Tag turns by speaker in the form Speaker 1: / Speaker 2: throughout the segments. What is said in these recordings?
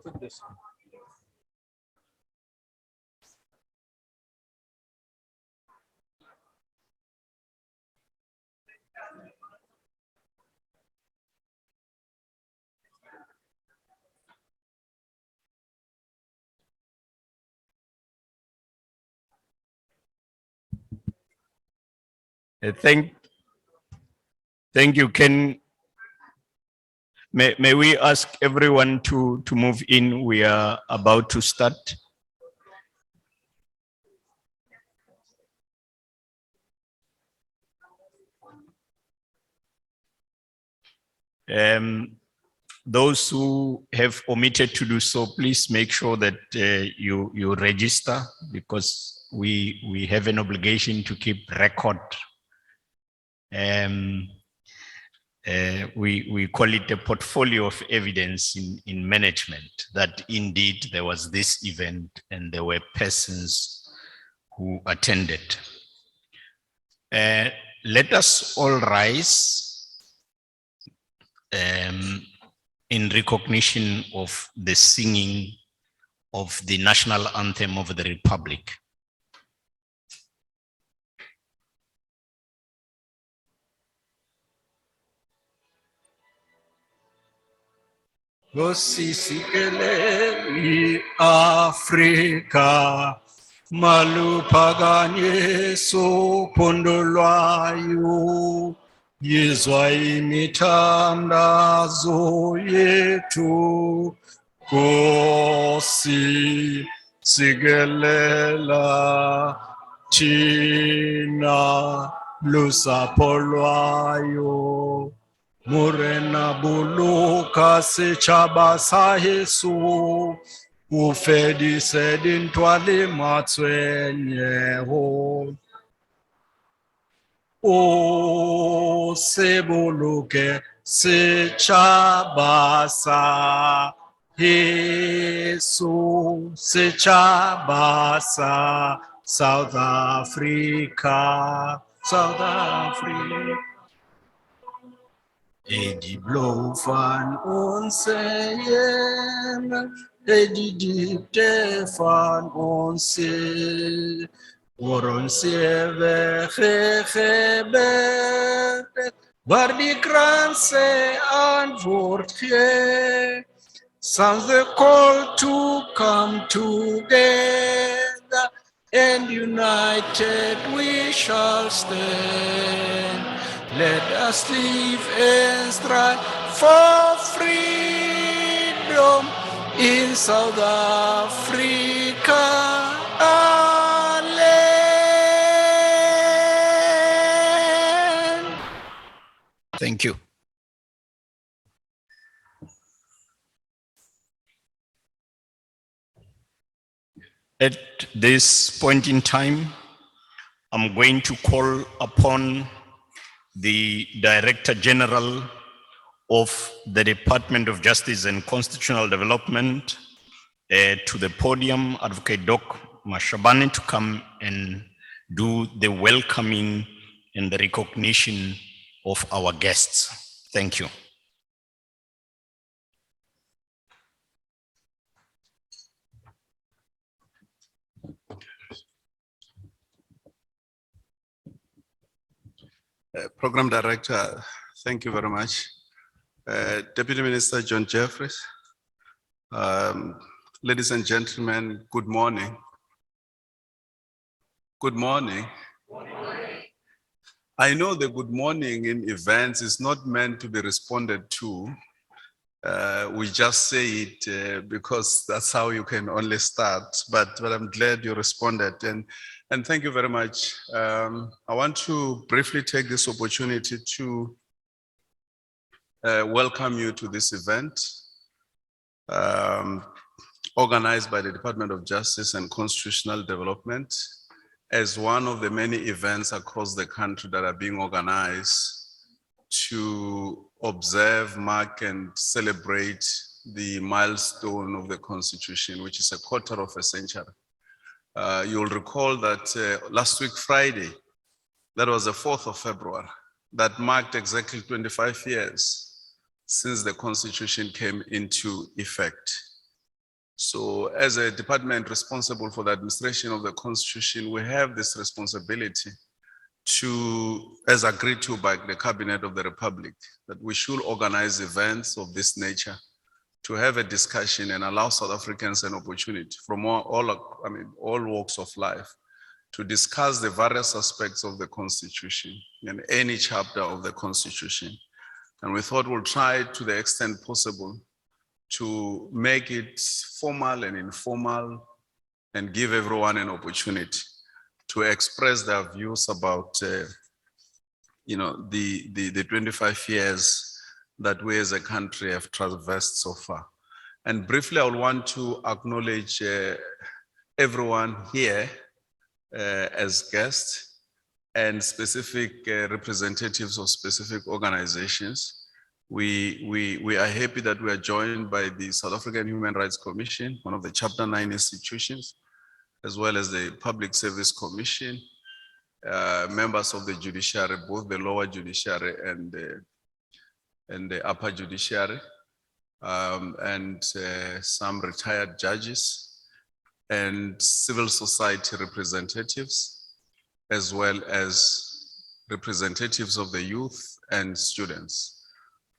Speaker 1: Put this on. Thank you. May we ask everyone to move in? We are about to start. Those who have omitted to do so, please make sure that you register, because we have an obligation to keep record. We call it a portfolio of evidence in management, that indeed there was this event and there were persons who attended. Let us all rise in recognition of the singing of the national anthem of the Republic. Gosisikele Afrika malupaganye sopondolwayo yizwa imithandazo yethu Kosi sikelela thina lusapho lwayo Murena buluka sechaba sa Yesu ufedi sedin twali matswenye ho O sebuluke sechaba sa Yesu sechaba sa South Africa Edi blow van ons yen, edi diepte van ons voor ons weggebed, waar die kranse antwoord gee, sounds the call to come together, and united we shall stand. Let us live and strive for freedom in South Africa, our land. Thank you. At this point in time, I'm going to call upon the Director General of the Department of Justice and Constitutional Development to the podium, Advocate Doc Mashabane, to come and do the welcoming and the recognition of our guests. Thank you.
Speaker 2: Program Director, thank you very much. Deputy Minister John Jeffries, ladies and gentlemen, good morning. Good morning. I know the good morning in events is not meant to be responded to. We just say it because that's how you can only start, but I'm glad you responded. And thank you very much. I want to briefly take this opportunity to welcome you to this event organized by the Department of Justice and Constitutional Development as one of the many events across the country that are being organized to observe, mark, and celebrate the milestone of the Constitution, which is a quarter of a century. You'll recall that last week, Friday, that was the 4th of February, that marked exactly 25 years since the Constitution came into effect. So as a department responsible for the administration of the Constitution, we have this responsibility to, as agreed to by the Cabinet of the Republic, that we should organize events of this nature to have a discussion and allow South Africans an opportunity from all walks of life to discuss the various aspects of the Constitution and any chapter of the Constitution. And we thought we'll try to the extent possible to make it formal and informal and give everyone an opportunity to express their views about the 25 years that we as a country have traversed so far. And briefly, I would want to acknowledge everyone here as guests and specific representatives of specific organizations. We are happy that we are joined by the South African Human Rights Commission, one of the Chapter 9 institutions, as well as the Public Service Commission, members of the Judiciary, both the lower judiciary and the upper judiciary, and some retired judges and civil society representatives, as well as representatives of the youth and students.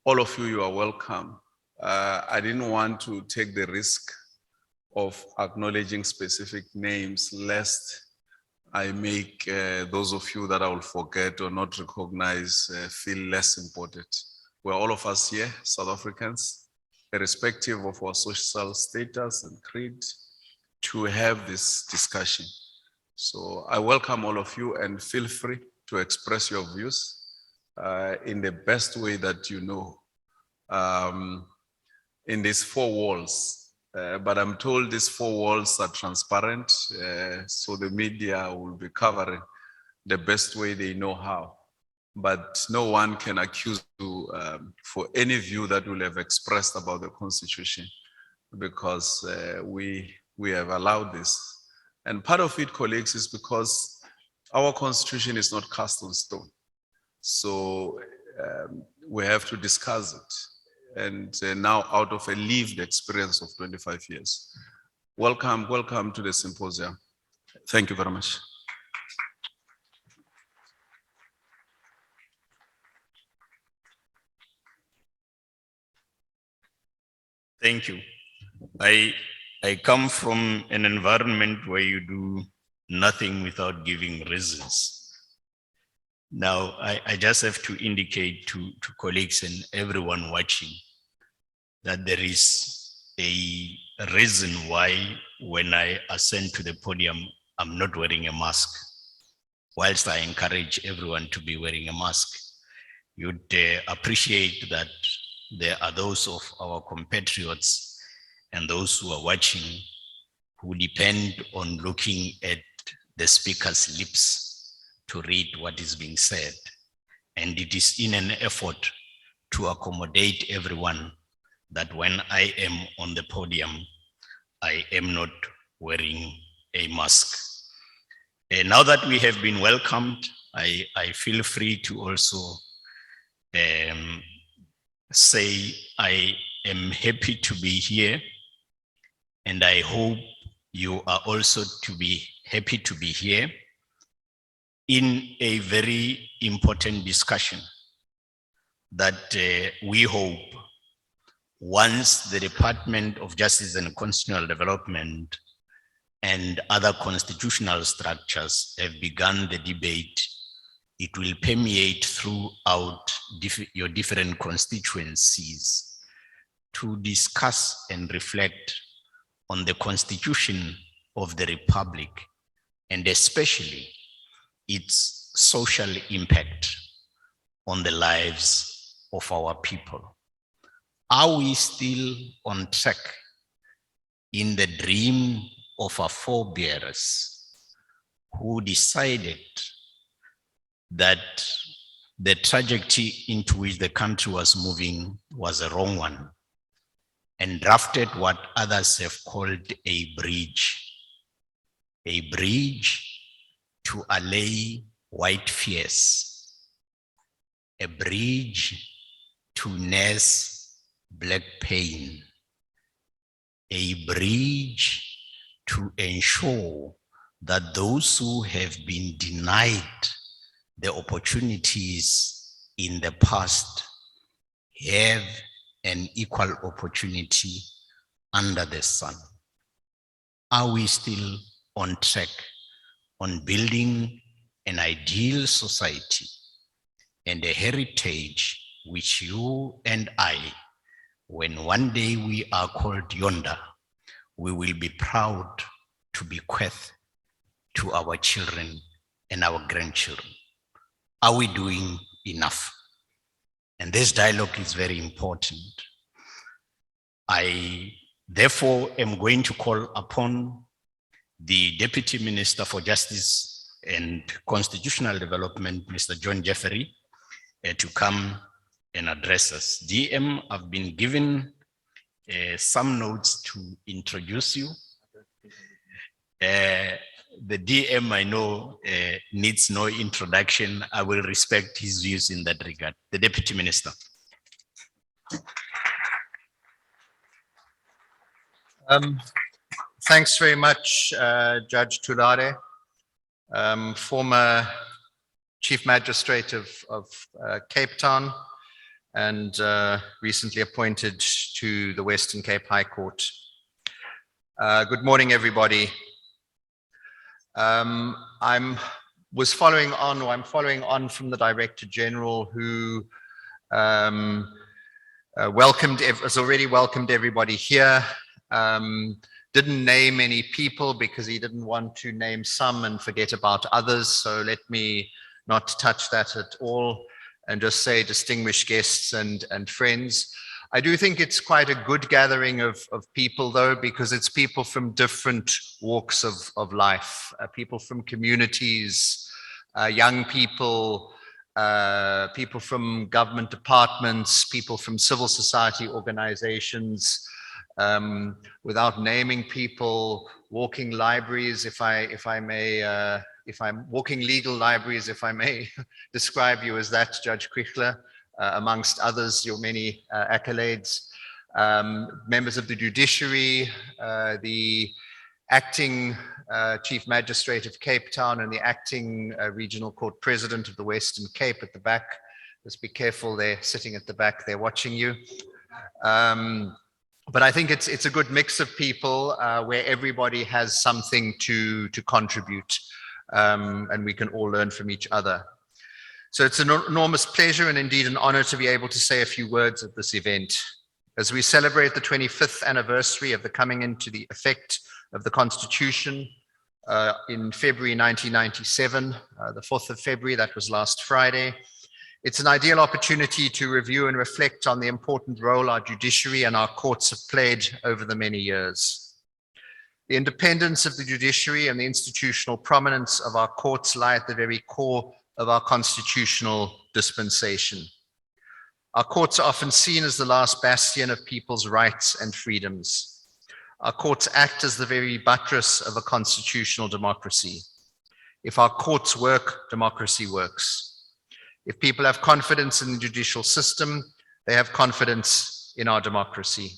Speaker 2: All of you are welcome. I didn't want to take the risk of acknowledging specific names lest I make those of you that I will forget or not recognize feel less important. We're all of us here, South Africans, irrespective of our social status and creed, to have this discussion. So I welcome all of you and feel free to express your views in the best way that you know, in these four walls. But I'm told these four walls are transparent, so the media will be covering the best way they know how. But no one can accuse you for any view that will have expressed about the Constitution, because we have allowed this. And part of it, colleagues, is because our Constitution is not cast on stone. So we have to discuss it. And now out of a lived experience of 25 years. Welcome to the symposium. Thank you very much.
Speaker 1: Thank you. I come from an environment where you do nothing without giving reasons. Now, I just have to indicate to colleagues and everyone watching that there is a reason why when I ascend to the podium, I'm not wearing a mask, whilst I encourage everyone to be wearing a mask. You'd appreciate that there are those of our compatriots and those who are watching who depend on looking at the speaker's lips to read what is being said. And it is in an effort to accommodate everyone that when I am on the podium, I am not wearing a mask. And now that we have been welcomed, I feel free to also say I am happy to be here, and I hope you are also to be happy to be here in a very important discussion that we hope once the Department of Justice and Constitutional Development and other constitutional structures have begun the debate, it will permeate throughout your different constituencies to discuss and reflect on the Constitution of the Republic, and especially its social impact on the lives of our people. Are we still on track in the dream of our forebears who decided that the trajectory into which the country was moving was a wrong one, and drafted what others have called a bridge to allay white fears, a bridge to nurse black pain, a bridge to ensure that those who have been denied the opportunities in the past have an equal opportunity under the sun. Are we still on track on building an ideal society and a heritage which you and I, when one day we are called yonder, we will be proud to bequeath to our children and our grandchildren? Are we doing enough? And this dialogue is very important. I therefore am going to call upon the Deputy Minister for Justice and Constitutional Development, Mr. John Jeffery, to come and address us. DM, I've been given some notes to introduce you. The DM, I know, needs no introduction. I will respect his views in that regard. The Deputy Minister.
Speaker 3: Thanks very much, Judge Tulare, former Chief Magistrate of Cape Town and recently appointed to the Western Cape High Court. Good morning, everybody. I'm following on from the Director General who has already welcomed everybody here. Didn't name any people because he didn't want to name some and forget about others. So let me not touch that at all and just say distinguished guests and friends. I do think it's quite a good gathering of people though, because it's people from different walks of life, people from communities, young people, people from government departments, people from civil society organizations, without naming people, walking libraries, if I'm walking legal libraries, if I may describe you as that, Judge Krichler, amongst others, your many accolades, members of the Judiciary, the acting Chief Magistrate of Cape Town and the acting Regional Court President of the Western Cape at the back. Just be careful, they're sitting at the back, they're watching you. But I think it's a good mix of people where everybody has something to contribute and we can all learn from each other. So it's an enormous pleasure and indeed an honor to be able to say a few words at this event. As we celebrate the 25th anniversary of the coming into the effect of the Constitution in February 1997, the 4th of February, that was last Friday, it's an ideal opportunity to review and reflect on the important role our judiciary and our courts have played over the many years. The independence of the judiciary and the institutional prominence of our courts lie at the very core of our constitutional dispensation. Our courts are often seen as the last bastion of people's rights and freedoms. Our courts act as the very buttress of a constitutional democracy. If our courts work, democracy works. If people have confidence in the judicial system, they have confidence in our democracy.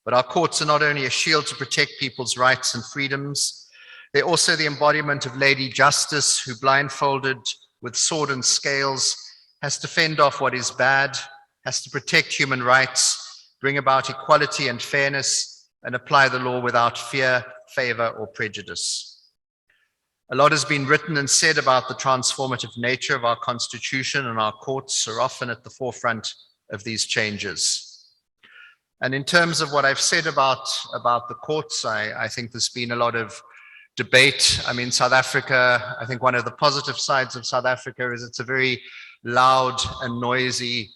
Speaker 3: But our courts are not only a shield to protect people's rights and freedoms, they're also the embodiment of Lady Justice, who blindfolded with sword and scales has to fend off what is bad, has to protect human rights, bring about equality and fairness, and apply the law without fear, favor, or prejudice. A lot has been written and said about the transformative nature of our Constitution, and our courts are often at the forefront of these changes. And in terms of what I've said about the courts, I think there's been a lot of debate. I mean, South Africa, I think one of the positive sides of South Africa is it's a very loud and noisy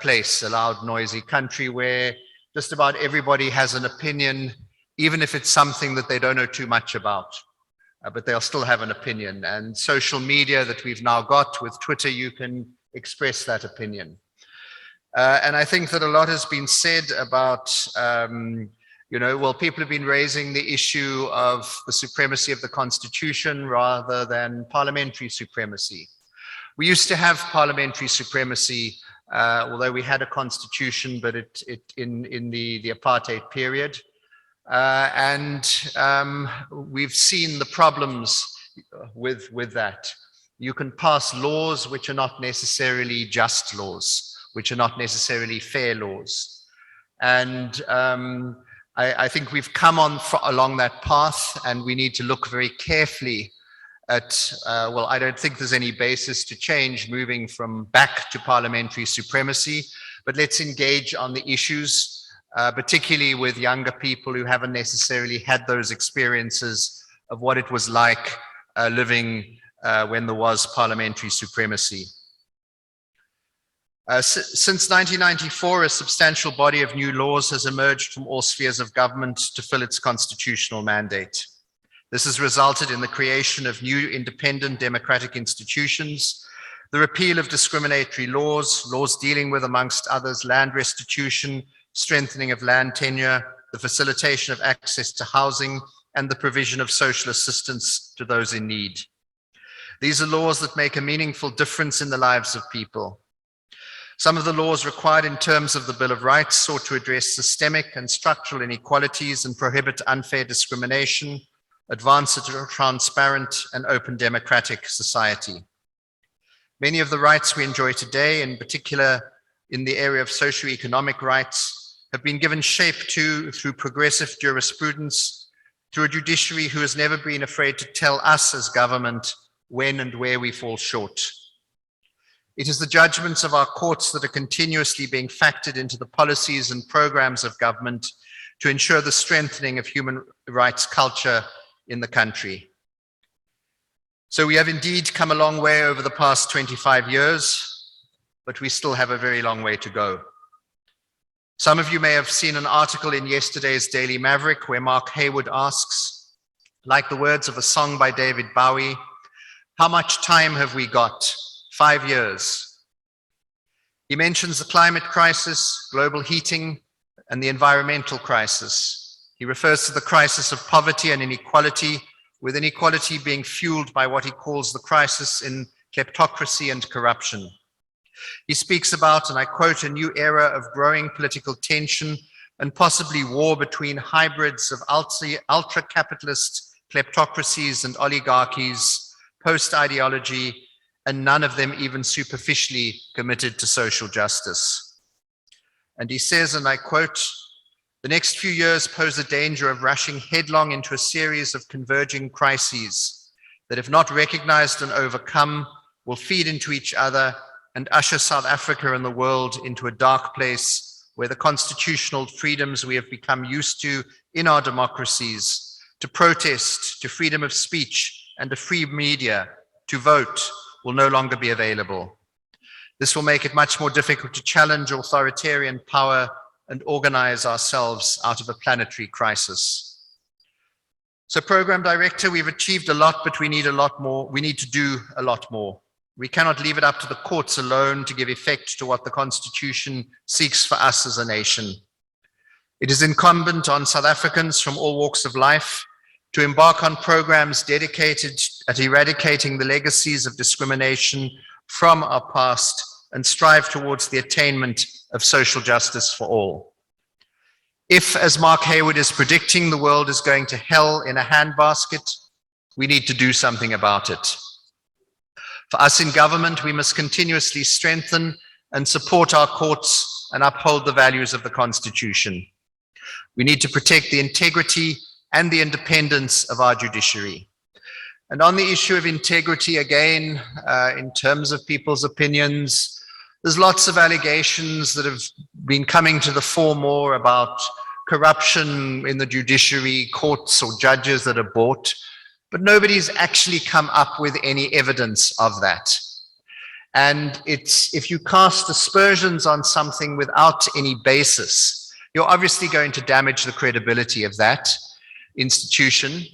Speaker 3: place, a loud, noisy country where just about everybody has an opinion, even if it's something that they don't know too much about. But they'll still have an opinion. And social media that we've now got with Twitter, you can express that opinion. And I think that a lot has been said about, well, people have been raising the issue of the supremacy of the Constitution rather than parliamentary supremacy. We used to have parliamentary supremacy although we had a constitution, but it in the apartheid period. We've seen the problems with that. You can pass laws which are not necessarily just laws, which are not necessarily fair laws. And I think we've come on along that path, and we need to look very carefully at, well, I don't think there's any basis to change moving from back to parliamentary supremacy, but let's engage on the issues, particularly with younger people who haven't necessarily had those experiences of what it was like living when there was parliamentary supremacy. Since 1994, a substantial body of new laws has emerged from all spheres of government to fill its constitutional mandate. This has resulted in the creation of new independent democratic institutions, the repeal of discriminatory laws, laws dealing with, amongst others, land restitution, strengthening of land tenure, the facilitation of access to housing, and the provision of social assistance to those in need. These are laws that make a meaningful difference in the lives of people. Some of the laws required in terms of the Bill of Rights sought to address systemic and structural inequalities and prohibit unfair discrimination, advance a transparent and open democratic society. Many of the rights we enjoy today, in particular in the area of socio-economic rights, have been given shape to through progressive jurisprudence, through a judiciary who has never been afraid to tell us as government when and where we fall short. It is the judgments of our courts that are continuously being factored into the policies and programs of government to ensure the strengthening of human rights culture in the country. So we have indeed come a long way over the past 25 years, but we still have a very long way to go. Some of you may have seen an article in yesterday's Daily Maverick where Mark Haywood asks, like the words of a song by David Bowie, how much time have we got? 5 years. He mentions the climate crisis, global heating, and the environmental crisis. He refers to the crisis of poverty and inequality, with inequality being fueled by what he calls the crisis in kleptocracy and corruption. He speaks about, and I quote, a new era of growing political tension and possibly war between hybrids of ultra-capitalist kleptocracies and oligarchies, post-ideology, and none of them even superficially committed to social justice. And he says, and I quote, the next few years pose a danger of rushing headlong into a series of converging crises that, if not recognized and overcome, will feed into each other and usher South Africa and the world into a dark place where the constitutional freedoms we have become used to in our democracies, to protest, to freedom of speech and a free media, to vote, will no longer be available. This will make it much more difficult to challenge authoritarian power and organize ourselves out of a planetary crisis. So, Program Director, we've achieved a lot, but we need a lot more. We need to do a lot more. We cannot leave it up to the courts alone to give effect to what the Constitution seeks for us as a nation. It is incumbent on South Africans from all walks of life to embark on programs dedicated at eradicating the legacies of discrimination from our past and strive towards the attainment of social justice for all. If, as Mark Haywood is predicting, the world is going to hell in a handbasket, we need to do something about it. For us in government, we must continuously strengthen and support our courts and uphold the values of the Constitution. We need to protect the integrity and the independence of our judiciary. And on the issue of integrity, again, in terms of people's opinions, there's lots of allegations that have been coming to the fore more about corruption in the judiciary, courts or judges that are bought, but nobody's actually come up with any evidence of that. And if you cast aspersions on something without any basis, you're obviously going to damage the credibility of that institution,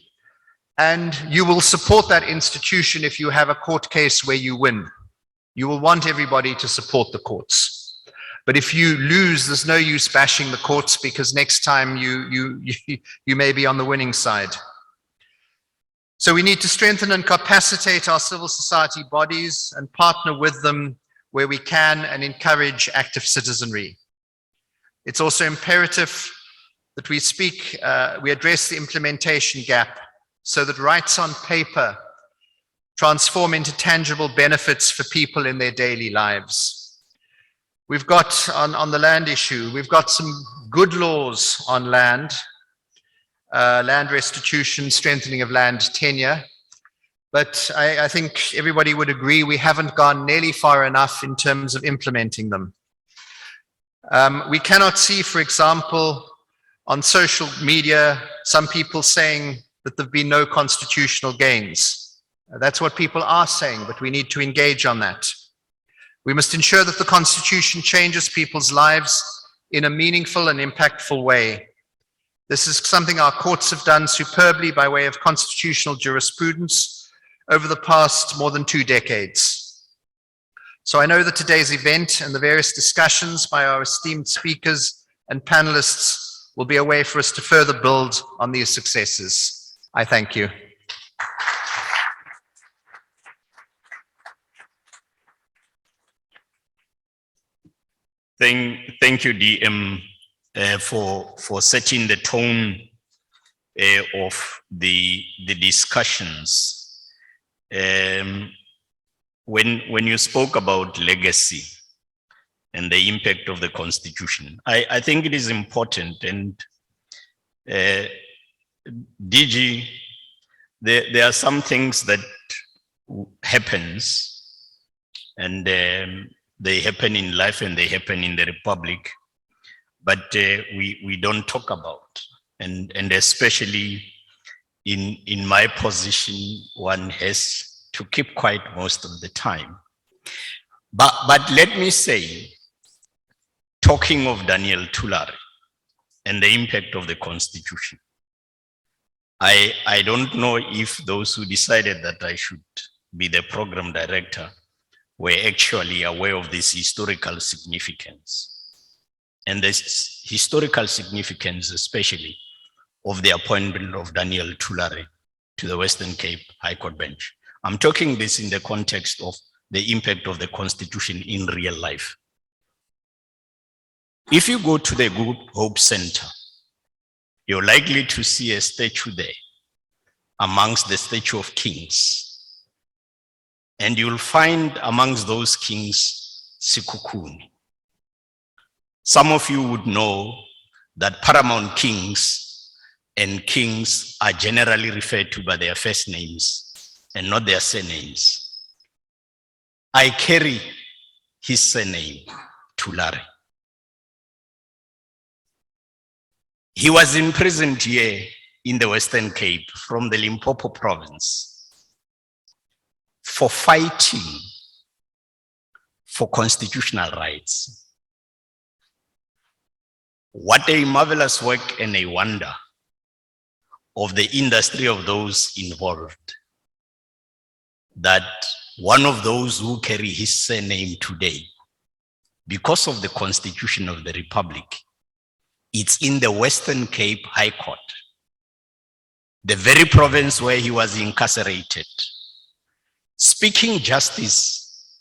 Speaker 3: and you will support that institution if you have a court case where you win. You will want everybody to support the courts. But if you lose, there's no use bashing the courts, because next time you may be on the winning side. So we need to strengthen and capacitate our civil society bodies and partner with them where we can and encourage active citizenry. It's also imperative that we address the implementation gap so that rights on paper transform into tangible benefits for people in their daily lives. We've got, on the land issue, we've got some good laws on land, land restitution, strengthening of land tenure, but I think everybody would agree we haven't gone nearly far enough in terms of implementing them. We cannot see, for example, on social media, some people saying that there have been no constitutional gains. That's what people are saying, but we need to engage on that. We must ensure that the Constitution changes people's lives in a meaningful and impactful way. This is something our courts have done superbly by way of constitutional jurisprudence over the past more than 2 decades. So I know that today's event and the various discussions by our esteemed speakers and panelists will be a way for us to further build on these successes. I thank you.
Speaker 1: Thank you, DM, for setting the tone of the discussions. When you spoke about legacy and the impact of the Constitution, I think it is important, and DG, there are some things that happens, and they happen in life and they happen in the Republic, but we don't talk about, and especially in my position, one has to keep quiet most of the time. But let me say, talking of Daniel Tulare and the impact of the Constitution, I don't know if those who decided that I should be the program director were actually aware of this historical significance, and this historical significance especially of the appointment of Daniel Tulare to the Western Cape High Court bench. I'm talking this in the context of the impact of the Constitution in real life. If you go to the Good Hope Center, you're likely to see a statue there amongst the statue of kings. And you'll find amongst those kings, Sikukuni. Some of you would know that paramount kings and kings are generally referred to by their first names and not their surnames. I carry his surname, Tulare. He was imprisoned here in the Western Cape from the Limpopo province for fighting for constitutional rights. What a marvelous work and a wonder of the industry of those involved, that one of those who carry his surname today, because of the Constitution of the Republic, it's in the Western Cape High Court, the very province where he was incarcerated, speaking justice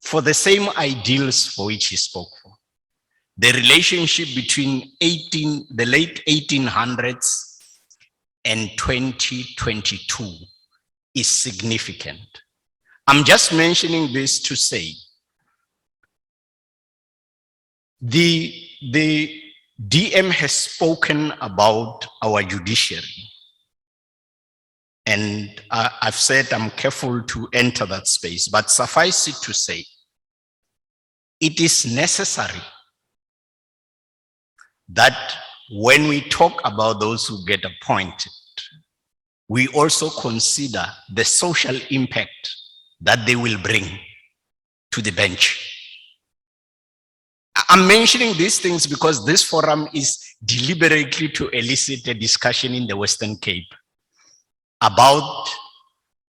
Speaker 1: for the same ideals for which he spoke for. The relationship between the late 1800s and 2022 is significant. I'm just mentioning this to say the DM has spoken about our judiciary, and I've said I'm careful to enter that space, but suffice it to say, it is necessary that when we talk about those who get appointed, we also consider the social impact that they will bring to the bench. I'm mentioning these things because this forum is deliberately to elicit a discussion in the Western Cape about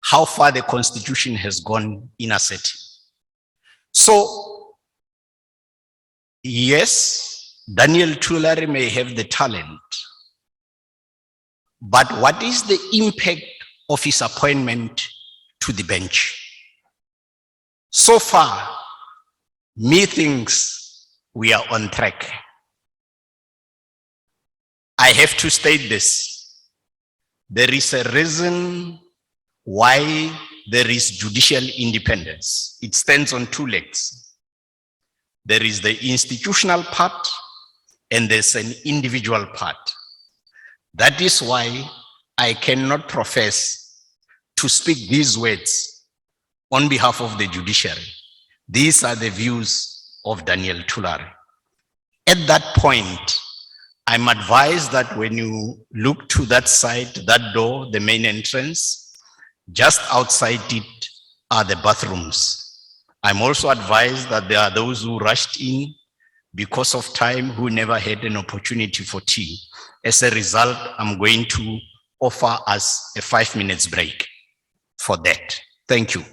Speaker 1: how far the Constitution has gone in a setting. So, yes, Daniel Tulare may have the talent, but what is the impact of his appointment to the bench? So far, Methinks we are on track. I have to state this. There is a reason why there is judicial independence. It stands on two legs. There is the institutional part and there's an individual part. That is why I cannot profess to speak these words on behalf of the judiciary. These are the views of Daniel Tulare. At that point, I'm advised that when you look to that side, that door, the main entrance, just outside it are the bathrooms. I'm also advised that there are those who rushed in because of time who never had an opportunity for tea. As a result, I'm going to offer us a 5 minutes break for that. Thank you.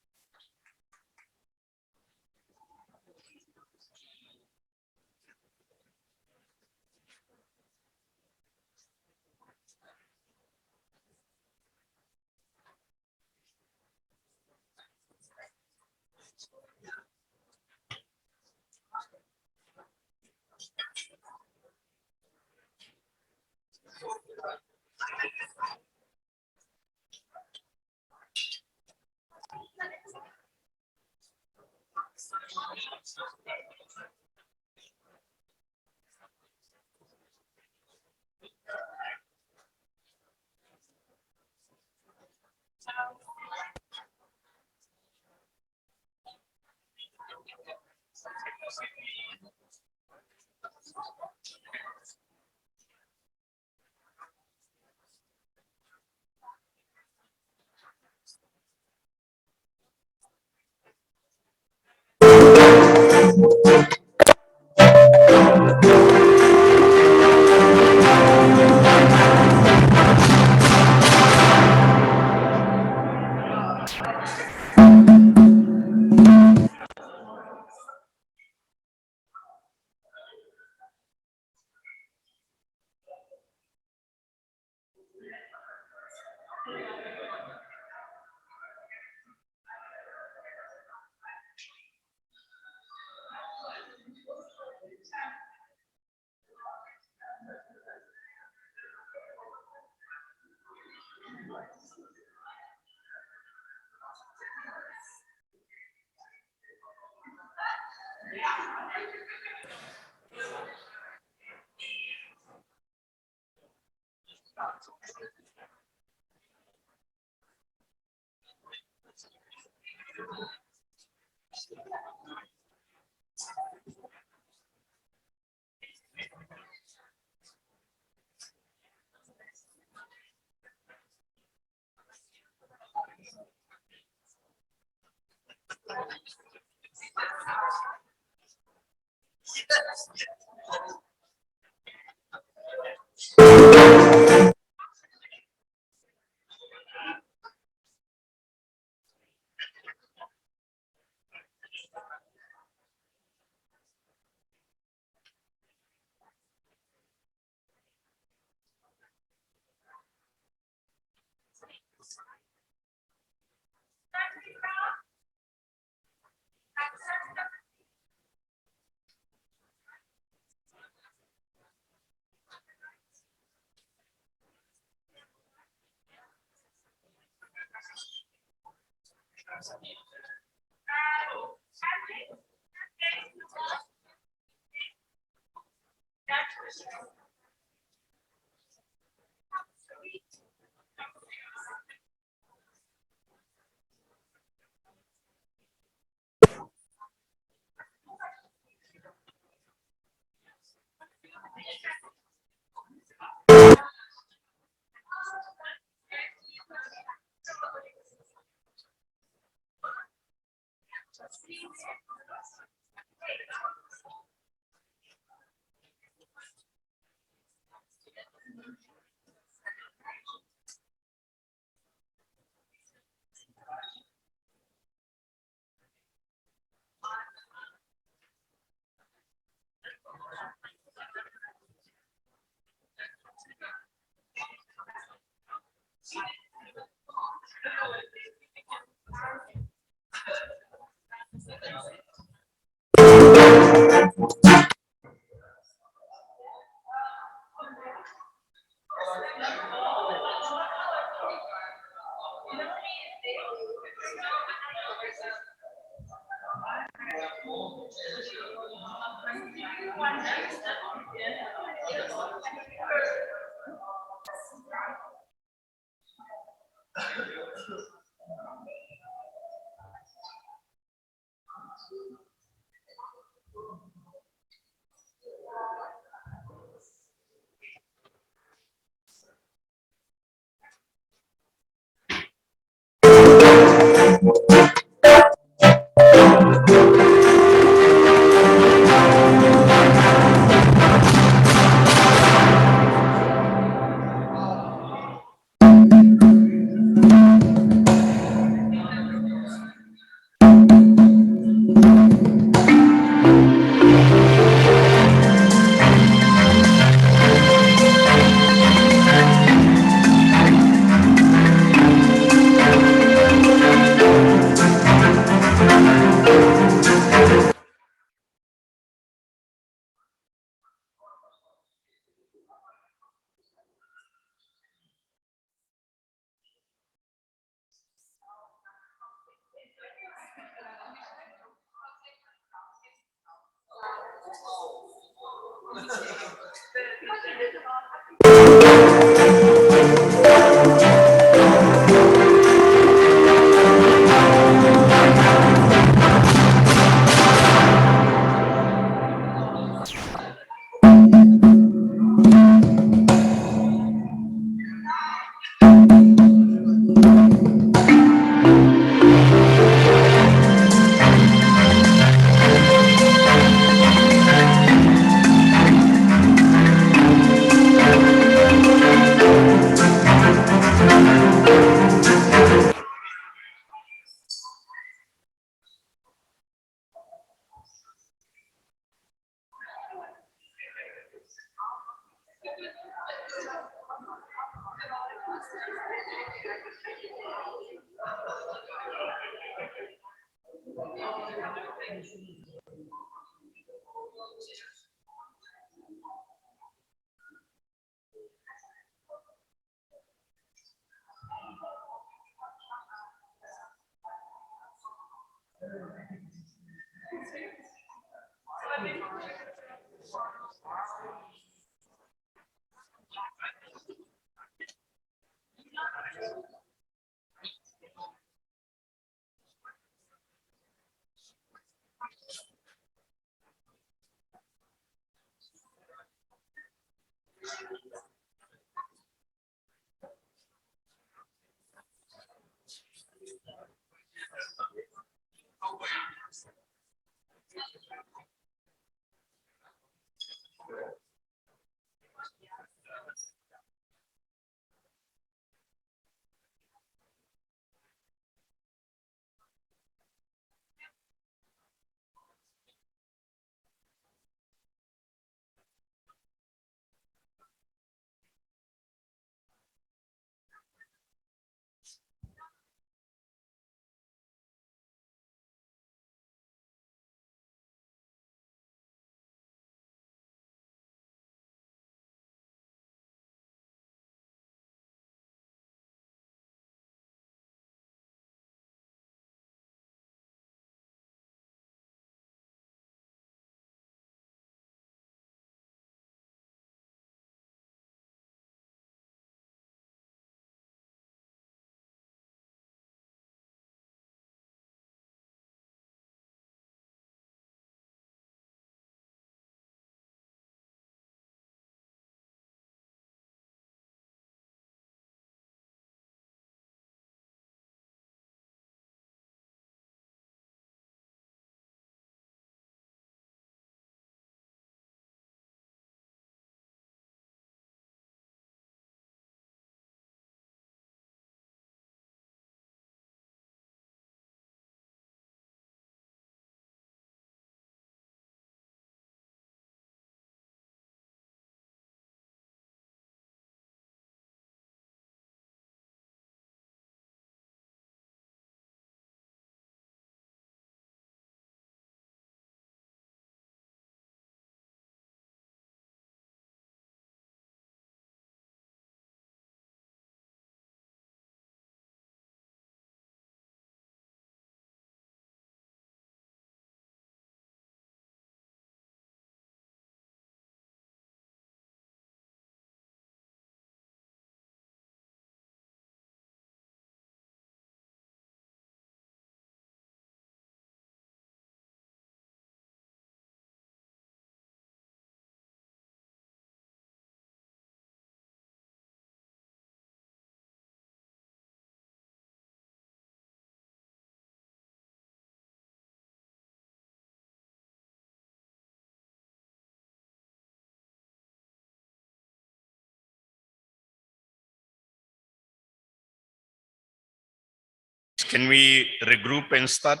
Speaker 1: can we regroup and start?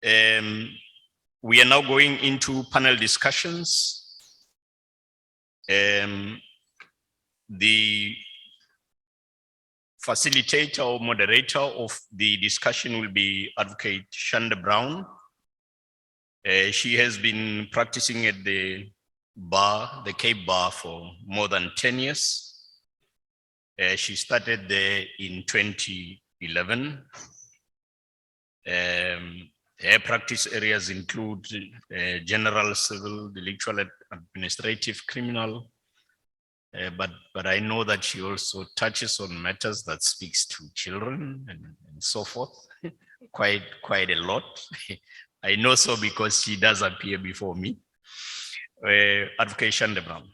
Speaker 1: We are now going into panel discussions. The facilitator or moderator of the discussion will be Advocate Shanda Brown. She has been practicing at the bar, the Cape Bar, for more than 10 years. She started there in 2011. Her practice areas include general, civil, delictual, administrative, criminal. But I know that she also touches on matters that speaks to children and so forth, quite a lot. I know so because she does appear before me. Advocate Shanda Brown.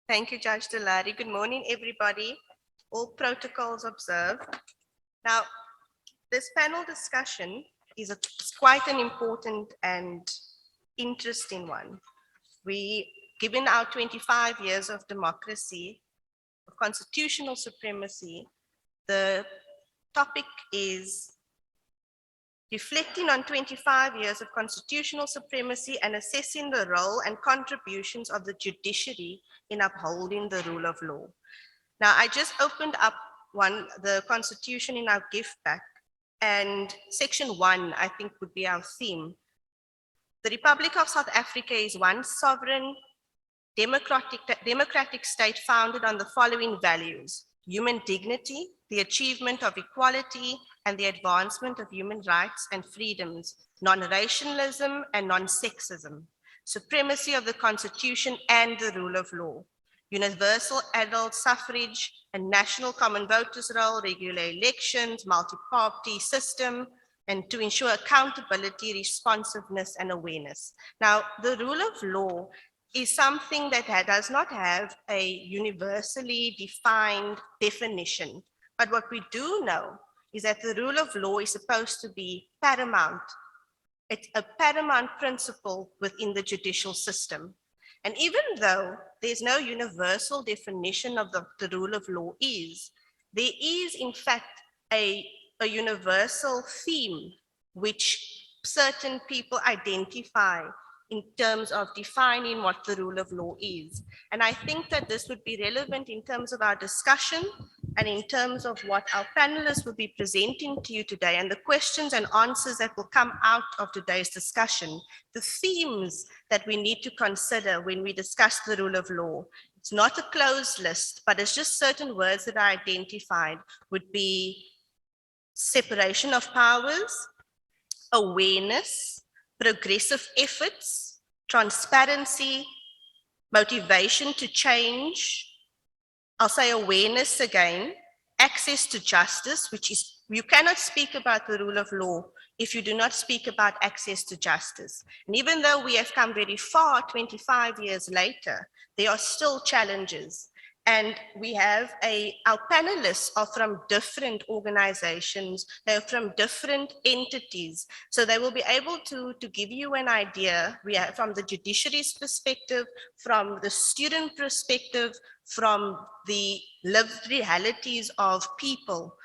Speaker 4: Thank you, Judge Delari. Good morning, everybody. All protocols observed. Now, this panel discussion is quite an important and interesting one. Given our 25 years of democracy, of constitutional supremacy, the topic is reflecting on 25 years of constitutional supremacy and assessing the role and contributions of the judiciary in upholding the rule of law. Now, I just opened up the Constitution in our gift pack, and section 1, I think, would be our theme. The Republic of South Africa is one sovereign, democratic state founded on the following values: human dignity, the achievement of equality, and the advancement of human rights and freedoms, non-racialism and non-sexism, supremacy of the Constitution and the rule of law, universal adult suffrage and national common voters roll, regular elections, multi-party system, and to ensure accountability, responsiveness, and awareness. Now, the rule of law is something that does not have a universally defined definition. But what we do know is that the rule of law is supposed to be paramount. It's a paramount principle within the judicial system. And even though there's no universal definition of the rule of law there is in fact a universal theme which certain people identify in terms of defining what the rule of law is. And I think that this would be relevant in terms of our discussion and in terms of what our panelists will be presenting to you today and the questions and answers that will come out of today's discussion, the themes that we need to consider when we discuss the rule of law. It's not a closed list, but it's just certain words that are identified would be separation of powers, awareness, progressive efforts, transparency, motivation to change. I'll say awareness again, access to justice, which is, you cannot speak about the rule of law if you do not speak about access to justice. And even though we have come very far 25 years later, there are still challenges. And we have our panelists are from different organizations, they're from different entities. So they will be able to give you an idea. We are from the judiciary's perspective, from the student perspective, from the lived realities of people,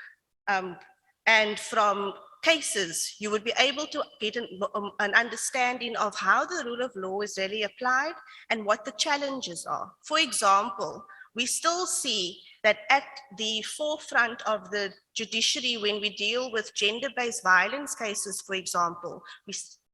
Speaker 4: and from cases, you would be able to get an understanding of how the rule of law is really applied and what the challenges are. For example, we still see that at the forefront of the judiciary, when we deal with gender-based violence cases, for example,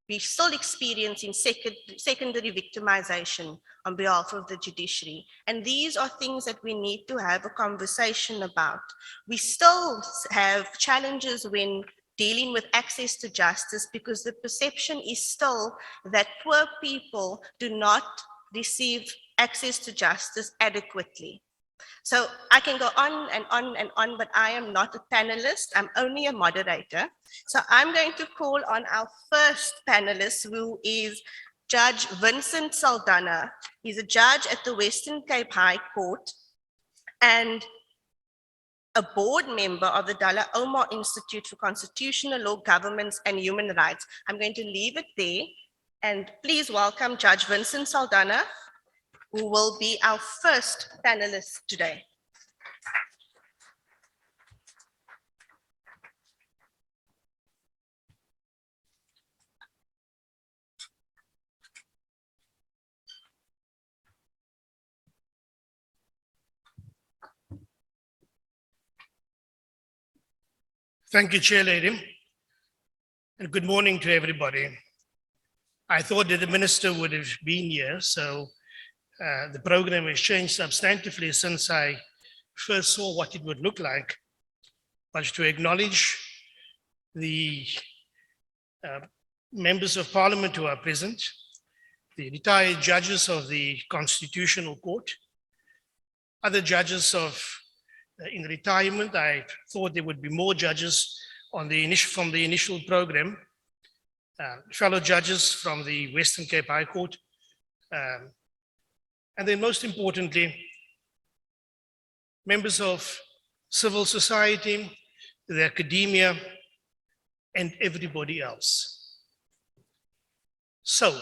Speaker 4: we're still experiencing secondary victimization on behalf of the judiciary. And these are things that we need to have a conversation about. We still have challenges when dealing with access to justice because the perception is still that poor people do not receive access to justice adequately. So I can go on and on and on, but I am not a panelist. I'm only a moderator. So I'm going to call on our first panelist, who is Judge Vincent Saldanha. He's a judge at the Western Cape High Court and a board member of the Dalla Omar Institute for Constitutional Law, Governments and Human Rights. I'm going to leave it there And please welcome Judge Vincent Saldana, who will be our first panelist today.
Speaker 5: Thank you, Chair Lady, and good morning to everybody. I thought that the Minister would have been here, so the program has changed substantively since I first saw what it would look like. But to acknowledge the members of Parliament who are present, the retired judges of the Constitutional Court, other judges in retirement. I thought there would be more judges from the initial program, fellow judges from the Western Cape High Court, and then most importantly, members of civil society, the academia, and everybody else. So,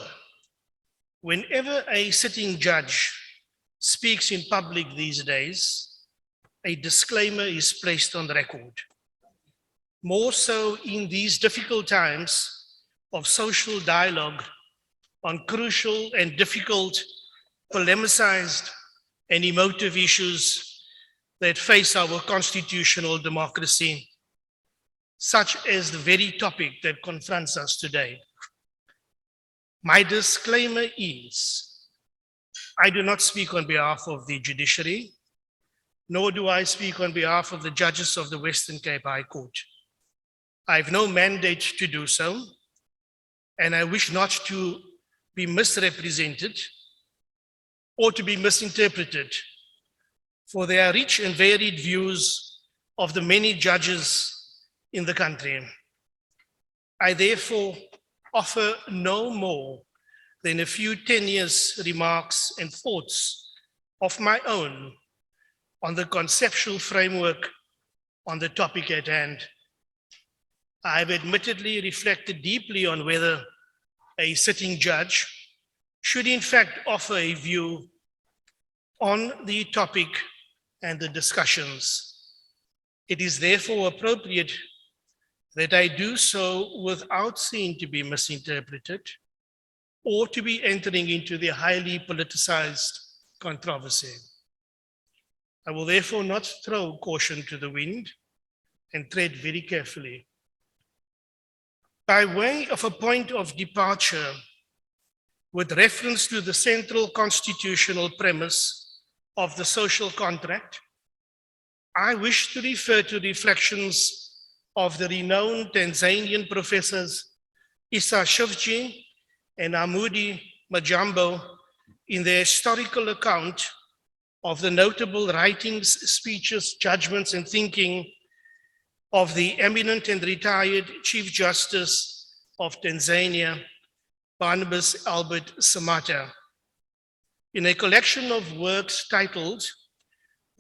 Speaker 5: whenever a sitting judge speaks in public these days, a disclaimer is placed on the record. More so in these difficult times of social dialogue on crucial and difficult, polemicized and emotive issues that face our constitutional democracy, such as the very topic that confronts us today. My disclaimer is, I do not speak on behalf of the Judiciary, nor do I speak on behalf of the judges of the Western Cape High Court. I have no mandate to do so, and I wish not to be misrepresented or to be misinterpreted, for there are rich and varied views of the many judges in the country. I therefore offer no more than a few tenuous remarks and thoughts of my own on the conceptual framework on the topic at hand. I have admittedly reflected deeply on whether a sitting judge should in fact offer a view on the topic and the discussions. It is therefore appropriate that I do so without seeming to be misinterpreted or to be entering into the highly politicized controversy. I will therefore not throw caution to the wind and tread very carefully. By way of a point of departure, with reference to the central constitutional premise of the social contract, I wish to refer to reflections of the renowned Tanzanian professors Issa Shivji and Amudi Majambo in their historical account of the notable writings, speeches, judgments, and thinking of the eminent and retired Chief Justice of Tanzania, Barnabas Albert Samatta, in a collection of works titled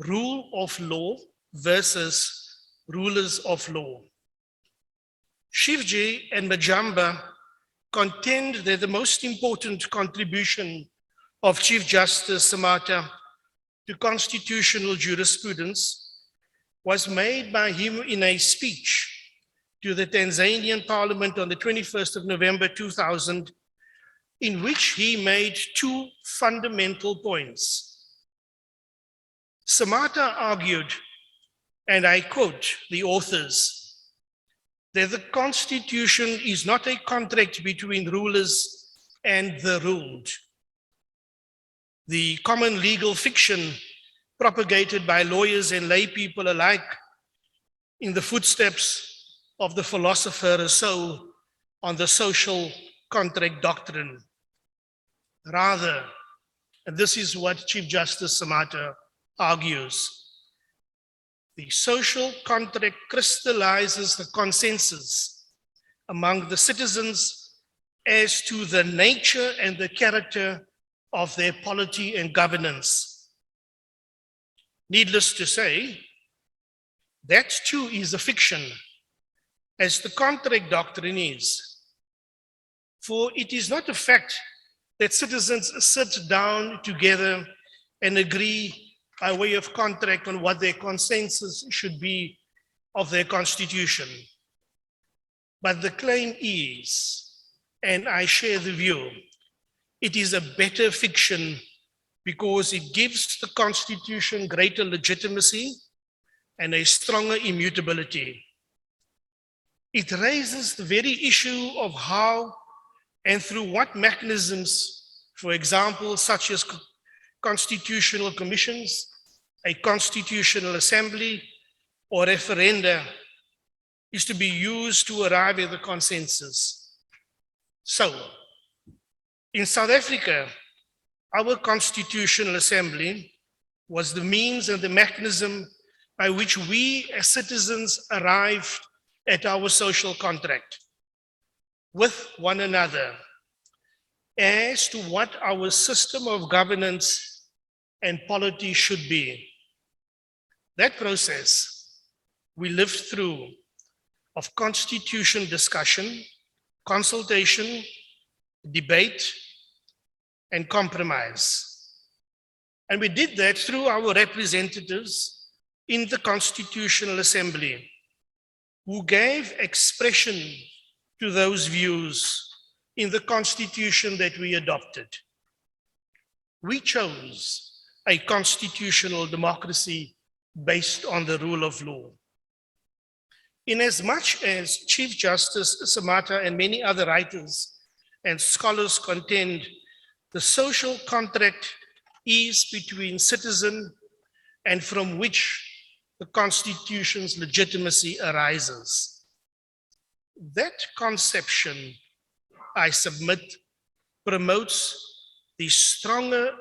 Speaker 5: Rule of Law versus Rulers of Law. Shivji and Majamba contend that the most important contribution of Chief Justice Samatta to constitutional jurisprudence was made by him in a speech to the Tanzanian Parliament on the 21st of November 2000, in which he made two fundamental points. Samatta argued, and I quote the authors, that the Constitution is not a contract between rulers and the ruled. The common legal fiction propagated by lawyers and lay people alike in the footsteps of the philosopher Rousseau on the social contract doctrine. Rather, and this is what Chief Justice Samatta argues, the social contract crystallizes the consensus among the citizens as to the nature and the character of their polity and governance. Needless to say, that too is a fiction, as the contract doctrine is. For it is not a fact that citizens sit down together and agree by way of contract on what their consensus should be of their constitution. But the claim is, and I share the view, it is a better fiction because it gives the Constitution greater legitimacy and a stronger immutability. It raises the very issue of how and through what mechanisms, for example, such as constitutional commissions, a constitutional assembly, or referenda, is to be used to arrive at the consensus. So, in South Africa, our Constitutional Assembly was the means and the mechanism by which we as citizens arrived at our social contract with one another as to what our system of governance and polity should be. That process we lived through of constitution discussion, consultation, debate, and compromise. And we did that through our representatives in the Constitutional Assembly, who gave expression to those views in the Constitution that we adopted. We chose a constitutional democracy based on the rule of law. Inasmuch as Chief Justice Samata and many other writers and scholars contend the social contract is between citizen and from which the Constitution's legitimacy arises. That conception, I submit, promotes the stronger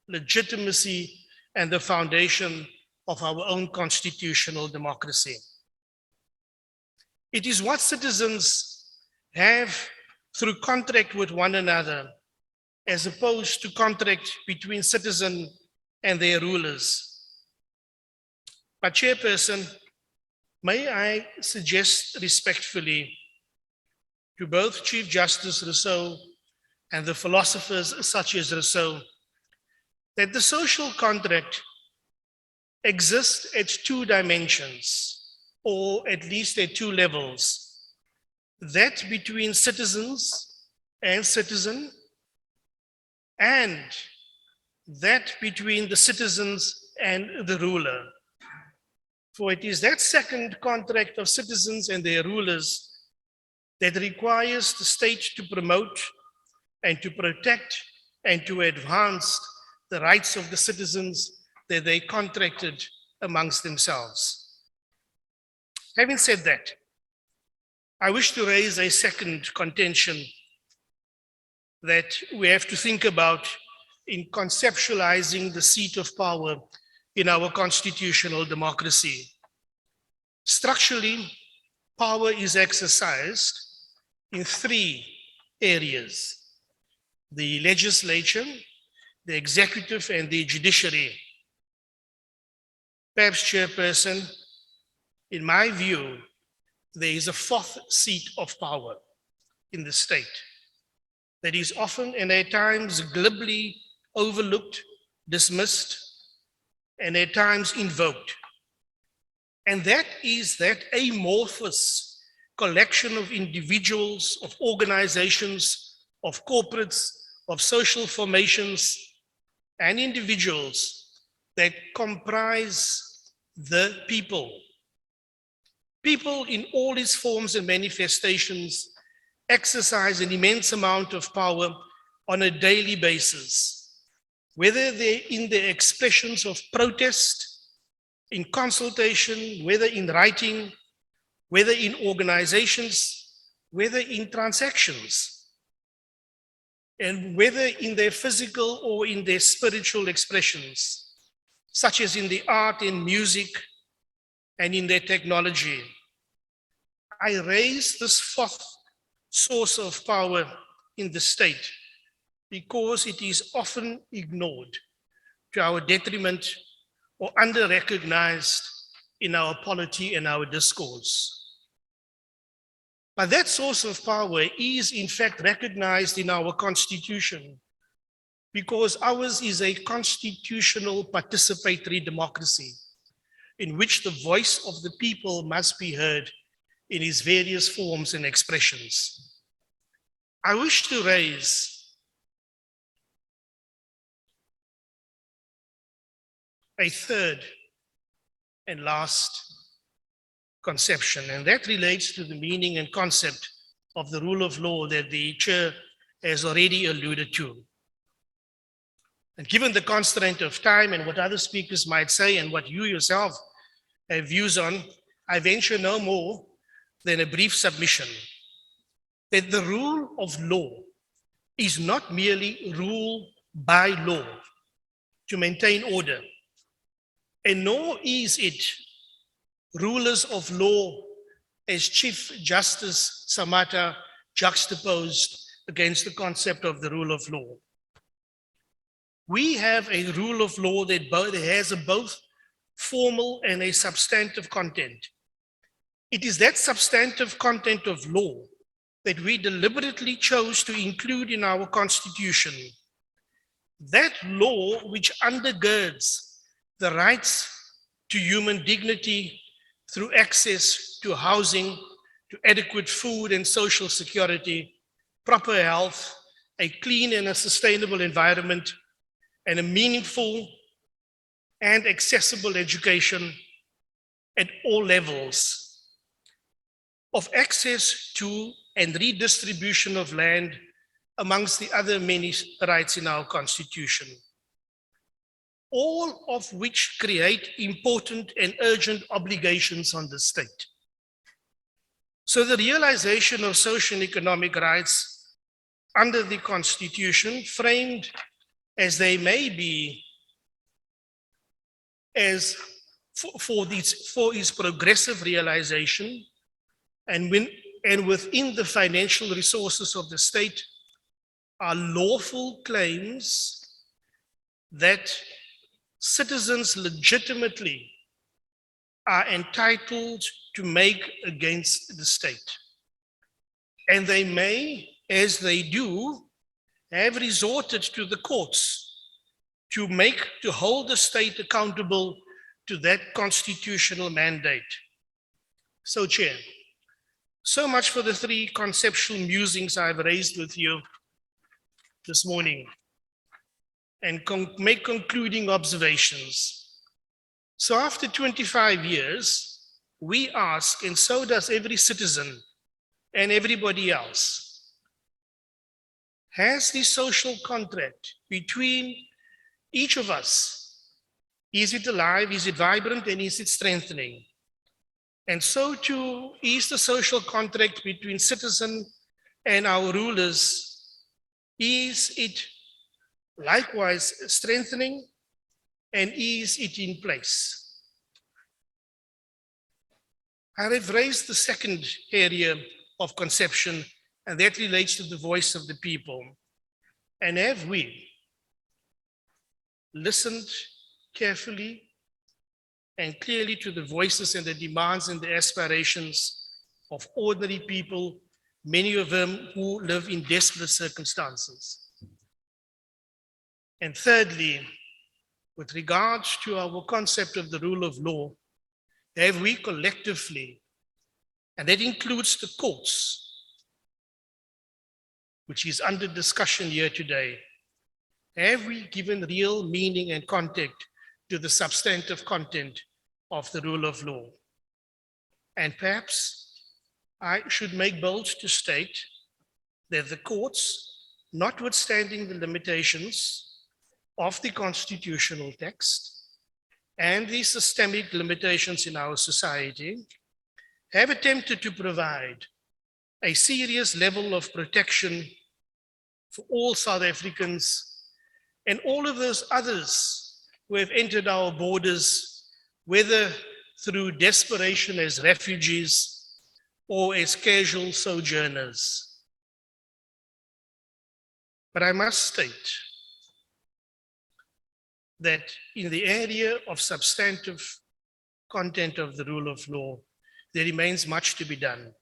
Speaker 5: legitimacy and the foundation of our own constitutional democracy. It is what citizens have through contract with one another, as opposed to contract between citizen and their rulers. But Chairperson, may I suggest respectfully to both Chief Justice Rousseau and the philosophers such as Rousseau that the social contract exists at two dimensions, or at least at two levels, that between citizens and citizen, and that between the citizens and the ruler. For it is that second contract of citizens and their rulers that requires the state to promote and to protect and to advance the rights of the citizens that they contracted amongst themselves. Having said that, I wish to raise a second contention that we have to think about in conceptualizing the seat of power in our constitutional democracy. Structurally, power is exercised in three areas: the legislature, the executive, and the judiciary. Perhaps, Chairperson, in my view, there is a fourth seat of power in the state that is often and at times glibly overlooked, dismissed, and at times invoked. And that is that amorphous collection of individuals, of organizations, of corporates, of social formations, and individuals that comprise the people. People in all its forms and manifestations exercise an immense amount of power on a daily basis, whether they're in the expressions of protest, in consultation, whether in writing, whether in organizations, whether in transactions, and whether in their physical or in their spiritual expressions, such as in the art and music and in their technology. I raise this fourth source of power in the state because it is often ignored to our detriment or under-recognized in our polity and our discourse. But that source of power is in fact recognized in our Constitution, because ours is a constitutional participatory democracy in which the voice of the people must be heard in its various forms and expressions. I wish to raise a third and last conception, and that relates to the meaning and concept of the rule of law that the chair has already alluded to. And given the constraint of time and what other speakers might say and what you yourself have views on, I venture no more than a brief submission that the rule of law is not merely rule by law to maintain order, and nor is it rulers of law as Chief Justice Samata juxtaposed against the concept of the rule of law. We have a rule of law that has a both formal and a substantive content. It is that substantive content of law that we deliberately chose to include in our Constitution. That law which undergirds the rights to human dignity through access to housing, to adequate food and social security, proper health, a clean and a sustainable environment, and a meaningful and accessible education at all levels, of access to and redistribution of land, amongst the other many rights in our Constitution, all of which create important and urgent obligations on the state. So the realization of social and economic rights under the Constitution, framed as they may be as for its progressive realization and within the financial resources of the state, are lawful claims that citizens legitimately are entitled to make against the state. And they may, as they do, have resorted to the courts to hold the state accountable to that constitutional mandate. So, Chair, so much for the three conceptual musings I've raised with you this morning, and make concluding observations. So after 25 years, we ask, and so does every citizen and everybody else, has the social contract between each of us, is it alive, is it vibrant, and is it strengthening? And so too is the social contract between citizen and our rulers, is it likewise strengthening, and is it in place? I have raised the second area of conception, and that relates to the voice of the people. And have we listened carefully and clearly to the voices and the demands and the aspirations of ordinary people, many of them who live in desperate circumstances? And thirdly, with regards to our concept of the rule of law, have we collectively, and that includes the courts, which is under discussion here today, have we given real meaning and content to the substantive content of the rule of law? And perhaps I should make bold to state that the courts, notwithstanding the limitations of the constitutional text and the systemic limitations in our society, have attempted to provide a serious level of protection for all South Africans and all of those others who have entered our borders, whether through desperation as refugees or as casual sojourners. But I must state that in the area of substantive content of the rule of law, there remains much to be done.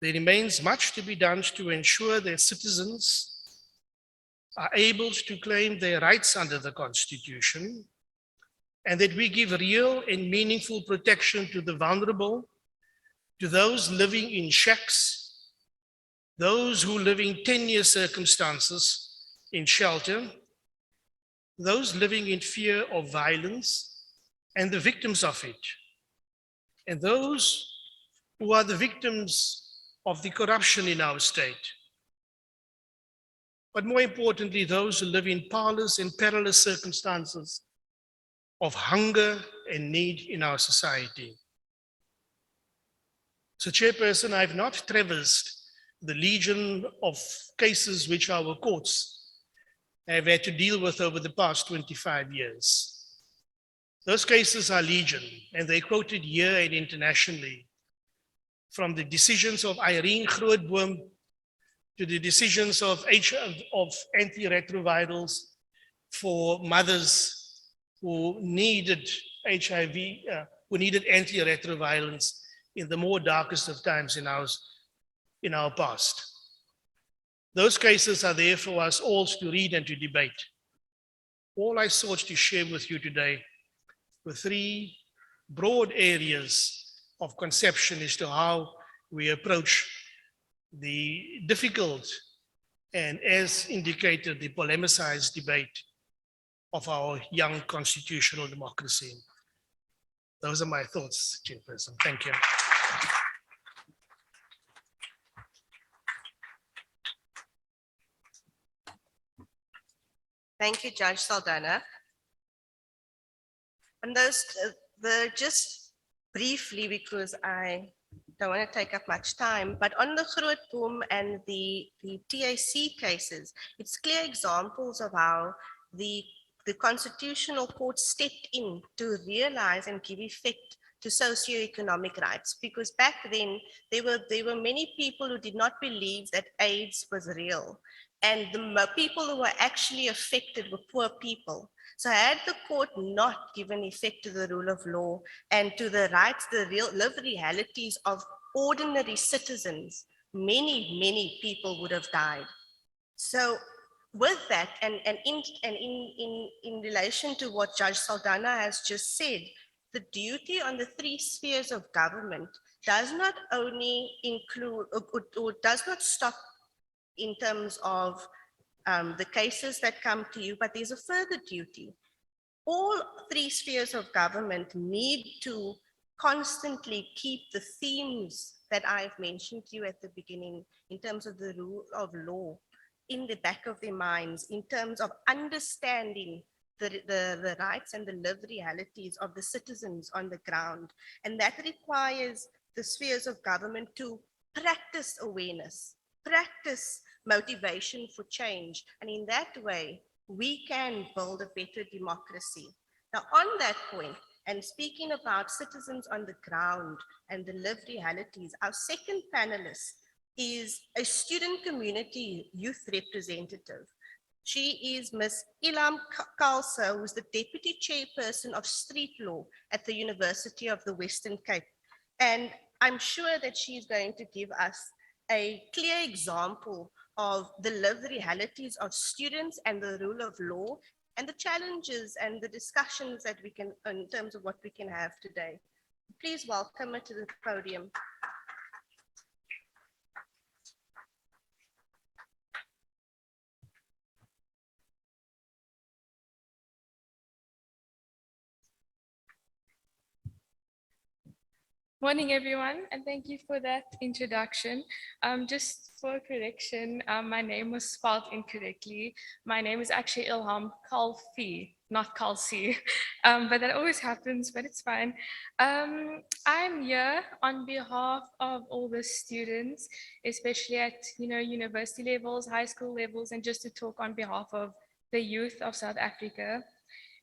Speaker 5: There remains much to be done to ensure that citizens are able to claim their rights under the Constitution, and that we give real and meaningful protection to the vulnerable, to those living in shacks, those who live in tenuous circumstances in shelter, those living in fear of violence and the victims of it, and those who are the victims of the corruption in our state. But more importantly, those who live in parlous and perilous circumstances of hunger and need in our society. So, Chairperson, I've not traversed the legion of cases which our courts have had to deal with over the past 25 years. Those cases are legion, and they're quoted here and internationally, from the decisions of Irene Grootboom to the decisions of antiretrovirals for mothers who needed HIV, who needed antiretrovirals in the more darkest of times in our past. Those cases are there for us all to read and to debate. All I sought to share with you today were three broad areas of conception as to how we approach the difficult and, as indicated, the polemicized debate of our young constitutional democracy. Those are my thoughts, Chairperson. Thank you.
Speaker 4: Thank you, Judge Saldana. And those, just briefly, because I don't want to take up much time, but on the Grootboom and the TAC cases, it's clear examples of how the Constitutional Court stepped in to realize and give effect to socio-economic rights, because back then there were many people who did not believe that AIDS was real, and the people who were actually affected were poor people. So had the court not given effect to the rule of law and to the rights, the lived realities of ordinary citizens, many people would have died. So with that, and in relation to what Judge Saldana has just said, the duty on the three spheres of government does not only include or does not stop in terms of the cases that come to you, but there's a further duty. All three spheres of government need to constantly keep the themes that I've mentioned to you at the beginning in terms of the rule of law in the back of their minds, in terms of understanding the rights and the lived realities of the citizens on the ground. And that requires the spheres of government to practice awareness, practice motivation for change. And in that way, we can build a better democracy. Now, on that point, and speaking about citizens on the ground and the lived realities, our second panelist is a student community youth representative. She is Ms. Ilham Khalsa, who is the Deputy Chairperson of Street Law at the University of the Western Cape. And I'm sure that she's going to give us a clear example of the lived realities of students and the rule of law and the challenges and the discussions that we can, in terms of what we can have today. Please welcome her to the podium.
Speaker 6: Morning, everyone, and thank you for that introduction. Just for correction, my name was spelled incorrectly. My name is actually Ilham Khalfi, not Khalsi, but that always happens, but it's fine. I'm here on behalf of all the students, especially at university levels, high school levels, and just to talk on behalf of the youth of South Africa.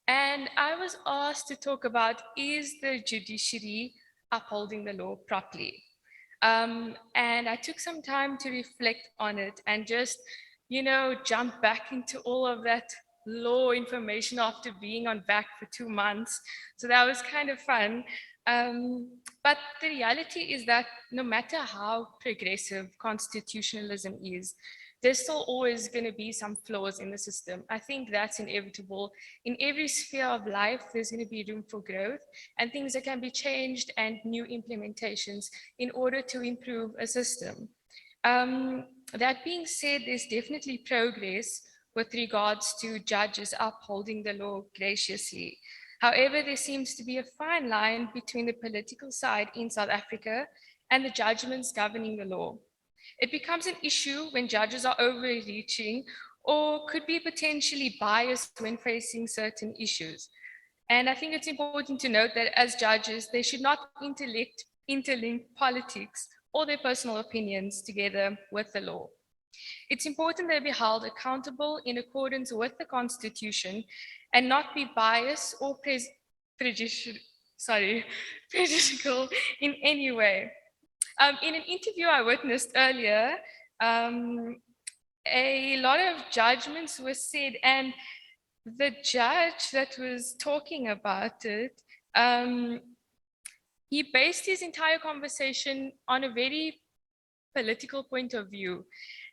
Speaker 6: And I was asked to talk about, is the judiciary upholding the law properly? And I took some time to reflect on it and just, jump back into all of that law information after being on back for 2 months. So that was kind of fun. But the reality is that no matter how progressive constitutionalism is, there's still always going to be some flaws in the system. I think that's inevitable. In every sphere of life, there's going to be room for growth and things that can be changed and new implementations in order to improve a system. That being said, there's definitely progress with regards to judges upholding the law graciously. However, there seems to be a fine line between the political side in South Africa and the judgments governing the law. It becomes an issue when judges are overreaching or could be potentially biased when facing certain issues. And I think it's important to note that as judges, they should not interlink politics or their personal opinions together with the law. It's important they be held accountable in accordance with the Constitution and not be biased or prejudicial in any way. In an interview I witnessed earlier, a lot of judgments were said, and the judge that was talking about it, he based his entire conversation on a very political point of view.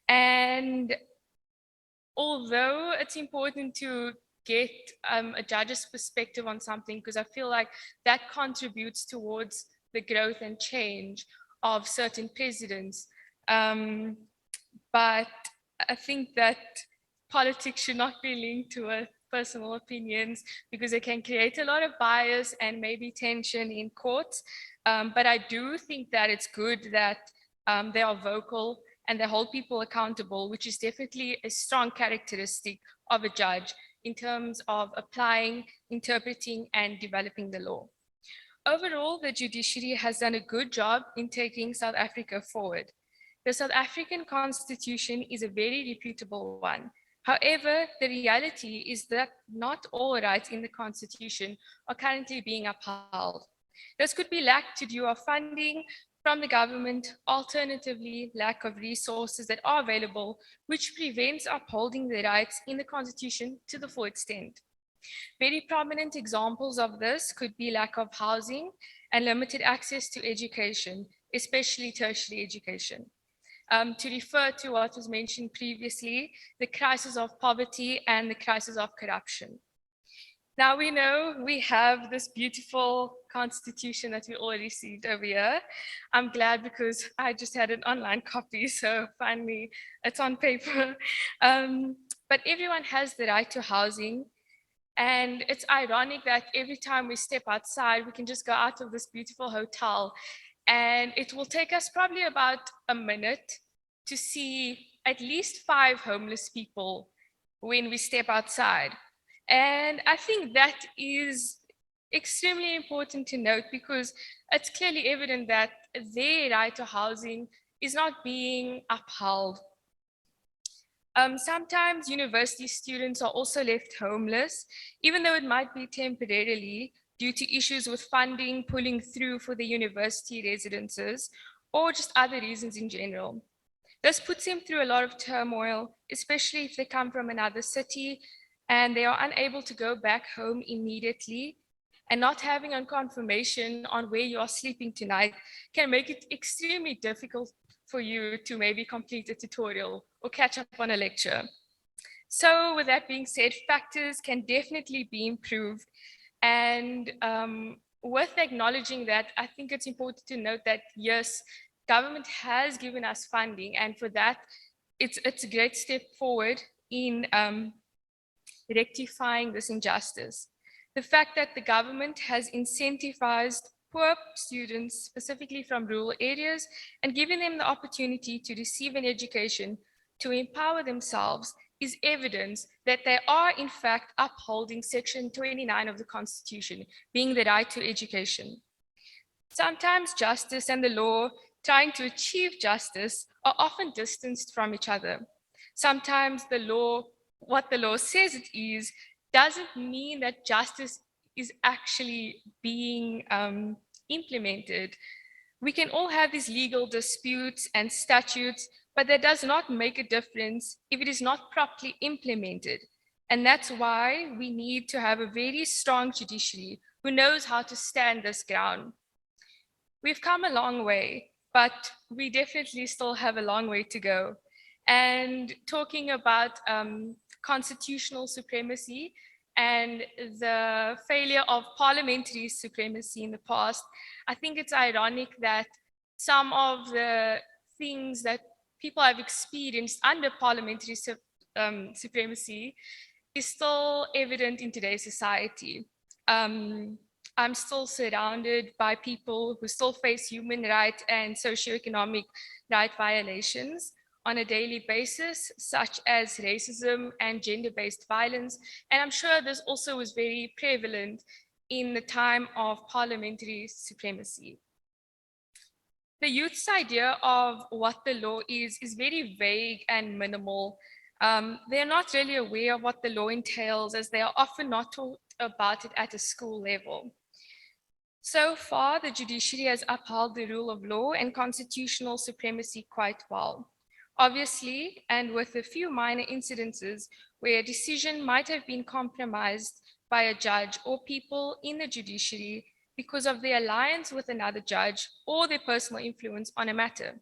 Speaker 6: And although it's important to get a judge's perspective on something, because I feel like that contributes towards the growth and change of certain presidents. But I think that politics should not be linked to personal opinions because it can create a lot of bias and maybe tension in courts. But I do think that it's good that they are vocal and they hold people accountable, which is definitely a strong characteristic of a judge in terms of applying, interpreting, and developing the law. Overall, the judiciary has done a good job in taking South Africa forward. The South African Constitution is a very reputable one. However, the reality is that not all rights in the Constitution are currently being upheld. This could be lack to do of funding from the government, alternatively, lack of resources that are available, which prevents upholding the rights in the Constitution to the full extent. Very prominent examples of this could be lack of housing and limited access to education, especially tertiary education. To refer to what was mentioned previously, the crisis of poverty and the crisis of corruption. Now we know we have this beautiful constitution that we all received over here. I'm glad because I just had an online copy, so finally it's on paper. But everyone has the right to housing. And it's ironic that every time we step outside, we can just go out of this beautiful hotel and it will take us probably about a minute to see at least 5 homeless people when we step outside. And I think that is extremely important to note because it's clearly evident that their right to housing is not being upheld. Sometimes university students are also left homeless, even though it might be temporarily due to issues with funding pulling through for the university residences or just other reasons in general. This puts them through a lot of turmoil, especially if they come from another city and they are unable to go back home immediately, and not having a confirmation on where you are sleeping tonight can make it extremely difficult for you to maybe complete a tutorial or catch up on a lecture. So with that being said, factors can definitely be improved. And with acknowledging that, I think it's important to note that yes, government has given us funding, and for that, it's a great step forward in rectifying this injustice. The fact that the government has incentivized poor students, specifically from rural areas, and given them the opportunity to receive an education to empower themselves is evidence that they are in fact upholding Section 29 of the Constitution, being the right to education. Sometimes justice and the law trying to achieve justice are often distanced from each other. Sometimes the law, what the law says it is, doesn't mean that justice is actually being implemented. We can all have these legal disputes and statutes, but that does not make a difference if it is not properly implemented. And that's why we need to have a very strong judiciary who knows how to stand this ground. We've come a long way, but we definitely still have a long way to go. And talking about constitutional supremacy and the failure of parliamentary supremacy in the past, I think it's ironic that some of the things that people have experienced under parliamentary supremacy is still evident in today's society. I'm still surrounded by people who still face human rights and socio-economic right violations on a daily basis, such as racism and gender-based violence. And I'm sure this also was very prevalent in the time of parliamentary supremacy. The youth's idea of what the law is very vague and minimal. They're not really aware of what the law entails, as they are often not taught about it at a school level. So far, the judiciary has upheld the rule of law and constitutional supremacy quite well. Obviously, and with a few minor incidences where a decision might have been compromised by a judge or people in the judiciary because of their alliance with another judge or their personal influence on a matter.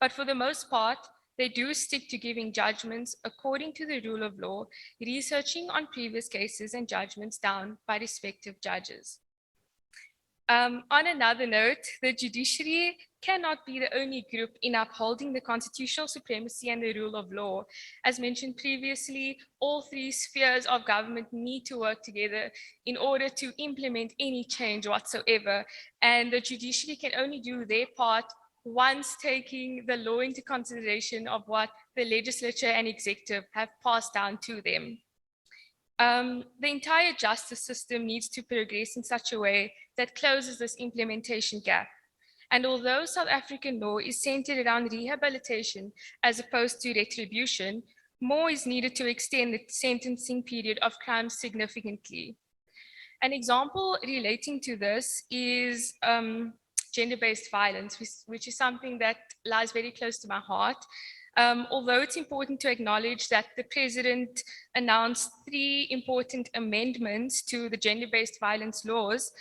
Speaker 6: But for the most part, they do stick to giving judgments according to the rule of law, researching on previous cases and judgments down by respective judges. On another note, the judiciary cannot be the only group in upholding the constitutional supremacy and the rule of law. As mentioned previously, all three spheres of government need to work together in order to implement any change whatsoever. And the judiciary can only do their part once taking the law into consideration of what the legislature and executive have passed down to them. The entire justice system needs to progress in such a way that closes this implementation gap. And although South African law is centered around rehabilitation as opposed to retribution, more is needed to extend the sentencing period of crimes significantly. An example relating to this is gender-based violence, which is something that lies very close to my heart. Although it's important to acknowledge that the president announced 3 important amendments to the gender-based violence laws,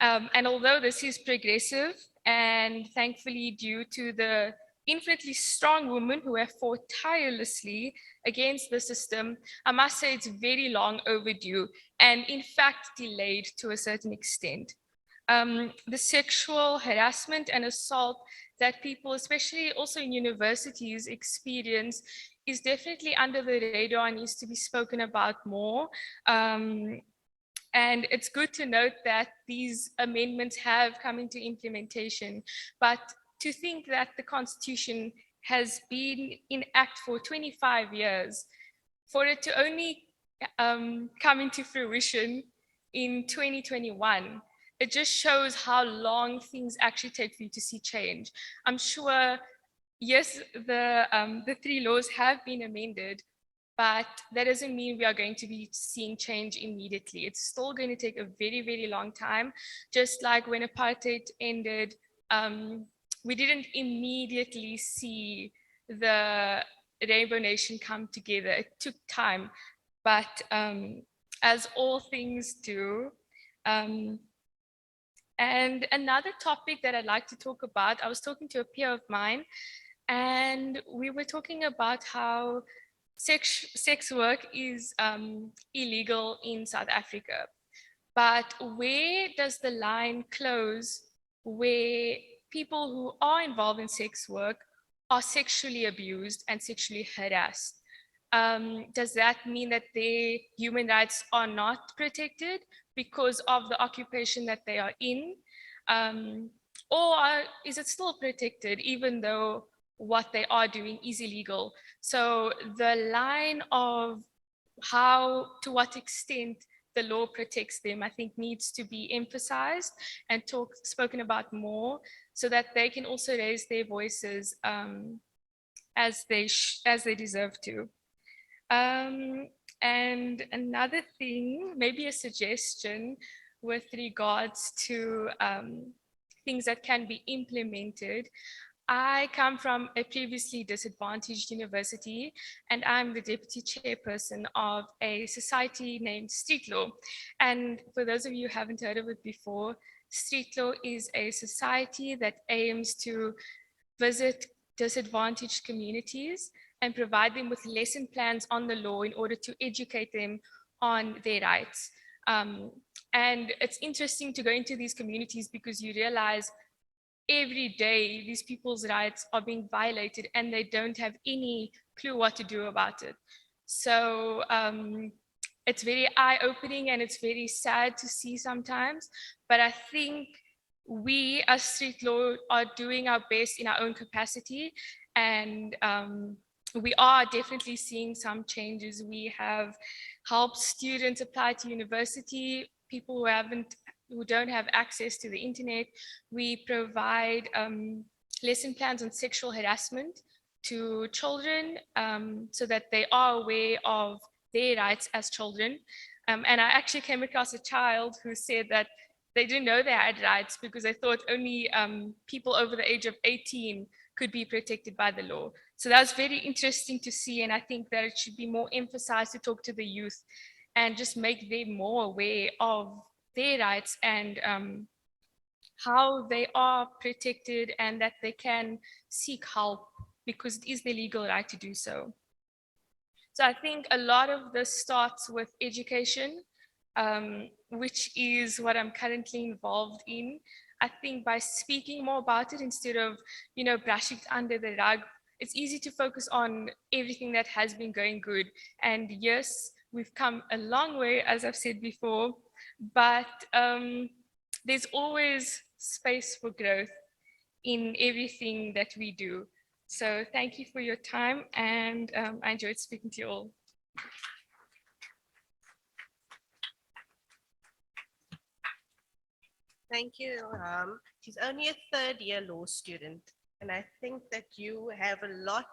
Speaker 6: and although this is progressive and thankfully due to the infinitely strong women who have fought tirelessly against the system, I must say it's very long overdue and in fact delayed to a certain extent. The sexual harassment and assault that people, especially also in universities, experience is definitely under the radar and needs to be spoken about more. And it's good to note that these amendments have come into implementation, but to think that the Constitution has been in act for 25 years, for it to only come into fruition in 2021, it just shows how long things actually take for you to see change. I'm sure, yes, the 3 laws have been amended, but that doesn't mean we are going to be seeing change immediately. It's still going to take a very, very long time. Just like when apartheid ended, we didn't immediately see the Rainbow Nation come together. It took time, but as all things do. And another topic that I'd like to talk about, I was talking to a peer of mine, and we were talking about how sex work is illegal in South Africa. But where does the line close where people who are involved in sex work are sexually abused and sexually harassed? Does that mean that their human rights are not protected because of the occupation that they are in? Or is it still protected even though what they are doing is illegal? So the line of how, to what extent the law protects them, I think needs to be emphasized and spoken about more so that they can also raise their voices as they deserve to. And another thing, maybe a suggestion with regards to things that can be implemented. I come from a previously disadvantaged university, and I'm the deputy chairperson of a society named Street Law. And for those of you who haven't heard of it before, Street Law is a society that aims to visit disadvantaged communities and provide them with lesson plans on the law in order to educate them on their rights. And it's interesting to go into these communities because you realize every day these people's rights are being violated and they don't have any clue what to do about it. So it's very eye-opening and it's very sad to see sometimes, but I think we as Street Law are doing our best in our own capacity, and we are definitely seeing some changes. We have helped students apply to university, people who don't have access to the internet. We provide lesson plans on sexual harassment to children so that they are aware of their rights as children. And I actually came across a child who said that they didn't know they had rights because they thought only people over the age of 18 could be protected by the law. So that's very interesting to see. And I think that it should be more emphasized to talk to the youth and just make them more aware of their rights and how they are protected and that they can seek help because it is their legal right to do so. So I think a lot of this starts with education, which is what I'm currently involved in. I think by speaking more about it instead of, brushing it under the rug, it's easy to focus on everything that has been going good. And yes, we've come a long way, as I've said before, but there's always space for growth in everything that we do. So thank you for your time, and I enjoyed speaking to you all.
Speaker 4: Thank you. She's only a third-year law student, and I think that you have a lot,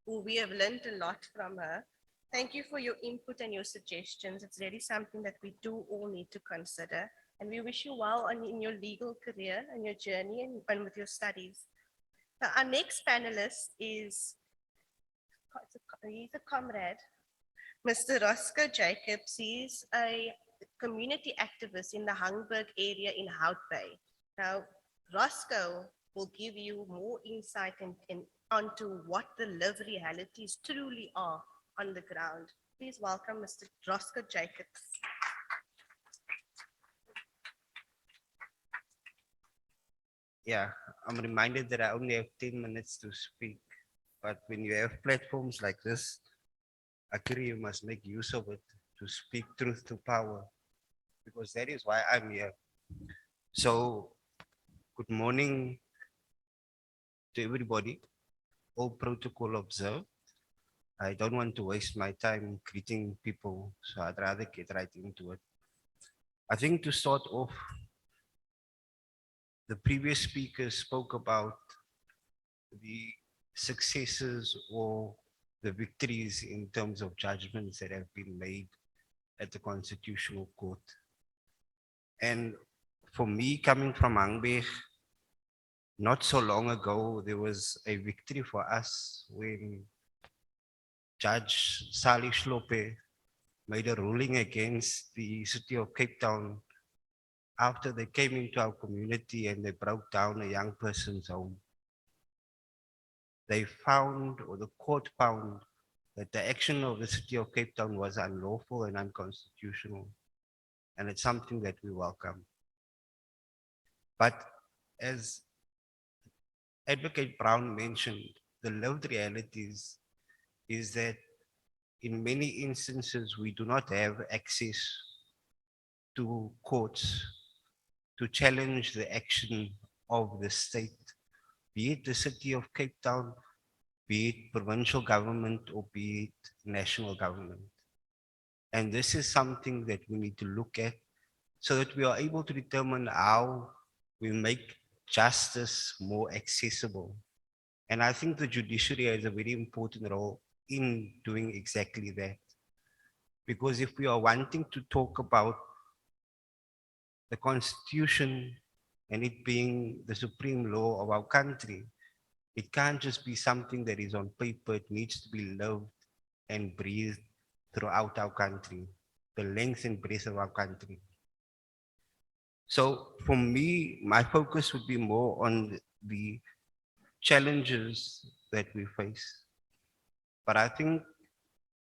Speaker 4: or we have learned a lot from her. Thank you for your input and your suggestions. It's really something that we do all need to consider, and we wish you well in your legal career and your journey and with your studies. Now, our next panelist is, he's a comrade, Mr. Roscoe Jacobs. He's a community activist in the Hangberg area in Hout Bay. Now, Roscoe will give you more insight onto what the lived realities truly are on the ground. Please welcome Mr. Roscoe Jacobs.
Speaker 7: Yeah, I'm reminded that I only have 10 minutes to speak, but when you have platforms like this, actually you must make use of it to speak truth to power, because that is why I'm here. So, good morning to everybody, all protocol observed. I don't want to waste my time greeting people, so I'd rather get right into it. I think to start off, the previous speaker spoke about the successes or the victories in terms of judgments that have been made at the Constitutional Court. And for me, coming from Hangberg, not so long ago, there was a victory for us when Judge Sally Slope made a ruling against the city of Cape Town after they came into our community and they broke down a young person's home. They found, or the court found, that the action of the city of Cape Town was unlawful and unconstitutional. And it's something that we welcome. But as Advocate Brown mentioned, the lived realities is that in many instances, we do not have access to courts to challenge the action of the state, be it the city of Cape Town, be it provincial government, or be it national government. And this is something that we need to look at so that we are able to determine how we make justice more accessible. And I think the judiciary has a very important role in doing exactly that. Because if we are wanting to talk about the Constitution and it being the supreme law of our country, it can't just be something that is on paper. It needs to be lived and breathed throughout our country, the length and breadth of our country. So for me, my focus would be more on the challenges that we face. But I think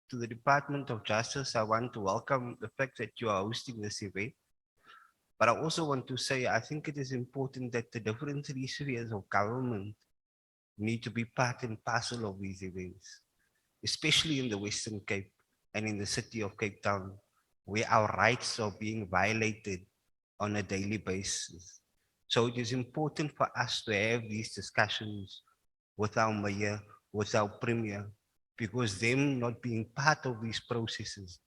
Speaker 7: to the Department of Justice, I want to welcome the fact that you are hosting this event. But I also want to say, I think it is important that the different three spheres of government need to be part and parcel of these events, especially in the Western Cape and in the city of Cape Town, where our rights are being violated on a daily basis. So it is important for us to have these discussions with our mayor, with our premier, because them not being part of these processes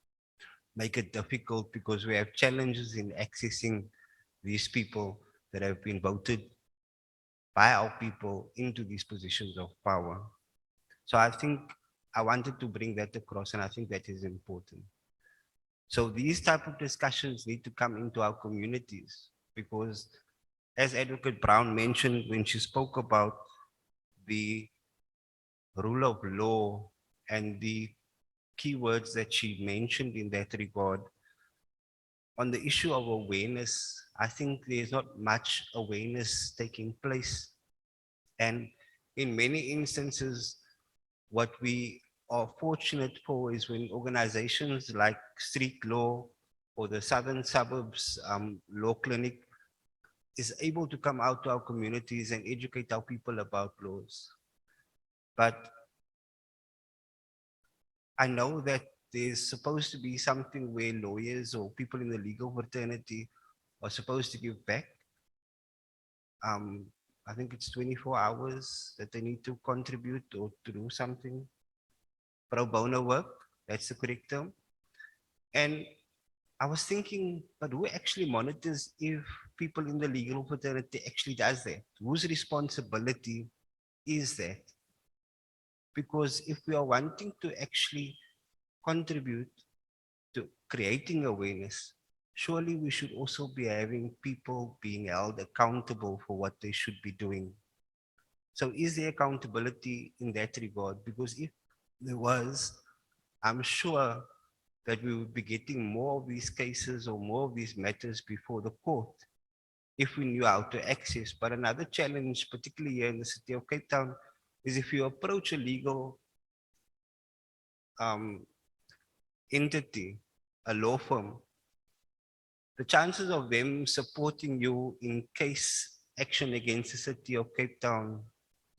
Speaker 7: make it difficult because we have challenges in accessing these people that have been voted by our people into these positions of power. So I think I wanted to bring that across, and I think that is important. So these type of discussions need to come into our communities because, as Advocate Brown mentioned when she spoke about the rule of law and the keywords that she mentioned in that regard, on the issue of awareness, I think there's not much awareness taking place. And in many instances, what we are fortunate for is when organizations like Street Law or the Southern Suburbs Law Clinic is able to come out to our communities and educate our people about laws. But I know that there's supposed to be something where lawyers or people in the legal fraternity are supposed to give back. I think it's 24 hours that they need to contribute or to do something. Pro bono work, that's the correct term. And I was thinking, but who actually monitors if people in the legal fraternity actually does that? Whose responsibility is that? Because if we are wanting to actually contribute to creating awareness, surely we should also be having people being held accountable for what they should be doing. So is there accountability in that regard? Because if there was, I'm sure that we would be getting more of these cases or more of these matters before the court if we knew how to access. But another challenge, particularly here in the city of Cape Town, is if you approach a legal entity, a law firm, the chances of them supporting you in case action against the city of Cape Town,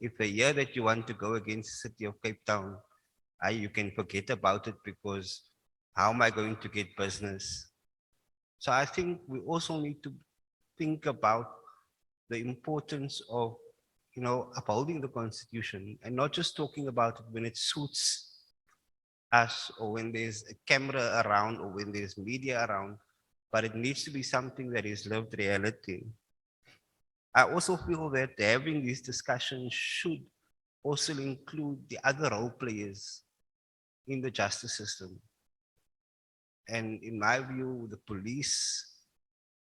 Speaker 7: if they hear that you want to go against the city of Cape Town, you can forget about it because how am I going to get business? So I think we also need to think about the importance of, upholding the Constitution and not just talking about it when it suits us or when there's a camera around or when there's media around, but it needs to be something that is lived reality. I also feel that having these discussions should also include the other role players in the justice system. And in my view, the police,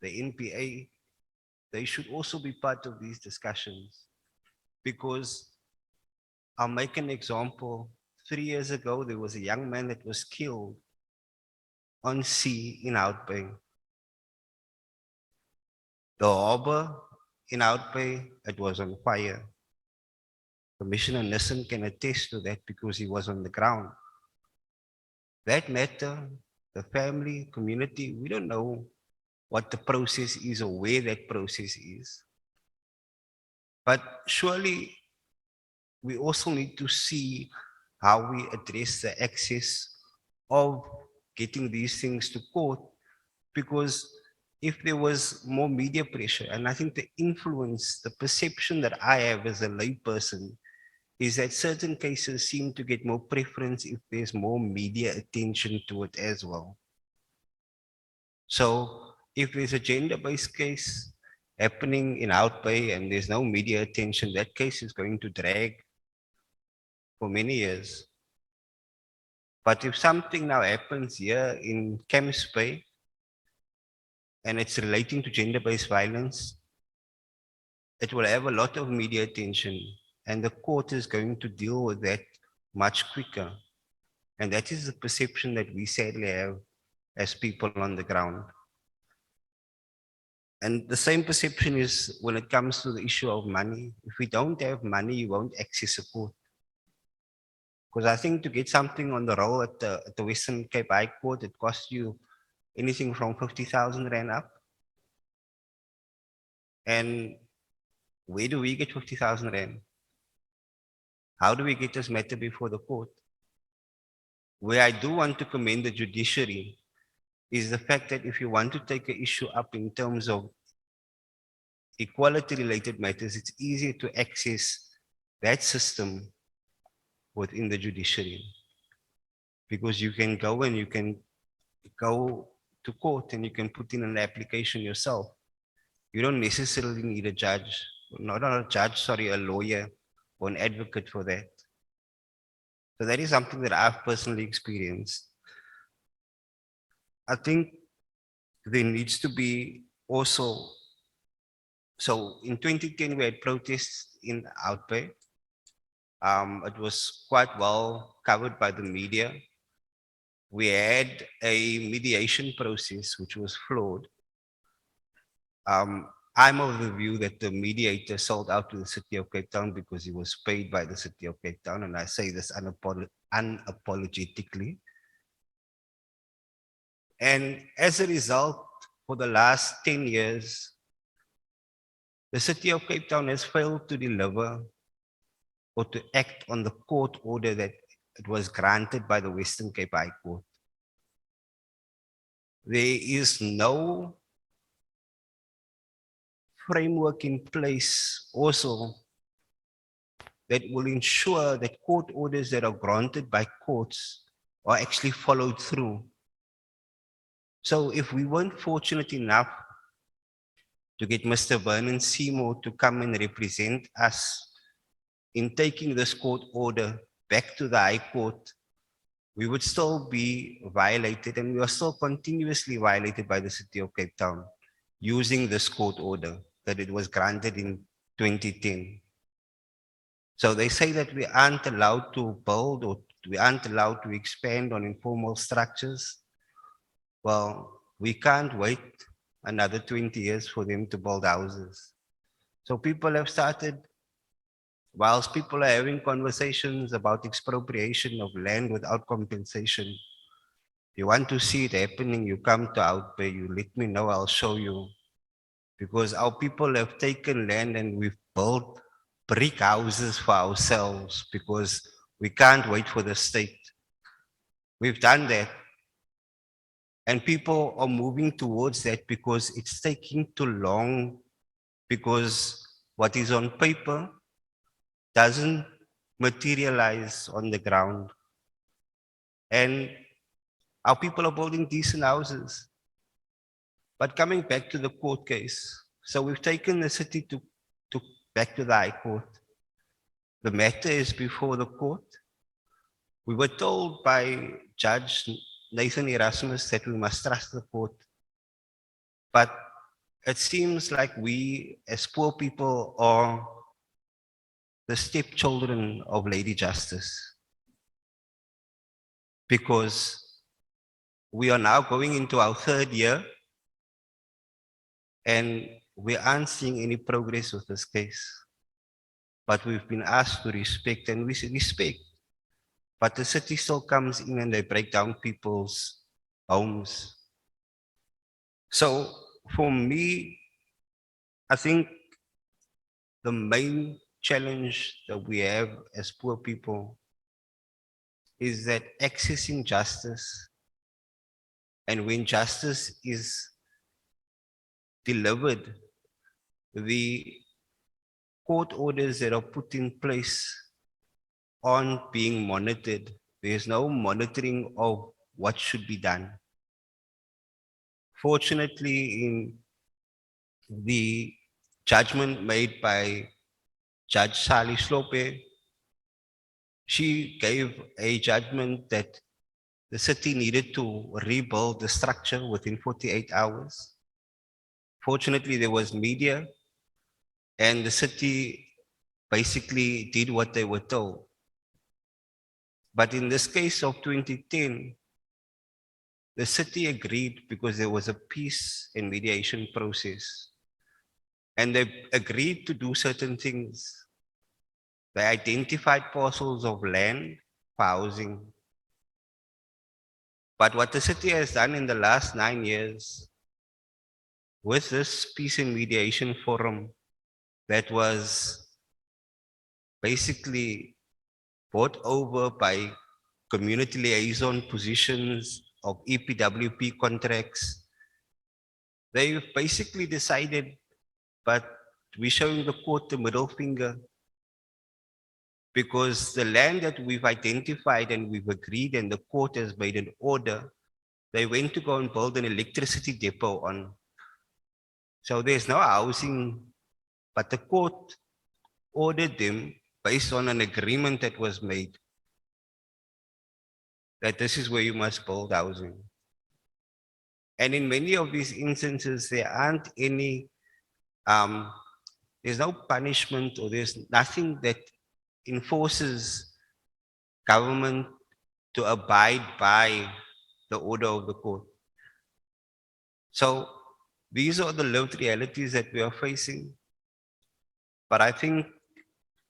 Speaker 7: the NPA, they should also be part of these discussions because I'll make an example. 3 years ago, there was a young man that was killed on sea in Hout Bay. The harbor in Hout Bay, it was on fire. Commissioner Nissen can attest to that because he was on the ground. That matter, the family, community, we don't know what the process is or where that process is. But surely we also need to see how we address the access of getting these things to court, because if there was more media pressure, and I think the influence, the perception that I have as a layperson is that certain cases seem to get more preference if there's more media attention to it as well. So if there's a gender-based case happening in Hout Bay and there's no media attention, that case is going to drag for many years. But if something now happens here in Camps Bay and it's relating to gender-based violence, it will have a lot of media attention and the court is going to deal with that much quicker. And that is the perception that we sadly have as people on the ground. And the same perception is when it comes to the issue of money. If we don't have money, you won't access a court. Because I think to get something on the roll at the Western Cape High Court, it costs you anything from 50,000 Rand up. And where do we get 50,000 Rand? How do we get this matter before the court? Where I do want to commend the judiciary is the fact that if you want to take an issue up in terms of equality related matters, it's easier to access that system within the judiciary. Because you can go and you can go to court and you can put in an application yourself. You don't necessarily need a judge, not a judge, sorry, a lawyer or an advocate for that. So that is something that I've personally experienced. I think there needs to be also, so in 2010 we had protests in Outbay. It was quite well covered by the media. We had a mediation process which was flawed. I'm of the view that the mediator sold out to the city of Cape Town because he was paid by the city of Cape Town, and I say this unapologetically. And as a result, for the last 10 years, the city of Cape Town has failed to deliver or to act on the court order that it was granted by the Western Cape High Court. There is no framework in place also that will ensure that court orders that are granted by courts are actually followed through. So if we weren't fortunate enough to get Mr. Vernon Seymour to come and represent us in taking this court order back to the High Court, we would still be violated, and we are still continuously violated by the city of Cape Town using this court order that it was granted in 2010. So they say that we aren't allowed to build or we aren't allowed to expand on informal structures. Well, we can't wait another 20 years for them to build houses. So people have started, whilst people are having conversations about expropriation of land without compensation, if you want to see it happening, you come to Outbay, you let me know, I'll show you. Because our people have taken land and we've built brick houses for ourselves because we can't wait for the state. We've done that. And people are moving towards that because it's taking too long, because what is on paper doesn't materialize on the ground. And our people are building decent houses. But coming back to the court case, so we've taken the city to back to the High Court. The matter is before the court. We were told by Judge Nathan Erasmus that we must trust the court. But it seems like we as poor people are the stepchildren of Lady Justice. Because we are now going into our third year and we aren't seeing any progress with this case. But we've been asked to respect, and we respect. But the city still comes in and they break down people's homes. So for me, I think the main challenge that we have as poor people is that accessing justice, and when justice is delivered, the court orders that are put in place aren't being monitored. There's no monitoring of what should be done. Fortunately, in the judgment made by Judge Sally Slope, she gave a judgment that the city needed to rebuild the structure within 48 hours. Fortunately, there was media, and the city basically did what they were told. But in this case of 2010, the city agreed because there was a peace and mediation process. And they agreed to do certain things. They identified parcels of land for housing. But what the city has done in the last 9 years with this peace and mediation forum that was basically brought over by community liaison positions of EPWP contracts, they've basically decided, but we're showing the court the middle finger because the land that we've identified and we've agreed and the court has made an order, they went to go and build an electricity depot on. So there's no housing, but the court ordered them based on an agreement that was made that this is where you must build housing. And in many of these instances, there aren't any, there's no punishment or there's nothing that enforces government to abide by the order of the court. So these are the lived realities that we are facing. But I think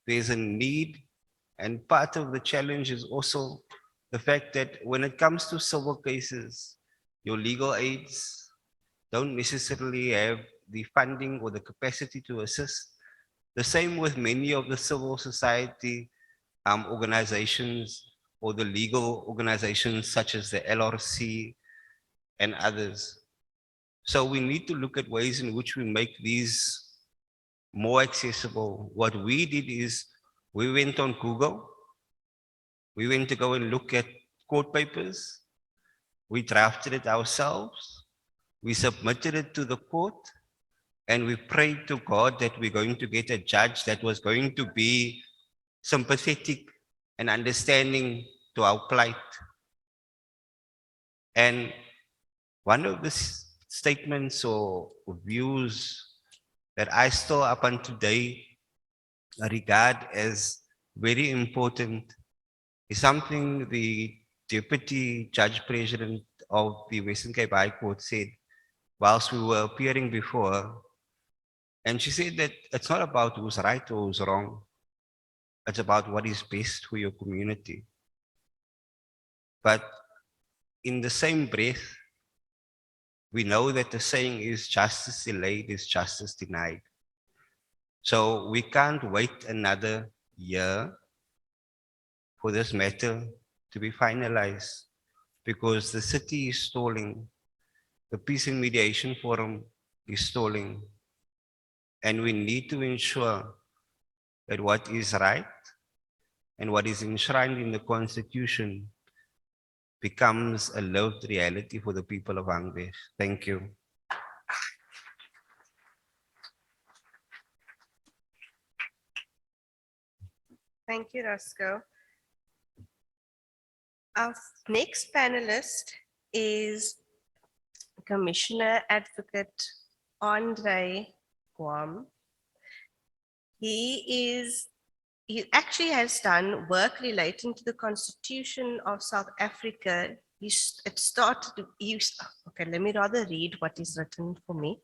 Speaker 7: there's a need, and part of the challenge is also the fact that when it comes to civil cases, your legal aids don't necessarily have the funding or the capacity to assist. The same with many of the civil society organizations or the legal organizations such as the LRC and others. So we need to look at ways in which we make these more accessible. What we did is we went on Google. We went to go and look at court papers. We drafted it ourselves. We submitted it to the court. And we prayed to God that we're going to get a judge that was going to be sympathetic and understanding to our plight. And one of the statements or views that I still up until today regard as very important is something the Deputy Judge President of the Western Cape High Court said whilst we were appearing before her. And she said that it's not about who's right or who's wrong. It's about what is best for your community. But in the same breath, we know that the saying is justice delayed is justice denied. So we can't wait another year for this matter to be finalized because the city is stalling. The Peace and Mediation Forum is stalling. And we need to ensure that what is right and what is enshrined in the Constitution becomes a lived reality for the people of Anglesh. Thank you.
Speaker 4: Thank you, Roscoe. Our next panelist is Commissioner Advocate Andre Guam. He actually has done work relating to the Constitution of South Africa. Okay, let me rather read what is written for me.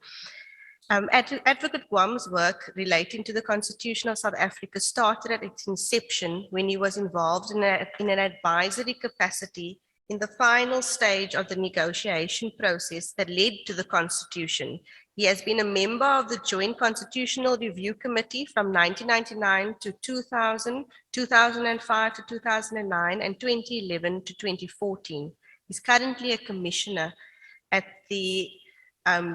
Speaker 4: Advocate Guam's work relating to the Constitution of South Africa started at its inception when he was involved in an advisory capacity in the final stage of the negotiation process that led to the Constitution. He has been a member of the Joint Constitutional Review Committee from 1999 to 2000, 2005 to 2009, and 2011 to 2014. He's currently a commissioner at the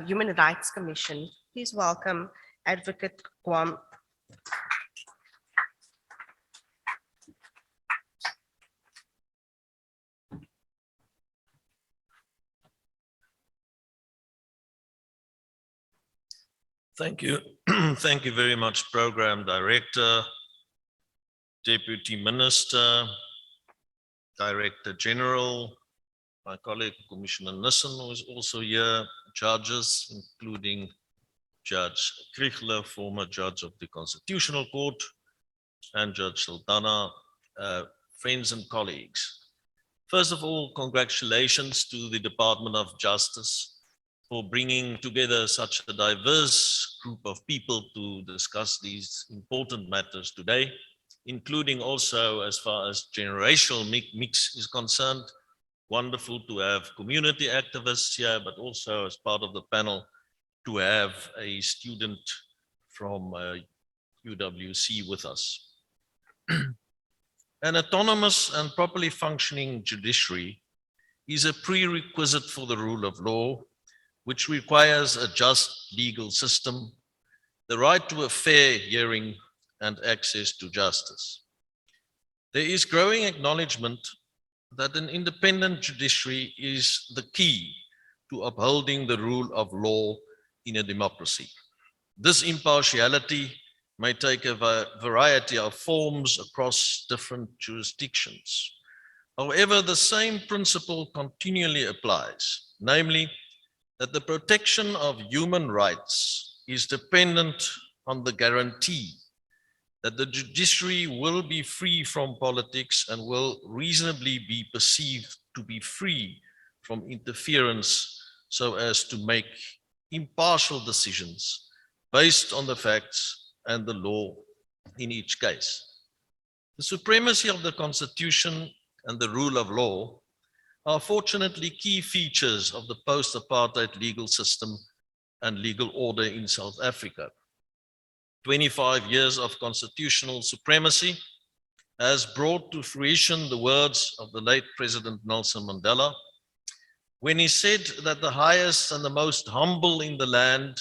Speaker 4: Human Rights Commission. Please welcome Advocate Guam.
Speaker 8: Thank you. Thank you very much, Program Director, Deputy Minister, Director General, my colleague Commissioner Nissen, who is also here, judges, including Judge Kriegler, former judge of the Constitutional Court, and Judge Saldana, friends and colleagues. First of all, congratulations to the Department of Justice for bringing together such a diverse group of people to discuss these important matters today, including also as far as generational mix is concerned. Wonderful to have community activists here, but also as part of the panel to have a student from UWC with us. An autonomous and properly functioning judiciary is a prerequisite for the rule of law, which requires a just legal system, the right to a fair hearing, and access to justice. There is growing acknowledgement that an independent judiciary is the key to upholding the rule of law in a democracy. This impartiality may take a variety of forms across different jurisdictions. However, the same principle continually applies, namely that the protection of human rights is dependent on the guarantee that the judiciary will be free from politics and will reasonably be perceived to be free from interference so as to make impartial decisions based on the facts and the law in each case. The supremacy of the Constitution and the rule of law are fortunately key features of the post-apartheid legal system and legal order in South Africa. 25 years of constitutional supremacy has brought to fruition the words of the late President Nelson Mandela, when he said that the highest and the most humble in the land,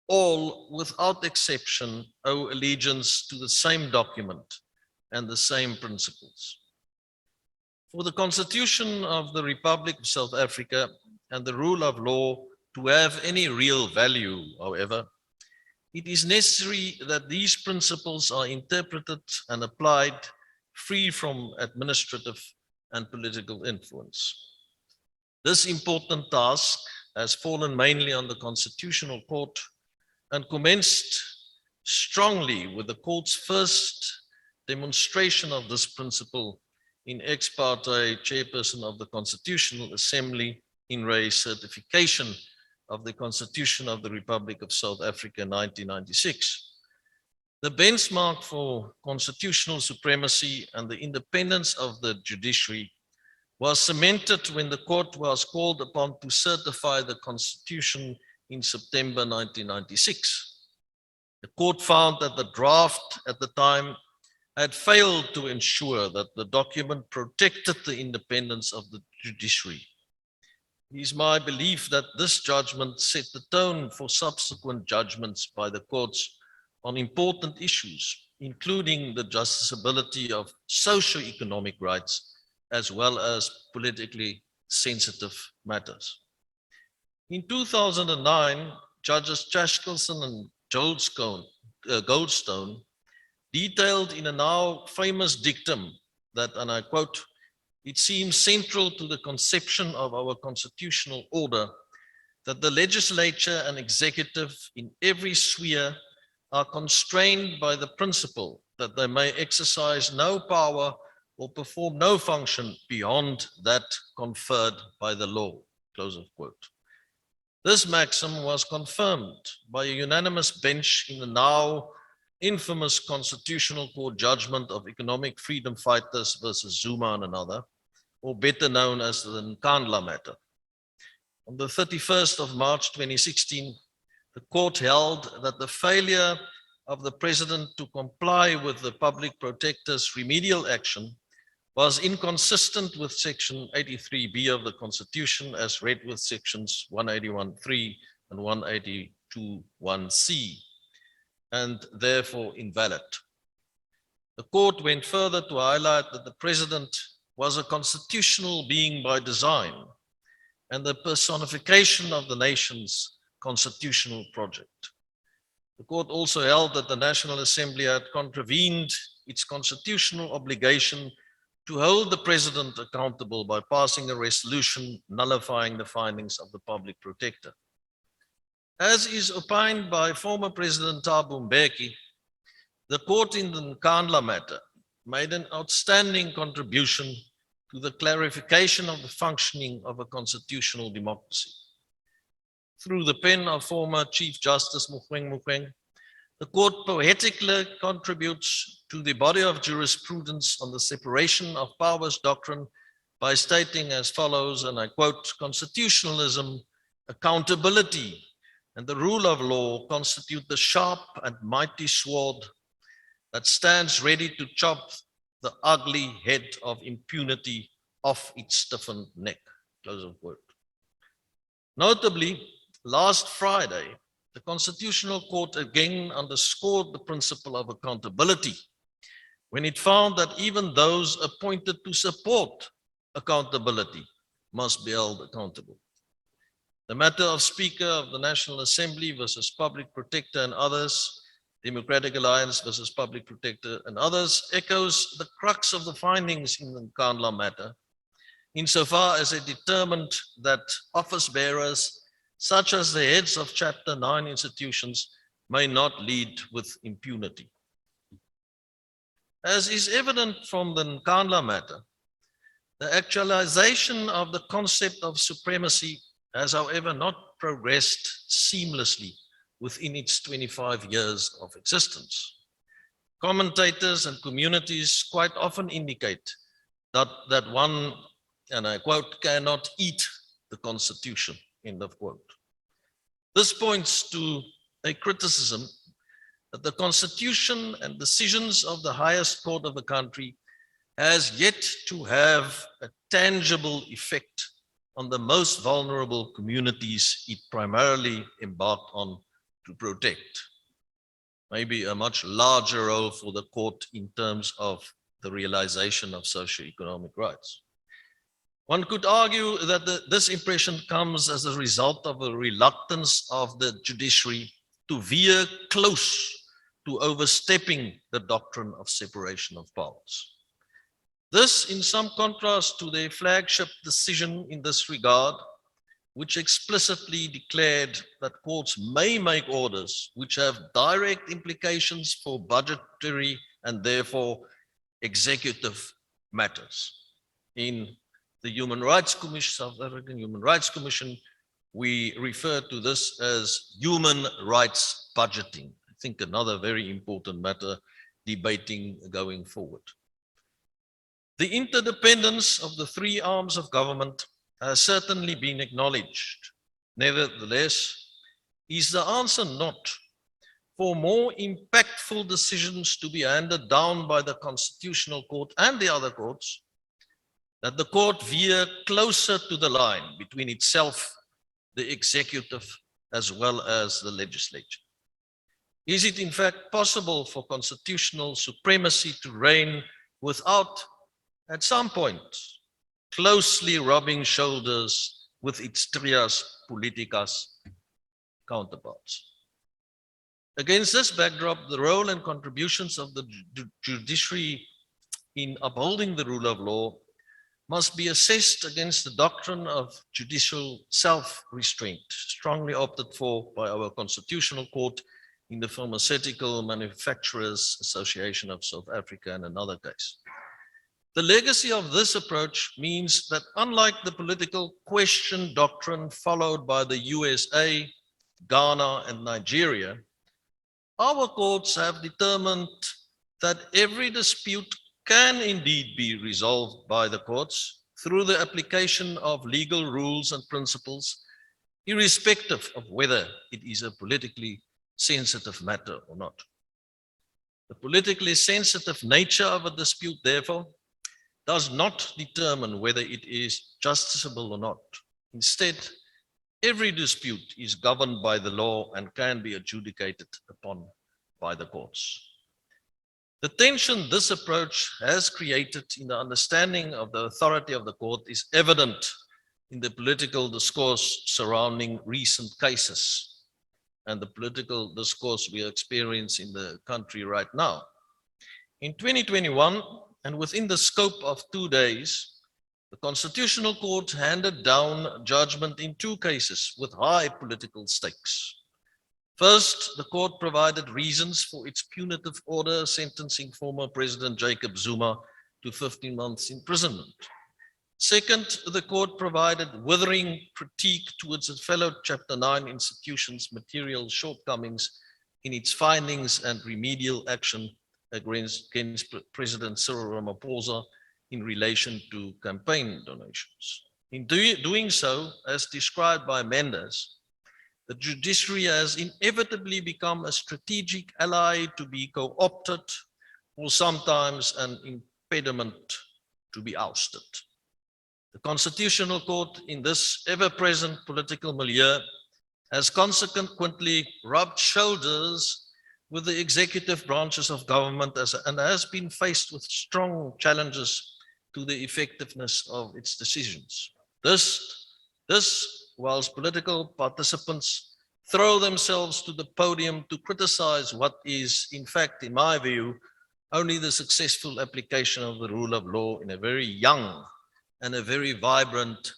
Speaker 8: all without exception, owe allegiance to the same document and the same principles. For the Constitution of the Republic of South Africa and the rule of law to have any real value, however, it is necessary that these principles are interpreted and applied free from administrative and political influence. This important task has fallen mainly on the Constitutional Court and commenced strongly with the court's first demonstration of this principle in ex parte chairperson of the Constitutional Assembly in re certification of the Constitution of the Republic of South Africa in 1996. The benchmark for constitutional supremacy and the independence of the judiciary was cemented when the court was called upon to certify the Constitution in September 1996. The court found that the draft at the time had failed to ensure that the document protected the independence of the judiciary. It is my belief that this judgment set the tone for subsequent judgments by the courts on important issues, including the justiciability of socio-economic rights, as well as politically sensitive matters. In 2009, Judges Chaskelson and Goldstone detailed in a now famous dictum that, and I quote, "It seems central to the conception of our constitutional order that the legislature and executive in every sphere are constrained by the principle that they may exercise no power or perform no function beyond that conferred by the law," close of quote. This maxim was confirmed by a unanimous bench in the now infamous Constitutional Court judgment of Economic Freedom Fighters versus Zuma and another, or better known as the Nkandla matter. On the 31st of March 2016, the court held that the failure of the president to comply with the public protector's remedial action was inconsistent with section 83B of the Constitution as read with sections 181.3 and 182.1c, and therefore invalid. The court went further to highlight that the president was a constitutional being by design and the personification of the nation's constitutional project. The court also held that the National Assembly had contravened its constitutional obligation to hold the president accountable by passing a resolution nullifying the findings of the public protector. As is opined by former President Thabo Mbeki, the court in the Nkandla matter made an outstanding contribution to the clarification of the functioning of a constitutional democracy. Through the pen of former Chief Justice Mogoeng, the court poetically contributes to the body of jurisprudence on the separation of powers doctrine by stating as follows, and I quote, "Constitutionalism, accountability, and the rule of law constitute the sharp and mighty sword that stands ready to chop the ugly head of impunity off its stiffened neck." Close of quote. Notably, last Friday, the Constitutional Court again underscored the principle of accountability when it found that even those appointed to support accountability must be held accountable. The matter of Speaker of the National Assembly versus Public Protector and others, Democratic Alliance versus Public Protector and others, echoes the crux of the findings in the Nkandla matter, insofar as it determined that office bearers, such as the heads of Chapter 9 institutions, may not lead with impunity. As is evident from the Nkandla matter, the actualization of the concept of supremacy has, however, not progressed seamlessly within its 25 years of existence. Commentators and communities quite often indicate that one, and I quote, "cannot eat the Constitution," end of quote. This points to a criticism that the Constitution and decisions of the highest court of the country has yet to have a tangible effect on the most vulnerable communities it primarily embarked on to protect. Maybe a much larger role for the court in terms of the realization of socio-economic rights. One could argue that this impression comes as a result of a reluctance of the judiciary to veer close to overstepping the doctrine of separation of powers. This, in some contrast to their flagship decision in this regard, which explicitly declared that courts may make orders which have direct implications for budgetary and therefore executive matters. In the Human Rights Commission, South African Human Rights Commission, we refer to this as human rights budgeting. I think another very important matter debating going forward. The interdependence of the three arms of government has certainly been acknowledged. Nevertheless, is the answer not for more impactful decisions to be handed down by the Constitutional Court and the other courts, that the court veer closer to the line between itself, the executive, as well as the legislature? Is it in fact possible for constitutional supremacy to reign without, at some point, closely rubbing shoulders with its trias politicas counterparts? Against this backdrop, the role and contributions of the judiciary in upholding the rule of law must be assessed against the doctrine of judicial self-restraint, strongly opted for by our Constitutional Court in the Pharmaceutical Manufacturers Association of South Africa in another case. The legacy of this approach means that unlike the political question doctrine followed by the USA, Ghana, and Nigeria, our courts have determined that every dispute can indeed be resolved by the courts through the application of legal rules and principles, irrespective of whether it is a politically sensitive matter or not. The politically sensitive nature of a dispute, therefore, does not determine whether it is justiciable or not. Instead, every dispute is governed by the law and can be adjudicated upon by the courts. The tension this approach has created in the understanding of the authority of the court is evident in the political discourse surrounding recent cases and the political discourse we experience in the country right now. In 2021, and within the scope of 2 days, the Constitutional Court handed down judgment in 2 cases with high political stakes. First, the court provided reasons for its punitive order sentencing former President Jacob Zuma to 15 months imprisonment. Second, the court provided withering critique towards its fellow Chapter 9 institutions' material shortcomings in its findings and remedial action against President Cyril Ramaphosa in relation to campaign donations. In doing so, as described by Mendes, the judiciary has inevitably become a strategic ally to be co-opted or sometimes an impediment to be ousted. The Constitutional Court in this ever-present political milieu has consequently rubbed shoulders with the executive branches of government and has been faced with strong challenges to the effectiveness of its decisions. This, whilst political participants throw themselves to the podium to criticize what is, in fact, in my view, only the successful application of the rule of law in a very young and a very vibrant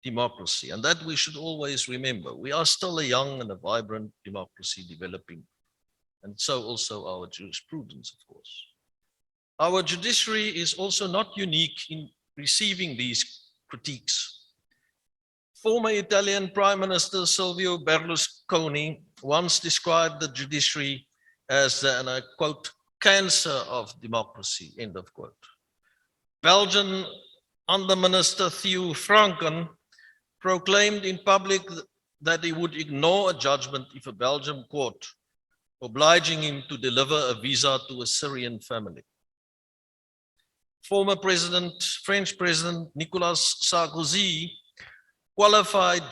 Speaker 8: democracy. And that we should always remember. We are still a young and a vibrant democracy developing. And so also our jurisprudence, of course. Our judiciary is also not unique in receiving these critiques. Former Italian Prime Minister Silvio Berlusconi once described the judiciary as the, and I quote, cancer of democracy, end of quote. Belgian Under Minister Theo Franken proclaimed in public that he would ignore a judgment if a Belgian court obliging him to deliver a visa to a Syrian family. Former French President Nicolas Sarkozy qualified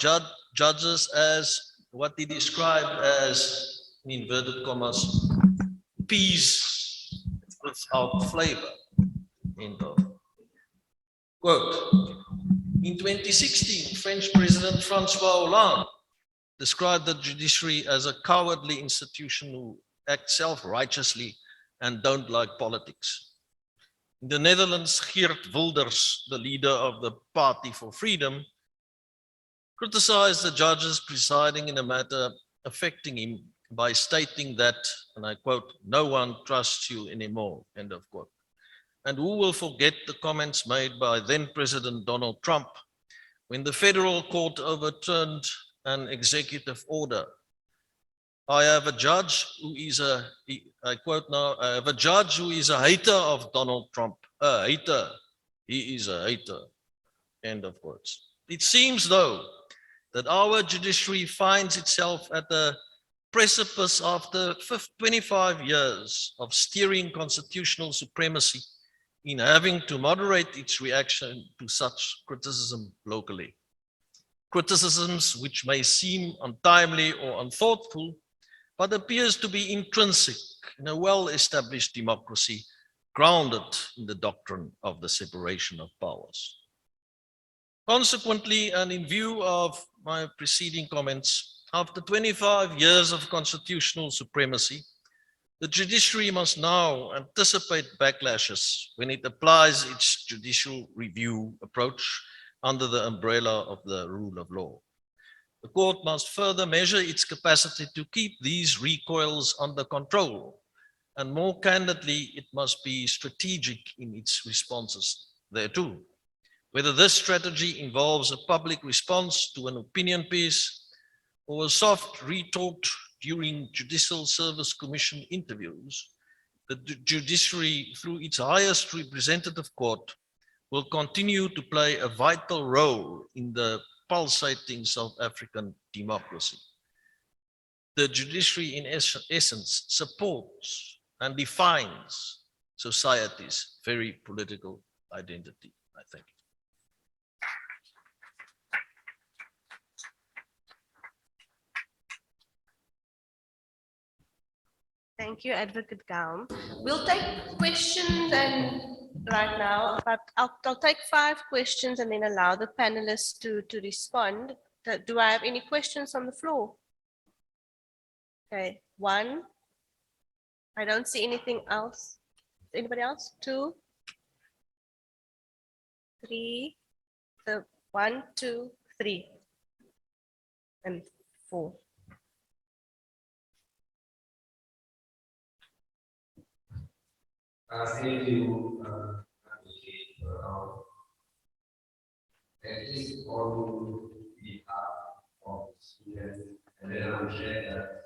Speaker 8: judges as what he described as, in inverted commas, peas without flavor, end of quote. In 2016, French President Francois Hollande described the judiciary as a cowardly institution who act self-righteously and don't like politics. In the Netherlands, Geert Wilders, the leader of the Party for Freedom, criticized the judges presiding in a matter affecting him by stating that, and I quote, no one trusts you anymore, end of quote. And who will forget the comments made by then President Donald Trump when the federal court overturned an executive order. I have a judge who is I quote now, I have a judge who is a hater of Donald Trump. A hater. He is a hater. End of quotes. It seems though that our judiciary finds itself at the precipice after 25 years of steering constitutional supremacy in having to moderate its reaction to such criticism locally. Criticisms which may seem untimely or unthoughtful, but appears to be intrinsic in a well-established democracy grounded in the doctrine of the separation of powers. Consequently, and in view of my preceding comments, after 25 years of constitutional supremacy, the judiciary must now anticipate backlashes when it applies its judicial review approach under the umbrella of the rule of law. The court must further measure its capacity to keep these recoils under control, and more candidly, it must be strategic in its responses thereto. Whether this strategy involves a public response to an opinion piece or a soft retort during Judicial Service Commission interviews, the judiciary, through its highest representative court, will continue to play a vital role in the pulsating South African democracy. The judiciary, in essence, supports and defines society's very political identity, I think.
Speaker 4: Thank you, Advocate Gaum. We'll take questions and right now, but I'll take 5 questions and then allow the panelists to respond. Do I have any questions on the floor? Okay, 1. I don't see anything else. Anybody else? 2, 3. So 1, 2, 3, and 4.
Speaker 9: Thank you, Advocate, for at least on behalf of students, and then I'm sure that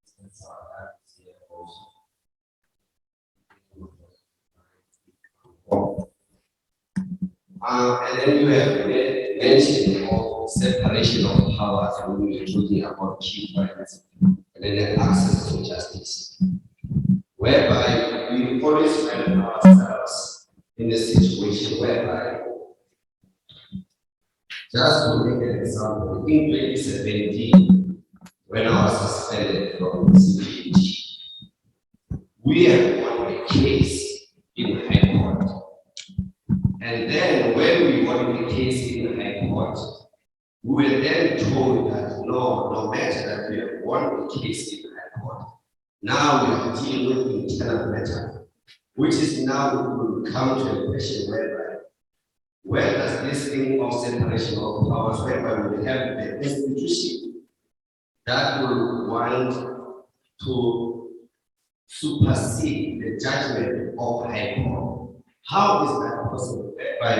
Speaker 9: students are happy here also. And then you have mentioned of separation of powers when we are talking about key rights and then access to justice, whereby we always find ourselves in a situation whereby, just to make an example, in 2017, when I was suspended from CPT, we have won a case in the High Court. And then when we won the case in the High Court, we were then told that no matter that we have won the case in the High Court, now we are dealing with internal matter, which is now will come to a question whereby, where does this thing of separation of powers, whereby we have the institution that will want to supersede the judgment of High Court? How is that possible? Whereby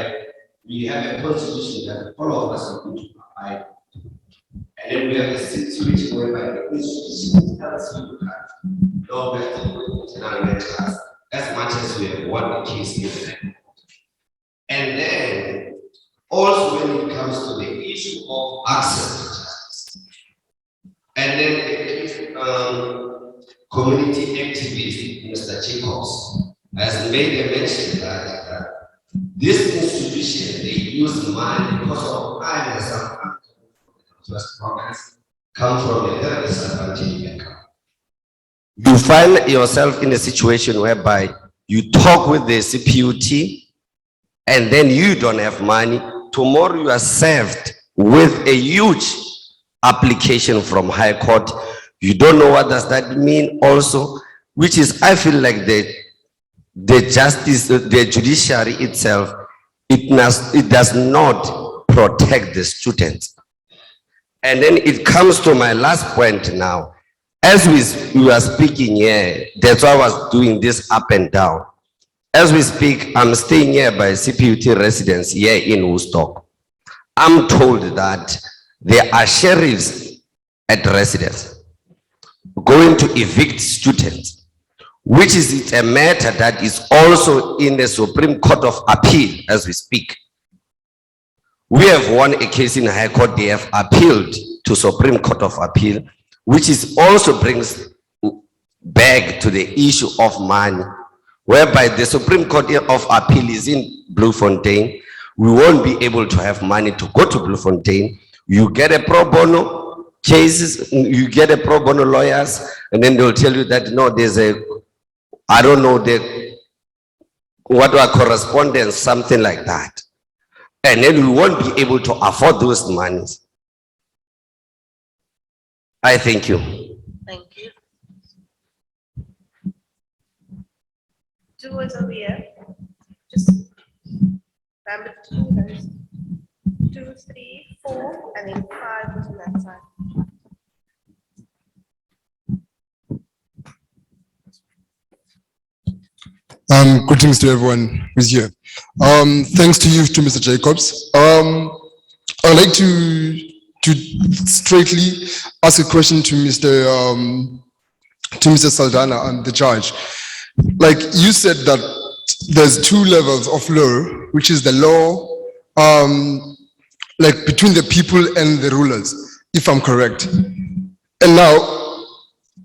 Speaker 9: we have a constitution that all of us are going to abide, and then we have a situation whereby the institution tells you that no matter with internal matters, as much as we have won the case in the High Court. And then also when it comes to the issue of access to justice, and then community activist Mr. Jacobs has made a mention that this institution, they use money because of I and some programs come from a very disadvantaged background. You find yourself in a situation whereby you talk with the CPUT and then you don't have money. Tomorrow you are served with a huge application from High Court. You don't know what does that mean also, which is, I feel like the justice, the judiciary itself, it does not protect the students. And then it comes to my last point now. As we are speaking here, that's why I was doing this up and down. As we speak, I'm staying here by CPUT residence here in Woodstock. I'm told that there are sheriffs at residence going to evict students, which is a matter that is also in the Supreme Court of Appeal as we speak. We have won a case in the High Court, they have appealed to Supreme Court of Appeal, which is also brings back to the issue of money, whereby the Supreme Court of Appeal is in Bloemfontein. We won't be able to have money to go to Bloemfontein. You get a pro bono cases, you get a pro bono lawyers, and then they'll tell you that no, there's a, I don't know, what are correspondence, something like that. And then we won't be able to afford those monies. I thank you.
Speaker 4: Thank you. Two was over here. Just number 2, there's 2, 3, 4, and then 5 was on that side.
Speaker 10: Greetings to everyone who's here. Thanks to you, to Mr. Jacobs. I'd like to straightly ask a question to Mr. Saldana and the judge. Like you said that there's 2 levels of law, which is the law, like between the people and the rulers, if I'm correct. And now,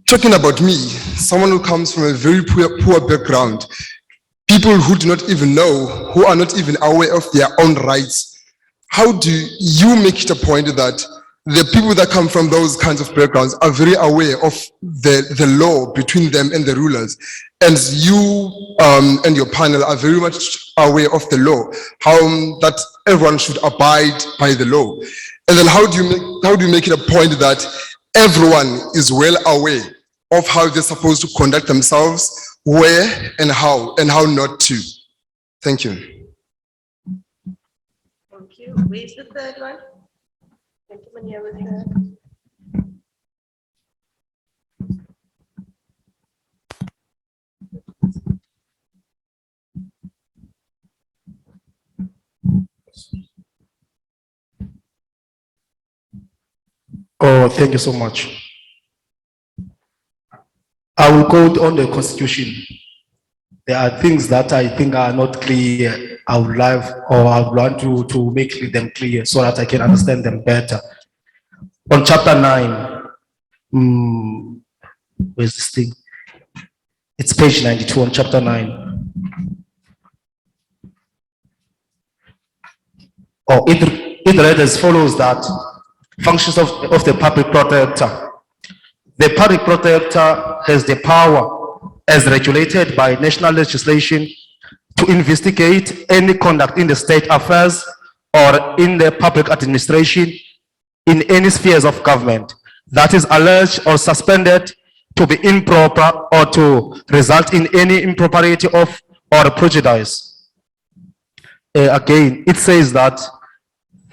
Speaker 10: talking about me, someone who comes from a very poor background, people who do not even know, who are not even aware of their own rights, how do you make it a point that the people that come from those kinds of backgrounds are very aware of the law between them and the rulers, and you and your panel are very much aware of the law, how that everyone should abide by the law? And then how do you make it a point that everyone is well aware of how they're supposed to conduct themselves, where and how not to? Thank you.
Speaker 4: Thank you. Where's the third one? Gentleman here with the.
Speaker 11: Oh, thank you so much. I will quote on the Constitution. There are things that I think are not clear. I would like, or I would want to make them clear so that I can understand them better. On chapter 9, where's this thing? It's page 92 on chapter 9. Oh, it read as follows that functions of the public protector. The public protector has the power, as regulated by national legislation, to investigate any conduct in the state affairs or in the public administration in any spheres of government that is alleged or suspended to be improper or to result in any impropriety of or prejudice. Again, it says that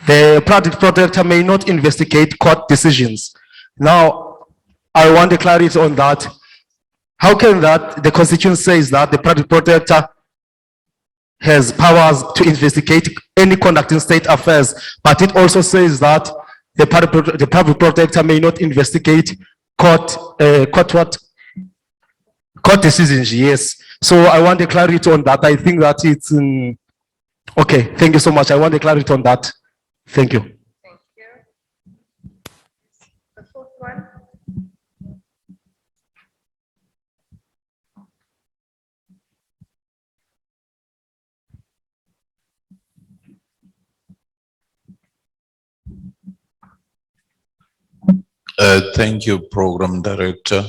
Speaker 11: the public protector may not investigate court decisions. Now, I want a clarity on that. How can that, the Constitution says that the public protector has powers to investigate any conduct in state affairs, but it also says that the public protector may not investigate court decisions, yes. So I want a clarity on that. I think that it's, okay, thank you so much. I want a clarity on that. Thank you.
Speaker 4: Thank you. The fourth one.
Speaker 12: Thank you, Program Director,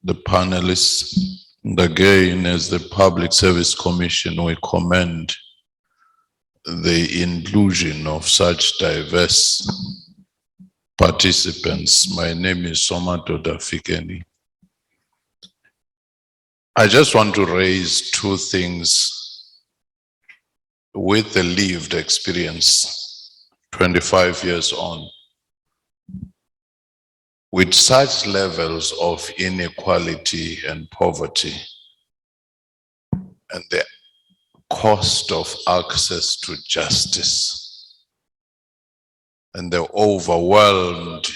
Speaker 12: the panelists. And again, as the Public Service Commission, we commend the inclusion of such diverse participants. My name is Somato Dafikeni. I just want to raise two things with the lived experience, 25 years on. With such levels of inequality and poverty, and the cost of access to justice, and the overwhelmed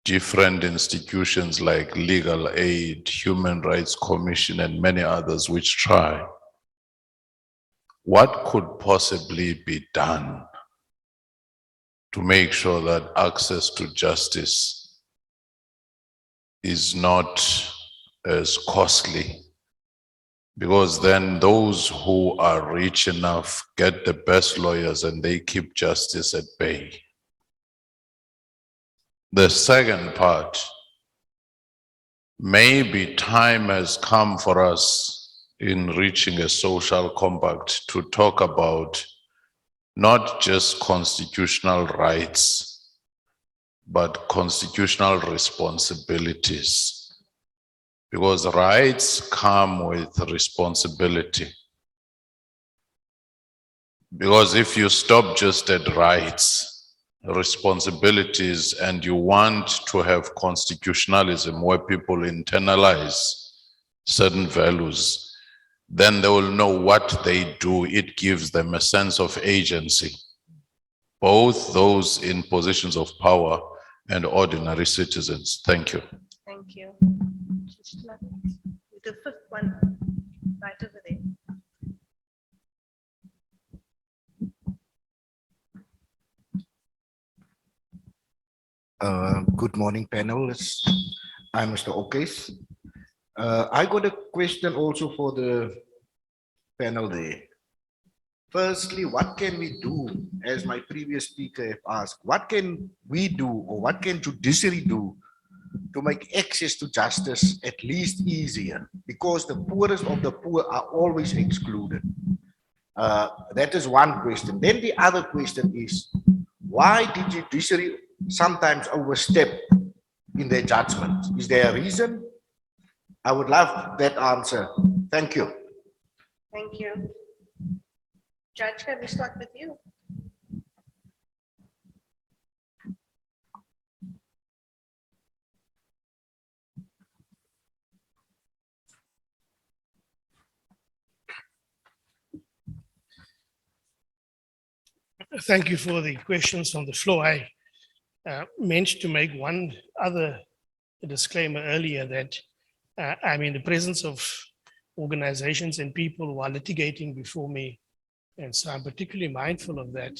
Speaker 12: different institutions like Legal Aid, Human Rights Commission, and many others which try, what could possibly be done to make sure that access to justice is not as costly? Because then those who are rich enough get the best lawyers and they keep justice at bay. The second part, maybe time has come for us in reaching a social compact to talk about not just constitutional rights, but constitutional responsibilities. Because rights come with responsibility. Because if you stop just at rights, responsibilities, and you want to have constitutionalism where people internalize certain values, then they will know what they do. It gives them a sense of agency, both those in positions of power and ordinary citizens. Thank you.
Speaker 4: Thank you. The fifth one, right over there.
Speaker 13: Good morning, panelists. I'm Mr. Okes. I got a question also for the panel there. Firstly, what can we do, as my previous speaker have asked, what can we do or what can judiciary do to make access to justice at least easier? Because the poorest of the poor are always excluded. That is one question. Then the other question is, why did judiciary sometimes overstep in their judgment? Is there a reason? I would love that answer. Thank you.
Speaker 4: Thank you. Judge, can we start with you?
Speaker 5: Thank you for the questions on the floor. meant to make one other disclaimer earlier that I'm in the presence of organizations and people who are litigating before me. And so I'm particularly mindful of that.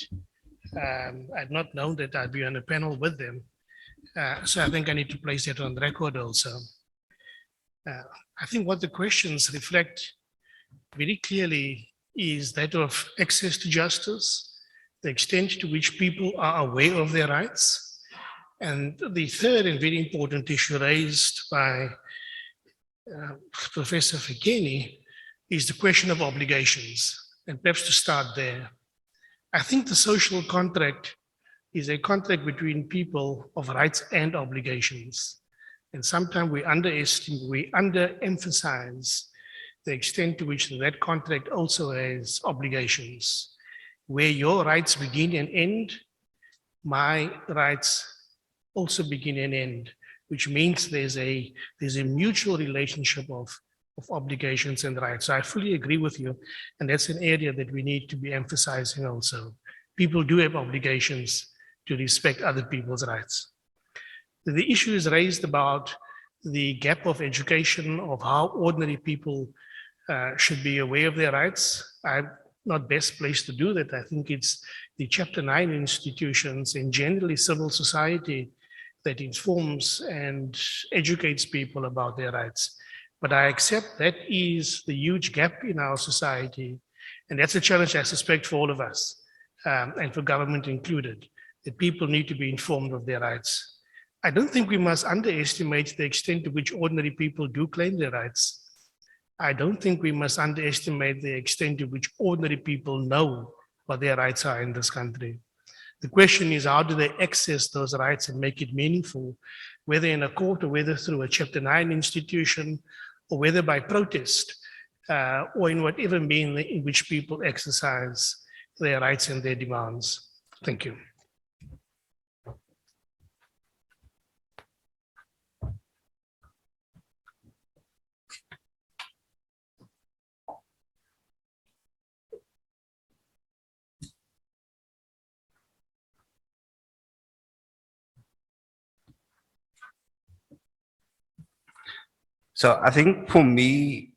Speaker 5: I'd not known that I'd be on a panel with them. So I think I need to place that on record also. I think what the questions reflect very clearly is that of access to justice, the extent to which people are aware of their rights. And the third and very important issue raised by Professor Fikeni is the question of obligations. And perhaps to start there, I think the social contract is a contract between people of rights and obligations. And sometimes we underemphasize the extent to which that contract also has obligations. Where your rights begin and end, my rights also begin and end, which means there's a mutual relationship of obligations and rights. So I fully agree with you, and that's an area that we need to be emphasizing also. People do have obligations to respect other people's rights. The issue is raised about the gap of education, of how ordinary people should be aware of their rights. I'm not best placed to do that. I think it's the Chapter 9 institutions and generally civil society that informs and educates people about their rights. But I accept that is the huge gap in our society. And that's a challenge, I suspect, for all of us, and for government included, that people need to be informed of their rights. I don't think we must underestimate the extent to which ordinary people do claim their rights. I don't think we must underestimate the extent to which ordinary people know what their rights are in this country. The question is, how do they access those rights and make it meaningful, whether in a court or whether through a Chapter 9 institution, or whether by protest, or in whatever means in which people exercise their rights and their demands. Thank you.
Speaker 7: So I think for me,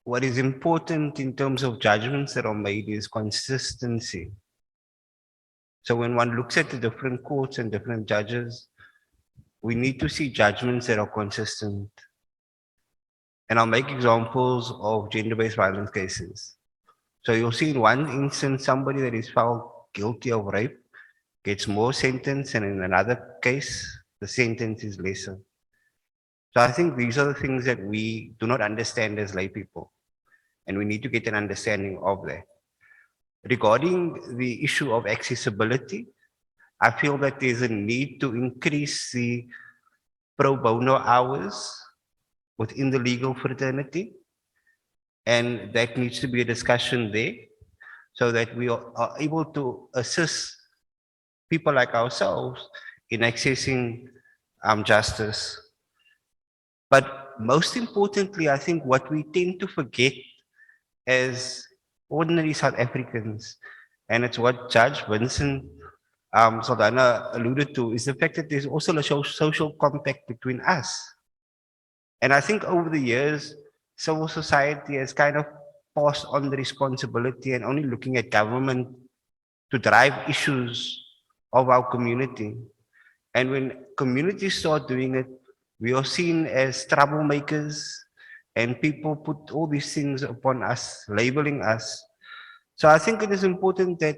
Speaker 7: what is important in terms of judgments that are made is consistency. So when one looks at the different courts and different judges, we need to see judgments that are consistent. And I'll make examples of gender-based violence cases. So you'll see in one instance, somebody that is found guilty of rape gets more sentence, and in another case, the sentence is lesser. So I think these are the things that we do not understand as lay people, and we need to get an understanding of that. Regarding the issue of accessibility, I feel that there's a need to increase the pro bono hours within the legal fraternity, and that needs to be a discussion there so that we are able to assist people like ourselves in accessing justice. But most importantly, I think what we tend to forget as ordinary South Africans, and it's what Judge Vincent Saldana alluded to, is the fact that there's also a social compact between us. And I think over the years, civil society has kind of passed on the responsibility and only looking at government to drive issues of our community. And when communities start doing it, we are seen as troublemakers, and people put all these things upon us, labeling us. So I think it is important that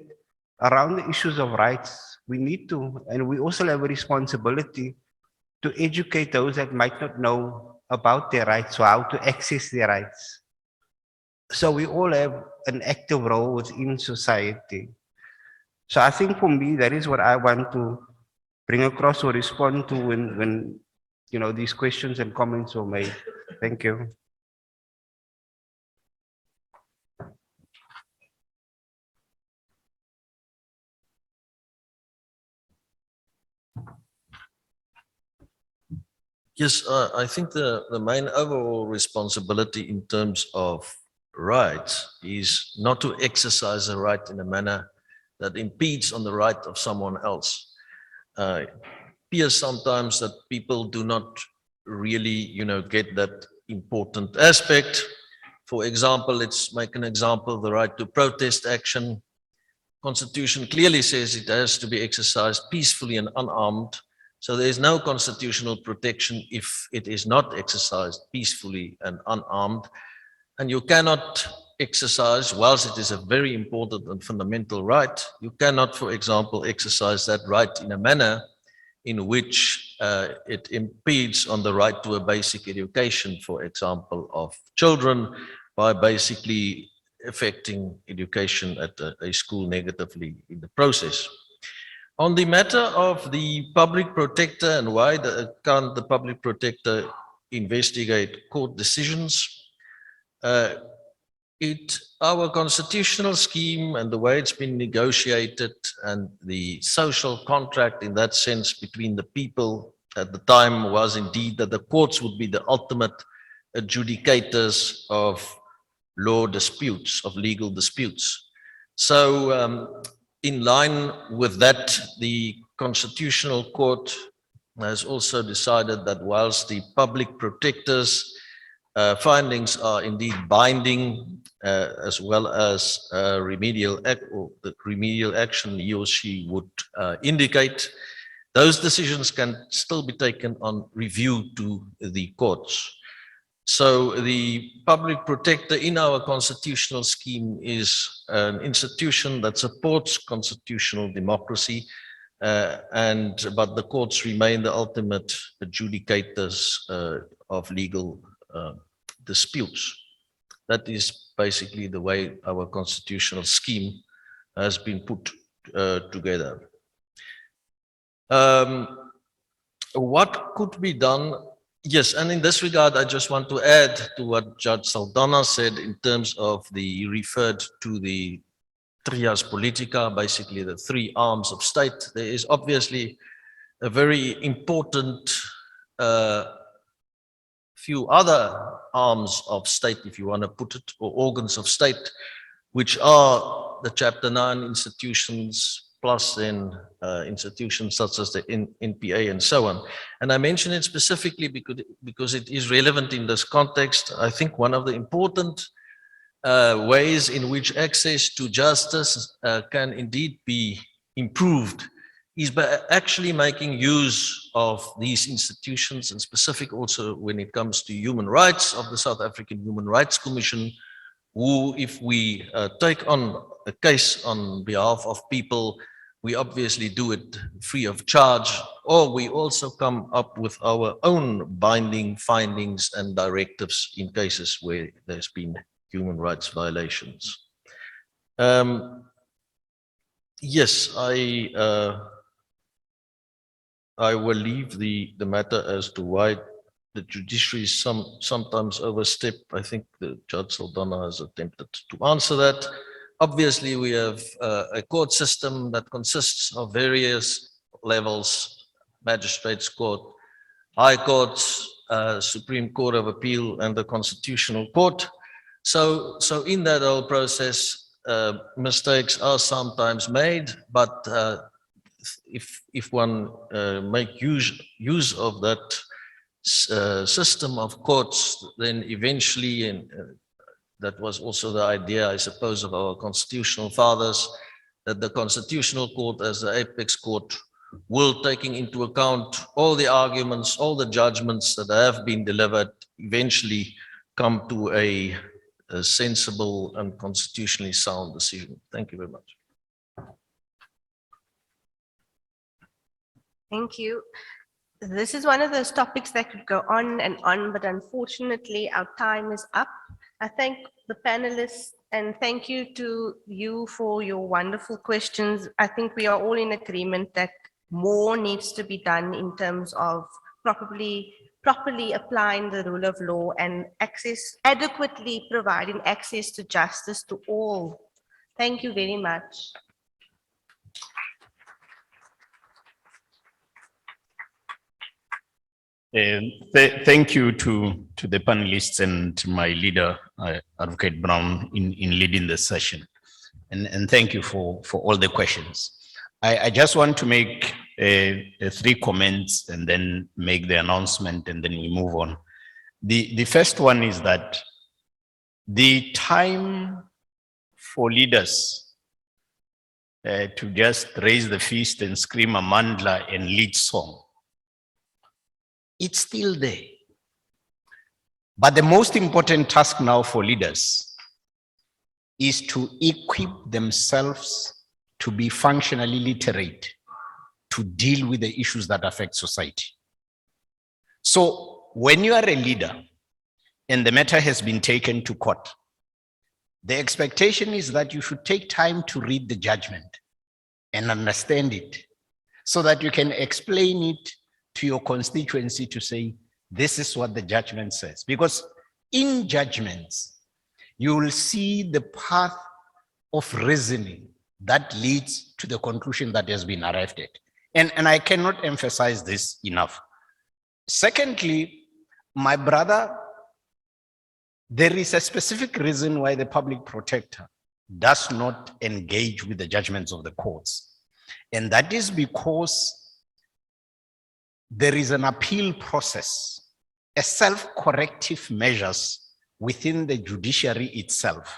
Speaker 7: around the issues of rights, we need to, and we also have a responsibility to educate those that might not know about their rights or how to access their rights. So we all have an active role within society. So I think for me, that is what I want to bring across or respond to when these questions and comments were made. Thank you.
Speaker 8: Yes, I think the main overall responsibility in terms of rights is not to exercise a right in a manner that impedes on the right of someone else. appears sometimes that people do not really, get that important aspect. For example, let's make an example, the right to protest action. Constitution clearly says it has to be exercised peacefully and unarmed. So there is no constitutional protection if it is not exercised peacefully and unarmed. And you cannot exercise, whilst it is a very important and fundamental right, you cannot, for example, exercise that right in a manner in which it impedes on the right to a basic education, for example, of children, by basically affecting education at a school negatively in the process. On the matter of the public protector and why can't the public protector investigate court decisions, our constitutional scheme and the way it's been negotiated and the social contract in that sense between the people at the time was indeed that the courts would be the ultimate adjudicators of law disputes, of legal disputes. So in line with that, the Constitutional Court has also decided that whilst the public protectors findings are indeed binding, as well as remedial action he or she would indicate, those decisions can still be taken on review to the courts. So the public protector in our constitutional scheme is an institution that supports constitutional democracy, but the courts remain the ultimate adjudicators of legal disputes. That is basically the way our constitutional scheme has been put together. What could be done? Yes, and in this regard, I just want to add to what Judge Saldana said in terms of he referred to the trias politica, basically the three arms of state. There is obviously a very important few other arms of state, if you want to put it, or organs of state, which are the Chapter 9 institutions, plus then institutions such as the NPA and so on. And I mention it specifically because it is relevant in this context. I think one of the important ways in which access to justice can indeed be improved is by actually making use of these institutions, and specific also when it comes to human rights, of the South African Human Rights Commission, who, if we take on a case on behalf of people, we obviously do it free of charge, or we also come up with our own binding findings and directives in cases where there's been human rights violations. Yes, I will leave the matter as to why the judiciary sometimes overstep. I think the Judge Saldana has attempted to answer that. Obviously, we have a court system that consists of various levels: magistrates court, high courts, Supreme Court of Appeal, and the Constitutional Court. So in that whole process, mistakes are sometimes made, but if one make use of that system of courts, then eventually, and that was also the idea, I suppose, of our constitutional fathers, that the Constitutional Court as the apex court will, taking into account all the arguments, all the judgments that have been delivered, eventually come to a sensible and constitutionally sound decision. Thank you very much.
Speaker 4: Thank you. This is one of those topics that could go on and on, but unfortunately our time is up. I thank the panelists and thank you to you for your wonderful questions. I think we are all in agreement that more needs to be done in terms of properly applying the rule of law and adequately providing access to justice to all. Thank you very much.
Speaker 1: Thank you to the panelists and my leader, Advocate Brown, in leading the session. And thank you for all the questions. I just want to make three comments and then make the announcement and then we move on. The first one is that the time for leaders to just raise the fist and scream a mandla and lead song, it's still there. But the most important task now for leaders is to equip themselves to be functionally literate, to deal with the issues that affect society. So when you are a leader and the matter has been taken to court, the expectation is that you should take time to read the judgment and understand it so that you can explain it to your constituency to say, this is what the judgment says. Because in judgments, you will see the path of reasoning that leads to the conclusion that has been arrived at. And I cannot emphasize this enough. Secondly, my brother, there is a specific reason why the public protector does not engage with the judgments of the courts. And that is because there is an appeal process, a self-corrective measures within the judiciary itself.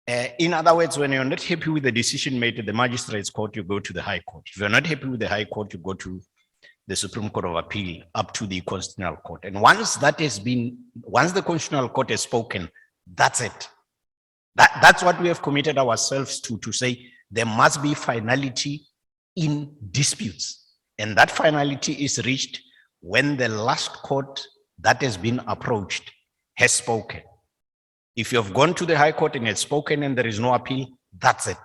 Speaker 1: In other words, when you're not happy with the decision made at the magistrate's court, you go to the High Court. If you're not happy with the High Court, you go to the Supreme Court of Appeal, up to the Constitutional Court. And once that has been, once the Constitutional Court has spoken, that's it. That's what we have committed ourselves to say there must be finality in disputes. And that finality is reached when the last court that has been approached has spoken. If you have gone to the High Court and it's spoken and there is no appeal, that's it.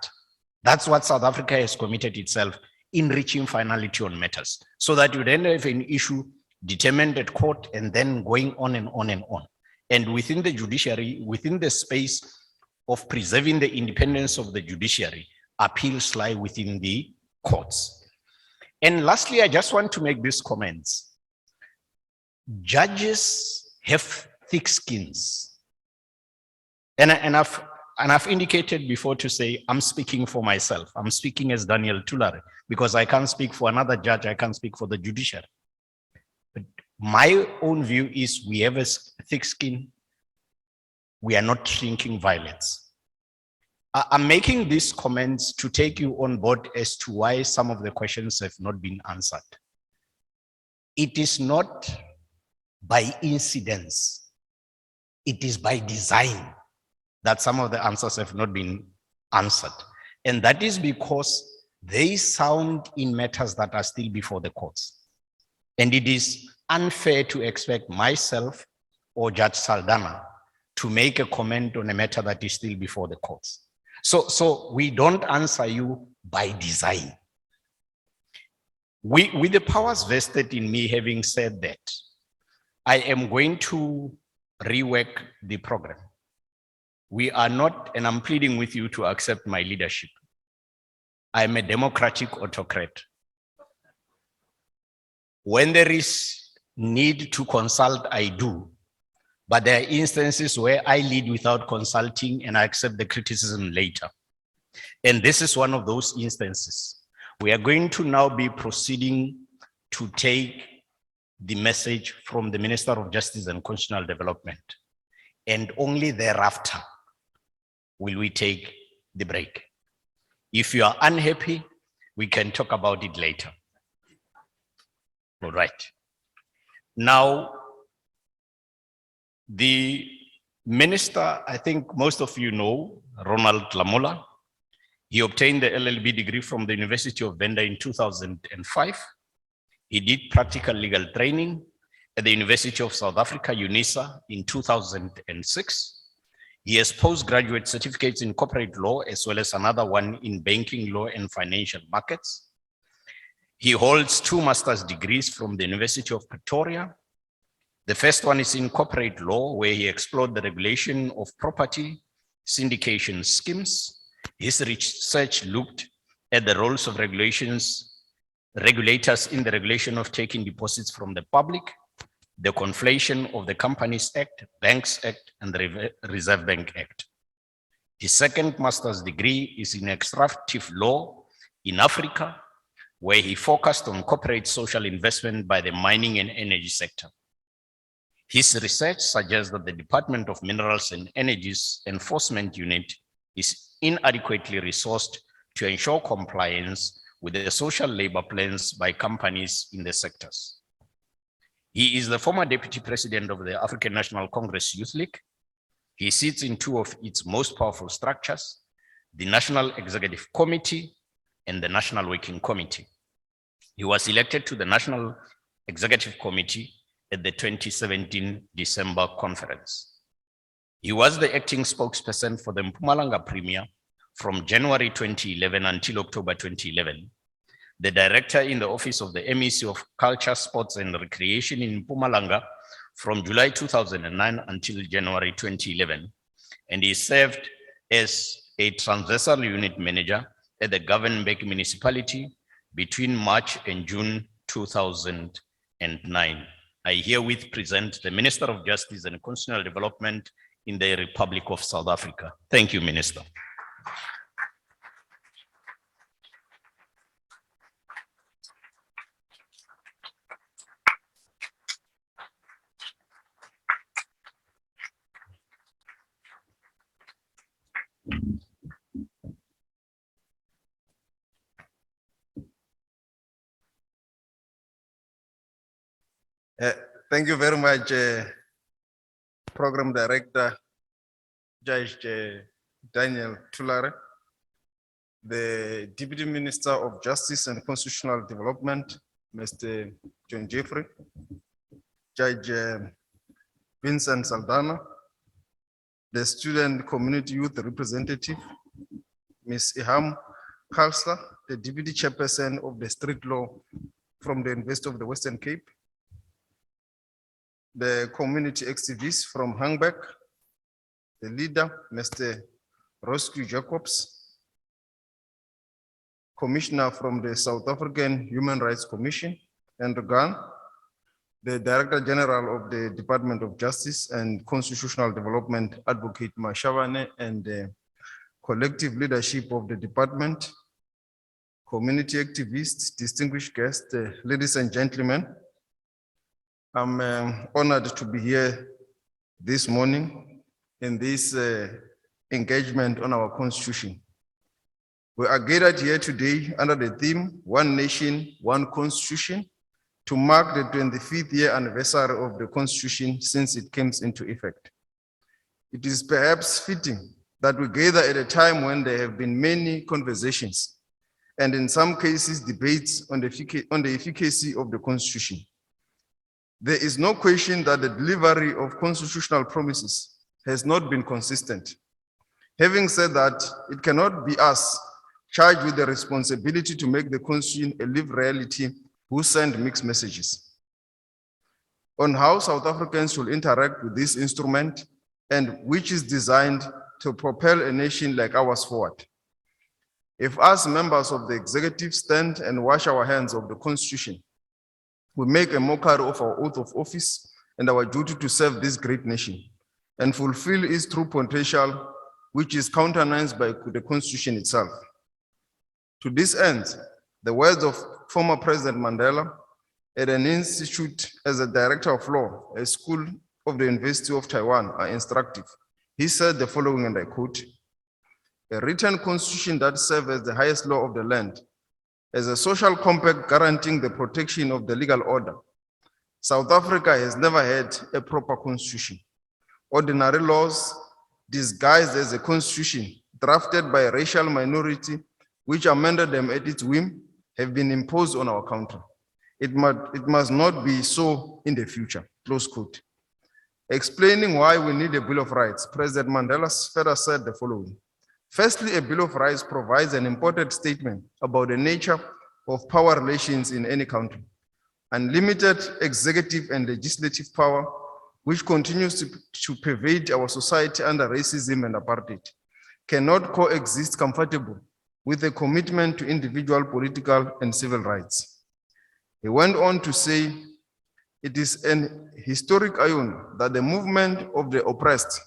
Speaker 1: That's what South Africa has committed itself in reaching finality on matters, so that you then have an issue determined at court and then going on and on and on. And within the judiciary, within the space of preserving the independence of the judiciary, appeals lie within the courts. And lastly, I just want to make these comments. Judges have thick skins. And I've indicated before to say, I'm speaking for myself. I'm speaking as Daniel Tulare, because I can't speak for another judge. I can't speak for the judiciary. But my own view is we have a thick skin. We are not shrinking violence. I'm making these comments to take you on board as to why some of the questions have not been answered. It is not by incidence. It is by design that some of the answers have not been answered. And that is because they sound in matters that are still before the courts. And it is unfair to expect myself or Judge Saldana to make a comment on a matter that is still before the courts. So we don't answer you by design. With the powers vested in me having said that, I am going to rework the program. We are not, and I'm pleading with you to accept my leadership. I'm a democratic autocrat. When there is need to consult, I do. But there are instances where I lead without consulting and I accept the criticism later. And this is one of those instances. We are going to now be proceeding to take the message from the Minister of Justice and Constitutional Development. And only thereafter will we take the break. If you are unhappy, we can talk about it later. All right. Now, the minister, I think most of you know, Ronald Lamola. He obtained the LLB degree from the University of Venda in 2005. He did practical legal training at the University of South Africa, UNISA, in 2006. He has postgraduate certificates in corporate law, as well as another one in banking law and financial markets. He holds 2 master's degrees from the University of Pretoria. The first one is in corporate law, where he explored the regulation of property syndication schemes. His research looked at the roles of regulators in the regulation of taking deposits from the public, the conflation of the Companies Act, Banks Act, and the Reserve Bank Act. His second master's degree is in extractive law In Africa, where he focused on corporate social investment by the mining and energy sector. His research suggests that the Department of Minerals and Energy's Enforcement Unit is inadequately resourced to ensure compliance with the social labor plans by companies in the sectors. He is the former deputy president of the African National Congress Youth League. He sits in two of its most powerful structures, the National Executive Committee and the National Working Committee. He was elected to the National Executive Committee at the 2017 December conference. He was the acting spokesperson for the Mpumalanga Premier from January 2011 until October 2011, the director in the office of the MEC of Culture, Sports and Recreation in Mpumalanga from July 2009 until January 2011, and he served as a transversal unit manager at the Government municipality between March and June 2009. I herewith present the Minister of Justice and Constitutional Development in the Republic of South Africa. Thank you, Minister.
Speaker 14: Thank you very much, Program Director, Judge Daniel Tulare, the Deputy Minister of Justice and Constitutional Development, Mr. John Jeffrey, Judge Vincent Saldana, the Student Community Youth Representative, Ms. Iham Khalsa, the Deputy Chairperson of the Street Law from the University of the Western Cape, the community activists from Hangback, the leader, Mr. Rosky Jacobs, commissioner from the South African Human Rights Commission, and Gan, the Director General of the Department of Justice and Constitutional Development, Advocate Mashavane, and the collective leadership of the department, community activists, distinguished guests, ladies and gentlemen. I'm honored to be here this morning in this engagement on our Constitution. We are gathered here today under the theme, One Nation, One Constitution, to mark the 25th year anniversary of the Constitution since it came into effect. It is perhaps fitting that we gather at a time when there have been many conversations and in some cases debates on the efficacy of the Constitution. There is no question that the delivery of constitutional promises has not been consistent. Having said that, it cannot be us charged with the responsibility to make the Constitution a lived reality who send mixed messages on how South Africans should interact with this instrument and which is designed to propel a nation like ours forward. If us members of the executive stand and wash our hands of the Constitution, we make a mockery of our oath of office and our duty to serve this great nation and fulfill its true potential, which is countenanced by the Constitution itself. To this end, the words of former President Mandela at an institute as a director of law, a school of the University of Taiwan, are instructive. He said the following, and I quote, "A written constitution that serves as the highest law of the land, as a social compact guaranteeing the protection of the legal order. South Africa has never had a proper constitution. Ordinary laws disguised as a constitution drafted by a racial minority which amended them at its whim have been imposed on our country. It must not be so in the future," close quote. Explaining why we need a Bill of Rights, President Mandela further said the following. Firstly, a Bill of Rights provides an important statement about the nature of power relations in any country. Unlimited executive and legislative power, which continues to pervade our society under racism and apartheid, cannot coexist comfortably with a commitment to individual political and civil rights. He went on to say, "It is an historic irony that the movement of the oppressed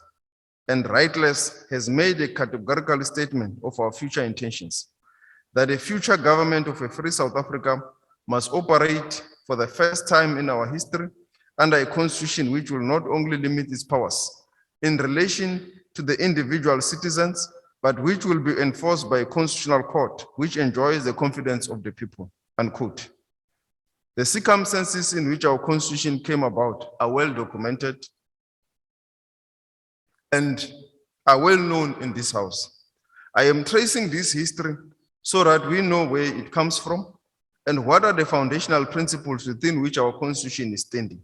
Speaker 14: and rightless has made a categorical statement of our future intentions. that a future government of a free South Africa must operate for the first time in our history under a constitution which will not only limit its powers in relation to the individual citizens, but which will be enforced by a constitutional court which enjoys the confidence of the people, unquote. The circumstances in which our constitution came about are well documented and are well known in this house. I am tracing this history so that we know where it comes from and what are the foundational principles within which our constitution is standing.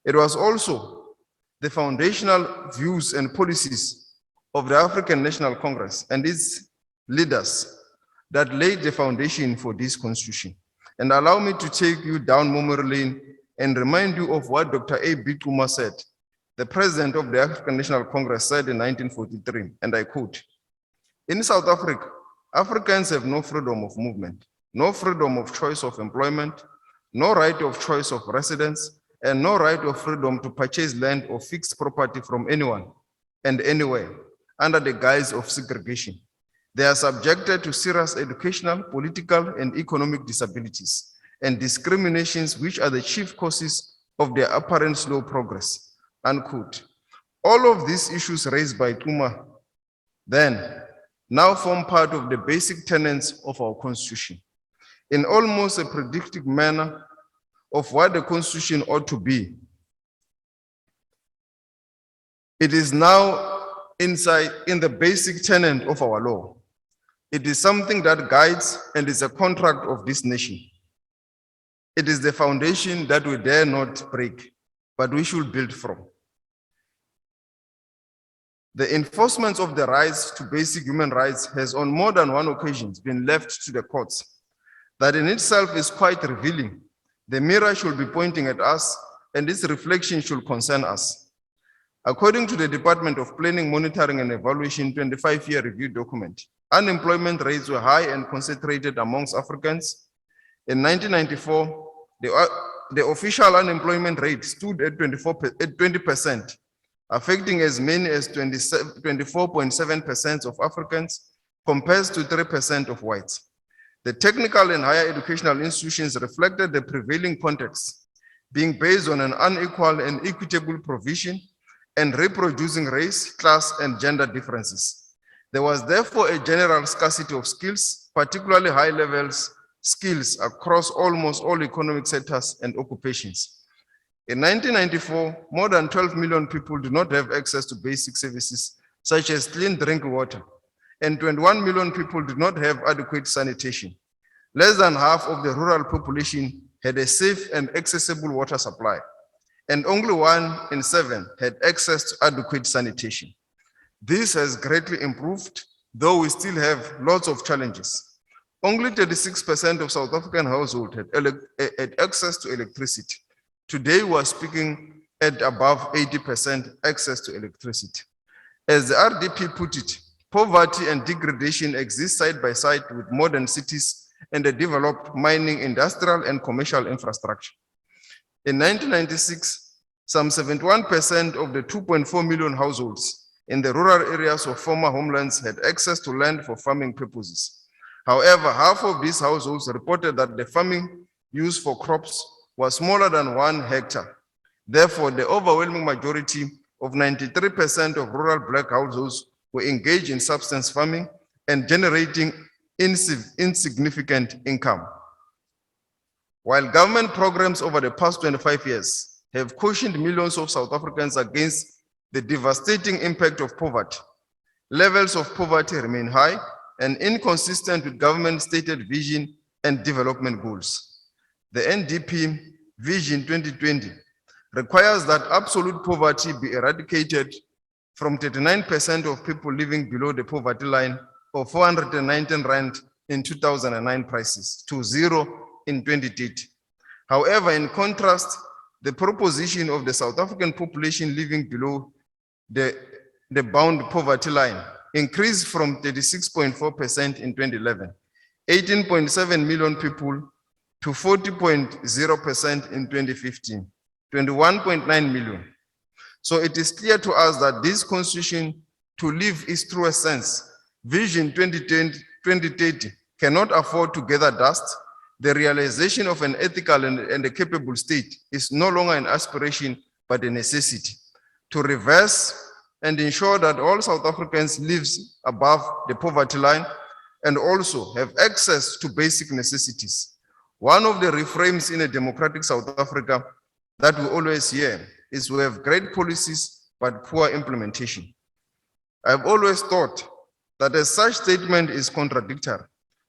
Speaker 14: It was also the foundational views and policies of the African National Congress and its leaders that laid the foundation for this constitution. And allow me to take you down memory lane and remind you of what Dr. A.B. Kuma said, the president of the African National Congress said in 1943, and I quote, "In South Africa, Africans have no freedom of movement, no freedom of choice of employment, no right of choice of residence, and no right of freedom to purchase land or fixed property from anyone and anywhere under the guise of segregation. They are subjected to serious educational, political, and economic disabilities and discriminations which are the chief causes of their apparent slow progress," unquote. All of these issues raised by Kuma then now form part of the basic tenets of our constitution. In almost a predictive manner of what the constitution ought to be, it is now inside in the basic tenet of our law. It is something that guides and is a contract of this nation. It is the foundation that we dare not break, but we should build from. The enforcement of the rights to basic human rights has on more than one occasion been left to the courts. That in itself is quite revealing. The mirror should be pointing at us and its reflection should concern us. According to the Department of Planning, Monitoring and Evaluation 25-year review document, unemployment rates were high and concentrated amongst Africans. In 1994, the official unemployment rate stood at 20%, affecting as many as 24.7% of Africans compared to 3% of whites. The technical and higher educational institutions reflected the prevailing context, being based on an unequal and equitable provision and reproducing race, class, and gender differences. There was therefore a general scarcity of skills, particularly high levels skills across almost all economic sectors and occupations. In 1994, more than 12 million people do not have access to basic services such as clean drinking water, and 21 million people do not have adequate sanitation. Less than half of the rural population had a safe and accessible water supply, and only 1 in 7 had access to adequate sanitation. This has greatly improved, though we still have lots of challenges. Only 36% of South African households had access to electricity. Today, we are speaking at above 80% access to electricity. As the RDP put it, poverty and degradation exist side by side with modern cities and a developed mining, industrial, and commercial infrastructure. In 1996, some 71% of the 2.4 million households in the rural areas of former homelands had access to land for farming purposes. However, half of these households reported that the farming used for crops was smaller than 1 hectare. Therefore, the overwhelming majority of 93% of rural Black households were engaged in subsistence farming and generating insignificant income. While government programs over the past 25 years have cautioned millions of South Africans against the devastating impact of poverty, levels of poverty remain high and inconsistent with government stated vision and development goals. The NDP Vision 2020 requires that absolute poverty be eradicated from 39% of people living below the poverty line of 419 rand in 2009 prices to 0 in 2030. However, in contrast, the proposition of the South African population living below the bound poverty line increased from 36.4% in 2011, 18.7 million people, to 40.0% in 2015, 21.9 million. So it is clear to us that this constitution, to live its truest sense, Vision 2030 cannot afford to gather dust, the realization of an ethical and a capable state is no longer an aspiration, but a necessity to reverse and ensure that all South Africans live above the poverty line and also have access to basic necessities. One of the refrains in a democratic South Africa that we always hear is we have great policies, but poor implementation. I've always thought that a such statement is contradictory.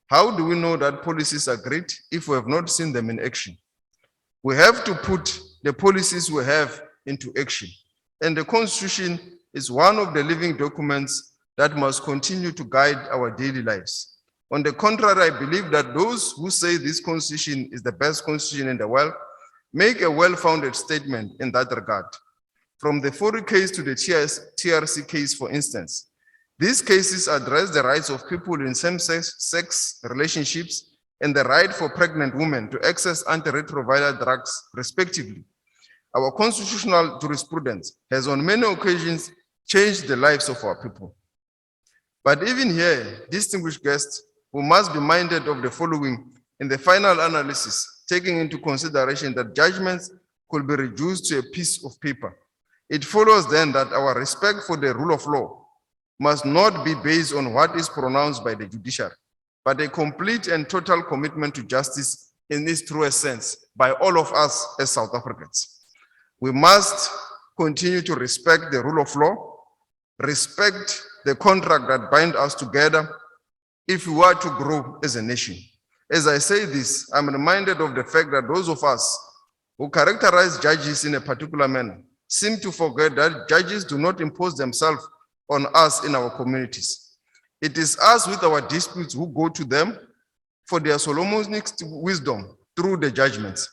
Speaker 14: How do we know that policies are great if we have not seen them in action? We have to put the policies we have into action. And the Constitution is one of the living documents that must continue to guide our daily lives. On the contrary, I believe that those who say this Constitution is the best Constitution in the world make a well-founded statement in that regard. From the Fori case to the TRC case, for instance, these cases address the rights of people in same-sex relationships and the right for pregnant women to access antiretroviral drugs, respectively. Our constitutional jurisprudence has on many occasions changed the lives of our people. But even here, distinguished guests, we must be minded of the following in the final analysis, taking into consideration that judgments could be reduced to a piece of paper. It follows then that our respect for the rule of law must not be based on what is pronounced by the judiciary, but a complete and total commitment to justice in its truest sense by all of us as South Africans. We must continue to respect the rule of law, respect the contract that binds us together if we are to grow as a nation. As I say this, I'm reminded of the fact that those of us who characterize judges in a particular manner seem to forget that judges do not impose themselves on us in our communities. It is us with our disputes who go to them for their Solomonic wisdom through the judgments.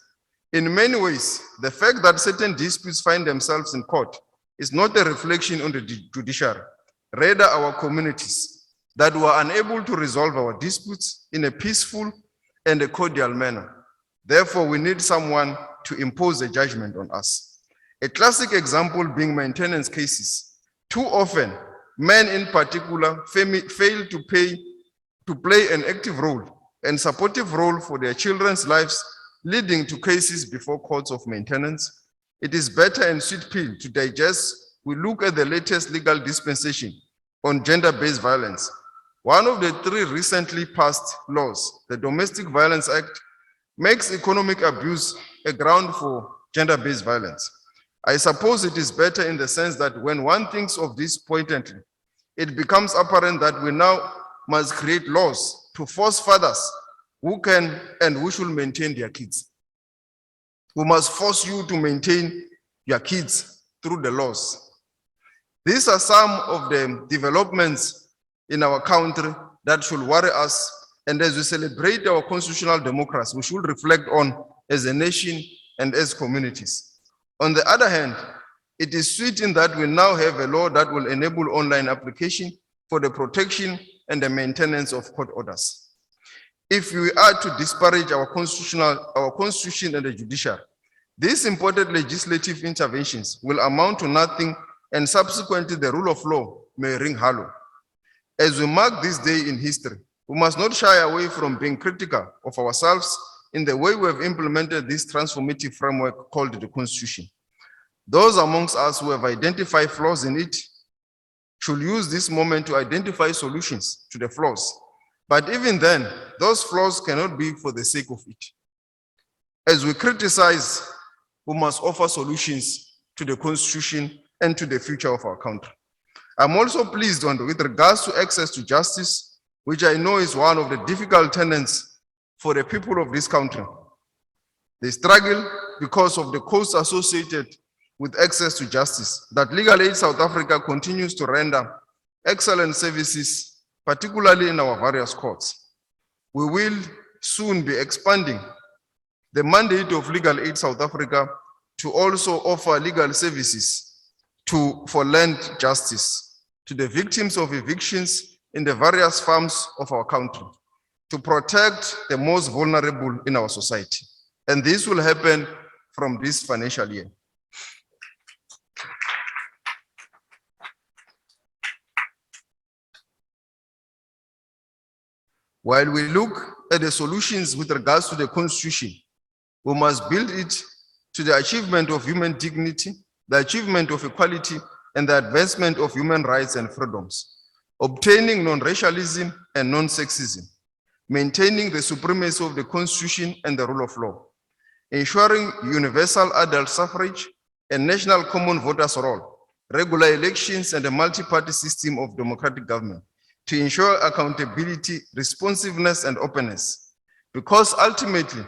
Speaker 14: In many ways, the fact that certain disputes find themselves in court is not a reflection on the judiciary, rather our communities that were unable to resolve our disputes in a peaceful and a cordial manner. Therefore, we need someone to impose a judgment on us. A classic example being maintenance cases. Too often, men in particular fail to play an active role and supportive role for their children's lives, leading to cases before courts of maintenance. It is better and sweet pill to digest. We look at the latest legal dispensation on gender-based violence. One of the 3 recently passed laws, the Domestic Violence Act, makes economic abuse a ground for gender-based violence. I suppose it is better in the sense that when one thinks of this pointedly, it becomes apparent that we now must create laws to force fathers who can and who should maintain their kids. We must force you to maintain your kids through the laws. These are some of the developments in our country that should worry us, and as we celebrate our constitutional democracy, we should reflect on as a nation and as communities. On the other hand, it is sweet in that we now have a law that will enable online application for the protection and the maintenance of court orders. If we are to disparage our constitution and the judiciary, these important legislative interventions will amount to nothing, and subsequently the rule of law may ring hollow. As we mark this day in history, we must not shy away from being critical of ourselves in the way we have implemented this transformative framework called the Constitution. Those amongst us who have identified flaws in it should use this moment to identify solutions to the flaws. But even then, those flaws cannot be for the sake of it. As we criticize, we must offer solutions to the Constitution and to the future of our country. I'm also pleased with regards to access to justice, which I know is one of the difficult tenets for the people of this country. They struggle because of the costs associated with access to justice, that Legal Aid South Africa continues to render excellent services, particularly in our various courts. We will soon be expanding the mandate of Legal Aid South Africa to also offer legal services for land justice to the victims of evictions in the various farms of our country, to protect the most vulnerable in our society. And this will happen from this financial year. While we look at the solutions with regards to the Constitution, we must build it to the achievement of human dignity, the achievement of equality, and the advancement of human rights and freedoms, obtaining non-racialism and non-sexism, maintaining the supremacy of the Constitution and the rule of law, ensuring universal adult suffrage and national common voters' roll, regular elections, and a multi-party system of democratic government to ensure accountability, responsiveness, and openness. Because ultimately,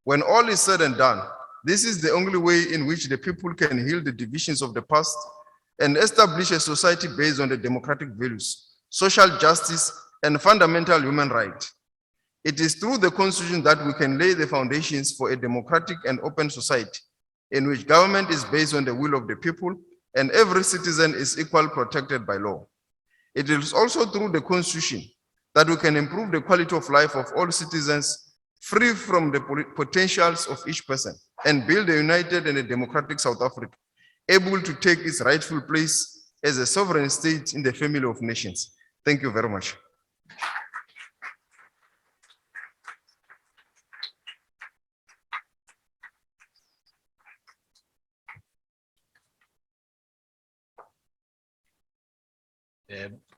Speaker 14: when all is said and done, this is the only way in which the people can heal the divisions of the past and establish a society based on the democratic values, social justice, and fundamental human rights. It is through the Constitution that we can lay the foundations for a democratic and open society in which government is based on the will of the people and every citizen is equally protected by law. It is also through the Constitution that we can improve the quality of life of all citizens, free from the potentials of each person, and build a united and a democratic South Africa, able to take its rightful place as a sovereign state in the family of nations. Thank you very much.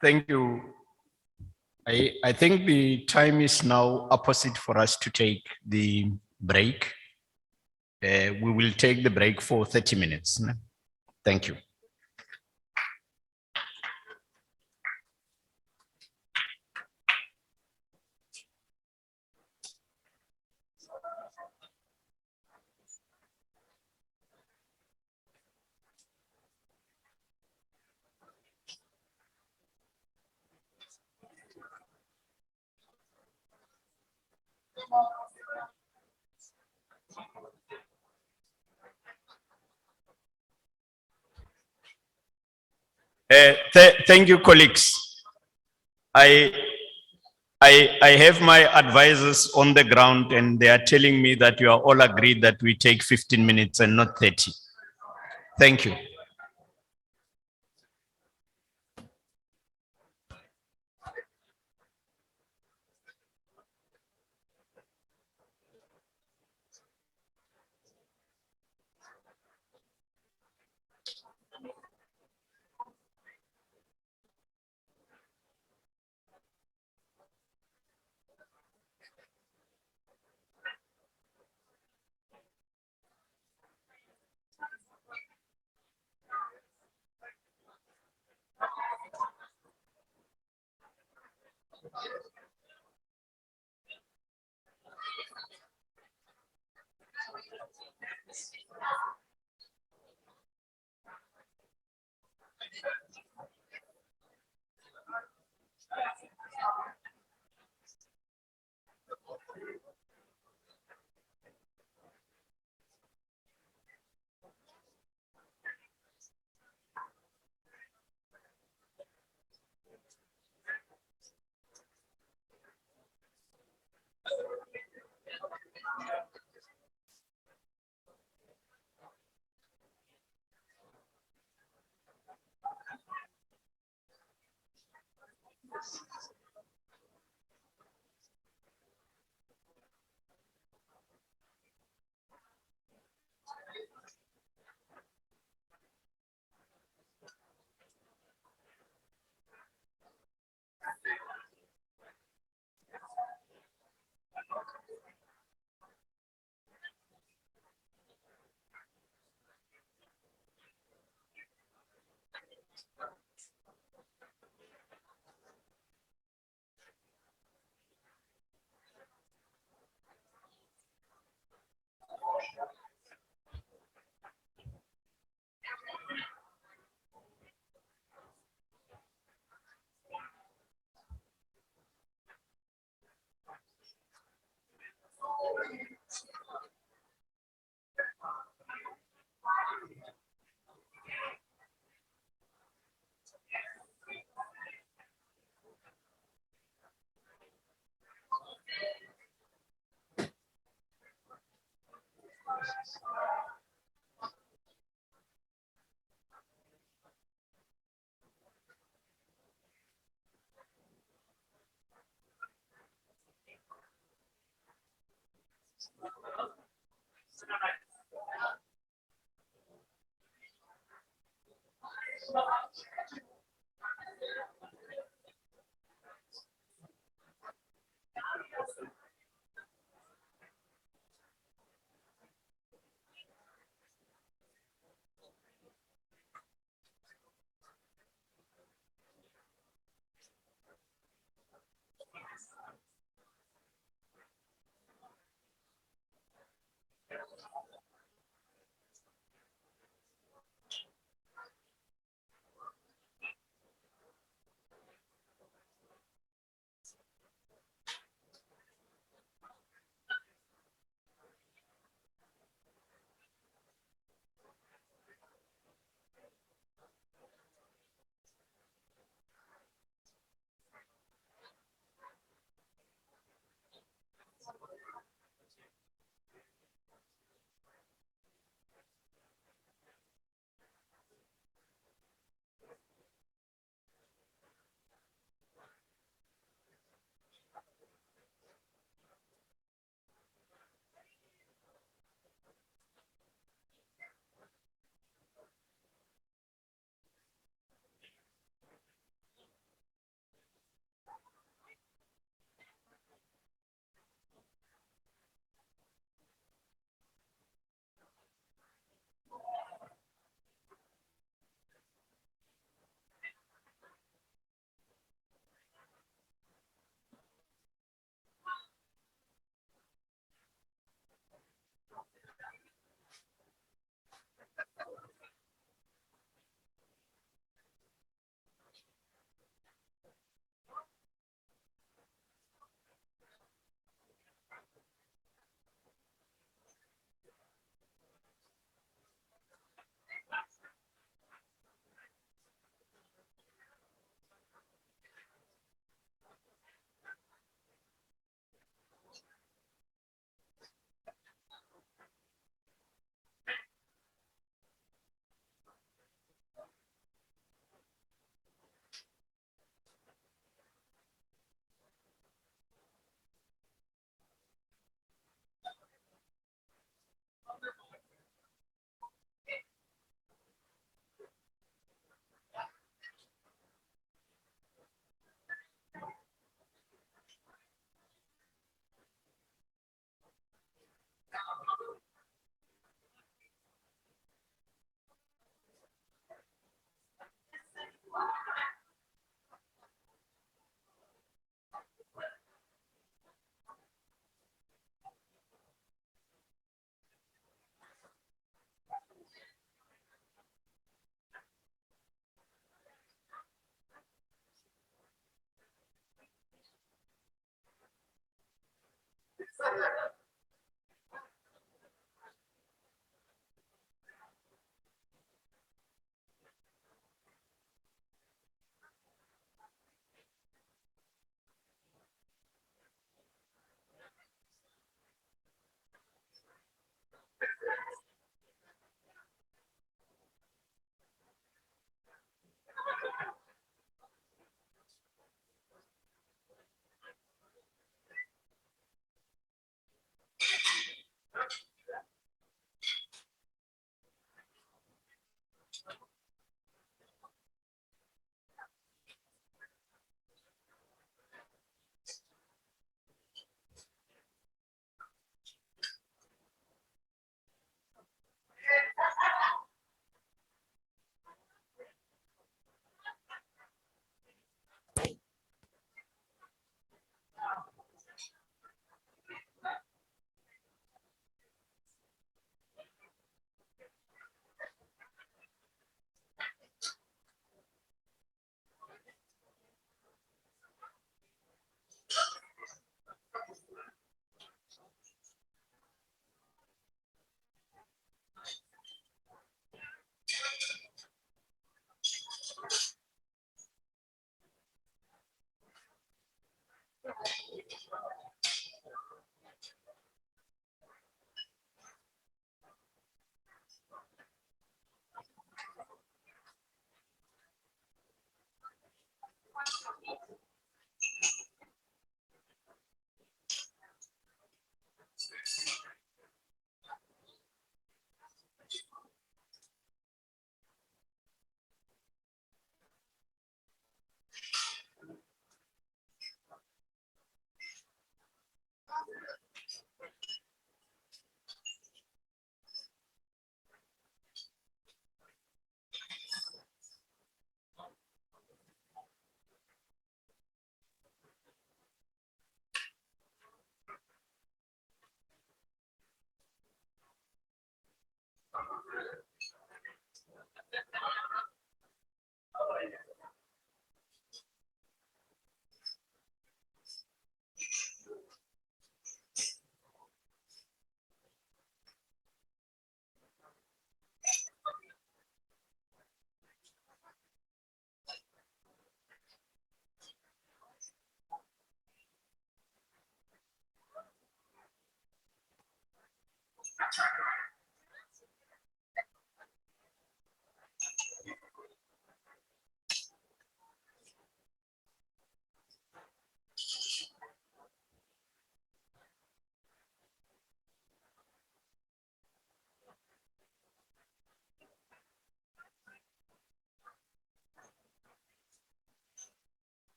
Speaker 1: Thank you. I think the time is now opposite for us to take the break. We will take the break for 30 minutes. Thank you. Thank you, colleagues. I have my advisors on the ground and they are telling me that you are all agreed that we take 15 minutes and not 30. Thank you.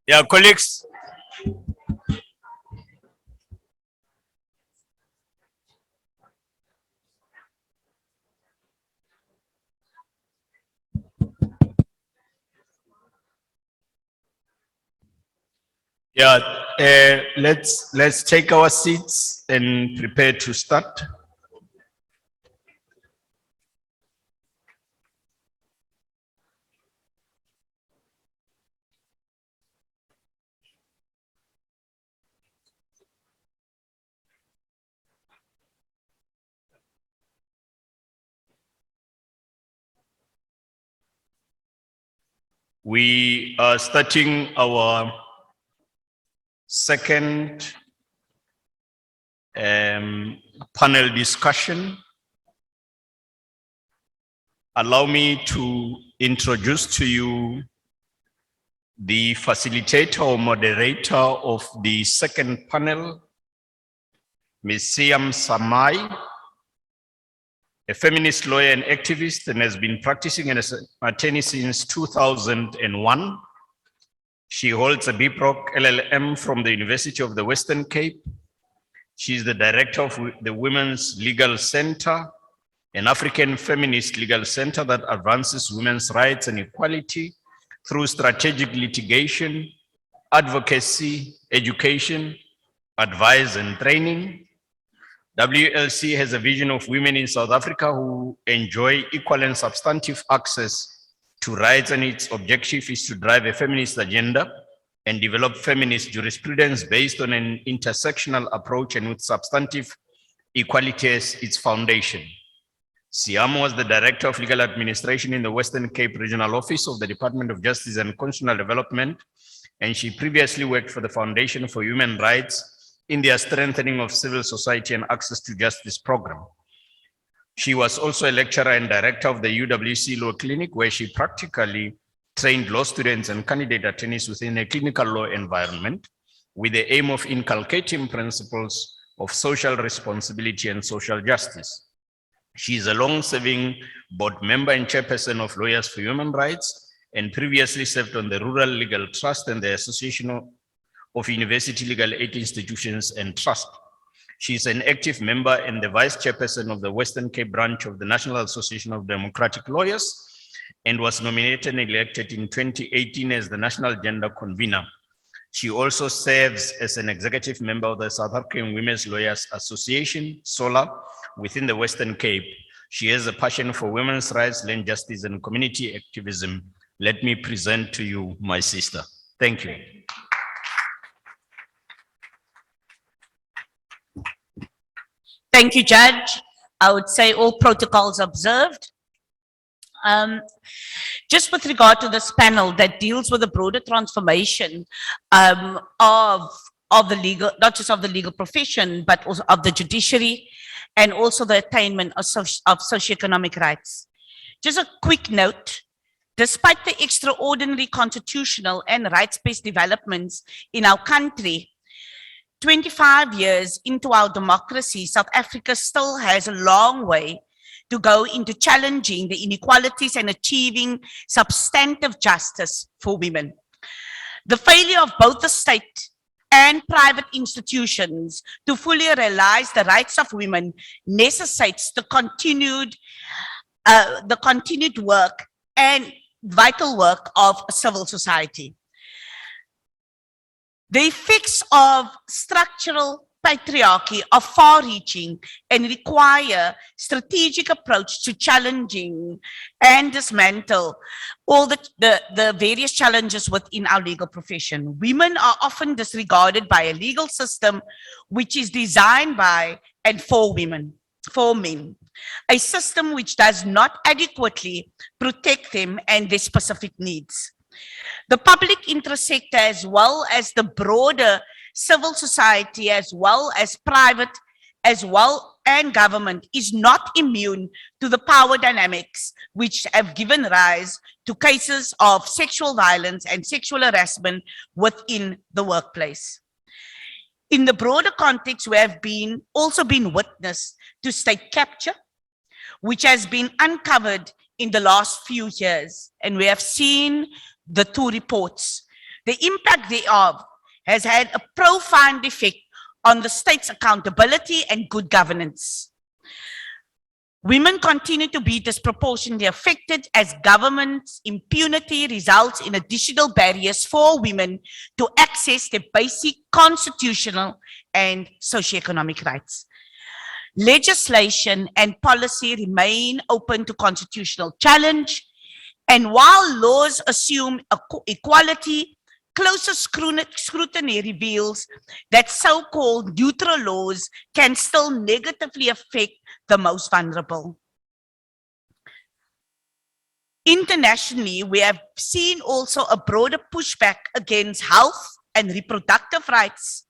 Speaker 1: Yeah, colleagues. Yeah, let's take our seats and prepare to start. We are starting our second panel discussion. Allow me to introduce to you the facilitator or moderator of the second panel, Ms. Siam Samai, a feminist lawyer and activist, and has been practicing as an attorney since 2001. She holds a BProc LLM from the University of the Western Cape. She is the director of the Women's Legal Center, an African feminist legal center that advances women's rights and equality through strategic litigation, advocacy, education, advice, and training. WLC has a vision of women in South Africa who enjoy equal and substantive access to rights, and its objective is to drive a feminist agenda and develop feminist jurisprudence based on an intersectional approach and with substantive equality as its foundation. Siam was the Director of Legal Administration in the Western Cape Regional Office of the Department of Justice and Constitutional Development, and she previously worked for the Foundation for Human Rights in their strengthening of civil society and access to justice program. She was also a lecturer and director of the UWC Law Clinic, where she practically trained law students and candidate attorneys within a clinical law environment with the aim of inculcating principles of social responsibility and social justice. She is a long-serving board member and chairperson of Lawyers for Human Rights, and previously served on the Rural Legal Trust and the Association of University Legal Aid Institutions and Trust. She is an active member and the vice chairperson of the Western Cape branch of the National Association of Democratic Lawyers, and was nominated and elected in 2018 as the National Gender Convener. She also serves as an executive member of the South African Women's Lawyers Association, SOLA, within the Western Cape. She has a passion for women's rights, land justice, and community activism. Let me present to you my sister. Thank you.
Speaker 15: Thank you, Judge. I would say all protocols observed. Just with regard to this panel that deals with the broader transformation of the legal, not just of the legal profession, but also of the judiciary, and also the attainment of socio-economic rights. Just a quick note, despite the extraordinary constitutional and rights-based developments in our country, 25 years into our democracy, South Africa still has a long way to go into challenging the inequalities and achieving substantive justice for women. The failure of both the state and private institutions to fully realize the rights of women necessitates the continued work and vital work of civil society. The effects of structural patriarchy are far-reaching and require strategic approach to challenging and dismantle all the various challenges within our legal profession. Women are often disregarded by a legal system which is designed by and for women, for men. A system which does not adequately protect them and their specific needs. The public interest sector, as well as the broader civil society as well as private as well and government is not immune to the power dynamics which have given rise to cases of sexual violence and sexual harassment within the workplace. In the broader context, we have also been witness to state capture, which has been uncovered in the last few years, and we have seen the two reports. The impact thereof has had a profound effect on the state's accountability and good governance. Women continue to be disproportionately affected as government's impunity results in additional barriers for women to access their basic constitutional and socio-economic rights. Legislation and policy remain open to constitutional challenge, and while laws assume equality, closer scrutiny reveals that so-called neutral laws can still negatively affect the most vulnerable. Internationally, we have seen also a broader pushback against health and reproductive rights,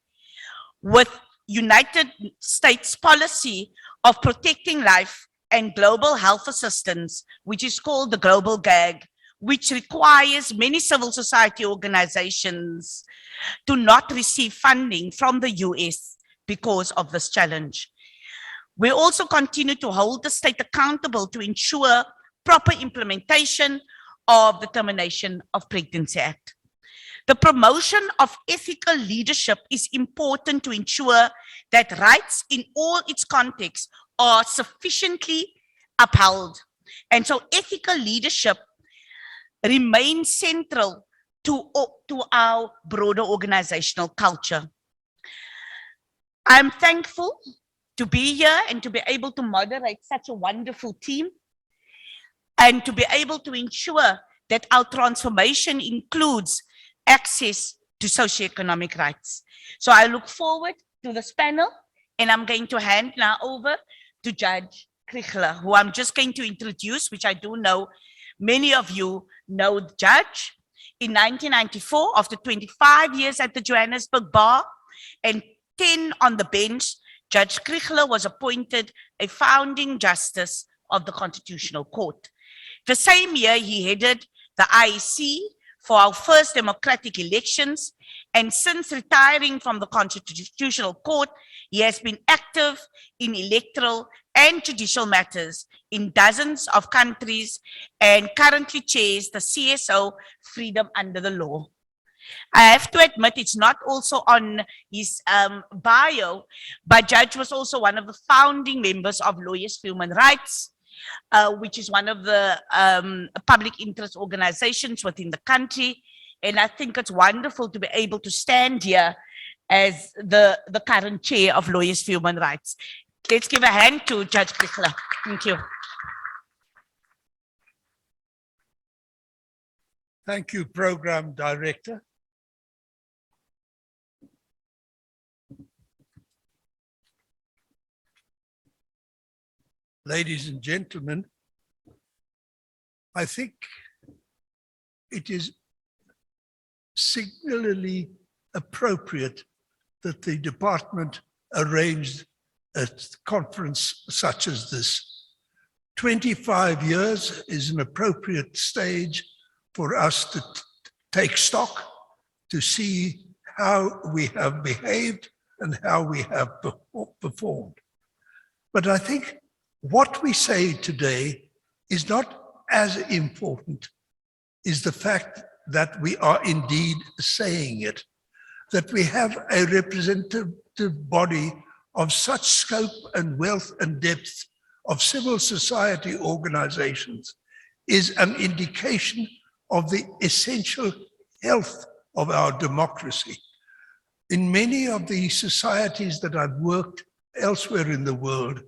Speaker 15: with United States policy of protecting life and global health assistance, which is called the Global Gag, which requires many civil society organizations to not receive funding from the US because of this challenge. We also continue to hold the state accountable to ensure proper implementation of the Termination of Pregnancy Act. The promotion of ethical leadership is important to ensure that rights in all its contexts are sufficiently upheld. And so ethical leadership remains central to our broader organizational culture. I'm thankful to be here and to be able to moderate such a wonderful team and to be able to ensure that our transformation includes access to socioeconomic rights. So I look forward to this panel, and I'm going to hand now over to Judge Krichler, who I'm just going to introduce, which I do know many of you know the judge. In 1994, after 25 years at the Johannesburg Bar and 10 on the bench, Judge Krichler was appointed a founding justice of the Constitutional Court. The same year, he headed the IEC for our first democratic elections, and since retiring from the Constitutional Court, he has been active in electoral and judicial matters in dozens of countries and currently chairs the CSO Freedom Under the Law. I have to admit it's not also on his bio, but Judge was also one of the founding members of Lawyers for Human Rights, which is one of the public interest organizations within the country. And I think it's wonderful to be able to stand here as the current chair of Lawyers for Human Rights. Let's give a hand to Judge Krichler. Thank you.
Speaker 16: Thank you, Program Director. Ladies and gentlemen, I think it is singularly appropriate that the department arranged a conference such as this. 25 years is an appropriate stage for us to take stock, to see how we have behaved and how we have performed. But I think what we say today is not as important is the fact that we are indeed saying it, that we have a representative body of such scope and wealth and depth of civil society organizations is an indication of the essential health of our democracy. In many of the societies that I've worked elsewhere in the world,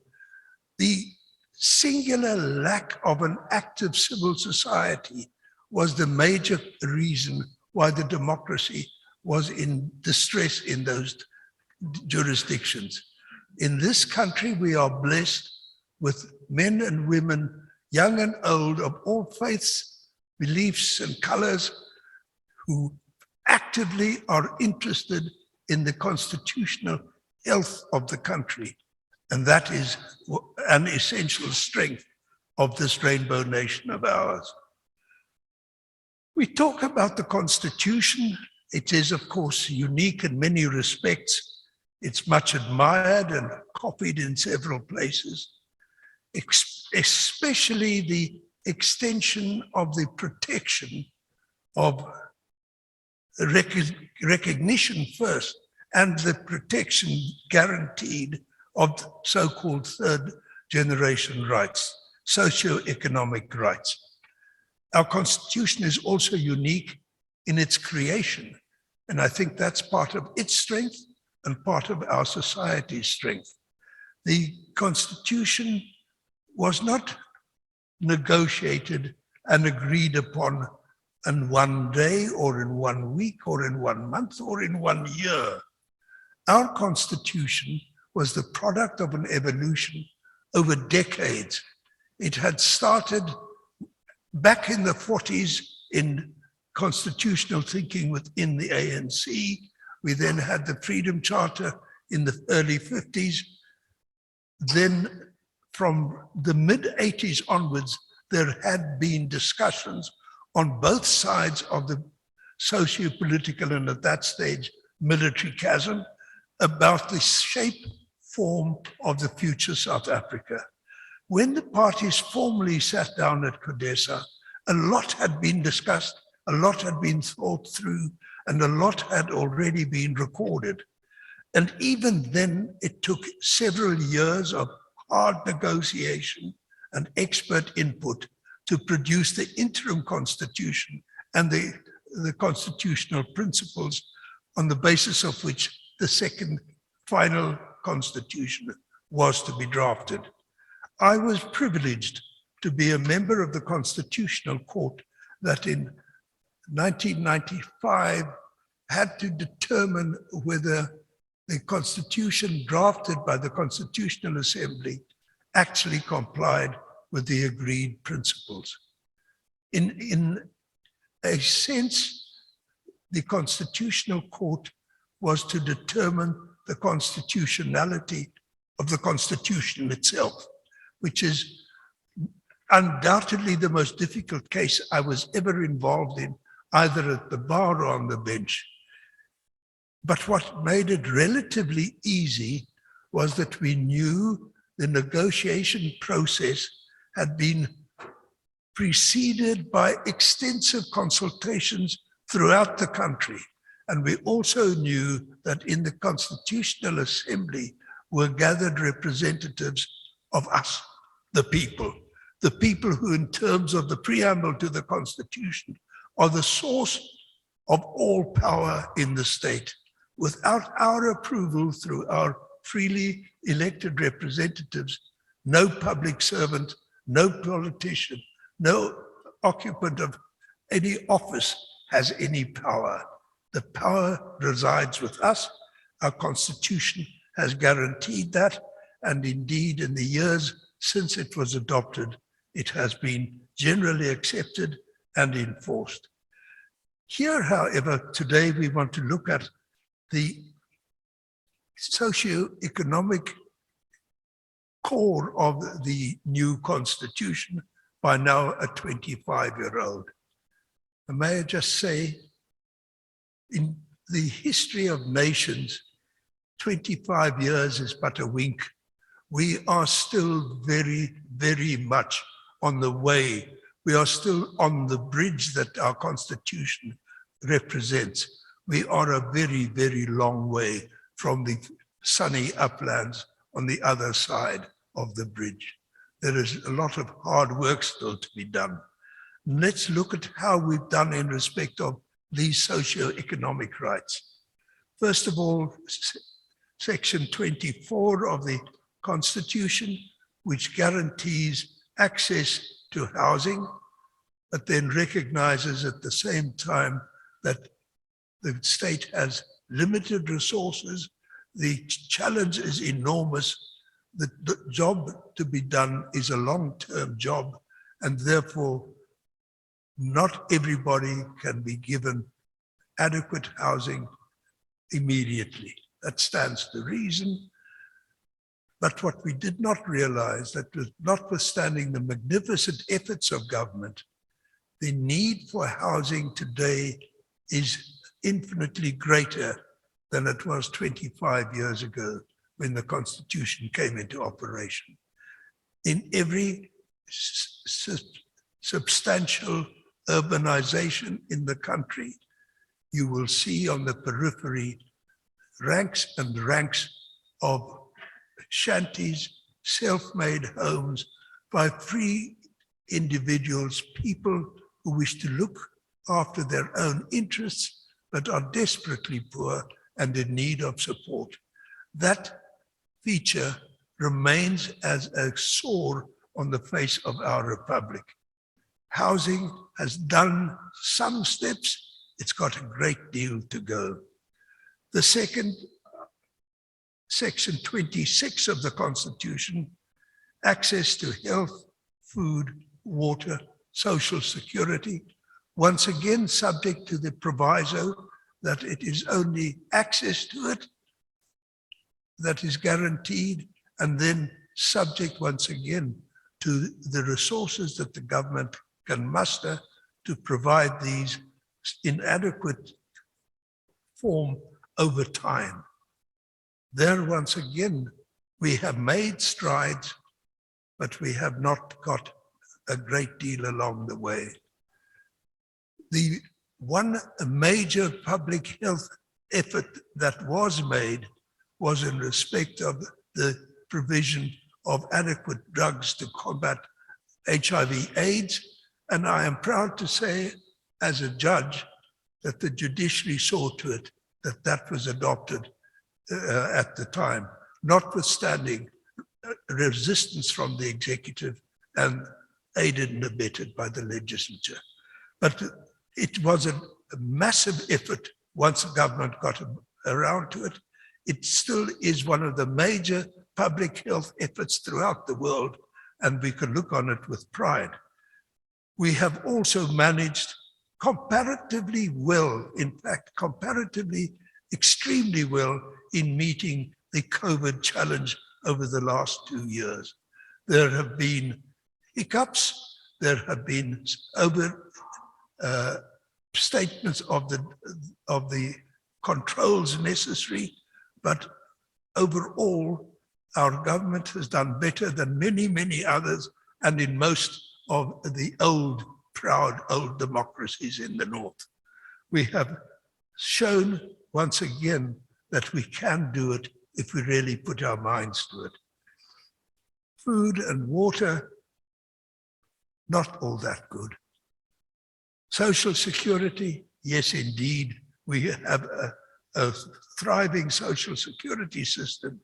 Speaker 16: the singular lack of an active civil society was the major reason why the democracy was in distress in those jurisdictions. In this country, we are blessed with men and women, young and old, of all faiths, beliefs, and colors, who actively are interested in the constitutional health of the country. And that is an essential strength of this rainbow nation of ours. We talk about the Constitution. It is, of course, unique in many respects. It's much admired and copied in several places, especially the extension of the protection of recognition first, and the protection guaranteed of so-called third generation rights, socio-economic rights. Our Constitution is also unique in its creation, and I think that's part of its strength and part of our society's strength. The Constitution was not negotiated and agreed upon in one day or in 1 week or in 1 month or in 1 year. Our Constitution was the product of an evolution over decades. It had started back in the 40s in constitutional thinking within the ANC. We then had the Freedom Charter in the early 50s. Then from the mid-80s onwards, there had been discussions on both sides of the socio-political and at that stage military chasm about the shape, form of the future South Africa. When the parties formally sat down at CODESA, a lot had been discussed, a lot had been thought through, and a lot had already been recorded. And even then, it took several years of hard negotiation and expert input to produce the interim constitution and the constitutional principles on the basis of which the second final constitution was to be drafted. I was privileged to be a member of the Constitutional Court that in 1995 had to determine whether the constitution drafted by the Constitutional Assembly actually complied with the agreed principles. In a sense, the Constitutional Court was to determine the constitutionality of the Constitution itself, which is undoubtedly the most difficult case I was ever involved in, either at the bar or on the bench. But what made it relatively easy was that we knew the negotiation process had been preceded by extensive consultations throughout the country. And we also knew that in the Constitutional Assembly were gathered representatives of us, the people who in terms of the preamble to the Constitution are the source of all power in the state. Without our approval through our freely elected representatives, no public servant, no politician, no occupant of any office has any power. The power resides with us. Our Constitution has guaranteed that, and indeed in the years since it was adopted, it has been generally accepted and enforced. Here, however, today we want to look at the socio-economic core of the new Constitution, by now a 25-year-old. May I just say, in the history of nations, 25 years is but a wink. We are still very, very much on the way. We are still on the bridge that our Constitution represents. We are a very, very long way from the sunny uplands on the other side of the bridge. There is a lot of hard work still to be done. Let's look at how we've done in respect of these socio-economic rights. First of all, Section 24 of the Constitution, which guarantees access to housing, but then recognizes at the same time that the state has limited resources. The challenge is enormous. The job to be done is a long-term job, and therefore not everybody can be given adequate housing immediately. That stands to reason. But what we did not realize, that notwithstanding the magnificent efforts of government, the need for housing today is infinitely greater than it was 25 years ago when the Constitution came into operation. In every substantial urbanization in the country, you will see on the periphery ranks and ranks of shanties, self-made homes by free individuals, people who wish to look after their own interests, but are desperately poor and in need of support. That feature remains as a sore on the face of our republic. Housing has done some steps. It's got a great deal to go. The second, Section 26 of the Constitution, access to health, food, water, social security, once again subject to the proviso that it is only access to it that is guaranteed, and then subject once again to the resources that the government can muster to provide these inadequate form over time. There, once again, we have made strides, but we have not got a great deal along the way. The one major public health effort that was made was in respect of the provision of adequate drugs to combat HIV/AIDS. And I am proud to say, as a judge, that the judiciary saw to it that that was adopted at the time, notwithstanding resistance from the executive and aided and abetted by the legislature. But it was a massive effort once the government got around to it. It still is one of the major public health efforts throughout the world, and we can look on it with pride. We have also managed comparatively well, in fact, comparatively extremely well in meeting the COVID challenge over the last 2 years. There have been hiccups, there have been statements of the controls necessary, but overall, our government has done better than many, many others, and in most of the proud old democracies in the North. We have shown once again that we can do it if we really put our minds to it. Food and water, not all that good. Social security, yes, indeed, we have a thriving social security system.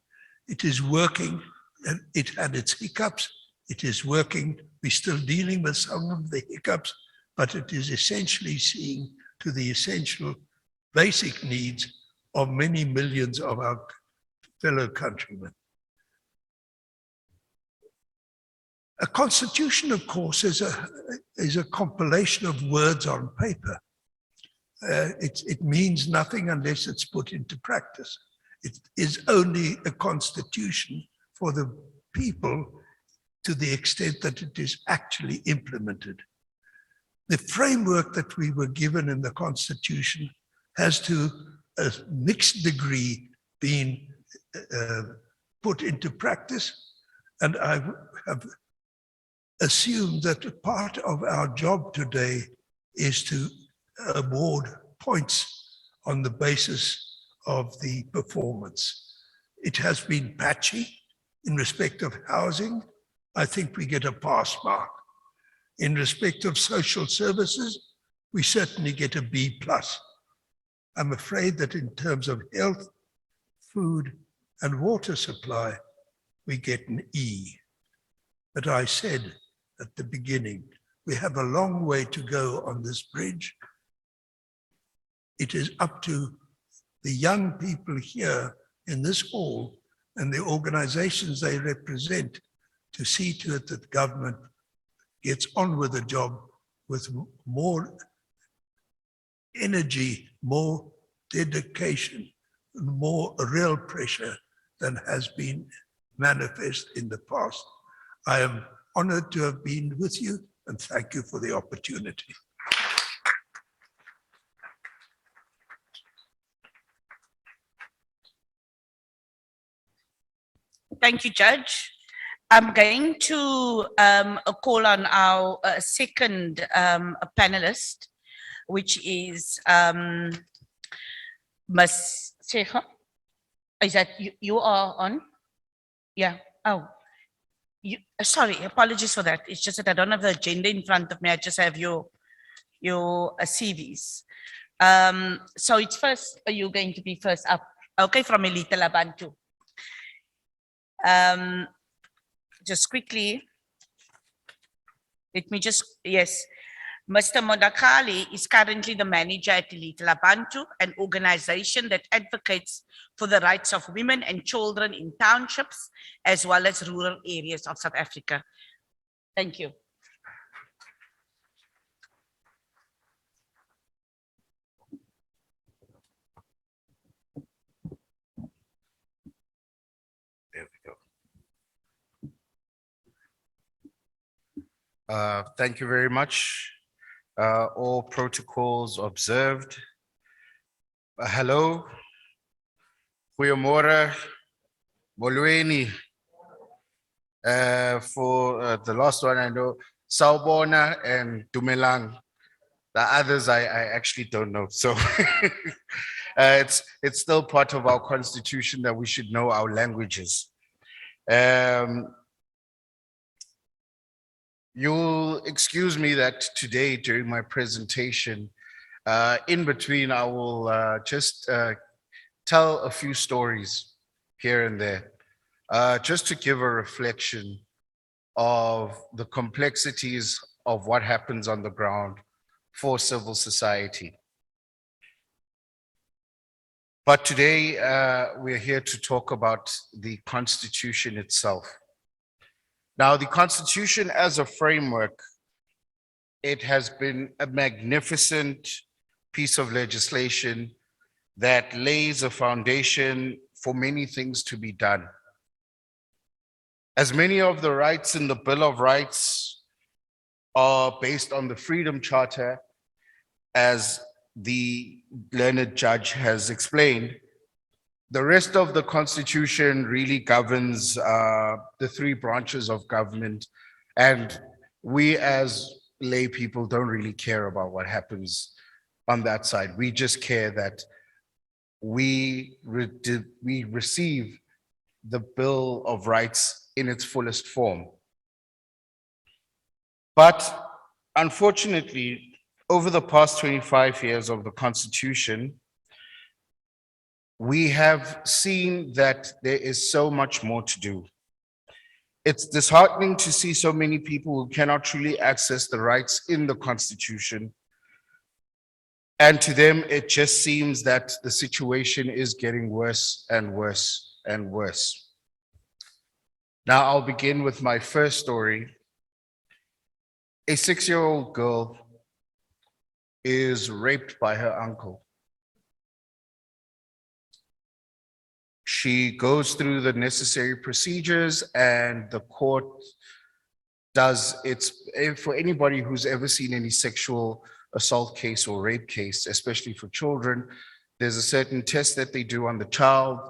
Speaker 16: It is working, and it had its hiccups. It is working. We're still dealing with some of the hiccups, but it is essentially seeing to the essential basic needs of many millions of our fellow countrymen. A constitution, of course, is a compilation of words on paper. It means nothing unless it's put into practice. It is only a constitution for the people to the extent that it is actually implemented. The framework that we were given in the Constitution has to a mixed degree been put into practice, and I have assumed that part of our job today is to award points on the basis of the performance. It has been patchy in respect of housing. I think we get a pass mark. In respect of social services, we certainly get a B+. I'm afraid that in terms of health, food, and water supply, we get an E. But I said at the beginning, we have a long way to go on this bridge. It is up to the young people here in this hall and the organizations they represent to see to it that government gets on with the job with more energy, more dedication, more real pressure than has been manifest in the past. I am honored to have been with you and thank you for the opportunity.
Speaker 15: Thank you, Judge. I'm going to call on our second panelist, which is Ms. Seha. Is that you are on? Yeah. Oh, sorry, apologies for that. It's just that I don't have the agenda in front of me. I just have your CVs. So it's first, are you going to be first up? Okay, from Elita Labantu. Just quickly, let me just, yes. Mr. Modakali is currently the manager at Elite Labantu, an organization that advocates for the rights of women and children in townships as well as rural areas of South Africa. Thank you.
Speaker 13: There we go. Thank you very much. All protocols observed. Hello. Goeiemorgen. Molweni. For the last one, I know Sawubona and Dumelang. The others I actually don't know. So it's still part of our constitution that we should know our languages. You'll excuse me that today during my presentation, in between, I will just tell a few stories here and there, just to give a reflection of the complexities of what happens on the ground for civil society. But today, we're here to talk about the Constitution itself. Now, the Constitution as a framework, it has been a magnificent piece of legislation that lays a foundation for many things to be done. As many of the rights in the Bill of Rights are based on the Freedom Charter, as the learned judge has explained, the rest of the Constitution really governs the three branches of government, and we as lay people don't really care about what happens on that side. We just care that we receive the Bill of Rights in its fullest form. But unfortunately, over the past 25 years of the Constitution, we have seen that there is so much more to do. It's disheartening to see so many people who cannot truly access the rights in the Constitution. And to them, it just seems that the situation is getting worse and worse and worse. Now, I'll begin with my first story. A 6-year-old girl is raped by her uncle. She goes through the necessary procedures and the court does its, for anybody who's ever seen any sexual assault case or rape case, especially for children, there's a certain test that they do on the child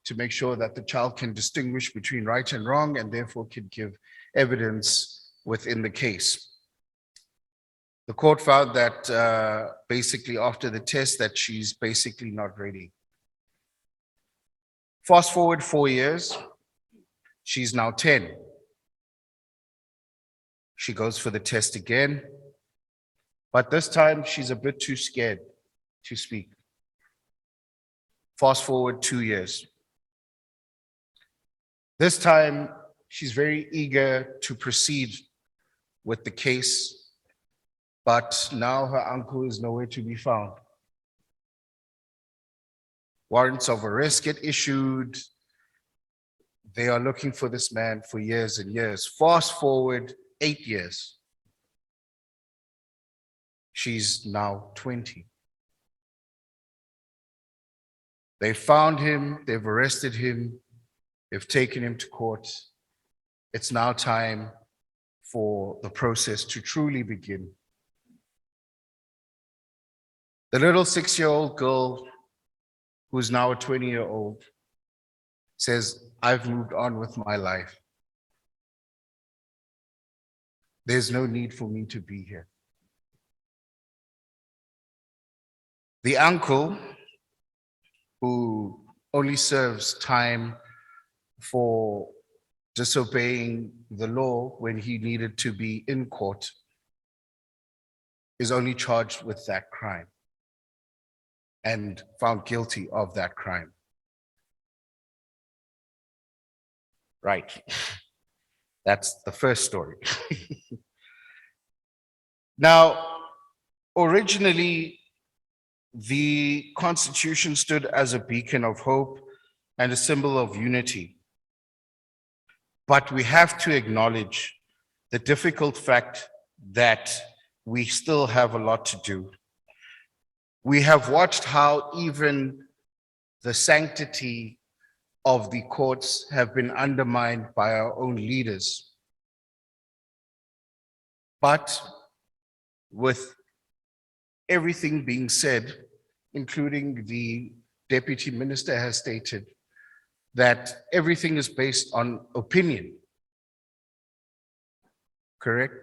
Speaker 13: to make sure that the child can distinguish between right and wrong and therefore can give evidence within the case. The court found that basically after the test that she's basically not ready. Fast forward 4 years, she's now 10. She goes for the test again, but this time she's a bit too scared to speak. Fast forward 2 years. This time she's very eager to proceed with the case, but now her uncle is nowhere to be found. Warrants of arrest get issued. They are looking for this man for years and years. Fast forward 8 years. She's now 20. They found him, they've arrested him, they've taken him to court. It's now time for the process to truly begin. The little 6-year-old girl, who's now a 20-year-old, says, I've moved on with my life. There's no need for me to be here. The uncle, who only serves time for disobeying the law when he needed to be in court, is only charged with that crime and found guilty of that crime. Right. That's the first story. Now, originally, the Constitution stood as a beacon of hope and a symbol of unity. But we have to acknowledge the difficult fact that we still have a lot to do. We have watched how even the sanctity of the courts have been undermined by our own leaders. But with everything being said, including the deputy minister has stated that everything is based on opinion, correct?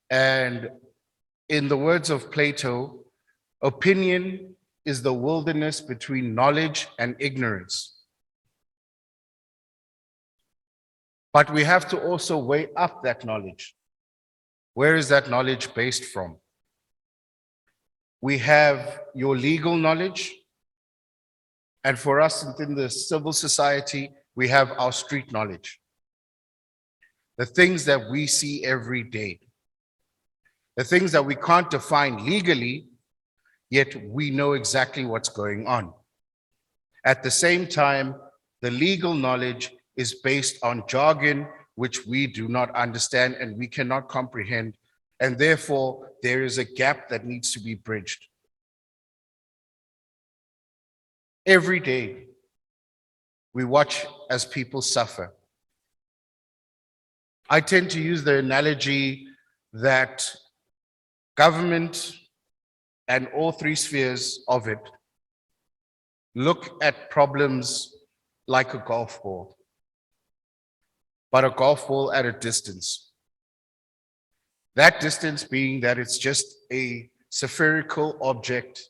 Speaker 13: And in the words of Plato, opinion is the wilderness between knowledge and ignorance. But we have to also weigh up that knowledge. Where is that knowledge based from? We have your legal knowledge, and for us within the civil society, we have our street knowledge. The things that we see every day. The things that we can't define legally, yet we know exactly what's going on. At the same time, the legal knowledge is based on jargon which we do not understand and we cannot comprehend, and therefore there is a gap that needs to be bridged. Every day, we watch as people suffer. I tend to use the analogy that government and all three spheres of it look at problems like a golf ball, but a golf ball at a distance. That distance being that it's just a spherical object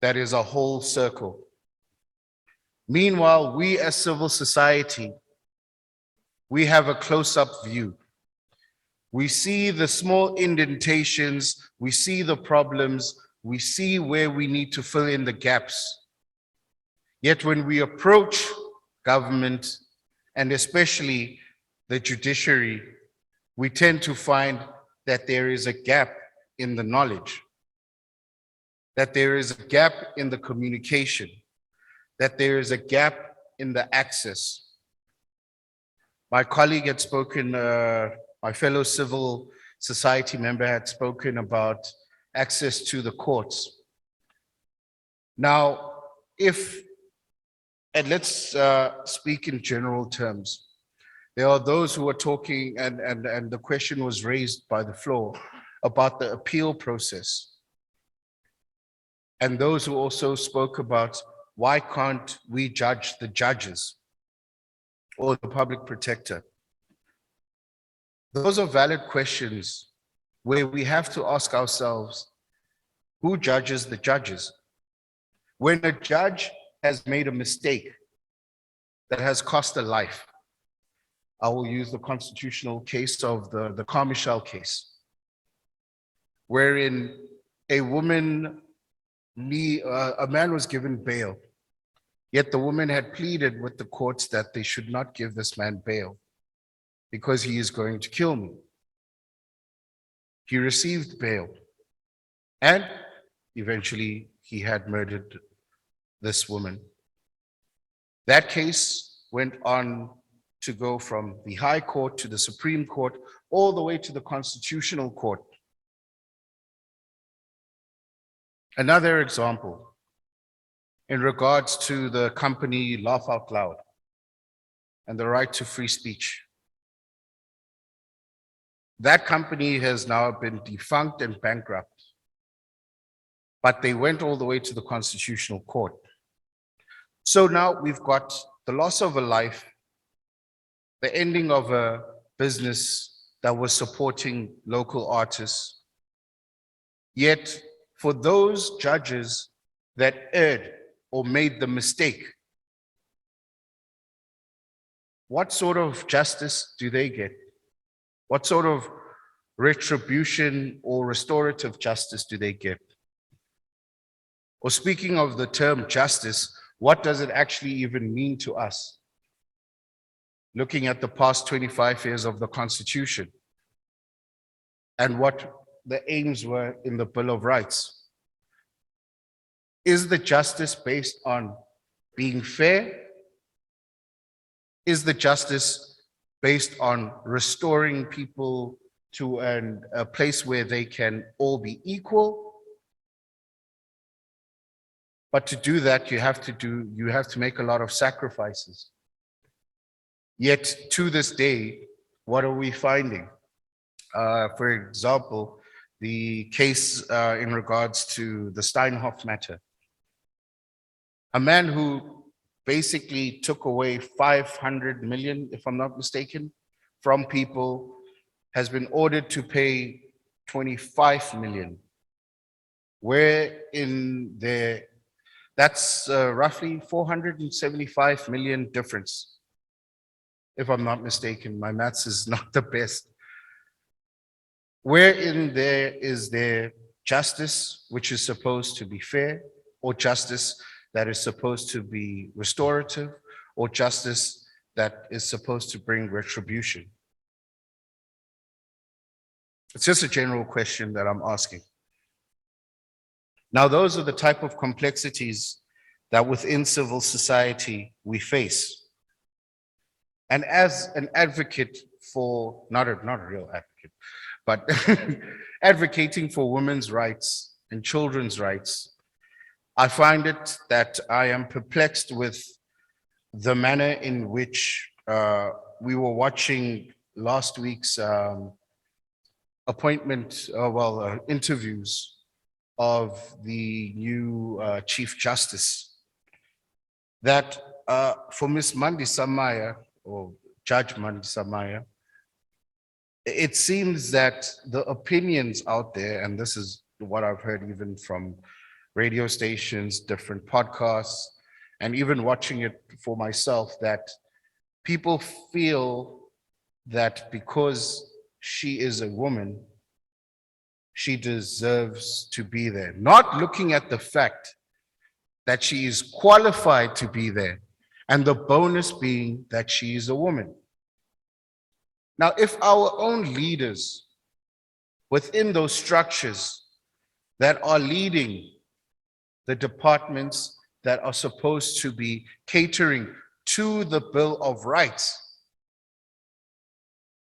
Speaker 13: that is a whole circle. Meanwhile, we as civil society, we have a close-up view. We see the small indentations, we see the problems, we see where we need to fill in the gaps. Yet when we approach government, and especially the judiciary, we tend to find that there is a gap in the knowledge, that there is a gap in the communication, that there is a gap in the access. My colleague had spoken, my fellow civil society member had spoken about access to the courts. Now, and let's speak in general terms. There are those who are talking, and the question was raised by the floor about the appeal process. And those who also spoke about why can't we judge the judges or the public protector? Those are valid questions where we have to ask ourselves, who judges the judges? When a judge has made a mistake that has cost a life, I will use the constitutional case of the Carmichael case, wherein a man was given bail, yet the woman had pleaded with the courts that they should not give this man bail because he is going to kill me. He received bail, and eventually he had murdered this woman. That case went on to go from the High Court to the Supreme Court, all the way to the Constitutional Court. Another example, in regards to the company Laugh Out Loud and the right to free speech. That company has now been defunct and bankrupt, but they went all the way to the Constitutional Court. So now we've got the loss of a life, the ending of a business that was supporting local artists. Yet for those judges that erred or made the mistake, what sort of justice do they get? What sort of retribution or restorative justice do they get? Or speaking of the term justice, what does it actually even mean to us? Looking at the past 25 years of the Constitution and what the aims were in the Bill of Rights. Is the justice based on being fair? Is the justice based on restoring people to a place where they can all be equal? But to do that, you have to make a lot of sacrifices. Yet to this day, what are we finding? For example, the case in regards to the Steinhoff matter. A man who basically took away 500 million, if I'm not mistaken, from people has been ordered to pay 25 million. Where in there, that's roughly 475 million difference. If I'm not mistaken, my maths is not the best. Where in there is there justice, which is supposed to be fair, or justice that is supposed to be restorative, or justice that is supposed to bring retribution? It's just a general question that I'm asking. Now, those are the type of complexities that within civil society we face. And as an advocate for, not a real advocate, but advocating for women's rights and children's rights, I find it that I am perplexed with the manner in which we were watching last week's interviews of the new Chief Justice. That for Ms. Mandi Samaya, or Judge Mandi Samaya, it seems that the opinions out there, and this is what I've heard even from radio stations, different podcasts, and even watching it for myself, that people feel that because she is a woman, she deserves to be there. Not looking at the fact that she is qualified to be there, and the bonus being that she is a woman. Now, if our own leaders within those structures that are leading the departments that are supposed to be catering to the Bill of Rights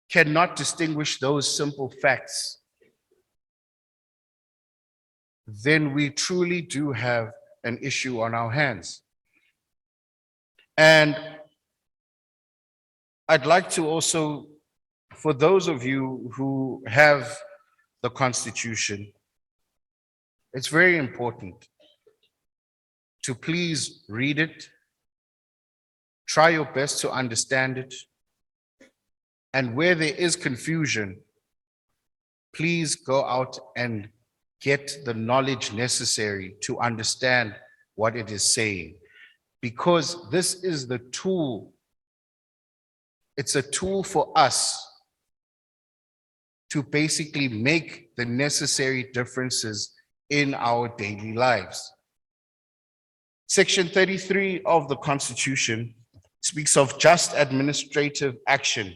Speaker 13: cannot distinguish those simple facts, then we truly do have an issue on our hands. And I'd like to also, for those of you who have the Constitution, it's very important to please read it, try your best to understand it, and where there is confusion, please go out and get the knowledge necessary to understand what it is saying. Because this is the tool. It's a tool for us to basically make the necessary differences in our daily lives. Section 33 of the Constitution speaks of just administrative action,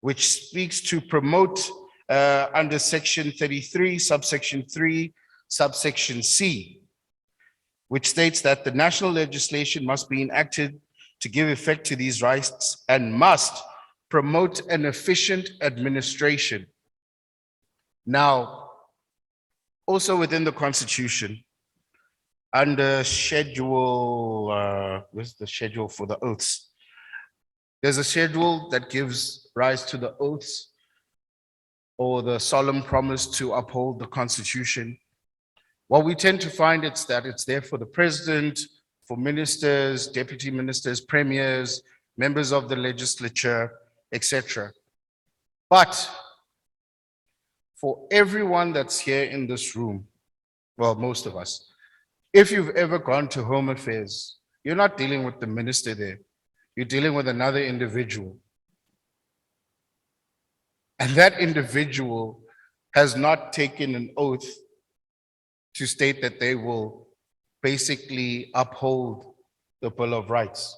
Speaker 13: which speaks to promote under Section 33, subsection 3, subsection C, which states that the national legislation must be enacted to give effect to these rights and must promote an efficient administration. Now,
Speaker 11: Also within the Constitution, under schedule, where's the schedule for the oaths? There's a schedule that gives rise to the oaths or the solemn promise to uphold the Constitution. What we tend to find is that it's there for the president, for ministers, deputy ministers, premiers, members of the legislature, etc. But for everyone that's here in this room, well, most of us, if you've ever gone to Home Affairs, you're not dealing with the minister there. You're dealing with another individual. And that individual has not taken an oath to state that they will basically uphold the Bill of Rights.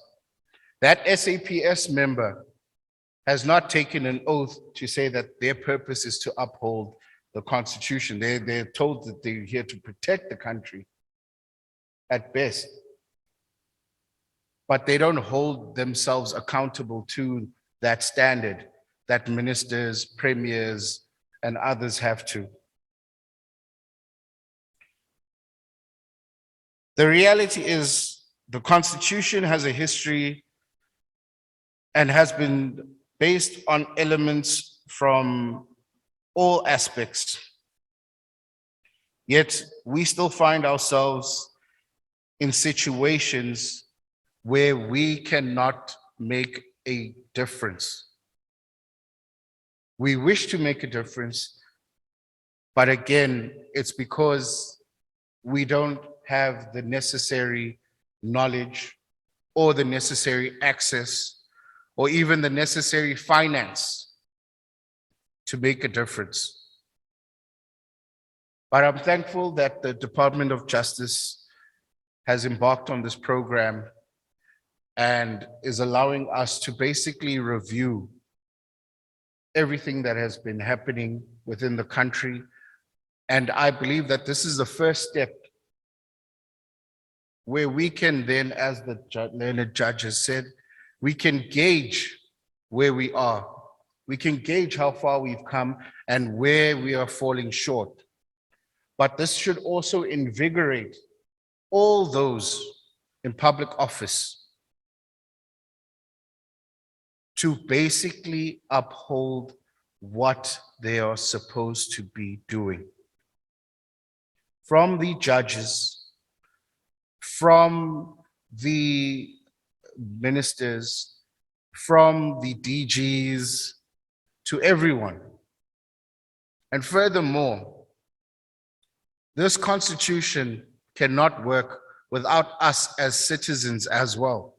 Speaker 11: That SAPS member has not taken an oath to say that their purpose is to uphold the Constitution. They're told that they're here to protect the country at best. But they don't hold themselves accountable to that standard that ministers, premiers, and others have to. The reality is the Constitution has a history and has been based on elements from all aspects. Yet we still find ourselves in situations where we cannot make a difference. We wish to make a difference, but again, it's because we don't have the necessary knowledge or the necessary access or even the necessary finance to make a difference. But I'm thankful that the Department of Justice has embarked on this program and is allowing us to basically review everything that has been happening within the country. And I believe that this is the first step where we can then, as the learned judge has said, we can gauge where we are. We can gauge how far we've come and where we are falling short. But this should also invigorate all those in public office to basically uphold what they are supposed to be doing. From the judges, from the ministers, from the DGs, to everyone. And furthermore, this Constitution cannot work without us as citizens as well.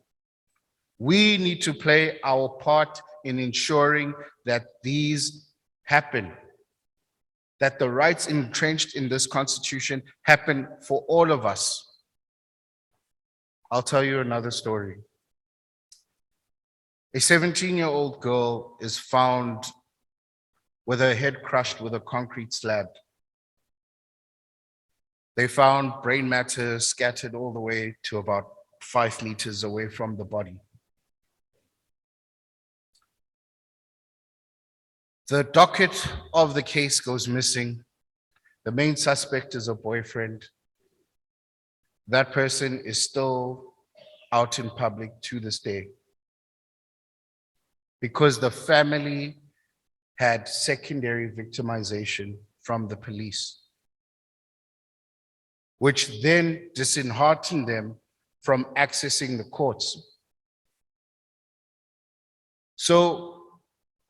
Speaker 11: We need to play our part in ensuring that these happen, that the rights entrenched in this Constitution happen for all of us. I'll tell you another story. A 17-year-old girl is found with her head crushed with a concrete slab. They found brain matter scattered all the way to about 5 meters away from the body. The docket of the case goes missing. The main suspect is a boyfriend. That person is still out in public to this day because the family had secondary victimization from the police, which then disheartened them from accessing the courts. So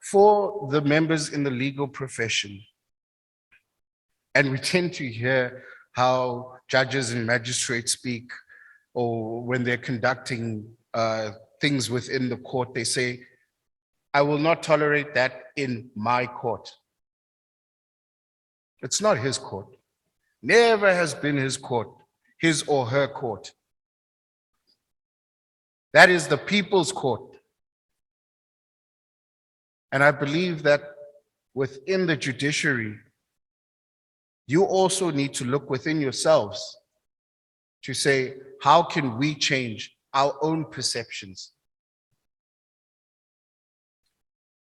Speaker 11: for the members in the legal profession, and we tend to hear how judges and magistrates speak, or when they're conducting things within the court, they say, I will not tolerate that in my court. It's not his court. Never has been his court, his or her court. That is the people's court. And I believe that within the judiciary, you also need to look within yourselves to say, how can we change our own perceptions?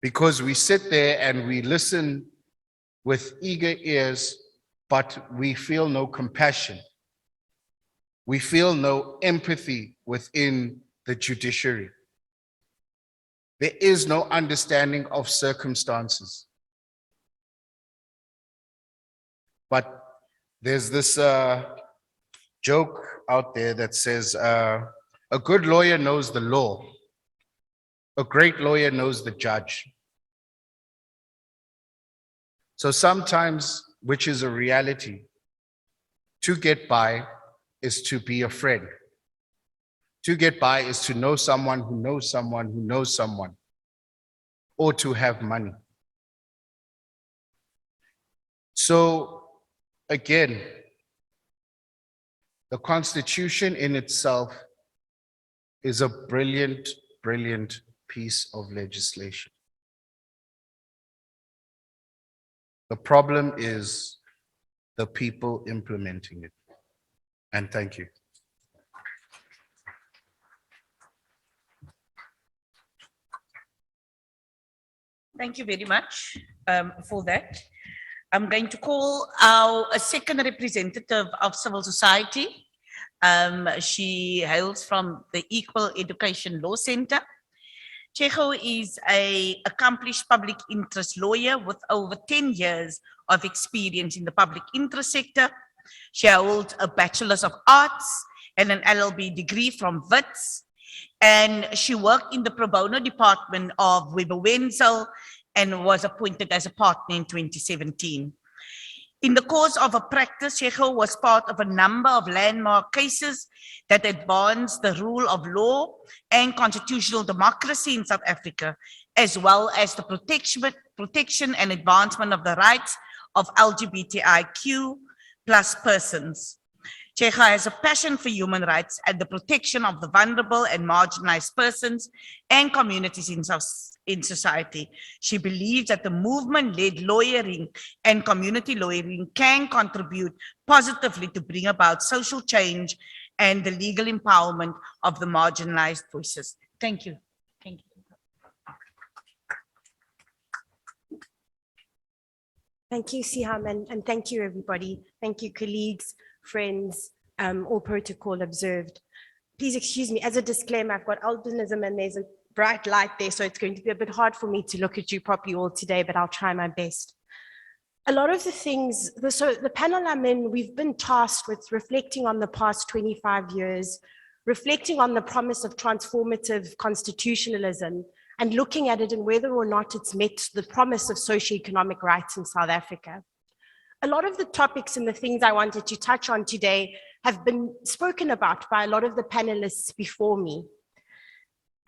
Speaker 11: Because we sit there and we listen with eager ears
Speaker 17: but we feel no compassion. We feel no empathy within the judiciary. There is no understanding of circumstances. But there's this joke out there that says, a good lawyer knows the law. A great lawyer knows the judge. So sometimes, which is a reality, to get by is to be a friend. To get by is to know someone who knows someone who knows someone, or to have money. So again, the Constitution in itself is a brilliant, brilliant piece of legislation. The problem is the people implementing it. And thank you.
Speaker 15: Thank you very much for that. I'm going to call our second representative of civil society. She hails from the Equal Education Law Center. Checho is an accomplished public interest lawyer with over 10 years of experience in the public interest sector. She holds a Bachelor's of Arts and an LLB degree from WITS. And she worked in the pro bono department of Weber Wenzel and was appointed as a partner in 2017. In the course of her practice, Checho was part of a number of landmark cases that advanced the rule of law and constitutional democracy in South Africa, as well as the protection and advancement of the rights of LGBTIQ+ persons. Checho has a passion for human rights and the protection of the vulnerable and marginalized persons and communities in society. She believes that the movement-led lawyering and community lawyering can contribute positively to bring about social change and the legal empowerment of the marginalized voices. Thank you. Thank you.
Speaker 18: Thank you, Siham, and thank you, everybody. Thank you, colleagues, friends, all protocol observed. Please excuse me, as a disclaimer, I've got albinism and there's a bright light there, so it's going to be a bit hard for me to look at you properly all today, but I'll try my best. A lot of the things, so the panel I'm in, we've been tasked with reflecting on the past 25 years, reflecting on the promise of transformative constitutionalism, and looking at it and whether or not it's met the promise of socio-economic rights in South Africa. A lot of the topics and the things I wanted to touch on today have been spoken about by a lot of the panelists before me.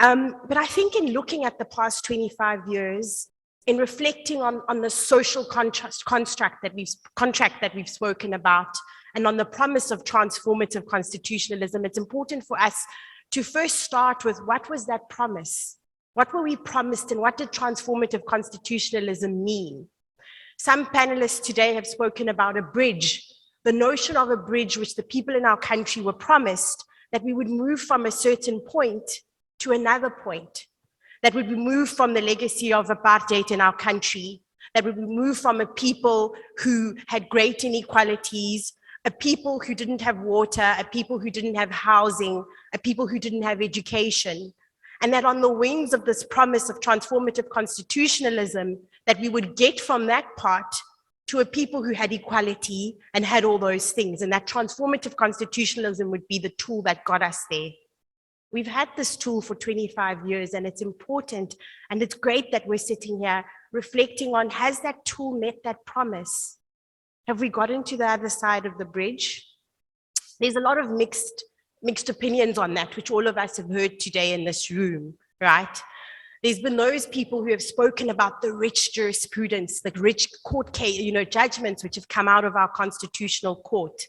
Speaker 18: But I think in looking at the past 25 years, in reflecting on the social contract that we've spoken about, and on the promise of transformative constitutionalism, it's important for us to first start with what was that promise? What were we promised and what did transformative constitutionalism mean? Some panelists today have spoken about a bridge, the notion of a bridge which the people in our country were promised, that we would move from a certain point to another point, that would be moved from the legacy of apartheid in our country, that would be moved from a people who had great inequalities, a people who didn't have water, a people who didn't have housing, a people who didn't have education, and that on the wings of this promise of transformative constitutionalism, that we would get from that part to a people who had equality and had all those things, and that transformative constitutionalism would be the tool that got us there. We've had this tool for 25 years and it's important, and it's great that we're sitting here reflecting on, has that tool met that promise? Have we gotten to the other side of the bridge? There's a lot of mixed opinions on that, which all of us have heard today in this room, right? There's been those people who have spoken about the rich jurisprudence, the rich court case, judgments which have come out of our constitutional court.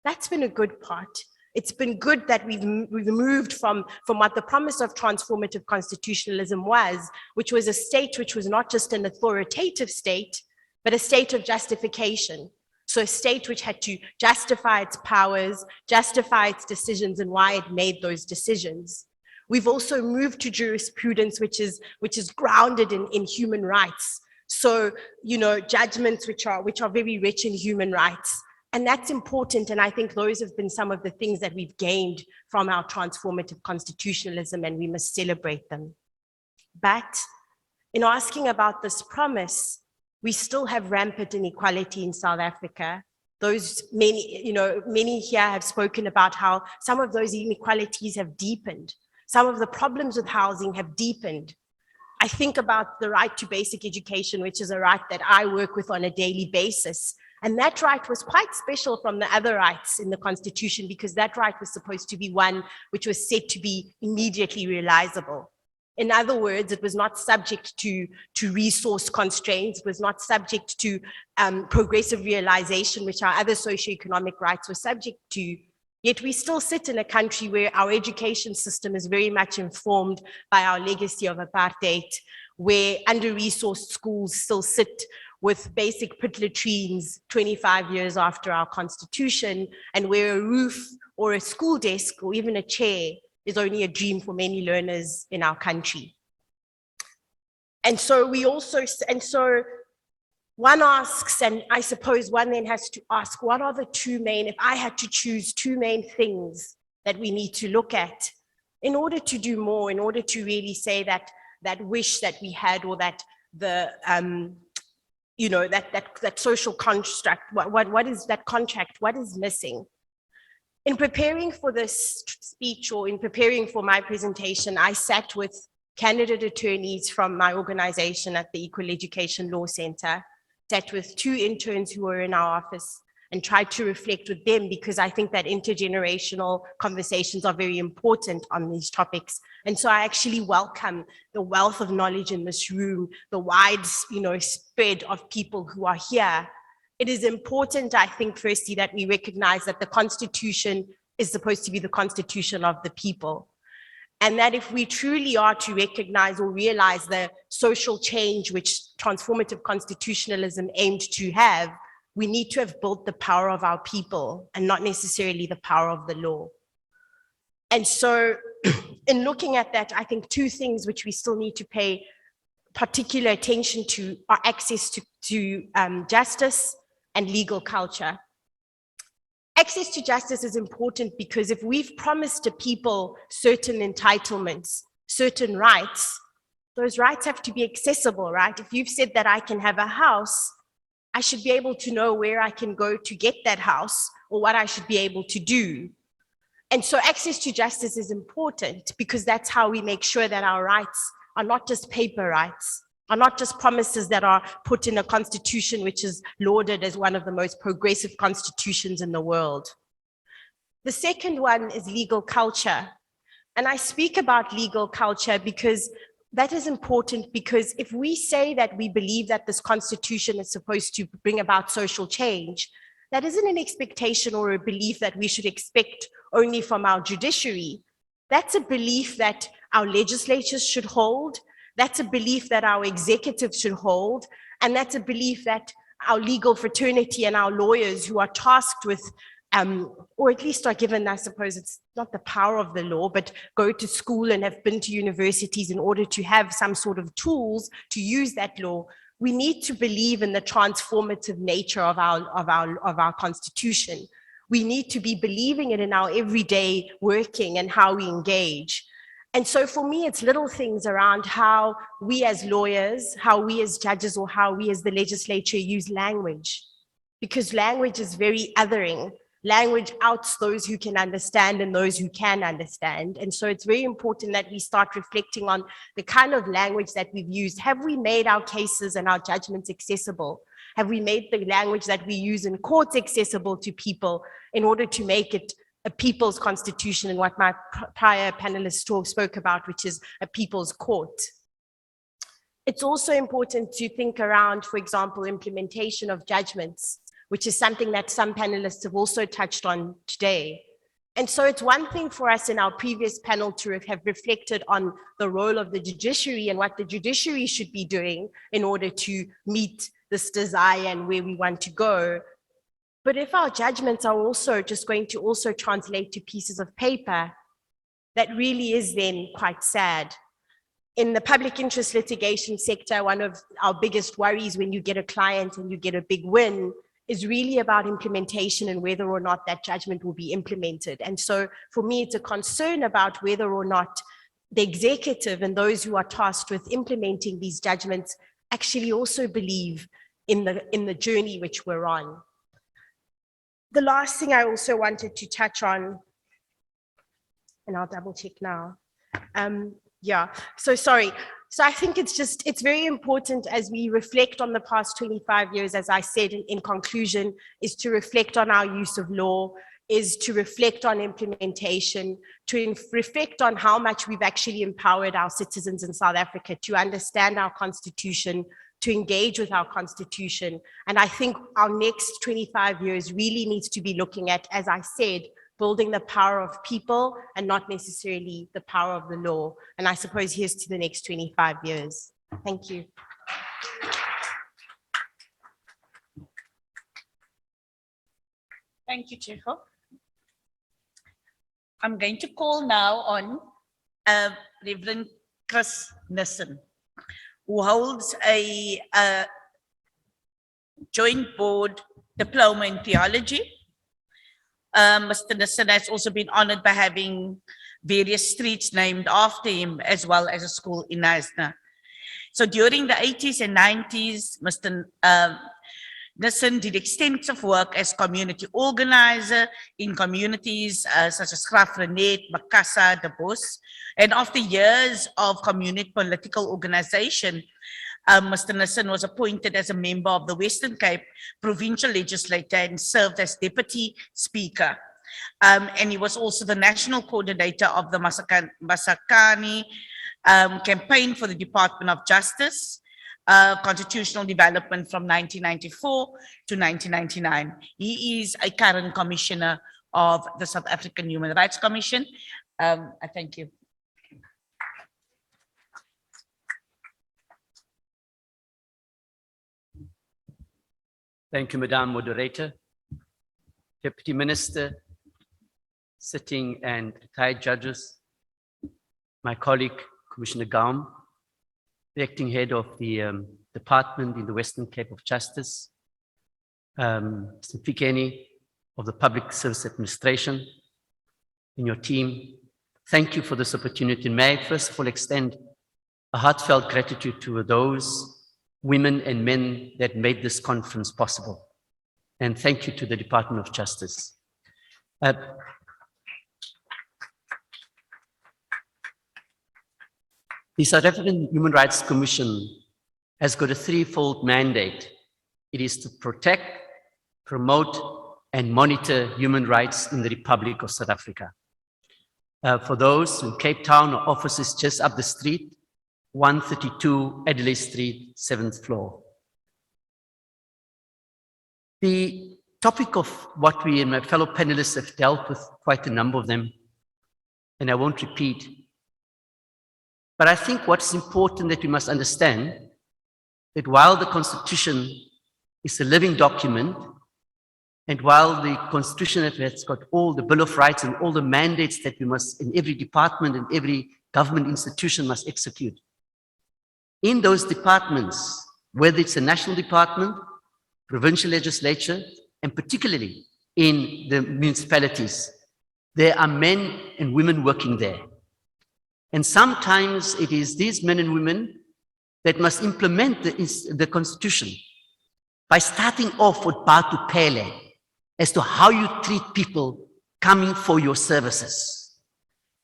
Speaker 18: That's been a good part. It's been good that we've moved from what the promise of transformative constitutionalism was, which was a state which was not just an authoritative state, but a state of justification. So a state which had to justify its powers, justify its decisions and why it made those decisions. We've also moved to jurisprudence which is grounded in human rights. So, you know, judgments which are very rich in human rights. And that's important. And I think those have been some of the things that we've gained from our transformative constitutionalism, and we must celebrate them. But in asking about this promise, we still have rampant inequality in South Africa. Those many here have spoken about how some of those inequalities have deepened. Some of the problems with housing have deepened. I think about the right to basic education, which is a right that I work with on a daily basis. And that right was quite special from the other rights in the Constitution, because that right was supposed to be one which was said to be immediately realizable. In other words, it was not subject to resource constraints, it was not subject to progressive realization, which our other socio-economic rights were subject to. Yet we still sit in a country where our education system is very much informed by our legacy of apartheid, where under-resourced schools still sit with basic pit latrines 25 years after our constitution, and where a roof or a school desk or even a chair is only a dream for many learners in our country. And so one asks, and I suppose one then has to ask, what are the two main, if I had to choose two main things that we need to look at in order to do more, in order to really say that that wish that we had, or that the, that social construct, what is that contract, what is missing? In preparing for this speech, or in preparing for my presentation, I sat with candidate attorneys from my organization at the Equal Education Law Center, sat with 2 interns who were in our office, and tried to reflect with them, because I think that intergenerational conversations are very important on these topics. And so I actually welcome the wealth of knowledge in this room, the wide spread of people who are here. It is important, I think, firstly, that we recognize that the Constitution is supposed to be the Constitution of the people. And that if we truly are to recognize or realize the social change which transformative constitutionalism aimed to have, we need to have built the power of our people and not necessarily the power of the law. And so in looking at that, I think 2 things which we still need to pay particular attention to are access to justice and legal culture. Access to justice is important because if we've promised to people certain entitlements, certain rights, those rights have to be accessible, right? If you've said that I can have a house, I should be able to know where I can go to get that house, or what I should be able to do. And so access to justice is important, because that's how we make sure that our rights are not just paper rights, are not just promises that are put in a constitution which is lauded as one of the most progressive constitutions in the world. The second one is legal culture. And I speak about legal culture because that is important, because if we say that we believe that this constitution is supposed to bring about social change, that isn't an expectation or a belief that we should expect only from our judiciary. That's a belief that our legislatures should hold. That's a belief that our executives should hold. And that's a belief that our legal fraternity and our lawyers who are tasked with, or at least are given, I suppose it's not the power of the law, but go to school and have been to universities in order to have some sort of tools to use that law. We need to believe in the transformative nature of our constitution. We need to be believing it in our everyday working and how we engage. And so for me, it's little things around how we as lawyers, how we as judges, or how we as the legislature use language, because language is very othering. Language outs those who can understand and those who can understand. And so it's very important that we start reflecting on the kind of language that we've used. Have we made our cases and our judgments accessible? Have we made the language that we use in courts accessible to people in order to make it a people's constitution, and what my prior panelists spoke about, which is a people's court? It's also important to think around, for example, implementation of judgments, which is something that some panelists have also touched on today. And so it's one thing for us in our previous panel to have reflected on the role of the judiciary and what the judiciary should be doing in order to meet this desire and where we want to go. But if our judgments are also just going to also translate to pieces of paper, that really is then quite sad. In the public interest litigation sector, one of our biggest worries when you get a client and you get a big win is really about implementation and whether or not that judgment will be implemented. And so for me, it's a concern about whether or not the executive and those who are tasked with implementing these judgments actually also believe in the journey which we're on. The last thing I also wanted to touch on, and I'll double check now. Yeah, so sorry. So I think it's very important as we reflect on the past 25 years, as I said in conclusion, is to reflect on our use of law, is to reflect on implementation, to reflect on how much we've actually empowered our citizens in South Africa to understand our constitution, to engage with our constitution. And I think our next 25 years really needs to be looking at, as I said, building the power of people and not necessarily the power of the law. And I suppose here's to the next 25 years. Thank you.
Speaker 15: Thank you, Cheho. I'm going to call now on Reverend Chris Nissen, who holds a joint board diploma in theology. Mr. Nissen has also been honored by having various streets named after him, as well as a school in Knysna. So during the 80s and 90s, Mr. Nissen did extensive work as community organizer in communities such as Graaff-Reinet, Makassar, De Bos. And after years of community political organization, Mr. Nissen was appointed as a member of the Western Cape Provincial Legislature and served as Deputy Speaker. And he was also the National Coordinator of the Masakani campaign for the Department of Justice, Constitutional Development from 1994 to 1999. He is a current Commissioner of the South African Human Rights Commission. I thank you.
Speaker 19: Thank you, Madam Moderator, Deputy Minister, sitting and retired judges, my colleague, Commissioner Gaum, the acting head of the department in the Western Cape of Justice, Mr. Fikeni of the Public Service Administration, and your team. Thank you for this opportunity. May I first of all extend a heartfelt gratitude to those women and men that made this conference possible. And thank you to the Department of Justice. The South African Human Rights Commission has got a threefold mandate. It is to protect, promote, and monitor human rights in the Republic of South Africa. For those in Cape Town, our office is just up the street, 132 Adelaide Street, 7th floor. The topic of what we and my fellow panelists have dealt with, quite a number of them, and I won't repeat. But I think what's important that we must understand that while the Constitution is a living document, and while the Constitution has got all the Bill of Rights and all the mandates that we must, in every department and every government institution must execute, in those departments, whether it's a national department, provincial legislature, and particularly in the municipalities, there are men and women working there. And sometimes it is these men and women that must implement the Constitution by starting off with Batu Pele as to how you treat people coming for your services.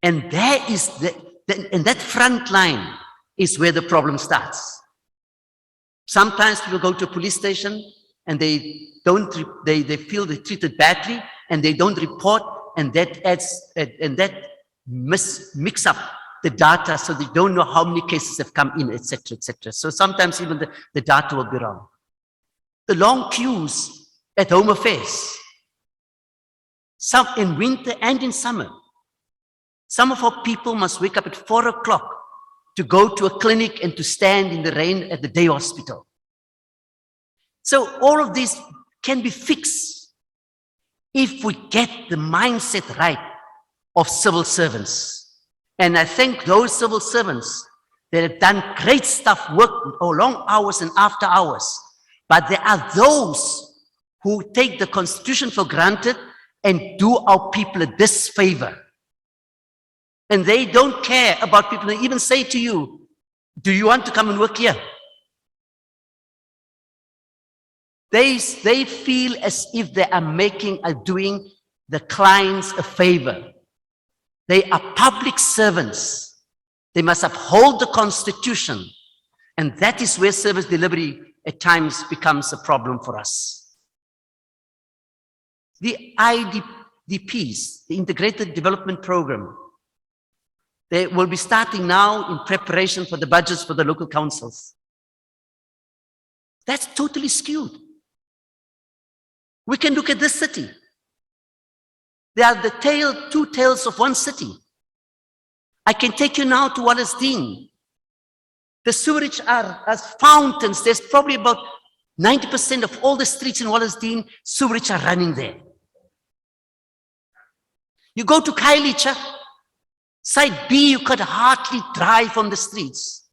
Speaker 19: And there is and that front line is where the problem starts. Sometimes people go to a police station and they feel they're treated badly and they don't report, and that adds, and that mix up the data so they don't know how many cases have come in, etc., etc. So sometimes even the data will be wrong. The long queues at Home Affairs, some in winter and in summer. Some of our people must wake up at 4 o'clock to go to a clinic and to stand in the rain at the day hospital. So all of this can be fixed if we get the mindset right of civil servants. And I thank those civil servants that have done great stuff, work long hours and after hours. But there are those who take the Constitution for granted and do our people a disfavor. And they don't care about people. They even say to you, do you want to come and work here? They feel as if they are doing the clients a favor. They are public servants. They must uphold the Constitution. And that is where service delivery at times becomes a problem for us. The IDPs, the Integrated Development Program, they will be starting now in preparation for the budgets for the local councils. That's totally skewed. We can look at this city. They are the two tails of one city. I can take you now to Wallace Dean. The sewerage are as fountains. There's probably about 90% of all the streets in Wallace Dean, sewerage are running there. You go to Khayelitsha, side B, you could hardly drive on the streets.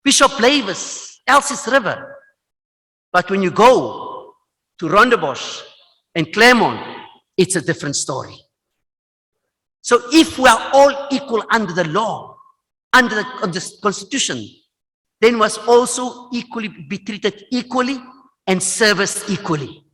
Speaker 19: Bishop Lavis, Elsie's River. But when you go to Rondebosch and Claremont, it's a different story. So if we are all equal under the law, under the Constitution, then we must also equally be treated equally and serviced equally.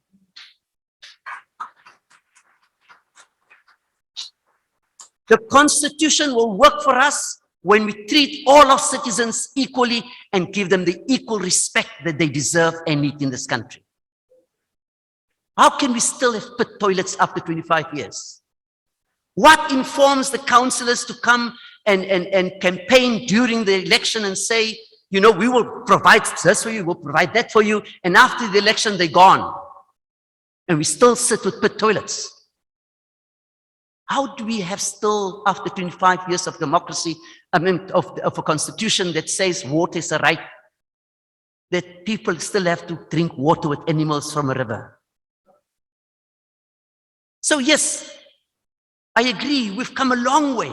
Speaker 19: The Constitution will work for us when we treat all our citizens equally and give them the equal respect that they deserve and need in this country. How can we still have pit toilets after 25 years? What informs the councillors to come and campaign during the election and say, you know, we will provide this for you, we'll provide that for you, and after the election, they're gone. And we still sit with pit toilets. How do we have still, after 25 years of democracy, of a constitution that says water is a right, that people still have to drink water with animals from a river? So yes, I agree, we've come a long way.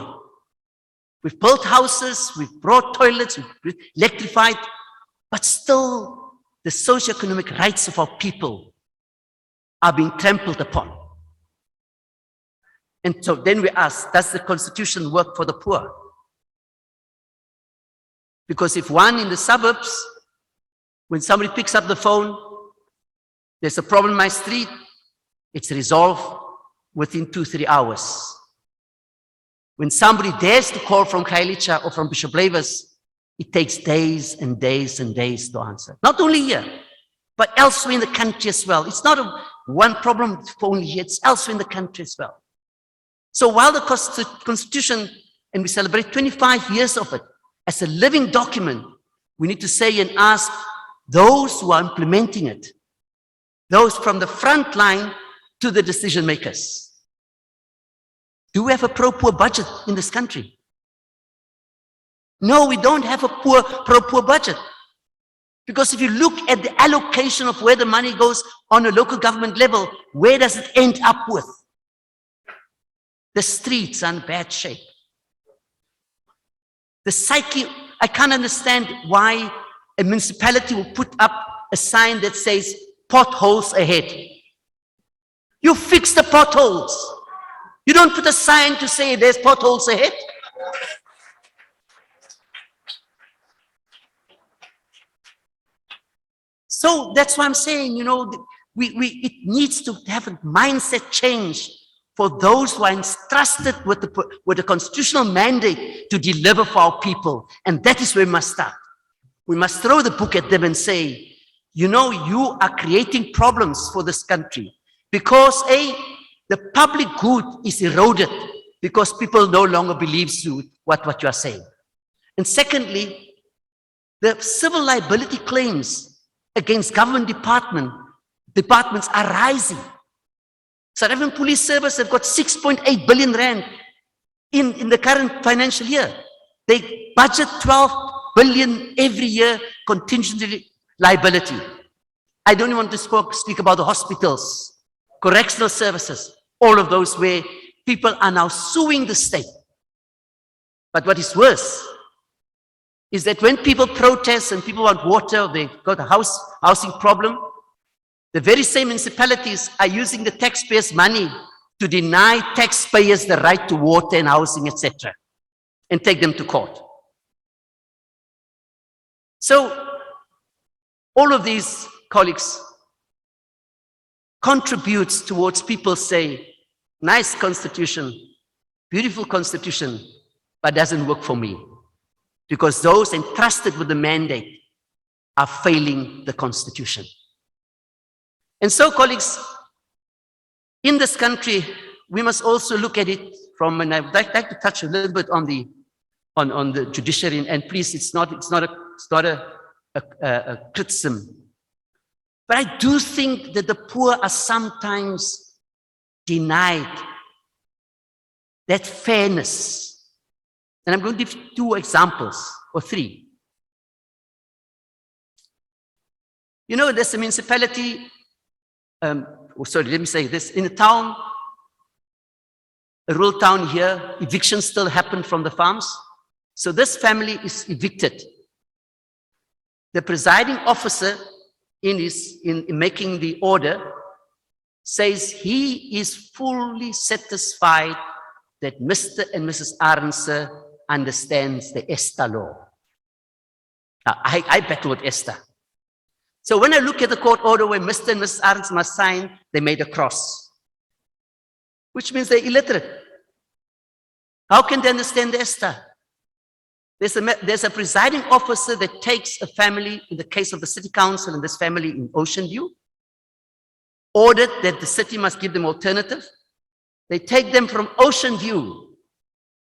Speaker 19: We've built houses, we've brought toilets, we've electrified, but still the socio-economic rights of our people are being trampled upon. And so then we ask, does the Constitution work for the poor? Because if one in the suburbs, when somebody picks up the phone, there's a problem in my street, it's resolved within 2-3 hours. When somebody dares to call from Khayelitsha or from Bishop Lavis, it takes days and days and days to answer. Not only here, but elsewhere in the country as well. It's not one problem for only here, it's elsewhere in the country as well. So while the Constitution, and we celebrate 25 years of it, as a living document, we need to say and ask those who are implementing it, those from the front line to the decision makers. Do we have a pro-poor budget in this country? No, we don't have a pro-poor budget. Because if you look at the allocation of where the money goes on a local government level, where does it end up with? The streets are in bad shape. The psyche, I can't understand why a municipality will put up a sign that says potholes ahead. You fix the potholes. You don't put a sign to say there's potholes ahead. So that's why I'm saying, you know, it needs to have a mindset change for those who are entrusted with the constitutional mandate to deliver for our people. And that is where we must start. We must throw the book at them and say, you know, you are creating problems for this country because the public good is eroded because people no longer believe what you are saying. And secondly, the civil liability claims against government departments are rising. South African Police Service have got 6.8 billion rand in the current financial year. They budget 12 billion every year contingency liability. I don't even want to speak about the hospitals, correctional services, all of those where people are now suing the state. But what is worse, is that when people protest and people want water, they got a housing problem, the very same municipalities are using the taxpayers' money to deny taxpayers the right to water and housing, etc., and take them to court. So all of these, colleagues, contributes towards people say, nice constitution, beautiful constitution, but doesn't work for me. Because those entrusted with the mandate are failing the constitution. And so, colleagues, in this country, we must also look at it from, and I'd like to touch a little bit on the judiciary, and please, it's not a criticism. But I do think that the poor are sometimes denied that fairness. And I'm going to give 2 examples, or 3. You know, there's a municipality, sorry, let me say this, in a town, a rural town here, evictions still happen from the farms. So this family is evicted. The presiding officer in making the order says he is fully satisfied that Mr. and Mrs. Arnse understands the ESTA law. I battle with ESTA. So when I look at the court order where Mr. and Mrs. Arnse must sign, they made a cross, which means they're illiterate. How can they understand the ESTA? There's a presiding officer that takes a family, in the case of the city council and this family in Ocean View, ordered that the city must give them alternative. They take them from Ocean View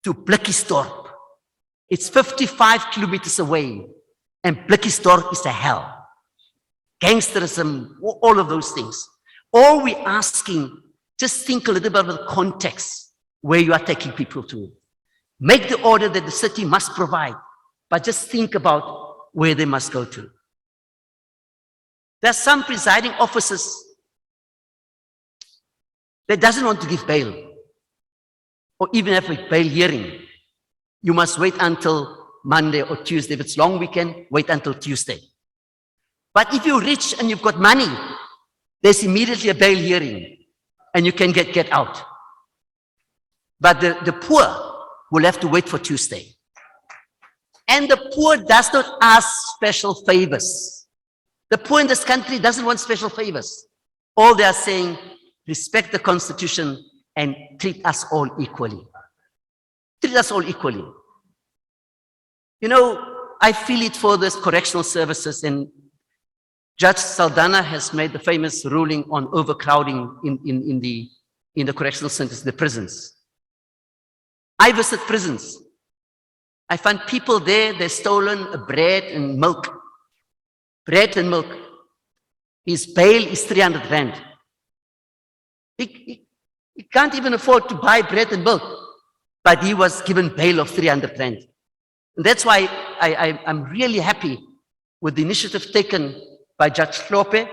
Speaker 19: to Blikkiesdorp. It's 55 kilometers away, and Blikkiesdorp is a hell. Gangsterism, all of those things. All we're asking, just think a little bit about the context where you are taking people to. Make the order that the city must provide, but just think about where they must go to. There are some presiding officers that doesn't want to give bail, or even have a bail hearing. You must wait until Monday or Tuesday. If it's long weekend, wait until Tuesday. But if you're rich and you've got money, there's immediately a bail hearing and you can get out. But the poor will have to wait for Tuesday. And the poor does not ask special favors. The poor in this country doesn't want special favors. All they are saying, respect the Constitution and treat us all equally. Treat us all equally. You know, I feel it for this correctional services, and Judge Saldana has made the famous ruling on overcrowding in the correctional centers, the prisons. I visit prisons. I find people there, they're stolen bread and milk. Bread and milk. His bail is 300 rand. He can't even afford to buy bread and milk, but he was given bail of 300 rand. And that's why I'm really happy with the initiative taken by Judge Slope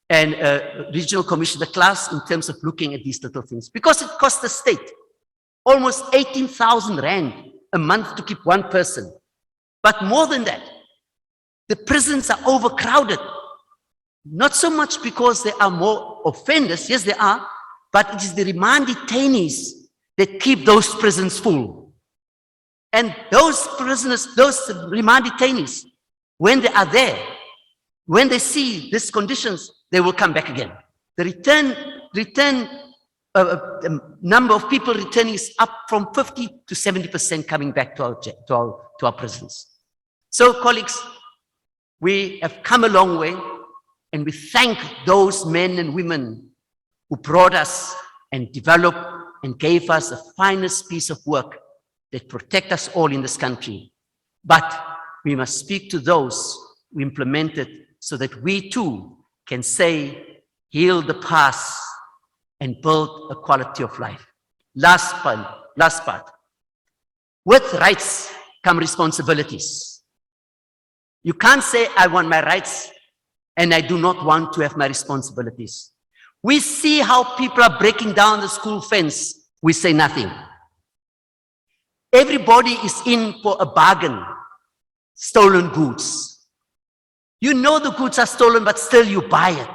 Speaker 19: and Regional Commissioner Klaas in terms of looking at these little things. Because it costs the state almost 18,000 rand a month to keep one person. But more than that, the prisons are overcrowded. Not so much because there are more offenders, yes there are, but it is the remand detainees that keep those prisons full. And those prisoners, those remand detainees, when they are there, when they see these conditions, they will come back again. The number of people returning is up from 50 to 70% coming back to our prisons. So, colleagues, we have come a long way, and we thank those men and women who brought us and developed and gave us the finest piece of work that protect us all in this country. But we must speak to those who implement it so that we too can say, heal the past and build a quality of life. Last part. With rights come responsibilities. You can't say, I want my rights and I do not want to have my responsibilities. We see how people are breaking down the school fence. We say nothing. Everybody is in for a bargain. stolen goods. You know the goods are stolen, but still you buy it.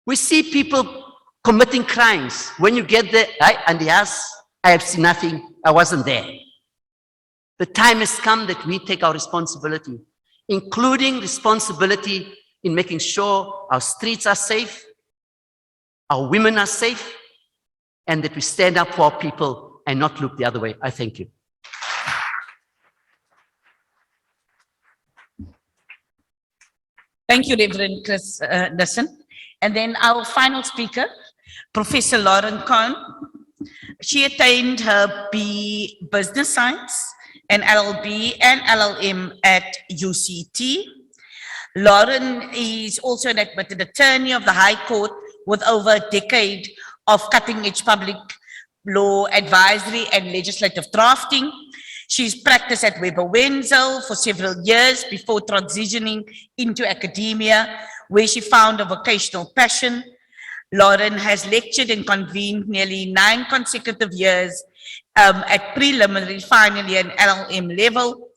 Speaker 19: We see people committing crimes. When you get there, and yes, I have seen nothing, I wasn't there. The time has come that we take our responsibility, including responsibility in making sure our streets are safe, our women are safe, and that we stand up for our people and not look the other way. I thank you.
Speaker 15: Thank you, Reverend Chris Nissen. And then our final speaker, Professor Lauren Kahn. She attained her B Business Science, an LLB and LLM at UCT. Lauren is also an admitted attorney of the High Court with over a decade of cutting-edge public law advisory and legislative drafting. She's practiced at Weber Wenzel for several years before transitioning into academia, where she found a vocational passion. Lauren has lectured and convened nearly 9 consecutive years at preliminary, final year and LLM level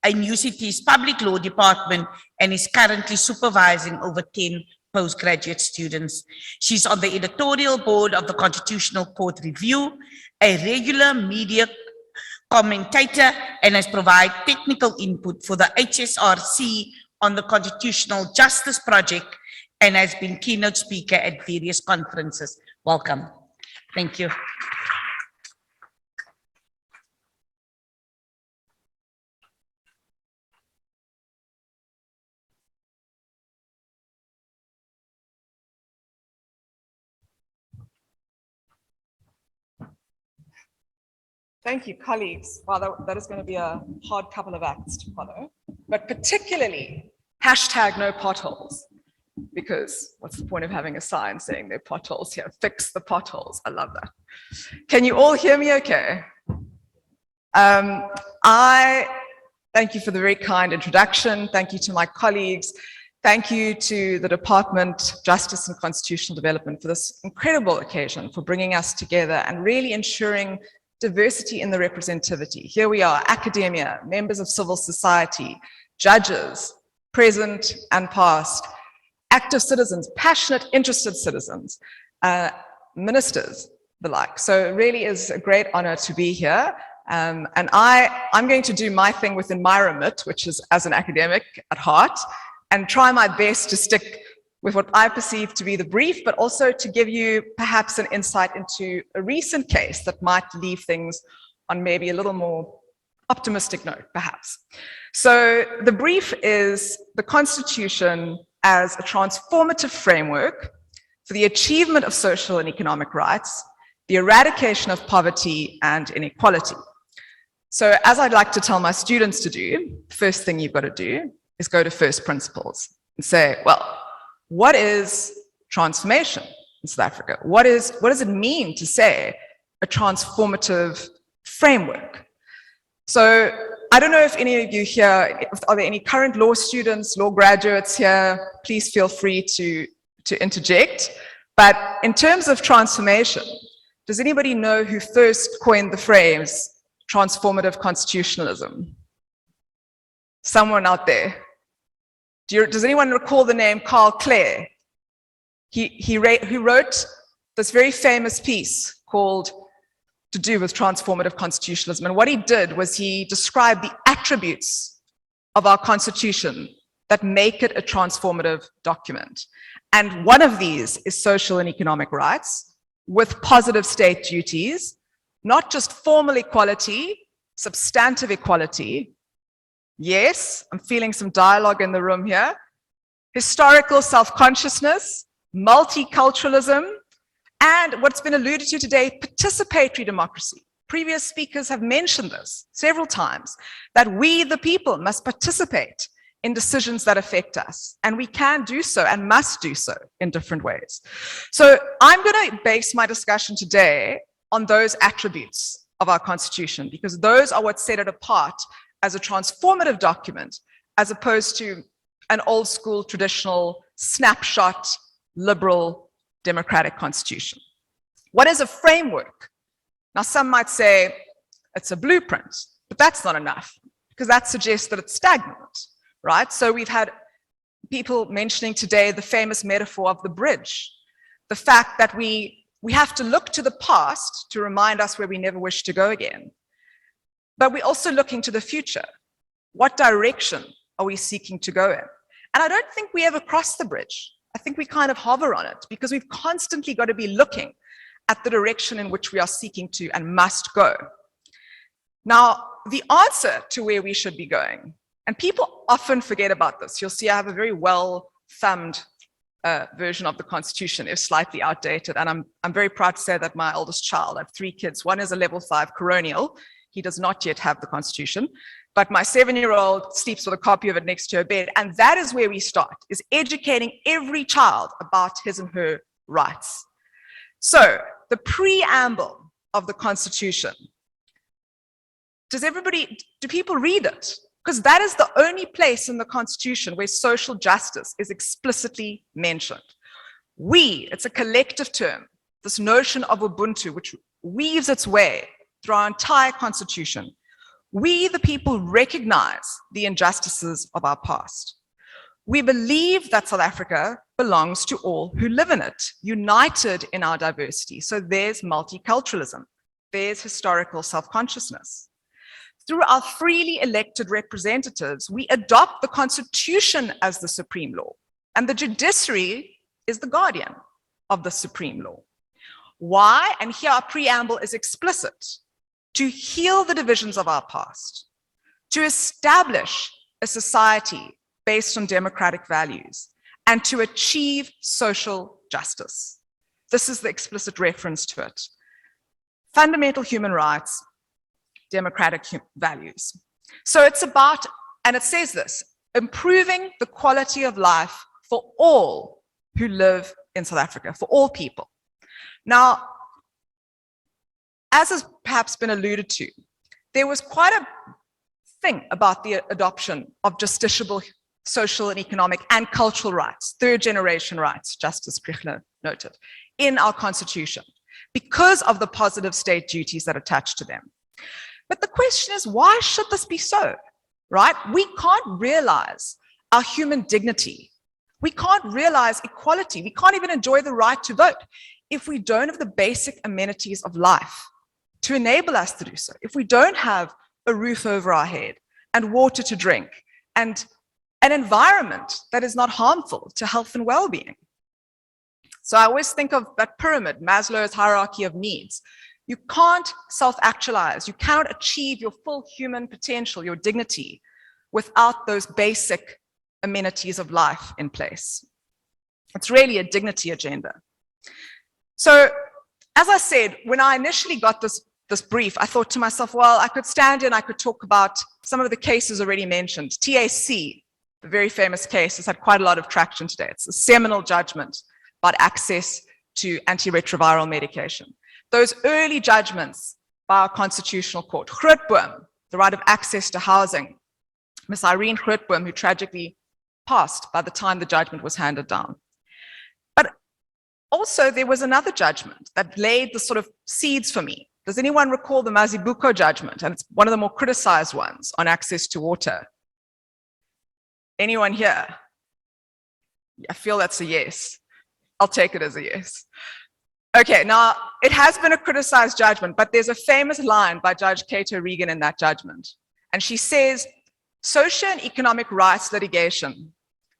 Speaker 15: in UCT's public law department and is currently supervising over 10 postgraduate students. She's on the editorial board of the Constitutional Court Review, a regular media commentator, and has provided technical input for the HSRC on the Constitutional Justice Project and has been keynote speaker at various conferences. Welcome. Thank you.
Speaker 20: Thank you, colleagues. Wow, that is going to be a hard couple of acts to follow, but particularly hashtag no potholes, because what's the point of having a sign saying there are potholes here? Fix the potholes. I love that. Can you all hear me okay? I thank you for the very kind introduction. Thank you to my colleagues. Thank you to the Department of Justice and Constitutional Development for this incredible occasion, for bringing us together and really ensuring diversity in the representativity. Here we are, academia, members of civil society, judges, present and past, active citizens, passionate, interested citizens, ministers, the like. So it really is a great honor to be here. And I'm going to do my thing within my remit, which is as an academic at heart, and try my best to stick with what I perceive to be the brief, but also to give you perhaps an insight into a recent case that might leave things on maybe a little more optimistic note, perhaps. So the brief is the Constitution as a transformative framework for the achievement of social and economic rights, the eradication of poverty and inequality. So as I'd like to tell my students to do, the first thing you've got to do is go to first principles and say, well, what is transformation in South Africa? What does it mean to say a transformative framework? So I don't know if any of you here, are there any current law students, law graduates here? Please feel free to interject. But in terms of transformation, does anybody know who first coined the phrase transformative constitutionalism? Someone out there. Does anyone recall the name Carl Clare? He wrote this very famous piece called To Do with Transformative Constitutionalism. And what he did was he described the attributes of our Constitution that make it a transformative document. And one of these is social and economic rights with positive state duties, not just formal equality, substantive equality. Yes, I'm feeling some dialogue in the room here. Historical self-consciousness, multiculturalism, and what's been alluded to today, participatory democracy. Previous speakers have mentioned this several times, that we, the people, must participate in decisions that affect us. And we can do so and must do so in different ways. So I'm going to base my discussion today on those attributes of our Constitution, because those are what set it apart as a transformative document, as opposed to an old school, traditional, snapshot, liberal, democratic constitution. What is a framework? Now, some might say it's a blueprint, but that's not enough. because that suggests that it's stagnant, right? So we've had people mentioning today the famous metaphor of the bridge, the fact that we have to look to the past to remind us where we never wish to go again. But we're also looking to the future. What direction are we seeking to go in? And I don't think we ever cross the bridge. I think we kind of hover on it because we've constantly got to be looking at the direction in which we are seeking to and must go. Now, the answer to where we should be going, and people often forget about this. You'll see I have a very well-thumbed version of the Constitution. It's slightly outdated, and I'm very proud to say that my oldest child, I have 3 kids. One is a level 5 coronial. He does not yet have the Constitution, but my 7-year-old sleeps with a copy of it next to her bed, and that is where we start, is educating every child about his and her rights. So, the preamble of the Constitution, do people read it? Because that is the only place in the Constitution where social justice is explicitly mentioned. We, it's a collective term, this notion of Ubuntu, which weaves its way through our entire Constitution. We, the people, recognize the injustices of our past. We believe that South Africa belongs to all who live in it, united in our diversity. So there's multiculturalism, there's historical self-consciousness. Through our freely elected representatives, we adopt the Constitution as the supreme law, and the judiciary is the guardian of the supreme law. Why? And here our preamble is explicit: to heal the divisions of our past, to establish a society based on democratic values, and to achieve social justice. This is the explicit reference to it. Fundamental human rights, democratic values. So it's about, and it says this, improving the quality of life for all who live in South Africa, for all people. Now, as has perhaps been alluded to, there was quite a thing about the adoption of justiciable social and economic and cultural rights, third-generation rights, Justice Prichler noted, in our Constitution, because of the positive state duties that attach to them. But the question is, why should this be so, right? We can't realize our human dignity. We can't realize equality. We can't even enjoy the right to vote if we don't have the basic amenities of life to enable us to do so. If we don't have a roof over our head and water to drink and an environment that is not harmful to health and well-being. So I always think of that pyramid, Maslow's hierarchy of needs. You can't self-actualize. You cannot achieve your full human potential, your dignity, without those basic amenities of life in place. It's really a dignity agenda. So, as I said, when I initially got this brief, I thought to myself, well, I could stand in, I could talk about some of the cases already mentioned. TAC, the very famous case, has had quite a lot of traction today. It's a seminal judgment about access to antiretroviral medication. Those early judgments by our Constitutional Court, Grootboom, the right of access to housing, Miss Irene Grootboom, who tragically passed by the time the judgment was handed down. But also there was another judgment that laid the sort of seeds for me. Does anyone recall the Mazibuko judgment? And it's one of the more criticized ones on access to water. Anyone here? I feel that's a yes. I'll take it as a yes. Okay, now it has been a criticized judgment, but there's a famous line by Judge Cato Regan in that judgment. And she says, social and economic rights litigation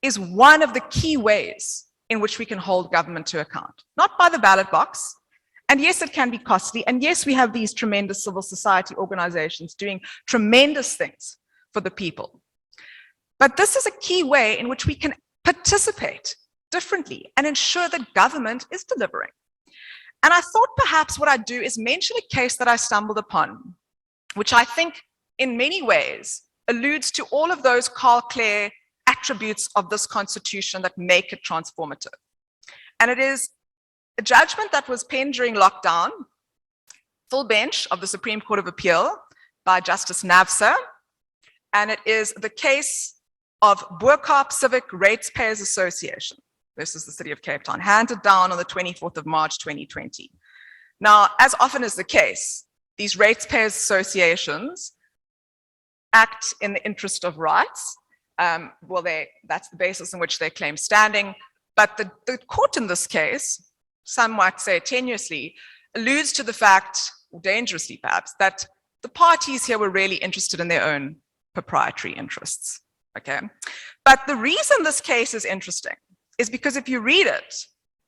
Speaker 20: is one of the key ways in which we can hold government to account. Not by the ballot box. And yes, it can be costly. And yes, we have these tremendous civil society organizations doing tremendous things for the people. But this is a key way in which we can participate differently and ensure that government is delivering. And I thought perhaps what I'd do is mention a case that I stumbled upon, which I think in many ways alludes to all of those Carl Clare attributes of this Constitution that make it transformative. And it is a judgment that was penned during lockdown, full bench of the Supreme Court of Appeal by Justice Navsa. And it is the case of Boerkaap Civic Ratepayers Association. This is the City of Cape Town, handed down on the 24th of March, 2020. Now, as often is the case, these ratepayers associations act in the interest of rights. Well, that's the basis on which they claim standing. But the court in this case, some might say tenuously, alludes to the fact, or dangerously perhaps, that the parties here were really interested in their own proprietary interests, okay? But the reason this case is interesting is because if you read it,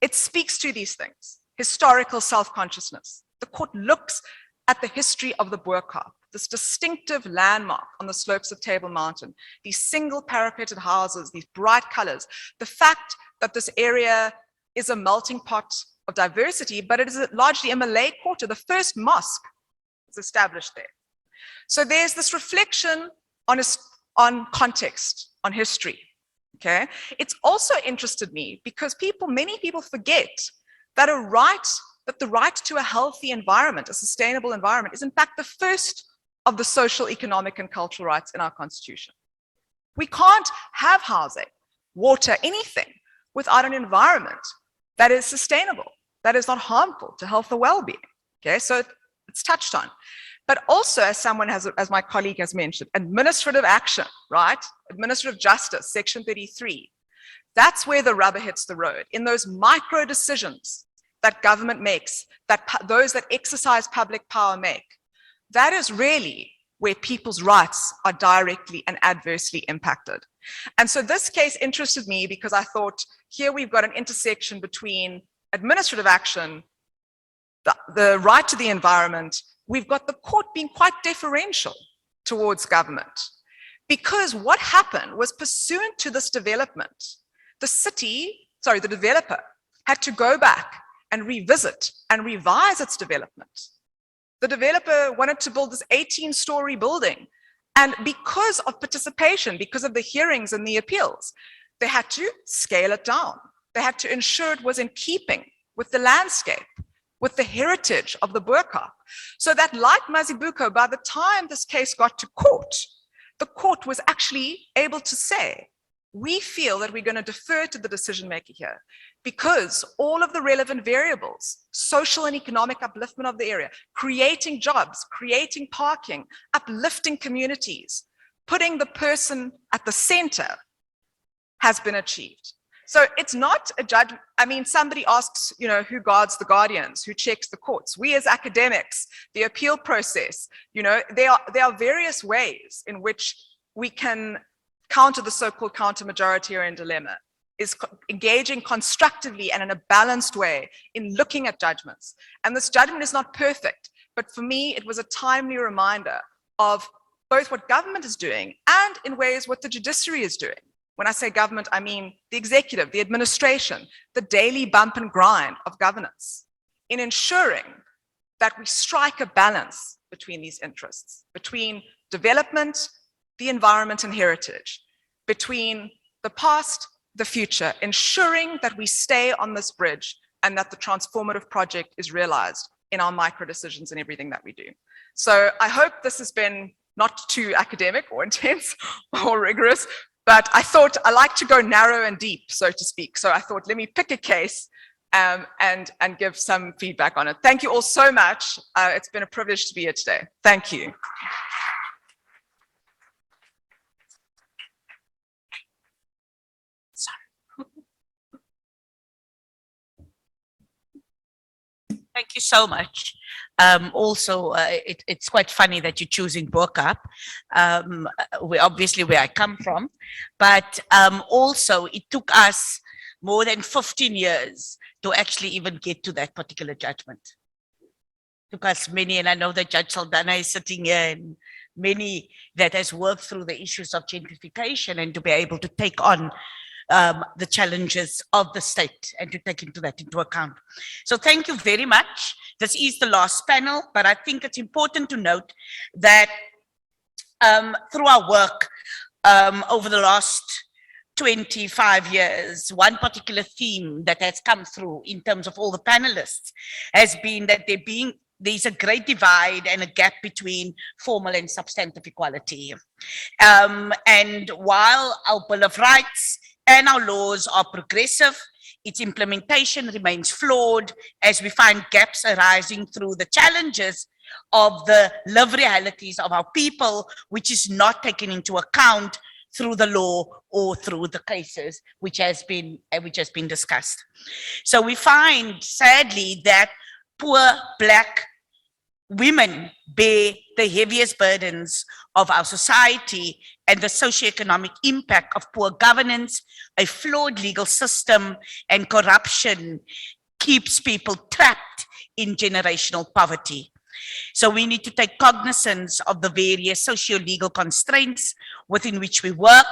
Speaker 20: it speaks to these things: historical self-consciousness. The court looks at the history of the Boerkaap, this distinctive landmark on the slopes of Table Mountain, these single parapeted houses, these bright colors, the fact that this area is a melting pot of diversity, but it is largely a Malay quarter. The first mosque was established there. So there's this reflection on context, on history, okay? It's also interested me because many people forget that the right to a healthy environment, a sustainable environment, is in fact the first of the social, economic, and cultural rights in our constitution. We can't have housing, water, anything without an environment that is sustainable, that is not harmful to health or well-being. Okay, so it's touched on. But also, as my colleague has mentioned, administrative action, right? Administrative justice, section 33. That's where the rubber hits the road, in those micro decisions that government makes, that those that exercise public power make. That is really where people's rights are directly and adversely impacted. And so this case interested me because I thought, here we've got an intersection between administrative action, the right to the environment. We've got the court being quite deferential towards government. Because what happened was, pursuant to this development, the developer had to go back and revisit and revise its development. The developer wanted to build this 18-story building. And because of participation, because of the hearings and the appeals, they had to scale it down. They had to ensure it was in keeping with the landscape, with the heritage of the Boerkaap. So that, like Mazibuko, by the time this case got to court, the court was actually able to say, we feel that we're going to defer to the decision maker here because all of the relevant variables, social and economic upliftment of the area, creating jobs, creating parking, uplifting communities, putting the person at the center, has been achieved. So it's not a judgment. I mean, somebody asks, who guards the guardians, who checks the courts? We as academics, the appeal process, there are various ways in which we can counter the so-called counter-majoritarian dilemma, is engaging constructively and in a balanced way in looking at judgments. And this judgment is not perfect, but for me, it was a timely reminder of both what government is doing and in ways what the judiciary is doing. When I say government, I mean the executive, the administration, the daily bump and grind of governance, in ensuring that we strike a balance between these interests, between development, the environment and heritage, between the past, the future, ensuring that we stay on this bridge and that the transformative project is realized in our micro decisions and everything that we do. So I hope this has been not too academic or intense or rigorous, but I thought I like to go narrow and deep, so to speak. So I thought, let me pick a case and give some feedback on it. Thank you all so much. It's been a privilege to be here today. Thank you.
Speaker 15: Thank you so much. It's quite funny that you're choosing Boerkaap. Obviously where I come from, but also it took us more than 15 years to actually even get to that particular judgment. Took us many, and I know that Judge Saldana is sitting here, and many that has worked through the issues of gentrification and to be able to take on the challenges of the state and to take that into account. So thank you very much. This is the last panel, but I think it's important to note that through our work over the last 25 years, one particular theme that has come through in terms of all the panelists has been that there's a great divide and a gap between formal and substantive equality. And while our Bill of Rights and our laws are progressive, its implementation remains flawed as we find gaps arising through the challenges of the live realities of our people, which is not taken into account through the law or through the cases which has been discussed. So we find, sadly, that poor Black women bear the heaviest burdens of our society, and the socio-economic impact of poor governance, a flawed legal system, and corruption keeps people trapped in generational poverty. So we need to take cognizance of the various socio-legal constraints within which we work,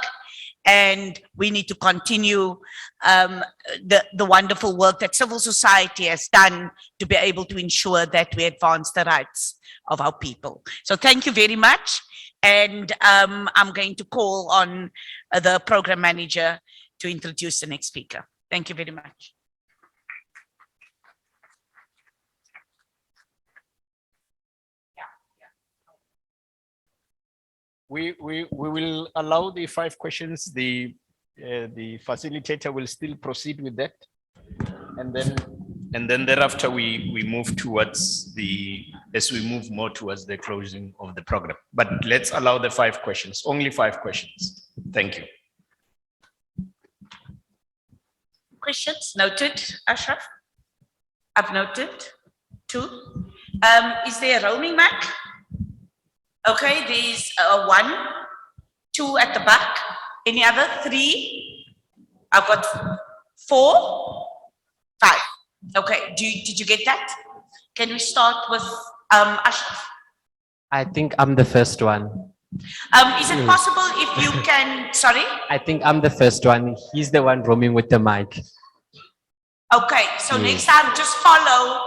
Speaker 15: and we need to continue the wonderful work that civil society has done to be able to ensure that we advance the rights of our people. So thank you very much. And I'm going to call on the program manager to introduce the next speaker. Thank you very much.
Speaker 21: We will allow the 5 questions. The facilitator will still proceed with that, and then
Speaker 1: thereafter we move towards as we move more towards the closing of the program. But let's allow the 5 questions, only 5 questions. Thank you.
Speaker 15: Questions noted, Ashraf? I've noted 2. Is there a roaming mic? Okay, there's 1, 2 at the back. Any other? 3? I've got 4, 5. Okay, did you get that? Can we start with Ashraf?
Speaker 22: I think I'm the first one.
Speaker 15: Is it possible if you can, sorry?
Speaker 22: I think I'm the first one. He's the one roaming with the mic.
Speaker 15: Okay, so next time just follow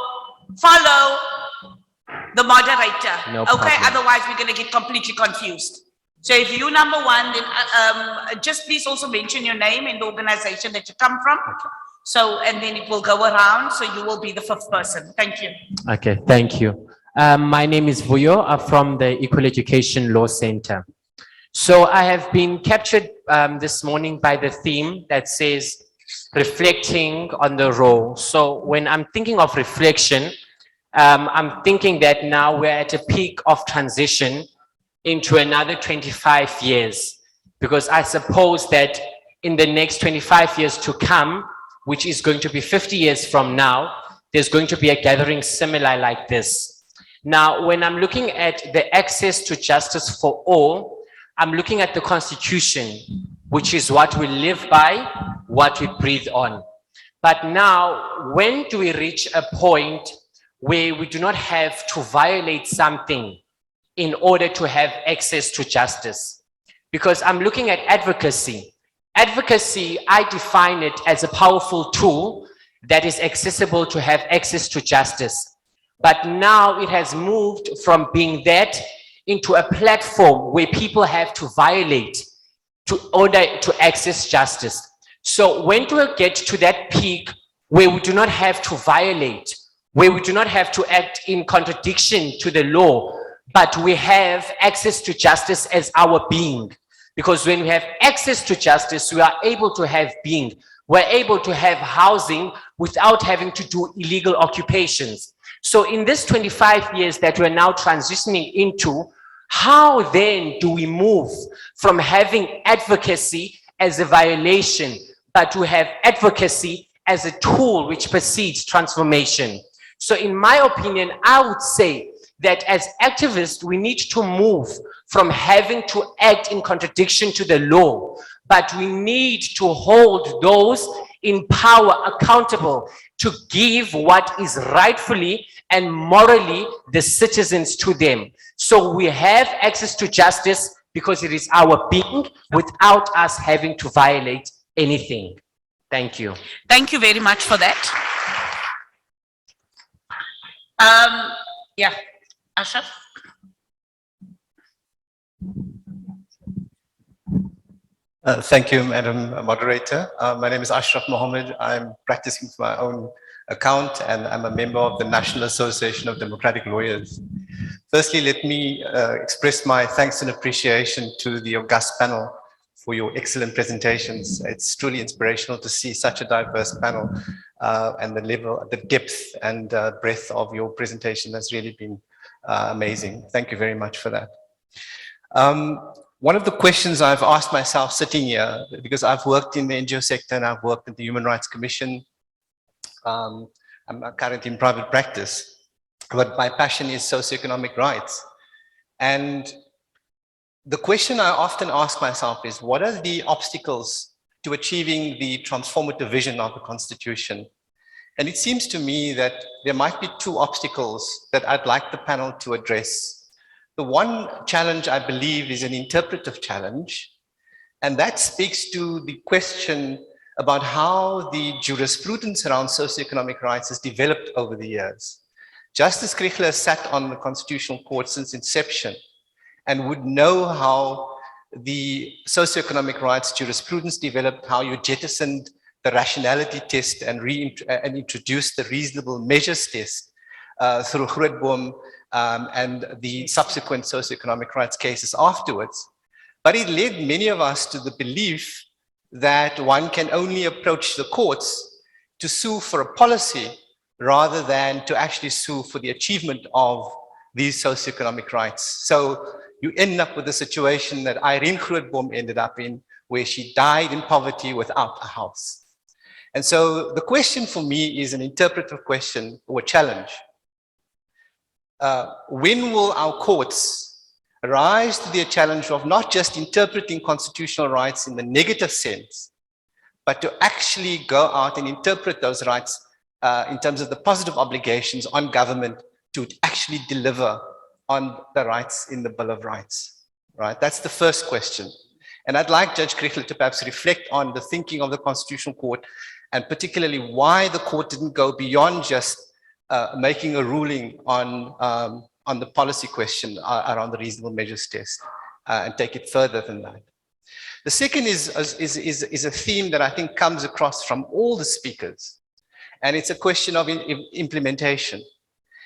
Speaker 15: the moderator.
Speaker 22: No
Speaker 15: okay,
Speaker 22: problem.
Speaker 15: otherwise we're going to get completely confused. So if you number 1, then just please also mention your name and the organization that you come from. Okay. So, and then it will go around, so you will be the 5th person. Thank you.
Speaker 22: Okay, thank you. My name is Vuyo. I'm from the Equal Education Law Center. So I have been captured this morning by the theme that says reflecting on the role. So when I'm thinking of reflection, I'm thinking that now we're at a peak of transition into another 25 years, because I suppose that in the next 25 years to come, which is going to be 50 years from now, there's going to be a gathering similar like this. Now, when I'm looking at the access to justice for all, I'm looking at the Constitution, which is what we live by, what we breathe on. But now, when do we reach a point where we do not have to violate something in order to have access to justice? Because I'm looking at advocacy. Advocacy, I define it as a powerful tool that is accessible to have access to justice. But now it has moved from being that into a platform where people have to violate in order to access justice. So when do we get to that peak where we do not have to violate, where we do not have to act in contradiction to the law, but we have access to justice as our being? Because when we have access to justice, we are able to have being. We're able to have housing without having to do illegal occupations. So in this 25 years that we're now transitioning into, how then do we move from having advocacy as a violation, but to have advocacy as a tool which precedes transformation? So in my opinion, I would say that as activists, we need to move from having to act in contradiction to the law, but we need to hold those in power accountable to give what is rightfully and morally the citizens to them. So we have access to justice because it is our being without us having to violate anything. Thank you.
Speaker 15: Thank you very much for that. Yeah, Ashraf.
Speaker 23: Thank you, Madam Moderator. My name is Ashraf Mohammed. I'm practicing for my own account, and I'm a member of the National Association of Democratic Lawyers. Firstly, let me express my thanks and appreciation to the august panel for your excellent presentations. It's truly inspirational to see such a diverse panel, and the level, the depth and breadth of your presentation has really been Amazing. Thank you very much for that. One of the questions I've asked myself sitting here, because I've worked in the NGO sector and I've worked in the Human Rights Commission. I'm currently in private practice, but my passion is socioeconomic rights. And the question I often ask myself is, what are the obstacles to achieving the transformative vision of the Constitution? And it seems to me that there might be two obstacles that I'd like the panel to address. The one challenge, I believe, is an interpretive challenge, and that speaks to the question about how the jurisprudence around socioeconomic rights has developed over the years. Justice Krigler has sat on the Constitutional Court since inception and would know how the socioeconomic rights jurisprudence developed, how you jettisoned the rationality test and introduced the reasonable measures test through Grootboom and the subsequent socioeconomic rights cases afterwards. But it led many of us to the belief that one can only approach the courts to sue for a policy rather than to actually sue for the achievement of these socioeconomic rights. So you end up with a situation that Irene Grootboom ended up in, where she died in poverty without a house. And so the question for me is an interpretive question or challenge. When will our courts rise to the challenge of not just interpreting constitutional rights in the negative sense, but to actually go out and interpret those rights in terms of the positive obligations on government to actually deliver on the rights in the Bill of Rights, right? That's the first question. And I'd like Judge Krigler to perhaps reflect on the thinking of the Constitutional Court, and particularly why the court didn't go beyond just making a ruling on the policy question around the reasonable measures test and take it further than that. The second is a theme that I think comes across from all the speakers, and it's a question of implementation.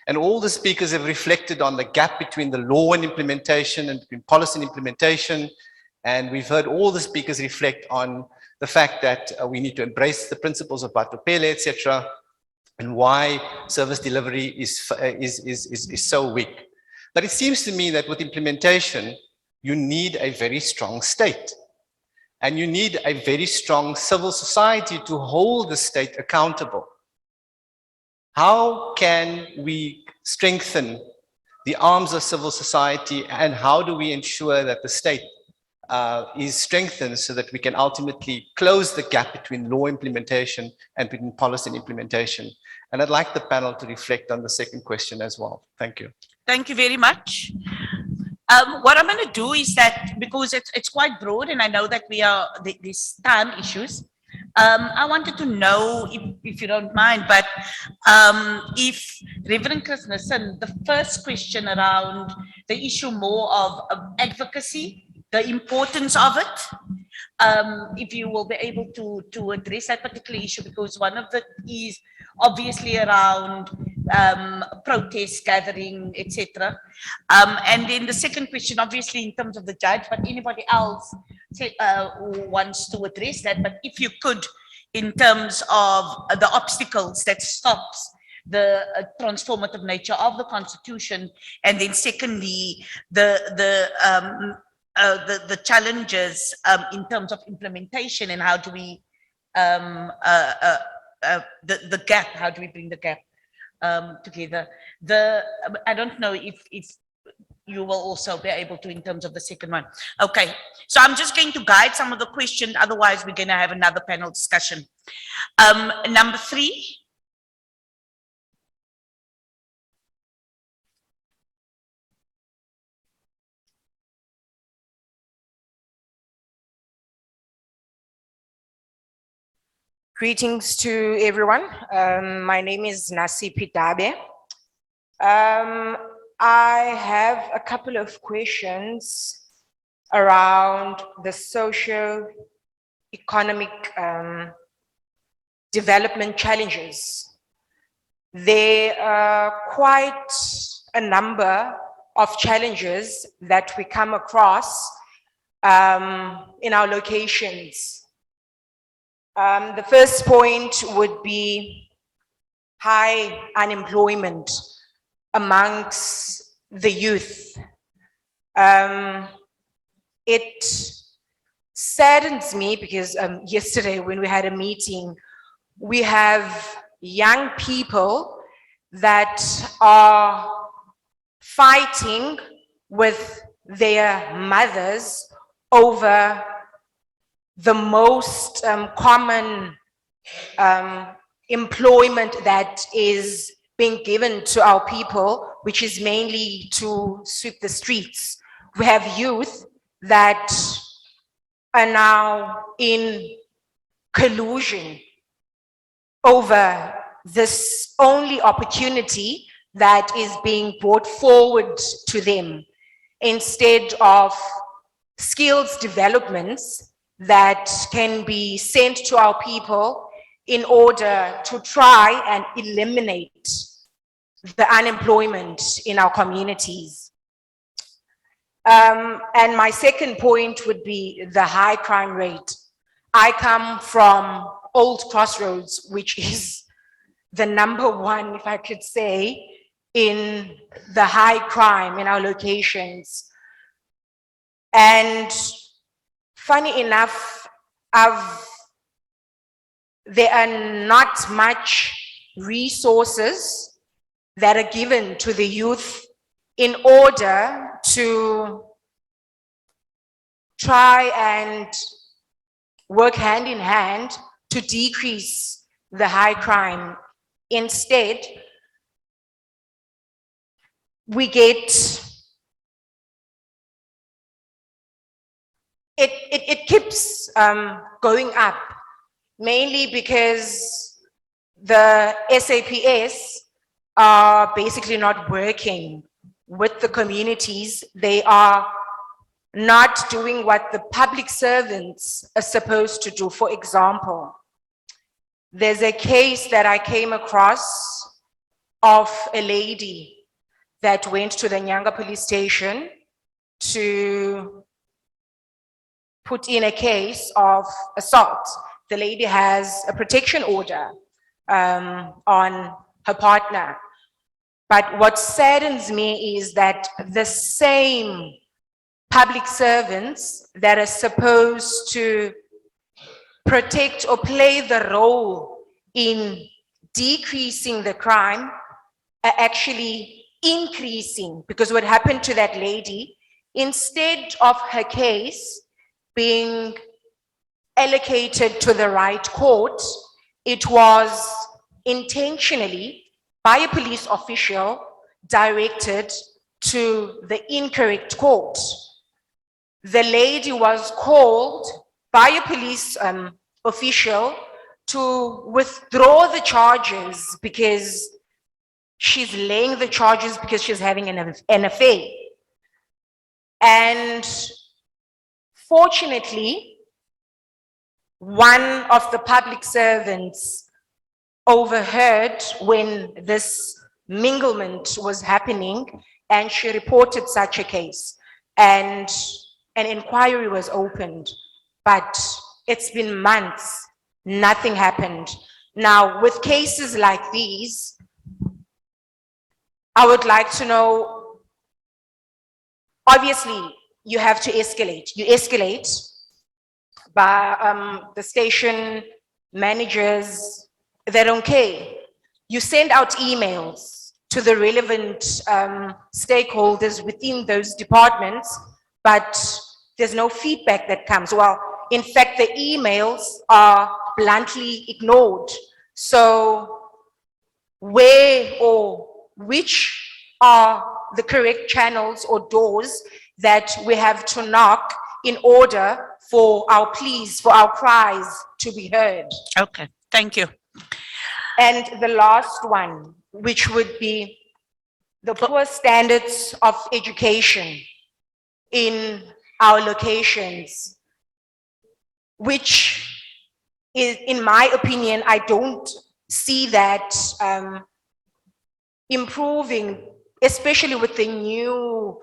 Speaker 23: And all the speakers have reflected on the gap between the law and implementation and between policy and implementation. And we've heard all the speakers reflect on the fact that we need to embrace the principles of Batopele, etc., and why service delivery is so weak. But it seems to me that with implementation, you need a very strong state. And you need a very strong civil society to hold the state accountable. How can we strengthen the arms of civil society, and how do we ensure that the state is strengthened so that we can ultimately close the gap between law implementation and between policy and implementation? And I'd like the panel to reflect on the second question as well. Thank you.
Speaker 15: Thank you very much. What I'm going to do is that, because it's quite broad and I know that we are these time issues, I wanted to know, if you don't mind, but if Reverend Chris Nissen, the first question around the issue more of advocacy, the importance of it, if you will be able to address that particular issue, because one of it is obviously around protest gathering, etc. And then the second question, obviously in terms of the judge, but anybody else who wants to address that, but if you could, in terms of the obstacles that stops the transformative nature of the Constitution, and then secondly, the challenges in terms of implementation, and how do we the gap, how do we bring the gap together? I don't know if you will also be able to in terms of the second one. Okay, so I'm just going to guide some of the questions, otherwise we're going to have another panel discussion. Number 3.
Speaker 2: Greetings to everyone. My name is Nasi Pitabe. I have a couple of questions around the socio-economic development challenges. There are quite a number of challenges that we come across in our locations. The first point would be high unemployment amongst the youth. It saddens me because yesterday when we had a meeting, we have young people that are fighting with their mothers over the most common employment that is being given to our people, which is mainly to sweep the streets. We have youth that are now in collusion over this only opportunity that is being brought forward to them, instead of skills developments that can be sent to our people in order to try and eliminate the unemployment in our communities. And my second point would be the high crime rate. I come from Old Crossroads, which is the #1, if I could say, in the high crime in our locations. And funny enough, there are not much resources that are given to the youth in order to try and work hand in hand to decrease the high crime. Instead, we get, it keeps going up, mainly because the SAPS are basically not working with the communities. They are not doing what the public servants are supposed to do. For example, there's a case that I came across of a lady that went to the Nyanga police station to put in a case of assault. The lady has a protection order on her partner. But what saddens me is that the same public servants that are supposed to protect or play the role in decreasing the crime are actually increasing, because what happened to that lady, instead of her case being allocated to the right court, it was intentionally by a police official directed to the incorrect court. The lady was called by a police official to withdraw the charges because she's laying the charges because she's having an affair. And fortunately, one of the public servants overheard when this minglement was happening, and she reported such a case, and an inquiry was opened. But it's been months, nothing happened. Now, with cases like these, I would like to know, obviously, you have to escalate. You escalate by the station managers, they don't care. You send out emails to the relevant stakeholders within those departments, but there's no feedback that comes. Well, in fact, the emails are bluntly ignored. So where or which are the correct channels or doors that we have to knock in order for our pleas, for our cries to be heard?
Speaker 15: Okay, thank you.
Speaker 2: And the last one, which would be the poor standards of education in our locations, which is, in my opinion, I don't see that improving, especially with the new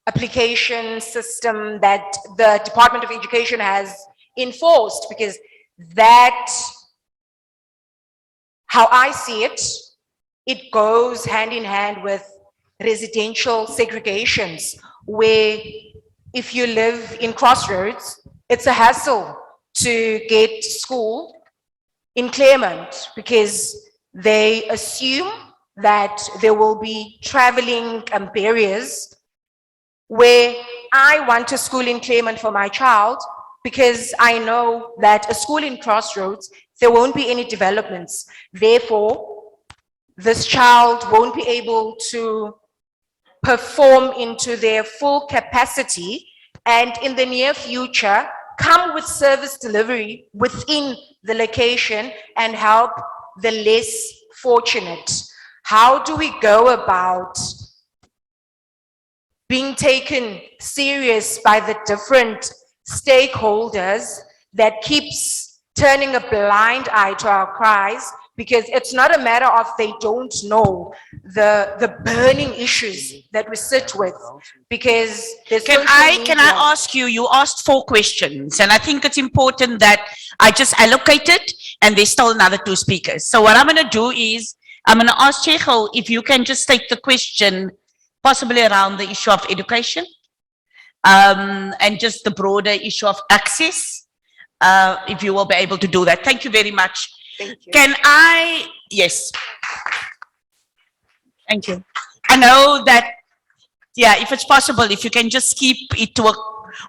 Speaker 2: application system that the Department of Education has enforced, because that, how I see it, it goes hand in hand with residential segregations where if you live in Crossroads, it's a hassle to get school in Claremont because they assume that there will be traveling barriers where I want a school in Claremont for my child because I know that a school in Crossroads, there won't be any developments. Therefore, this child won't be able to perform into their full capacity and in the near future, come with service delivery within the location and help the less fortunate. How do we go about being taken serious by the different stakeholders that keeps turning a blind eye to our cries? Because it's not a matter of they don't know the burning issues that we sit with, because there's
Speaker 15: Can
Speaker 2: social
Speaker 15: I
Speaker 2: media.
Speaker 15: ask you, you asked 4 questions, and I think it's important that I just allocate it, and there's still another 2 speakers. So what I'm gonna do is, I'm gonna ask Checho if you can just take the question, possibly around the issue of education, and just the broader issue of access, if you will be able to do that. Thank you very much.
Speaker 2: Thank you.
Speaker 15: Can I, yes. Thank you. I know that, yeah, if it's possible, if you can just keep it to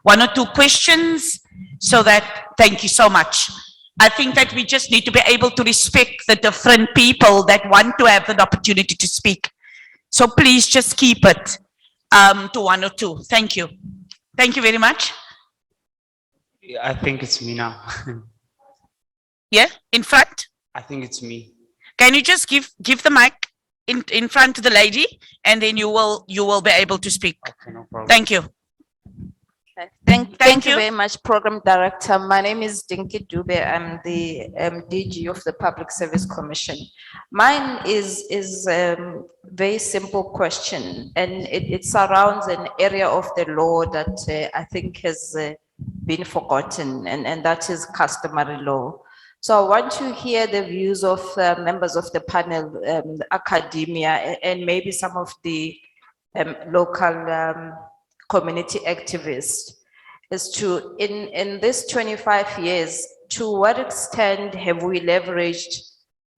Speaker 15: 1 or 2 questions, so that, thank you so much. I think that we just need to be able to respect the different people that want to have an opportunity to speak. So please just keep it to 1 or 2. Thank you. Thank you very much.
Speaker 3: I think it's me now.
Speaker 15: Yeah, in front.
Speaker 3: I think it's me.
Speaker 15: Can you just give the mic in front to the lady, and then you will be able to speak.
Speaker 3: Okay, no problem.
Speaker 15: Thank you.
Speaker 6: Thank you
Speaker 15: you.
Speaker 6: very much, Program Director. My name is Dinky Dube. I'm the DG of the Public Service Commission. Mine is very simple question, and it surrounds an area of the law that I think has been forgotten, and that is customary law. So I want to hear the views of members of the panel, the academia, and maybe some of the local community activists, as to, in this 25 years, to what extent have we leveraged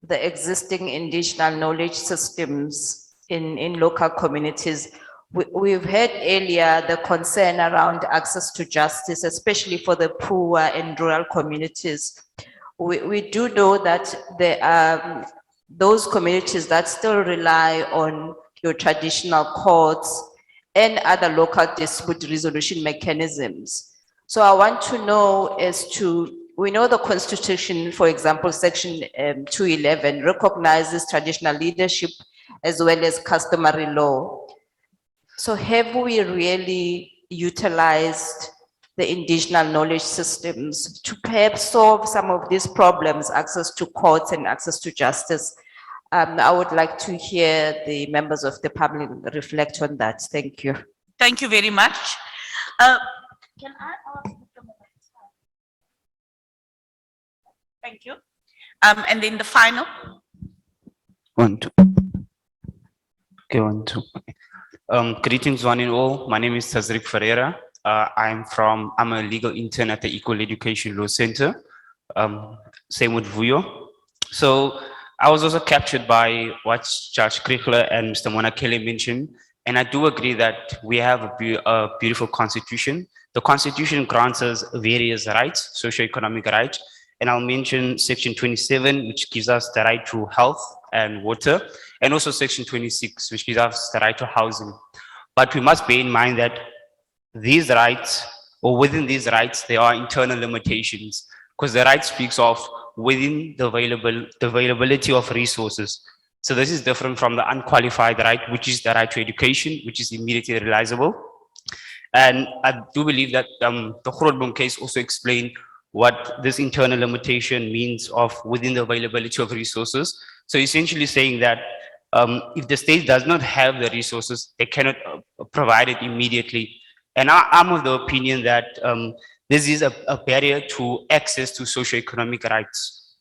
Speaker 6: the existing indigenous knowledge systems in local communities? We've heard earlier the concern around access to justice, especially for the poor and rural communities. We do know that there are those communities that still rely on your traditional courts and other local dispute resolution mechanisms. So I want to know as to, we know the Constitution, for example, Section 211 recognizes traditional leadership as well as customary law. So have we really utilized the indigenous knowledge systems to perhaps solve some of these problems, access to courts and access to justice? I would like to hear the members of the public reflect on that. Thank you.
Speaker 15: Thank you very much. Can I ask? Thank you. And then the final.
Speaker 3: 1, 2. Okay, 1, 2. Greetings one and all. My name is Tazrik Ferreira. I'm a legal intern at the Equal Education Law Center. Same with Vuyo. So I was also captured by what Judge Kriegler and Mr. Monakele mentioned. And I do agree that we have a beautiful constitution. The constitution grants us various rights, socio-economic rights. And I'll mention Section 27, which gives us the right to health and water, and also Section 26, which gives us the right to housing. But we must bear in mind that these rights, or within these rights, there are internal limitations, because the right speaks of within the availability of resources. So this is different from the unqualified right, which is the right to education, which is immediately realizable. And I do believe that the Grootboom case also explained what this internal limitation means of within the availability of resources. So essentially saying that if the state does not have the resources, they cannot provide it immediately. And I'm of the opinion that this is a barrier to access to socio-economic rights.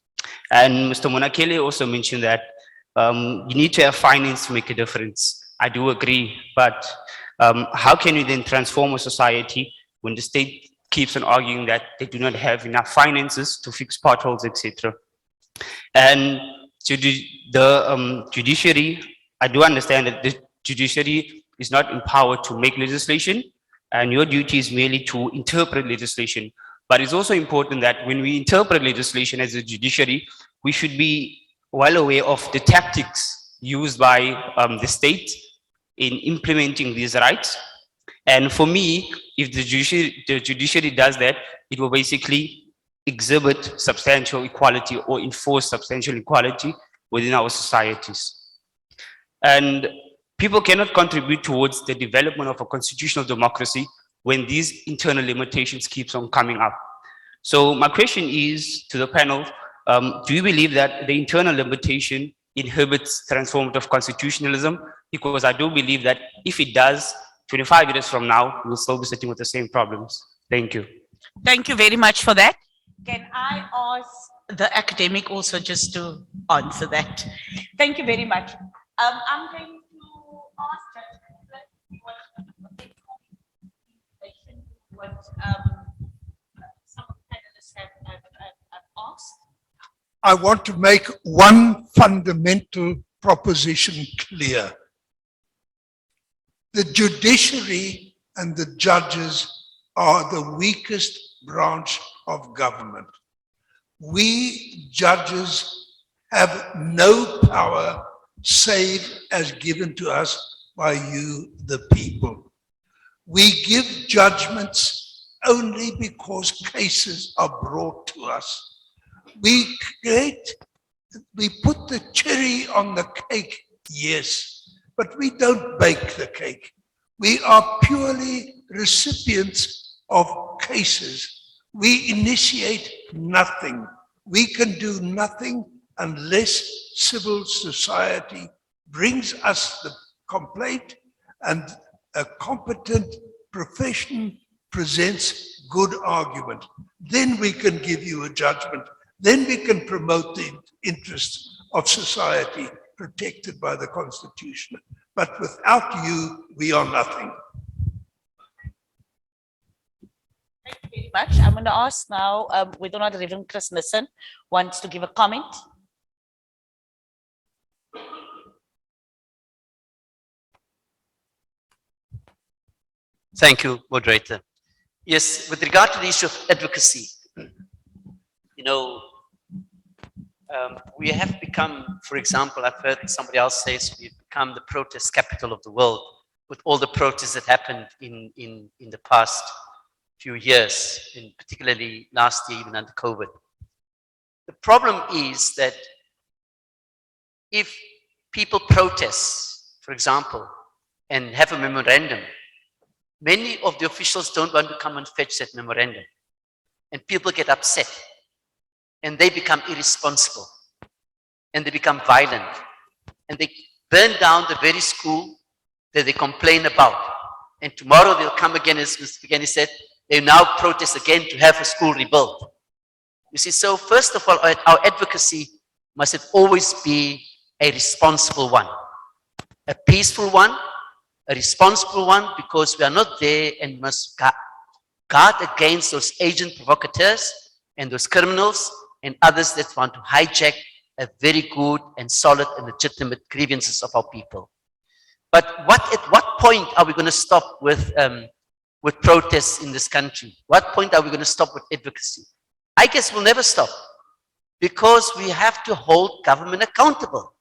Speaker 3: And Mr. Monakele also mentioned that you need to have finance to make a difference. I do agree, but how can we then transform a society when the state keeps on arguing that they do not have enough finances to fix potholes, etc.? And the judiciary, I do understand that the judiciary is not empowered to make legislation, and your duty is merely to interpret legislation. But it's also important that when we interpret legislation as a judiciary, we should be well aware of the tactics used by the state in implementing these rights. And for me, if the judiciary does that, it will basically exhibit substantial equality or enforce substantial equality within our societies. And people cannot contribute towards the development of a constitutional democracy when these internal limitations keeps on coming up. So my question is to the panel, do you believe that the internal limitation inhibits transformative constitutionalism? Because I do believe that if it does, 25 years from now, we'll still be sitting with the same problems. Thank you.
Speaker 15: Thank you very much for that. Can I ask the academic also just to answer that? Thank you very much. I'm going to ask what some of the panelists have asked.
Speaker 16: I want to make one fundamental proposition clear. The judiciary and the judges are the weakest branch of government. We judges have no power save as given to us by you, the people. We give judgments only because cases are brought to us. We put the cherry on the cake, yes, but we don't bake the cake. We are purely recipients of cases. We initiate nothing. We can do nothing unless civil society brings us the complaint and a competent profession presents good argument. Then we can give you a judgment. Then we can promote the interests of society protected by the Constitution. But without you, we are nothing.
Speaker 15: Thank you very much. I'm going to ask now whether or not Reverend Chris Nissen wants to give a comment.
Speaker 9: Thank you, moderator. Yes, with regard to the issue of advocacy, you know, we have become, for example, I've heard somebody else say, we've become the protest capital of the world with all the protests that happened in the past few years, and particularly last year, even under COVID. The problem is that if people protest, for example, and have a memorandum, many of the officials don't want to come and fetch that memorandum. And people get upset and they become irresponsible and they become violent and they burn down the very school that they complain about. And tomorrow they'll come again, as Mr. Pigani said, they now protest again to have a school rebuilt. You see, so first of all, our advocacy must always be a responsible one, a peaceful one, a responsible one, because we are not there and must guard against those agent provocateurs and those criminals and others that want to hijack a very good and solid and legitimate grievances of our people. But at what point are we going to stop with protests in this country? What point are we going to stop with advocacy? I guess we'll never stop, because we have to hold government accountable.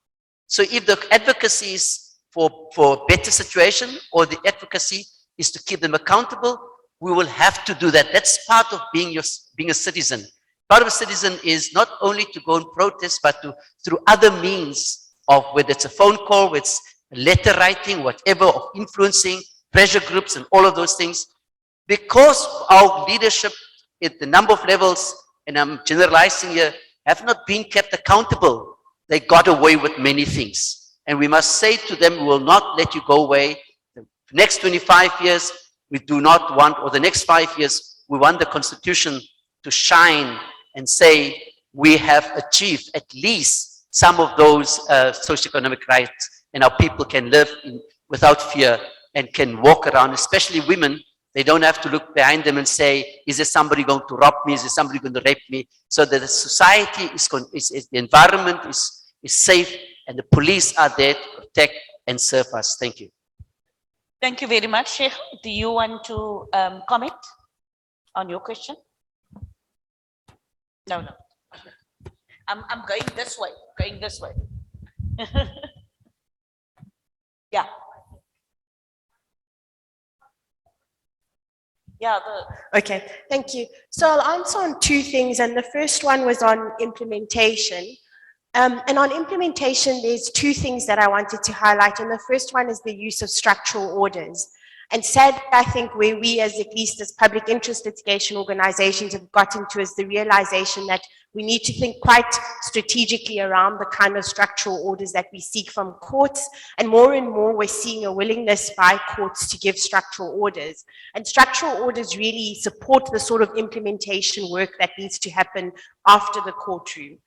Speaker 9: So if the advocacy is for a better situation, or the advocacy is to keep them accountable, we will have to do that. That's part of being a citizen. Part of a citizen is not only to go and protest, but through other means of, whether it's a phone call, whether it's letter writing, whatever, of influencing, pressure groups and all of those things. Because our leadership at the number of levels, and I'm generalizing here, have not been kept accountable, they got away with many things. And we must say to them, we will not let you go away. The next 25 years, we do not want, or the next 5 years, we want the Constitution to shine and say, we have achieved at least some of those socio-economic rights, and our people can live without fear and can walk around, especially women. They don't have to look behind them and say, is there somebody going to rob me? Is there somebody going to rape me? So that the society the environment is safe and the police are there to protect and serve us. Thank you.
Speaker 15: Thank you very much. Sheikh, do you want to comment on your question? No. I'm going this way, Yeah. Yeah.
Speaker 18: Okay, thank you. So I'll answer on two things, and the first one was on implementation. And on implementation, there's two things that I wanted to highlight, and the first one is the use of structural orders. And sad, I think, where we as at least as public interest litigation organizations have gotten to is the realization that we need to think quite strategically around the kind of structural orders that we seek from courts. And more we're seeing a willingness by courts to give structural orders. And structural orders really support the sort of implementation work that needs to happen after the courtroom.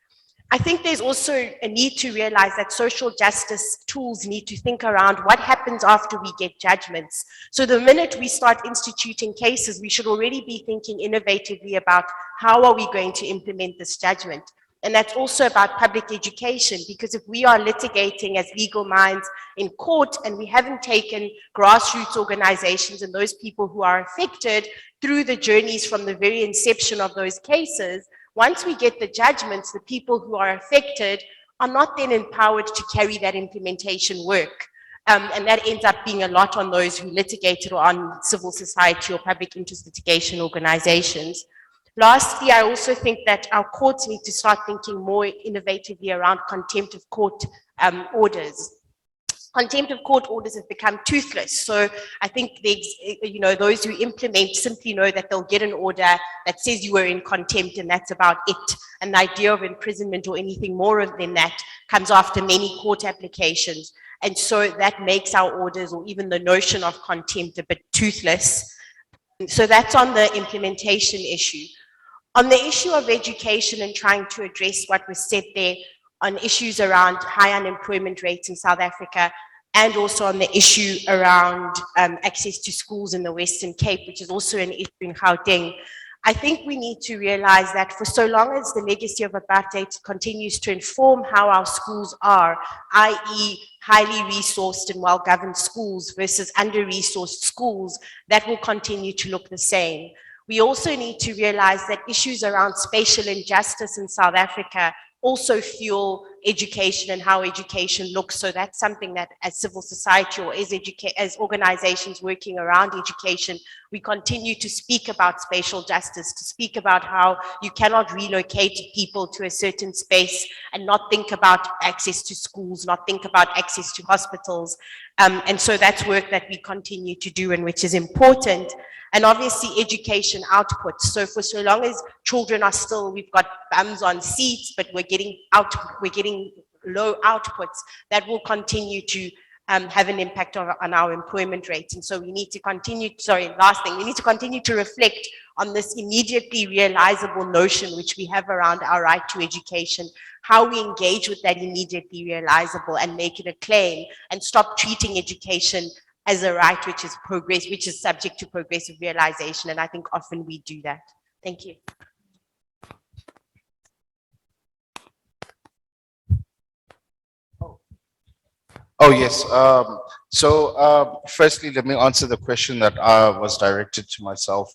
Speaker 18: I think there's also a need to realize that social justice tools need to think around what happens after we get judgments. So the minute we start instituting cases, we should already be thinking innovatively about how are we going to implement this judgment. And that's also about public education, because if we are litigating as legal minds in court and we haven't taken grassroots organizations and those people who are affected through the journeys from the very inception of those cases, once we get the judgments, the people who are affected are not then empowered to carry that implementation work. And that ends up being a lot on those who litigated or on civil society or public interest litigation organizations. Lastly, I also think that our courts need to start thinking more innovatively around contempt of court orders. Contempt of court orders have become toothless. So I think those who implement simply know that they'll get an order that says you were in contempt and that's about it. And the idea of imprisonment or anything more than that comes after many court applications. And so that makes our orders or even the notion of contempt a bit toothless. So that's on the implementation issue. On the issue of education and trying to address what was said there on issues around high unemployment rates in South Africa, and also on the issue around access to schools in the Western Cape, which is also an issue in Gauteng. I think we need to realize that for so long as the legacy of apartheid continues to inform how our schools are, i.e. highly resourced and well-governed schools versus under-resourced schools, that will continue to look the same. We also need to realize that issues around spatial injustice in South Africa also fuel education and how education looks. So that's something that as civil society or as organizations working around education, we continue to speak about spatial justice, to speak about how you cannot relocate people to a certain space and not think about access to schools, not think about access to hospitals. And so that's work that we continue to do and which is important. And obviously education outputs. So for so long as children are still, we've got bums on seats, but we're getting low outputs, that will continue to have an impact on our employment rates. And so we need to continue, we need to continue to reflect on this immediately realizable notion which we have around our right to education, how we engage with that immediately realizable and make it a claim and stop treating education as a right which is subject to progressive realization. And I think often we do that. Thank you.
Speaker 17: Oh, yes. Firstly, let me answer the question that was directed to myself.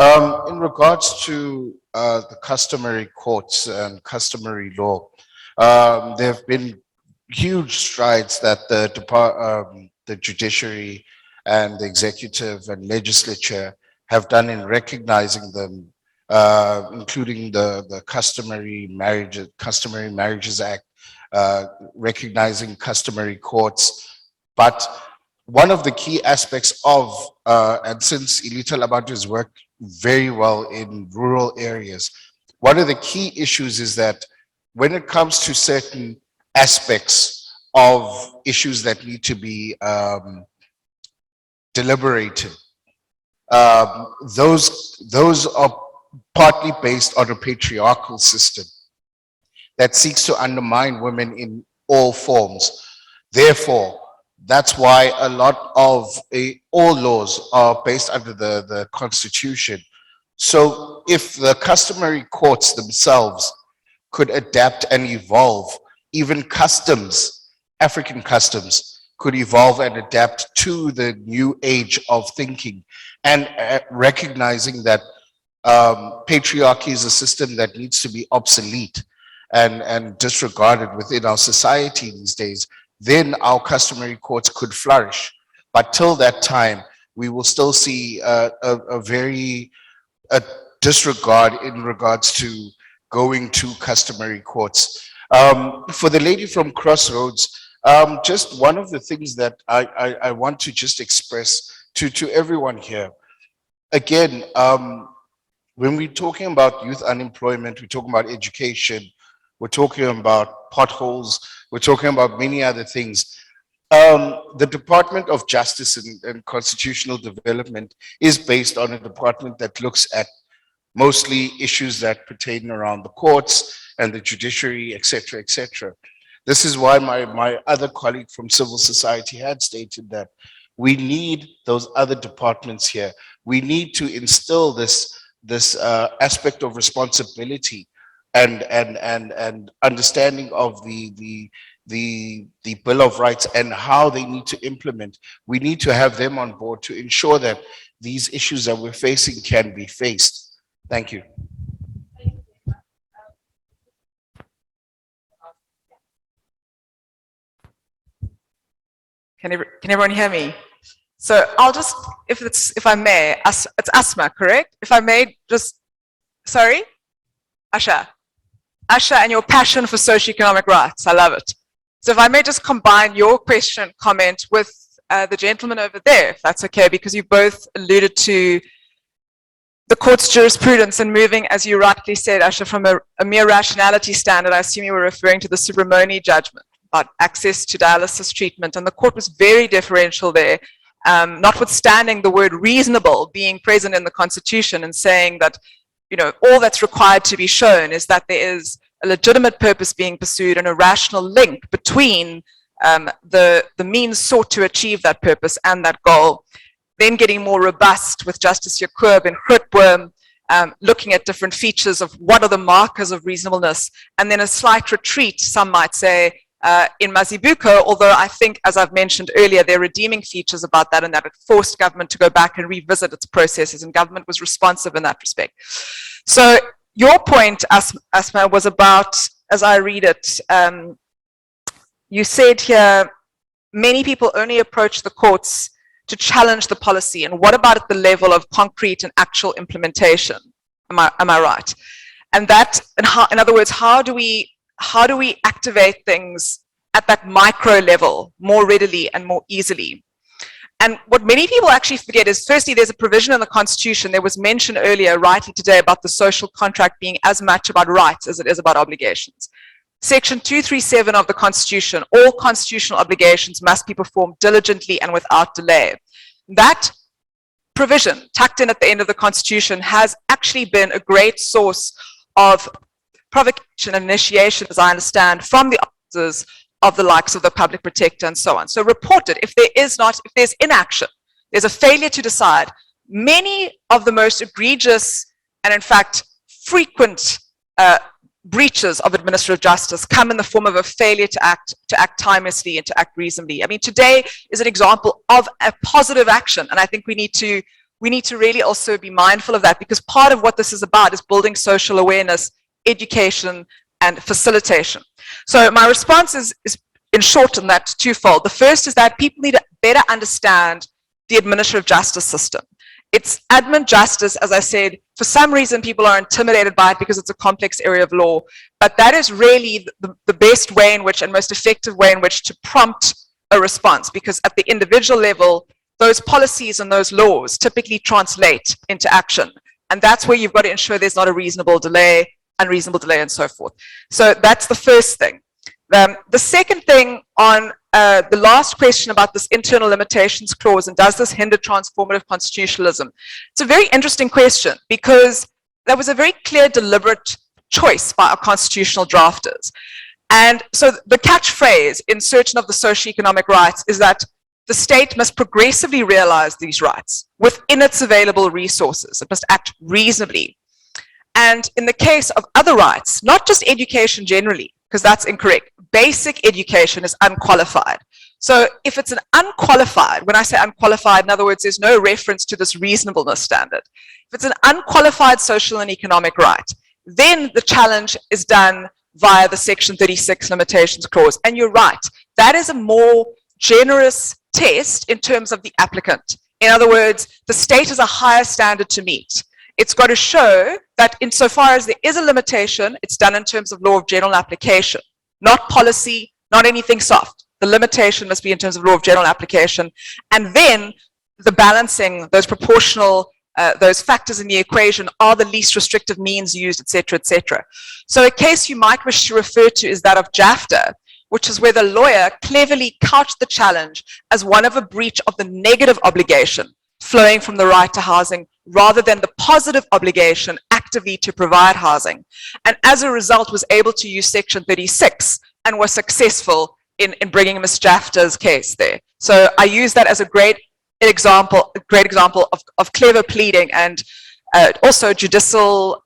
Speaker 17: In regards to the customary courts and customary law, there have been huge strides that the judiciary and the executive and legislature have done in recognizing them, including the Customary Marriages Act, recognizing customary courts. But one of the key aspects of, and since Ilita Labantu has worked very well in rural areas, one of the key issues is that when it comes to certain aspects of issues that need to be deliberated, those are partly based on a patriarchal system that seeks to undermine women in all forms. Therefore, That's why a lot of all laws are based under the Constitution. So if the customary courts themselves could adapt and evolve, even customs, African customs, could evolve and adapt to the new age of thinking, and recognizing that patriarchy is a system that needs to be obsolete and disregarded within our society these days, then our customary courts could flourish. But till that time, we will still see a very disregard in regards to going to customary courts. For the lady from Crossroads, just one of the things that I want to just express to everyone here. Again, when we're talking about youth unemployment, we're talking about education, we're talking about potholes, we're talking about many other things. The Department of Justice and Constitutional Development is based on a department that looks at mostly issues that pertain around the courts and the judiciary, etc., etc. This is why my other colleague from civil society had stated that we need those other departments here. We need to instill this aspect of responsibility and understanding of the Bill of Rights and how they need to implement. We need to have them on board to ensure that these issues that we're facing can be faced. Thank you.
Speaker 20: Can everyone hear me? So I'll just, if I may, it's Asma, correct? If I may just, sorry? Asha. Asha, and your passion for socio-economic rights, I love it. So if I may just combine your question, comment with the gentleman over there, if that's okay, because you both alluded to the court's jurisprudence and moving, as you rightly said, Asha, from a mere rationality standard. I assume you were referring to the supremacy judgment about access to dialysis treatment, and the court was very differential there, notwithstanding the word reasonable being present in the Constitution, and saying that, you know, all that's required to be shown is that there is a legitimate purpose being pursued and a rational link between the means sought to achieve that purpose and that goal. Then getting more robust with Justice Jacob and Grootboom, looking at different features of what are the markers of reasonableness, and then a slight retreat, some might say, in Mazibuko, although I think, as I've mentioned earlier, there are redeeming features about that, and that it forced government to go back and revisit its processes, and government was responsive in that respect. So your point, Asma, was about, as I read it, you said here, many people only approach the courts to challenge the policy, and what about at the level of concrete and actual implementation? Am I right? And that, and how, in other words, how do we activate things at that micro level more readily and more easily? And what many people actually forget is, firstly, there's a provision in the Constitution. There was mention earlier, rightly today, about the social contract being as much about rights as it is about obligations. Section 237 of the Constitution, all constitutional obligations must be performed diligently and without delay. That provision, tucked in at the end of the Constitution, has actually been a great source of provocation and initiation, as I understand, from the officers of the likes of the public protector and so on. So report it. If there's inaction, there's a failure to decide, many of the most egregious and in fact frequent breaches of administrative justice come in the form of a failure to act timelessly and to act reasonably. I mean, today is an example of a positive action, and I think we need to really also be mindful of that, because part of what this is about is building social awareness, education, and facilitation. So my response is in short on that twofold. The first is that people need to better understand the administrative justice system. It's admin justice, as I said, for some reason people are intimidated by it because it's a complex area of law, but that is really the best way in which, and most effective way in which, to prompt a response, because at the individual level, those policies and those laws typically translate into action. And that's where you've got to ensure there's not a reasonable delay, unreasonable delay, and so forth. So that's the first thing. The second thing on the last question about this internal limitations clause, and does this hinder transformative constitutionalism? It's a very interesting question, because that was a very clear, deliberate choice by our constitutional drafters. And so the catchphrase in certain of the socio-economic rights is that the state must progressively realize these rights within its available resources. It must act reasonably. And in the case of other rights, not just education generally, because that's incorrect, basic education is unqualified. So if it's an unqualified, when I say unqualified, in other words, there's no reference to this reasonableness standard. If it's an unqualified social and economic right, then the challenge is done via the Section 36 limitations clause. And you're right, that is a more generous test in terms of the applicant. In other words, the state has a higher standard to meet. It's got to show that insofar as there is a limitation, it's done in terms of law of general application, not policy, not anything soft. The limitation must be in terms of law of general application. And then the balancing, those proportional, those factors in the equation are the least restrictive means used, et cetera, et cetera. So a case you might wish to refer to is that of JAFTA, which is where the lawyer cleverly couched the challenge as one of a breach of the negative obligation flowing from the right to housing rather than the positive obligation actively to provide housing. And as a result was able to use Section 36 and was successful in bringing Ms. JAFTA's case there. So I use that as a great example of clever pleading and also judicial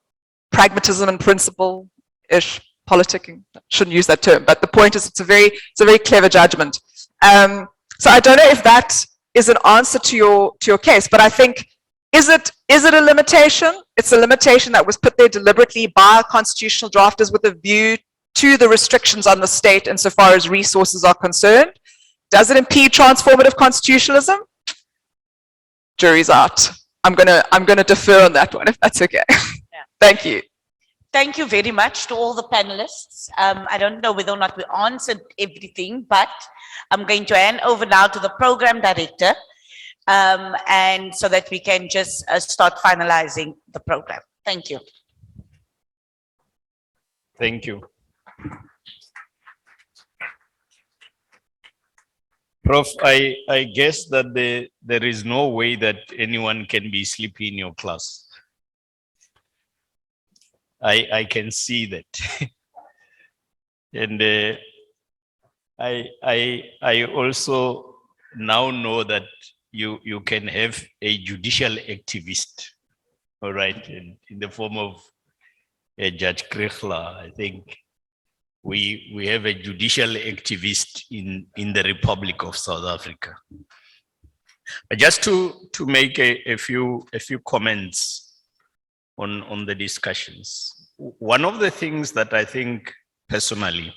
Speaker 20: pragmatism and principle-ish politicking. I shouldn't use that term, but the point is it's a very clever judgment. So I don't know if that is an answer to your case, but I think, is it a limitation? It's a limitation that was put there deliberately by constitutional drafters with a view to the restrictions on the state insofar as resources are concerned. Does it impede transformative constitutionalism? Jury's out. I'm gonna defer on that one if that's okay.
Speaker 15: Yeah.
Speaker 20: Thank you.
Speaker 15: Thank you very much to all the panelists. I don't know whether or not we answered everything, but I'm going to hand over now to the program director, and so that we can just start finalizing the program. Thank you.
Speaker 1: Thank you. Prof, I guess that there is no way that anyone can be sleepy in your class. I can see that. And I also now know that you can have a judicial activist, all right, in the form of Judge Krechler. I think we have a judicial activist in the Republic of South Africa. But just to make a few comments on the discussions. One of the things that I think personally,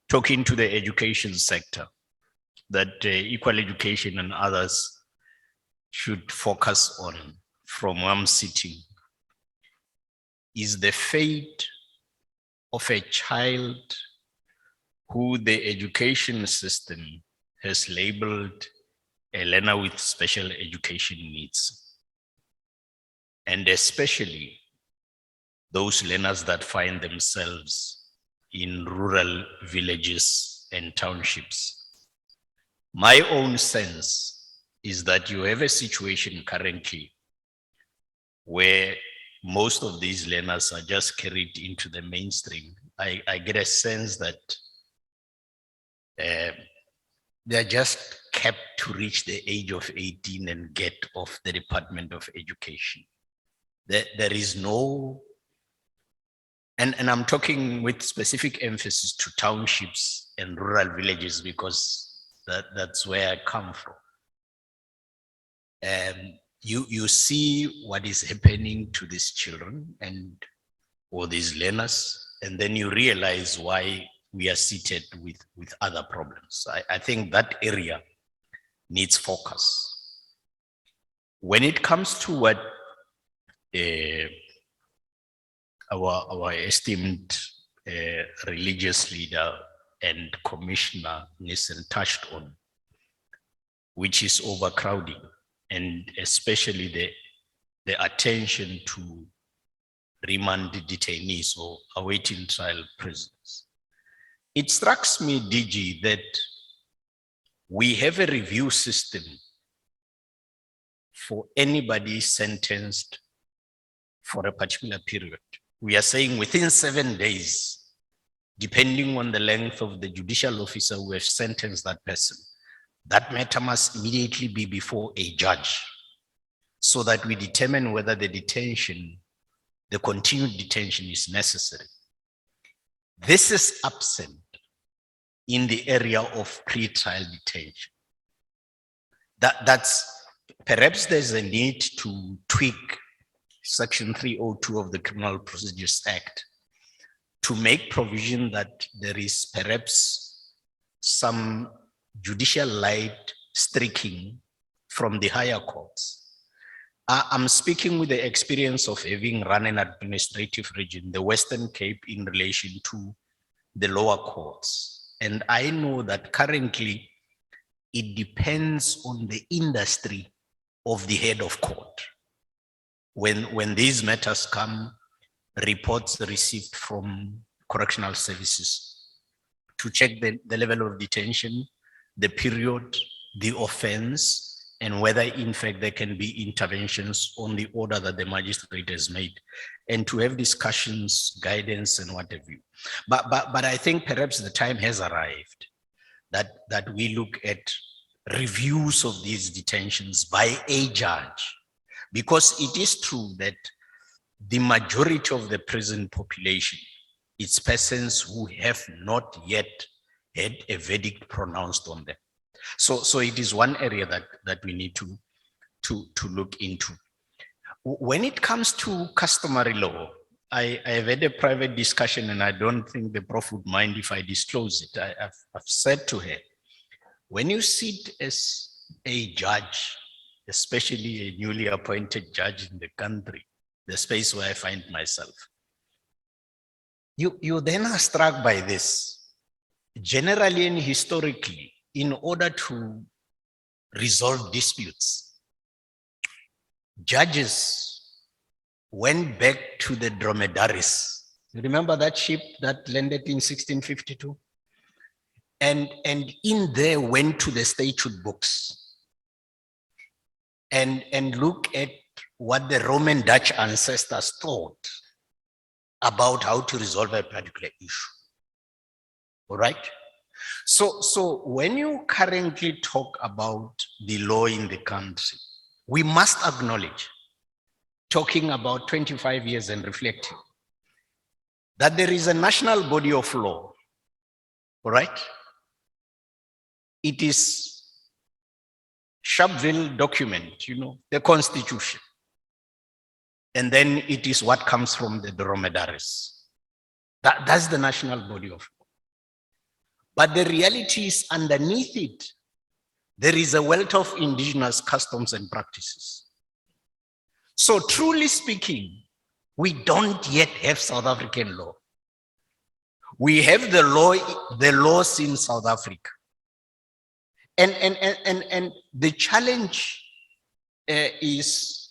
Speaker 1: talking to the education sector, that equal education and others should focus on from where I'm sitting, is the fate of a child who the education system has labeled a learner with special education needs. And especially those learners that find themselves in rural villages and townships. My own sense is that you have a situation currently where most of these learners are just carried into the mainstream. I get a sense that they're just kept to reach the age of 18 and get off the Department of Education. There is no, and I'm talking with specific emphasis to townships and rural villages because that's where I come from. You see what is happening to these children or these learners, and then you realize why we are seated with other problems. I think that area needs focus. When it comes to what our esteemed religious leader and Commissioner Nissen touched on, which is overcrowding, and especially the attention to remand detainees or awaiting trial prisoners. It strikes me, DG, that we have a review system for anybody sentenced for a particular period. We are saying within 7 days, depending on the length of the judicial officer who has sentenced that person, that matter must immediately be before a judge so that we determine whether the detention, the continued detention is necessary. This is absent in the area of pre-trial detention. That's perhaps there's a need to tweak Section 302 of the Criminal Procedures Act to make provision that there is perhaps some judicial light streaking from the higher courts. I'm speaking with the experience of having run an administrative region, the Western Cape, in relation to the lower courts. And I know that currently it depends on the industry of the head of court. When these matters come, reports received from correctional services to check the level of detention, the period, the offense, and whether in fact there can be interventions on the order that the magistrate has made, and to have discussions, guidance, and what have you. But I think perhaps the time has arrived that we look at reviews of these detentions by a judge, because it is true that the majority of the prison population, it's persons who have not yet had a verdict pronounced on them. So it is one area that we need to look into. When it comes to customary law, I have had a private discussion, and I don't think the Prof would mind if I disclose it. I've said to her, when you sit as a judge, especially a newly appointed judge in the country, the space where I find myself, you then are struck by this. Generally and historically, in order to resolve disputes, judges went back to the dromedaries. You remember that ship that landed in 1652? And in there went to the statute books and look at what the Roman Dutch ancestors thought about how to resolve a particular issue. All right? So when you currently talk about the law in the country, we must acknowledge, talking about 25 years and reflecting, that there is a national body of law, all right? It is Sharpeville document, the Constitution. And then it is what comes from the dromedaries. That's the national body of law. But the reality is, underneath it, there is a wealth of indigenous customs and practices. So truly speaking, we don't yet have South African law. We have the laws in South Africa. And the challenge is,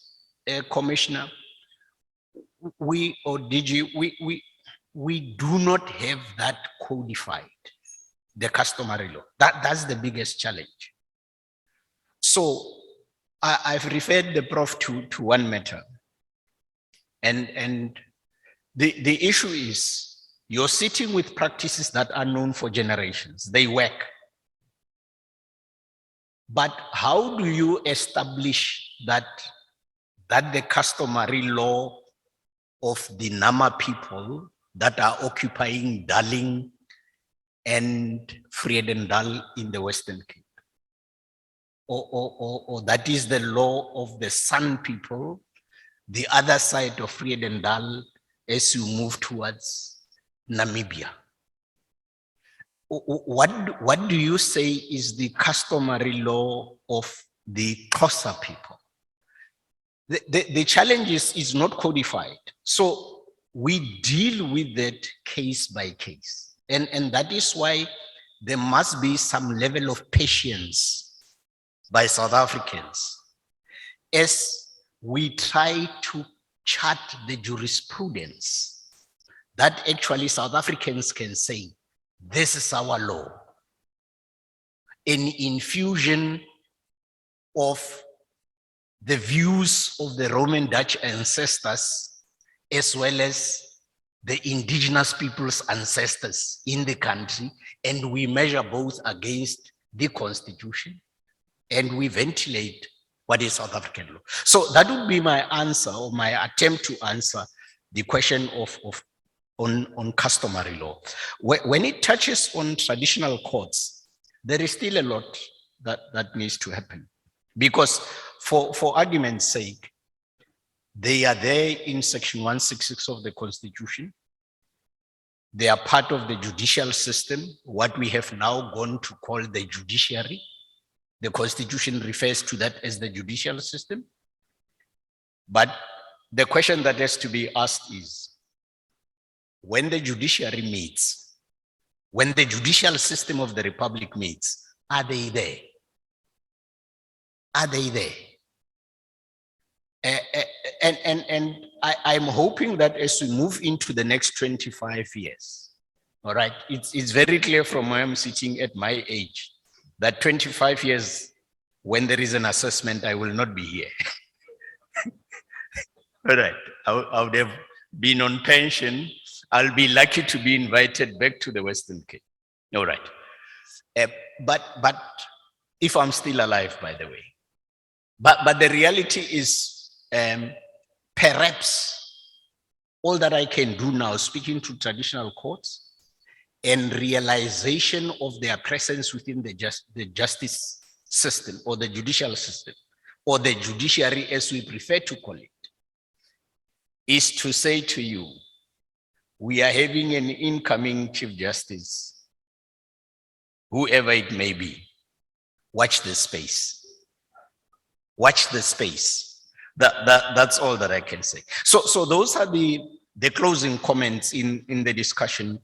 Speaker 1: Commissioner, we do not have that codified, the customary law. That's the biggest challenge. So I've referred the Prof to one matter. And the issue is, you're sitting with practices that are known for generations. They work. But how do you establish that the customary law of the Nama people that are occupying Darling and Vredendal in the Western Cape, or that is the law of the San people, the other side of Vredendal as you move towards Namibia? What do you say is the customary law of the Xhosa people? The challenge is not codified. So we deal with that case by case. And that is why there must be some level of patience by South Africans as we try to chart the jurisprudence that actually South Africans can say, this is our law. An infusion of the views of the Roman Dutch ancestors, as well as the indigenous people's ancestors in the country, and we measure both against the Constitution and we ventilate what is South African law. So that would be my answer, or my attempt to answer the question on customary law. When it touches on traditional courts, there is still a lot that needs to happen. Because for argument's sake, they are there in section 166 of the Constitution. They are part of the judicial system, what we have now gone to call the judiciary. The Constitution refers to that as the judicial system. But the question that has to be asked is, when the judiciary meets, when the judicial system of the Republic meets, are they there? Are they there? And I'm hoping that as we move into the next 25 years, all right, it's very clear from where I'm sitting at my age, that 25 years, when there is an assessment, I will not be here. All right, I would have been on pension. I'll be lucky to be invited back to the Western Cape. All right. But if I'm still alive, by the way. But the reality is, perhaps all that I can do now, speaking to traditional courts and realization of their presence within the justice system, or the judicial system, or the judiciary as we prefer to call it, is to say to you, we are having an incoming Chief Justice, whoever it may be. Watch the space. Watch the space. That's all that I can say. So those are the closing comments in the discussion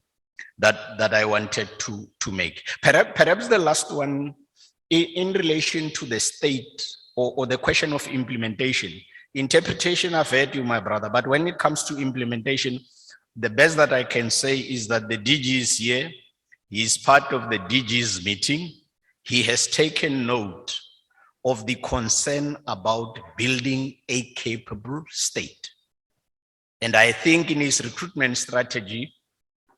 Speaker 1: that I wanted to make. Perhaps the last one, in relation to the state or the question of implementation. Interpretation, I've heard you, my brother, but when it comes to implementation, the best that I can say is that the DG is here. He is part of the DG's meeting. He has taken note of the concern about building a capable state. And I think in his recruitment strategy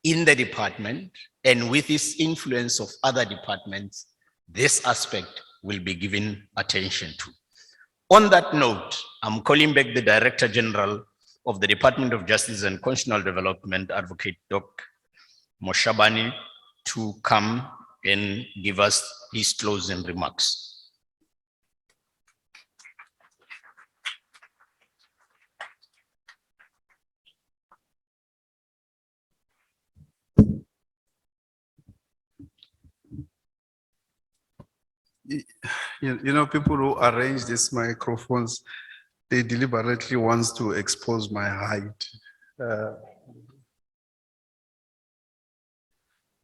Speaker 1: in the department and with his influence of other departments, this aspect will be given attention to. On that note, I'm calling back the Director General of the Department of Justice and Constitutional Development, Advocate Dr. Moshabani, to come and give us his closing remarks.
Speaker 5: You know, people who arrange these microphones, they deliberately wants to expose my height.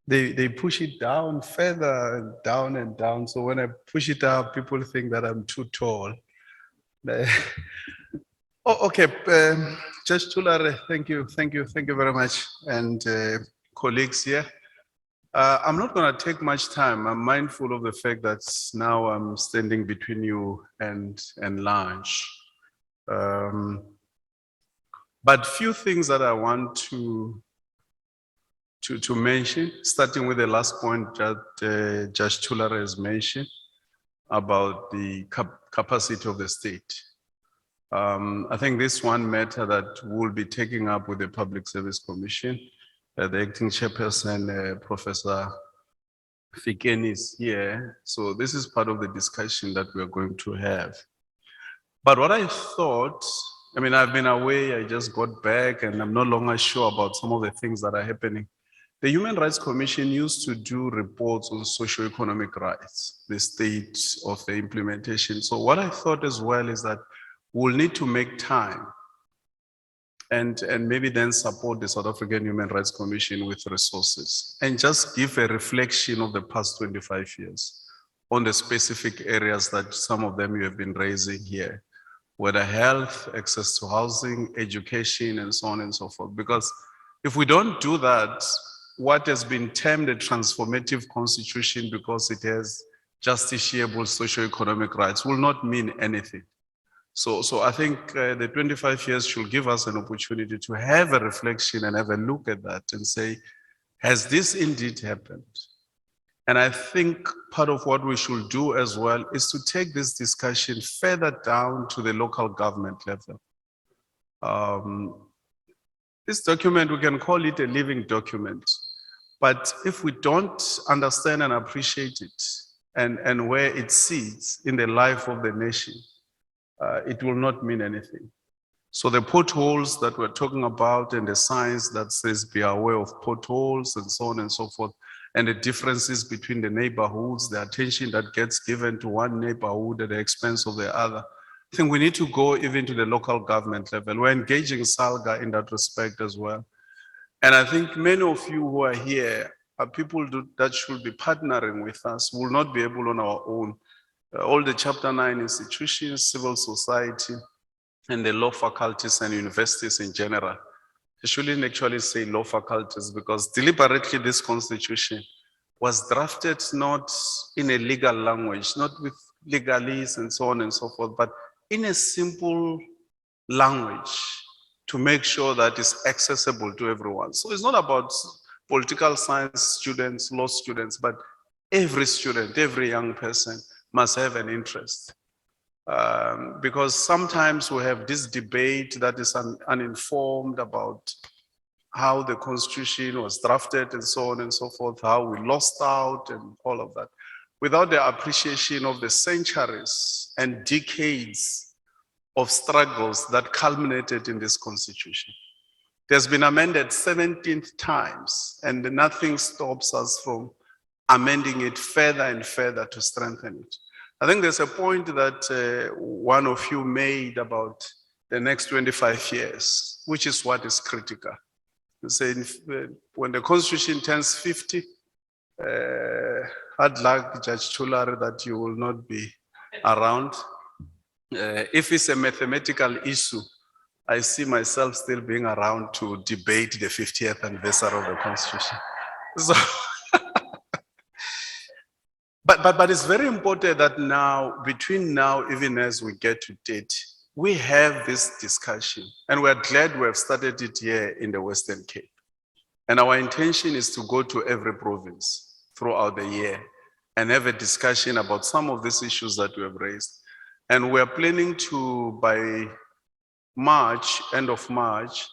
Speaker 5: They push it down further and down and down. So when I push it up, people think that I'm too tall. Oh, okay, Judge Tulare, thank you very much, and colleagues here. I'm not going to take much time. I'm mindful of the fact that now I'm standing between you and lunch. But few things that I want to mention, starting with the last point that Judge Tulare has mentioned about the capacity of the state. I think this one matter that we'll be taking up with the Public Service Commission. The acting chairperson, Professor Fikeni, is here. So this is part of the discussion that we're going to have. But what I thought, I mean, I've been away, I just got back, and I'm no longer sure about some of the things that are happening. The Human Rights Commission used to do reports on socio-economic rights, the state of the implementation. So what I thought as well is that we'll need to make time and maybe then support the South African Human Rights Commission with resources and just give a reflection of the past 25 years on the specific areas that some of them you have been raising here, whether health, access to housing, education, and so on and so forth. Because if we don't do that, what has been termed a transformative constitution because it has justiciable socio-economic rights will not mean anything. So I think the 25 years should give us an opportunity to have a reflection and have a look at that and say, has this indeed happened? And I think part of what we should do as well is to take this discussion further down to the local government level. This document, we can call it a living document, but if we don't understand and appreciate it and where it sits in the life of the nation, it will not mean anything. So the potholes that we're talking about and the signs that says be aware of potholes and so on and so forth, and the differences between the neighborhoods, the attention that gets given to one neighborhood at the expense of the other. I think we need to go even to the local government level. We're engaging SALGA in that respect as well. And I think many of you who are here are people that should be partnering with us. We will not be able on our own. All the Chapter 9 institutions, civil society, and the law faculties and universities in general. I shouldn't actually say law faculties because deliberately this constitution was drafted not in a legal language, not with legalese and so on and so forth, but in a simple language to make sure that it's accessible to everyone. So it's not about political science students, law students, but every student, every young person must have an interest. Because sometimes we have this debate that is uninformed about how the constitution was drafted and so on and so forth, how we lost out and all of that, without the appreciation of the centuries and decades of struggles that culminated in this constitution. It has been amended 17th times and nothing stops us from amending it further and further to strengthen it. I think there's a point that one of you made about the next 25 years, which is what is critical. You say when the constitution turns 50, hard luck, Judge Tulare, that you will not be around. If it's a mathematical issue, I see myself still being around to debate the 50th anniversary of the constitution. So, But it's very important that now, between now, even as we get to date, we have this discussion. And we're glad we have started it here in the Western Cape. And our intention is to go to every province throughout the year and have a discussion about some of these issues that we have raised. And we're planning to, by March, end of March,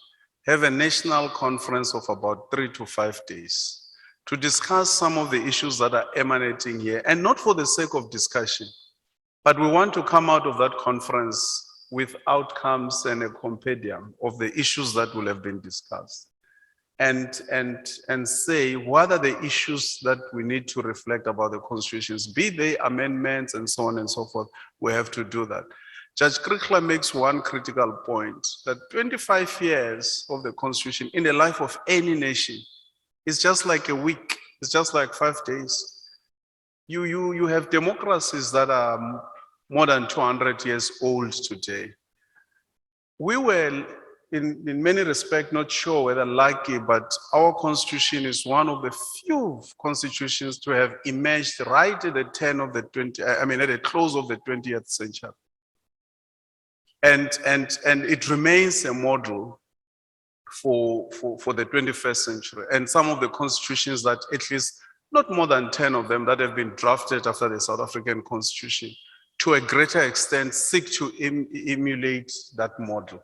Speaker 5: have a national conference of about 3 to 5 days to discuss some of the issues that are emanating here, and not for the sake of discussion, but we want to come out of that conference with outcomes and a compendium of the issues that will have been discussed. And say what are the issues that we need to reflect about the constitutions, be they amendments and so on and so forth. We have to do that. Judge Krikla makes one critical point, that 25 years of the constitution in the life of any nation, it's just like a week. It's just like 5 days. You have democracies that are more than 200 years old today. We were, in many respects, not sure whether lucky, but our constitution is one of the few constitutions to have emerged right at the turn of the at the close of the 20th century. And it remains a model for the 21st century, and some of the constitutions that at least not more than 10 of them that have been drafted after the South African Constitution to a greater extent seek to emulate that model.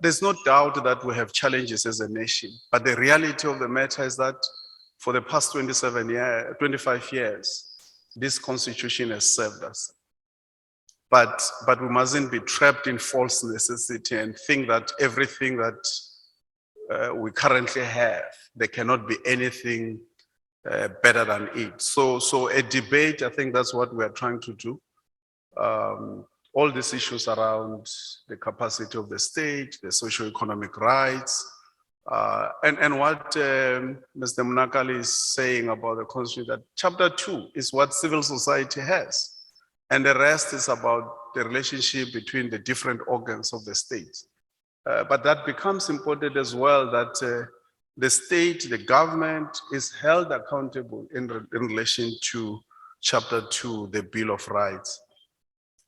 Speaker 5: There's no doubt that we have challenges as a nation, but the reality of the matter is that for the past 25 years, this constitution has served us. But we mustn't be trapped in false necessity and think that everything that we currently have, there cannot be anything better than it. So a debate, I think that's what we are trying to do. All these issues around the capacity of the state, the socio-economic rights, and what Mr. Munakali is saying about the constitution, that chapter 2 is what civil society has. And the rest is about the relationship between the different organs of the state. But that becomes important as well, that the state, the government is held accountable in relation to chapter 2, the Bill of Rights.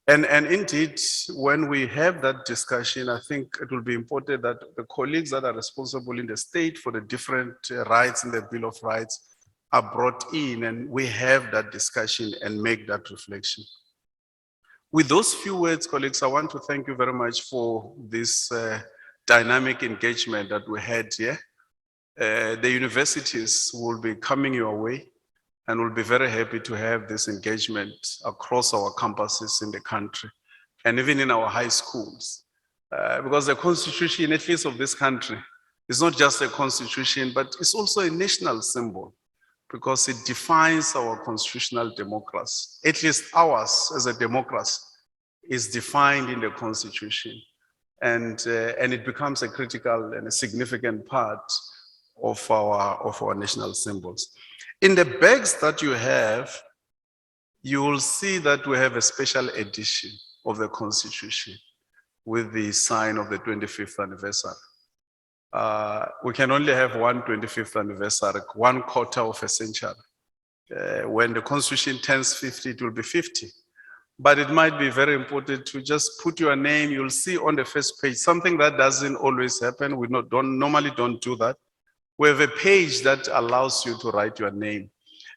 Speaker 5: And indeed, when we have that discussion, I think it will be important that the colleagues that are responsible in the state for the different rights in the Bill of Rights are brought in and we have that discussion and make that reflection. With those few words, colleagues, I want to thank you very much for this dynamic engagement that we had here. The universities will be coming your way and we'll be very happy to have this engagement across our campuses in the country and even in our high schools. Because the constitution, at least of this country, is not just a constitution, but it's also a national symbol because it defines our constitutional democracy. At least ours as a democracy is defined in the constitution. And it becomes a critical and a significant part of our national symbols. In the bags that you have, you will see that we have a special edition of the Constitution with the sign of the 25th anniversary. We can only have one 25th anniversary, 1/4 of a century. When the Constitution turns 50, it will be 50. But it might be very important to just put your name. You'll see on the first page, something that doesn't always happen. We normally don't do that. We have a page that allows you to write your name.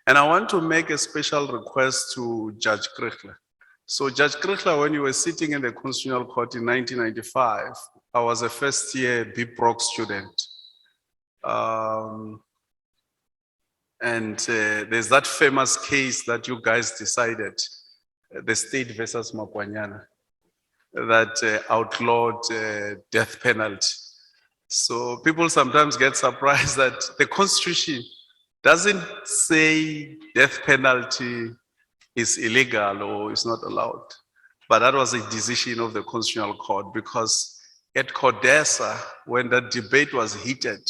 Speaker 5: And I want to make a special request to Judge Krichler. So Judge Krichler, when you were sitting in the Constitutional Court in 1995, I was a first year BPROC student. There's that famous case that you guys decided, the state versus Makwanyana, that outlawed death penalty. So people sometimes get surprised that the Constitution doesn't say death penalty is illegal or is not allowed. But that was a decision of the Constitutional Court because at Codesa, when that debate was heated,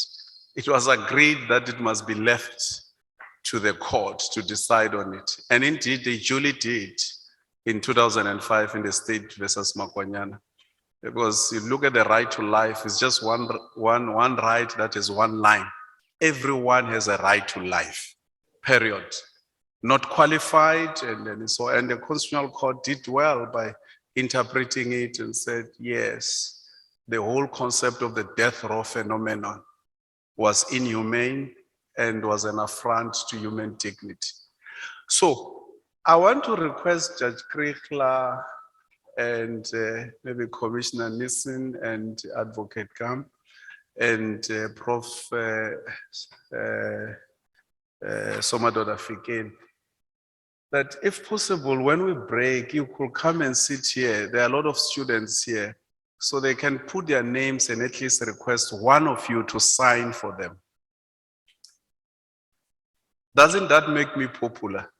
Speaker 5: it was agreed that it must be left to the court to decide on it. And indeed, they duly did in 2005 in the state versus Makwanyana. Because you look at the right to life, it's just one right that is one line. Everyone has a right to life, period. Not qualified, and the Constitutional Court did well by interpreting it and said, yes, the whole concept of the death row phenomenon was inhumane and was an affront to human dignity. So I want to request Judge Krichler and maybe Commissioner Nissen and Advocate Kamp and Prof. Somadoda Fikeni, that if possible, when we break, you could come and sit here. There are a lot of students here, so they can put their names and at least request one of you to sign for them. Doesn't that make me popular?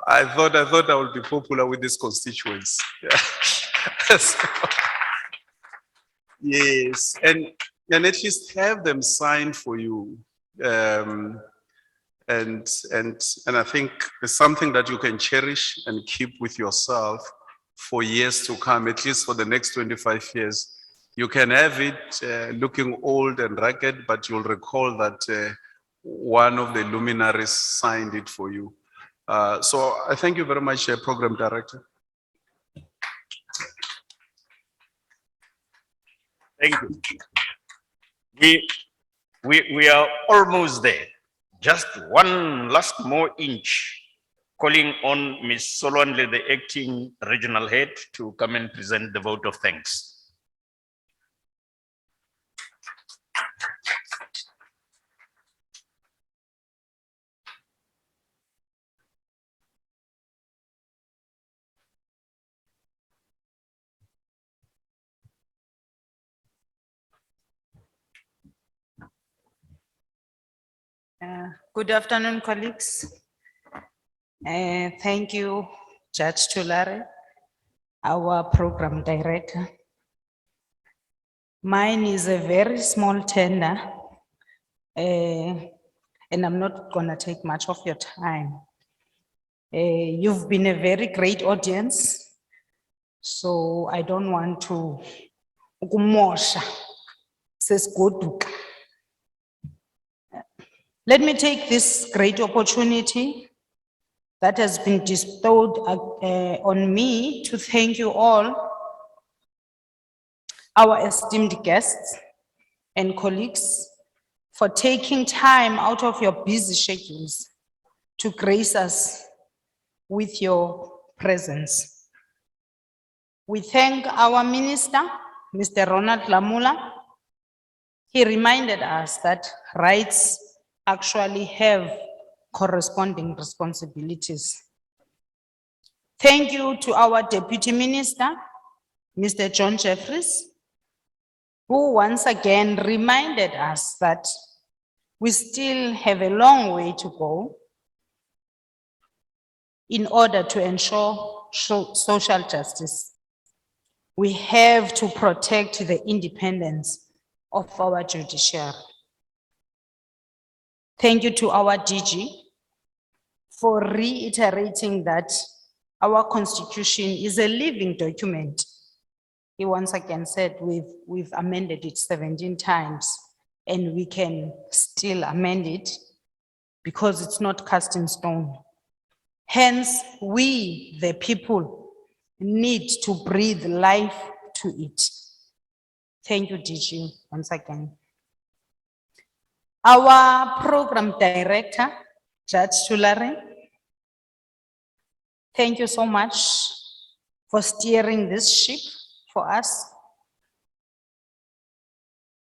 Speaker 5: I thought I would be popular with this constituents. So, yes, and at least have them sign for you. And I think it's something that you can cherish and keep with yourself for years to come, at least for the next 25 years. You can have it looking old and ragged, but you'll recall that one of the luminaries signed it for you. So I thank you very much, Program Director.
Speaker 1: Thank you. We are almost there. Just one last more inch. Calling on Ms. Solwanle, the acting regional head, to come and present the vote of thanks.
Speaker 7: Good afternoon, colleagues. Thank you, Judge Tulare, our program director. Mine is a very small tender, and I'm not gonna take much of your time. You've been a very great audience, so I don't want to ukumosha sesigoduka. Let me take this great opportunity that has been bestowed on me to thank you all, our esteemed guests and colleagues, for taking time out of your busy schedules to grace us with your presence. We thank our Minister, Mr. Ronald Lamula. He reminded us that rights actually have corresponding responsibilities. Thank you to our Deputy Minister, Mr. John Jeffries, who once again reminded us that we still have a long way to go in order to ensure social justice. We have to protect the independence of our judiciary. Thank you to our DG for reiterating that our constitution is a living document. He once again said we've amended it 17 times and we can still amend it because it's not cast in stone. Hence, we, the people, need to breathe life to it. Thank you, DG, once again. Our program director, Judge Tulare, thank you so much for steering this ship for us.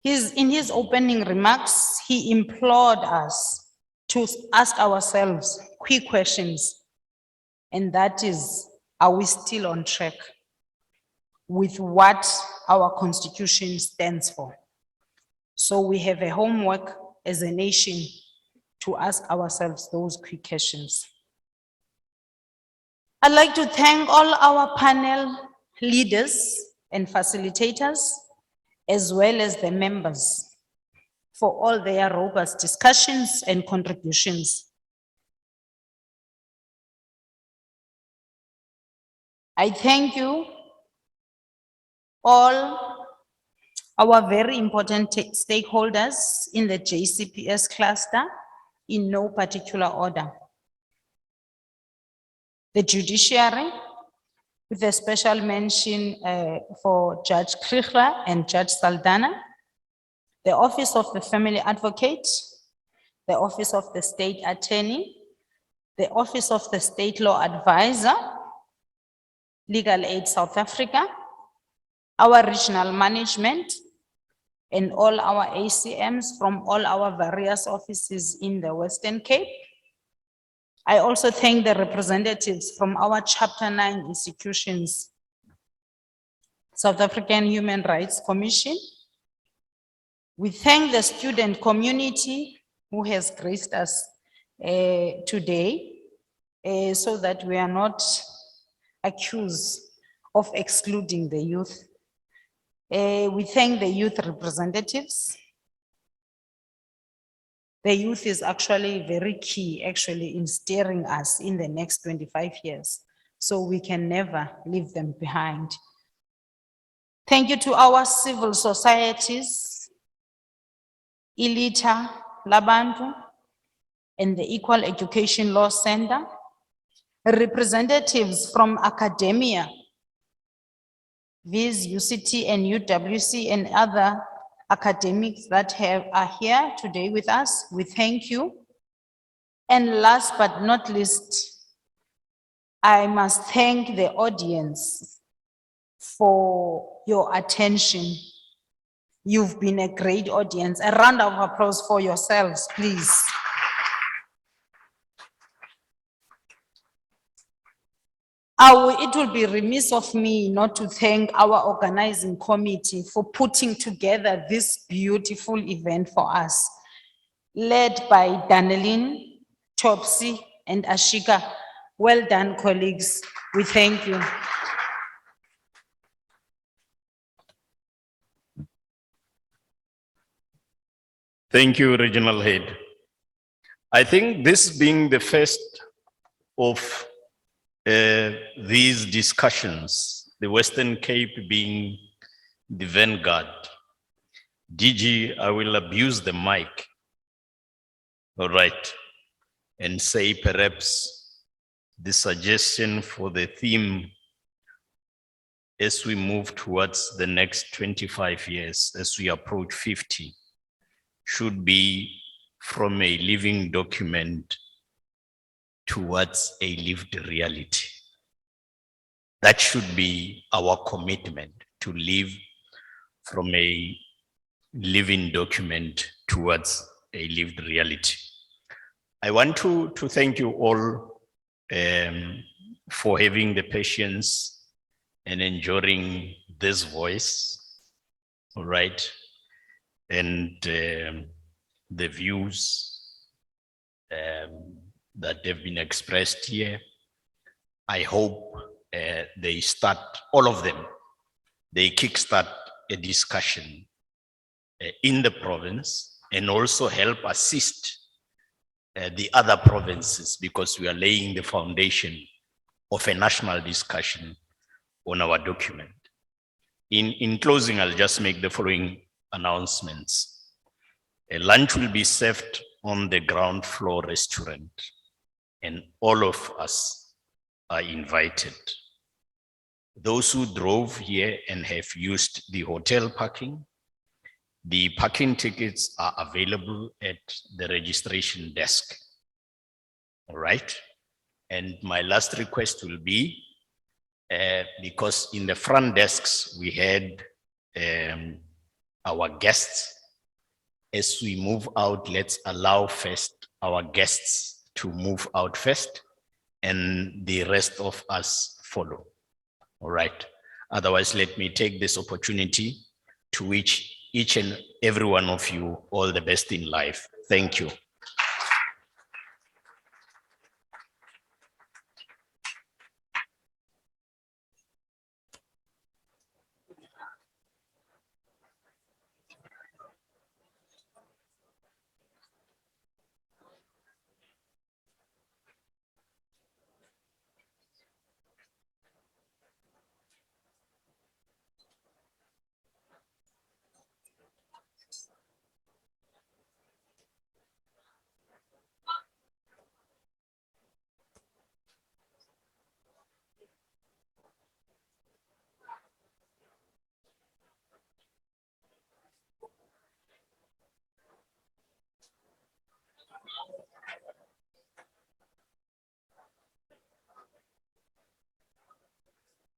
Speaker 7: In his opening remarks, he implored us to ask ourselves quick questions, and that is, are we still on track with what our constitution stands for? So we have a homework as a nation to ask ourselves those quick questions. I'd like to thank all our panel leaders and facilitators, as well as the members, for all their robust discussions and contributions. I thank you all our very important stakeholders in the JCPS cluster in no particular order. The judiciary, with a special mention for Judge Krichler and Judge Saldana, the Office of the Family Advocate, the Office of the State Attorney, the Office of the State Law Advisor, Legal Aid South Africa, our regional management, and all our ACMs from all our various offices in the Western Cape. I also thank the representatives from our Chapter 9 institutions, South African Human Rights Commission. We thank the student community who has graced us today so that we are not accused of excluding the youth. We thank the youth representatives. The youth is actually very key in steering us in the next 25 years. So we can never leave them behind. Thank you to our civil societies, Ilita, Labantu, and the Equal Education Law Center, representatives from academia, viz. UCT and UWC and other academics that are here today with us. We thank you. And last but not least, I must thank the audience for your attention. You've been a great audience. A round of applause for yourselves, please. It will be remiss of me not to thank our organizing committee for putting together this beautiful event for us, led by Daneline, Topsy, and Ashika. Well done, colleagues. We thank you.
Speaker 1: Thank you, Regional Head. I think this being the first of these discussions, the Western Cape being the vanguard, DG, I will abuse the mic, all right, and say perhaps the suggestion for the theme as we move towards the next 25 years, as we approach 50, should be from a living document towards a lived reality. That should be our commitment, to live from a living document towards a lived reality. I want to thank you all for having the patience and enjoying this voice, all right, and the views that have been expressed here. I hope they start, all of them, they kickstart a discussion in the province and also help assist the other provinces, because we are laying the foundation of a national discussion on our document. In closing, I'll just make the following announcements. A lunch will be served on the ground floor restaurant, and all of us are invited. Those who drove here and have used the hotel parking, the parking tickets are available at the registration desk. All right. And my last request will be, because in the front desks, we had our guests. As we move out, let's allow first our guests to move out first, and the rest of us follow. All right. Otherwise, let me take this opportunity to wish each and every one of you all the best in life. Thank you.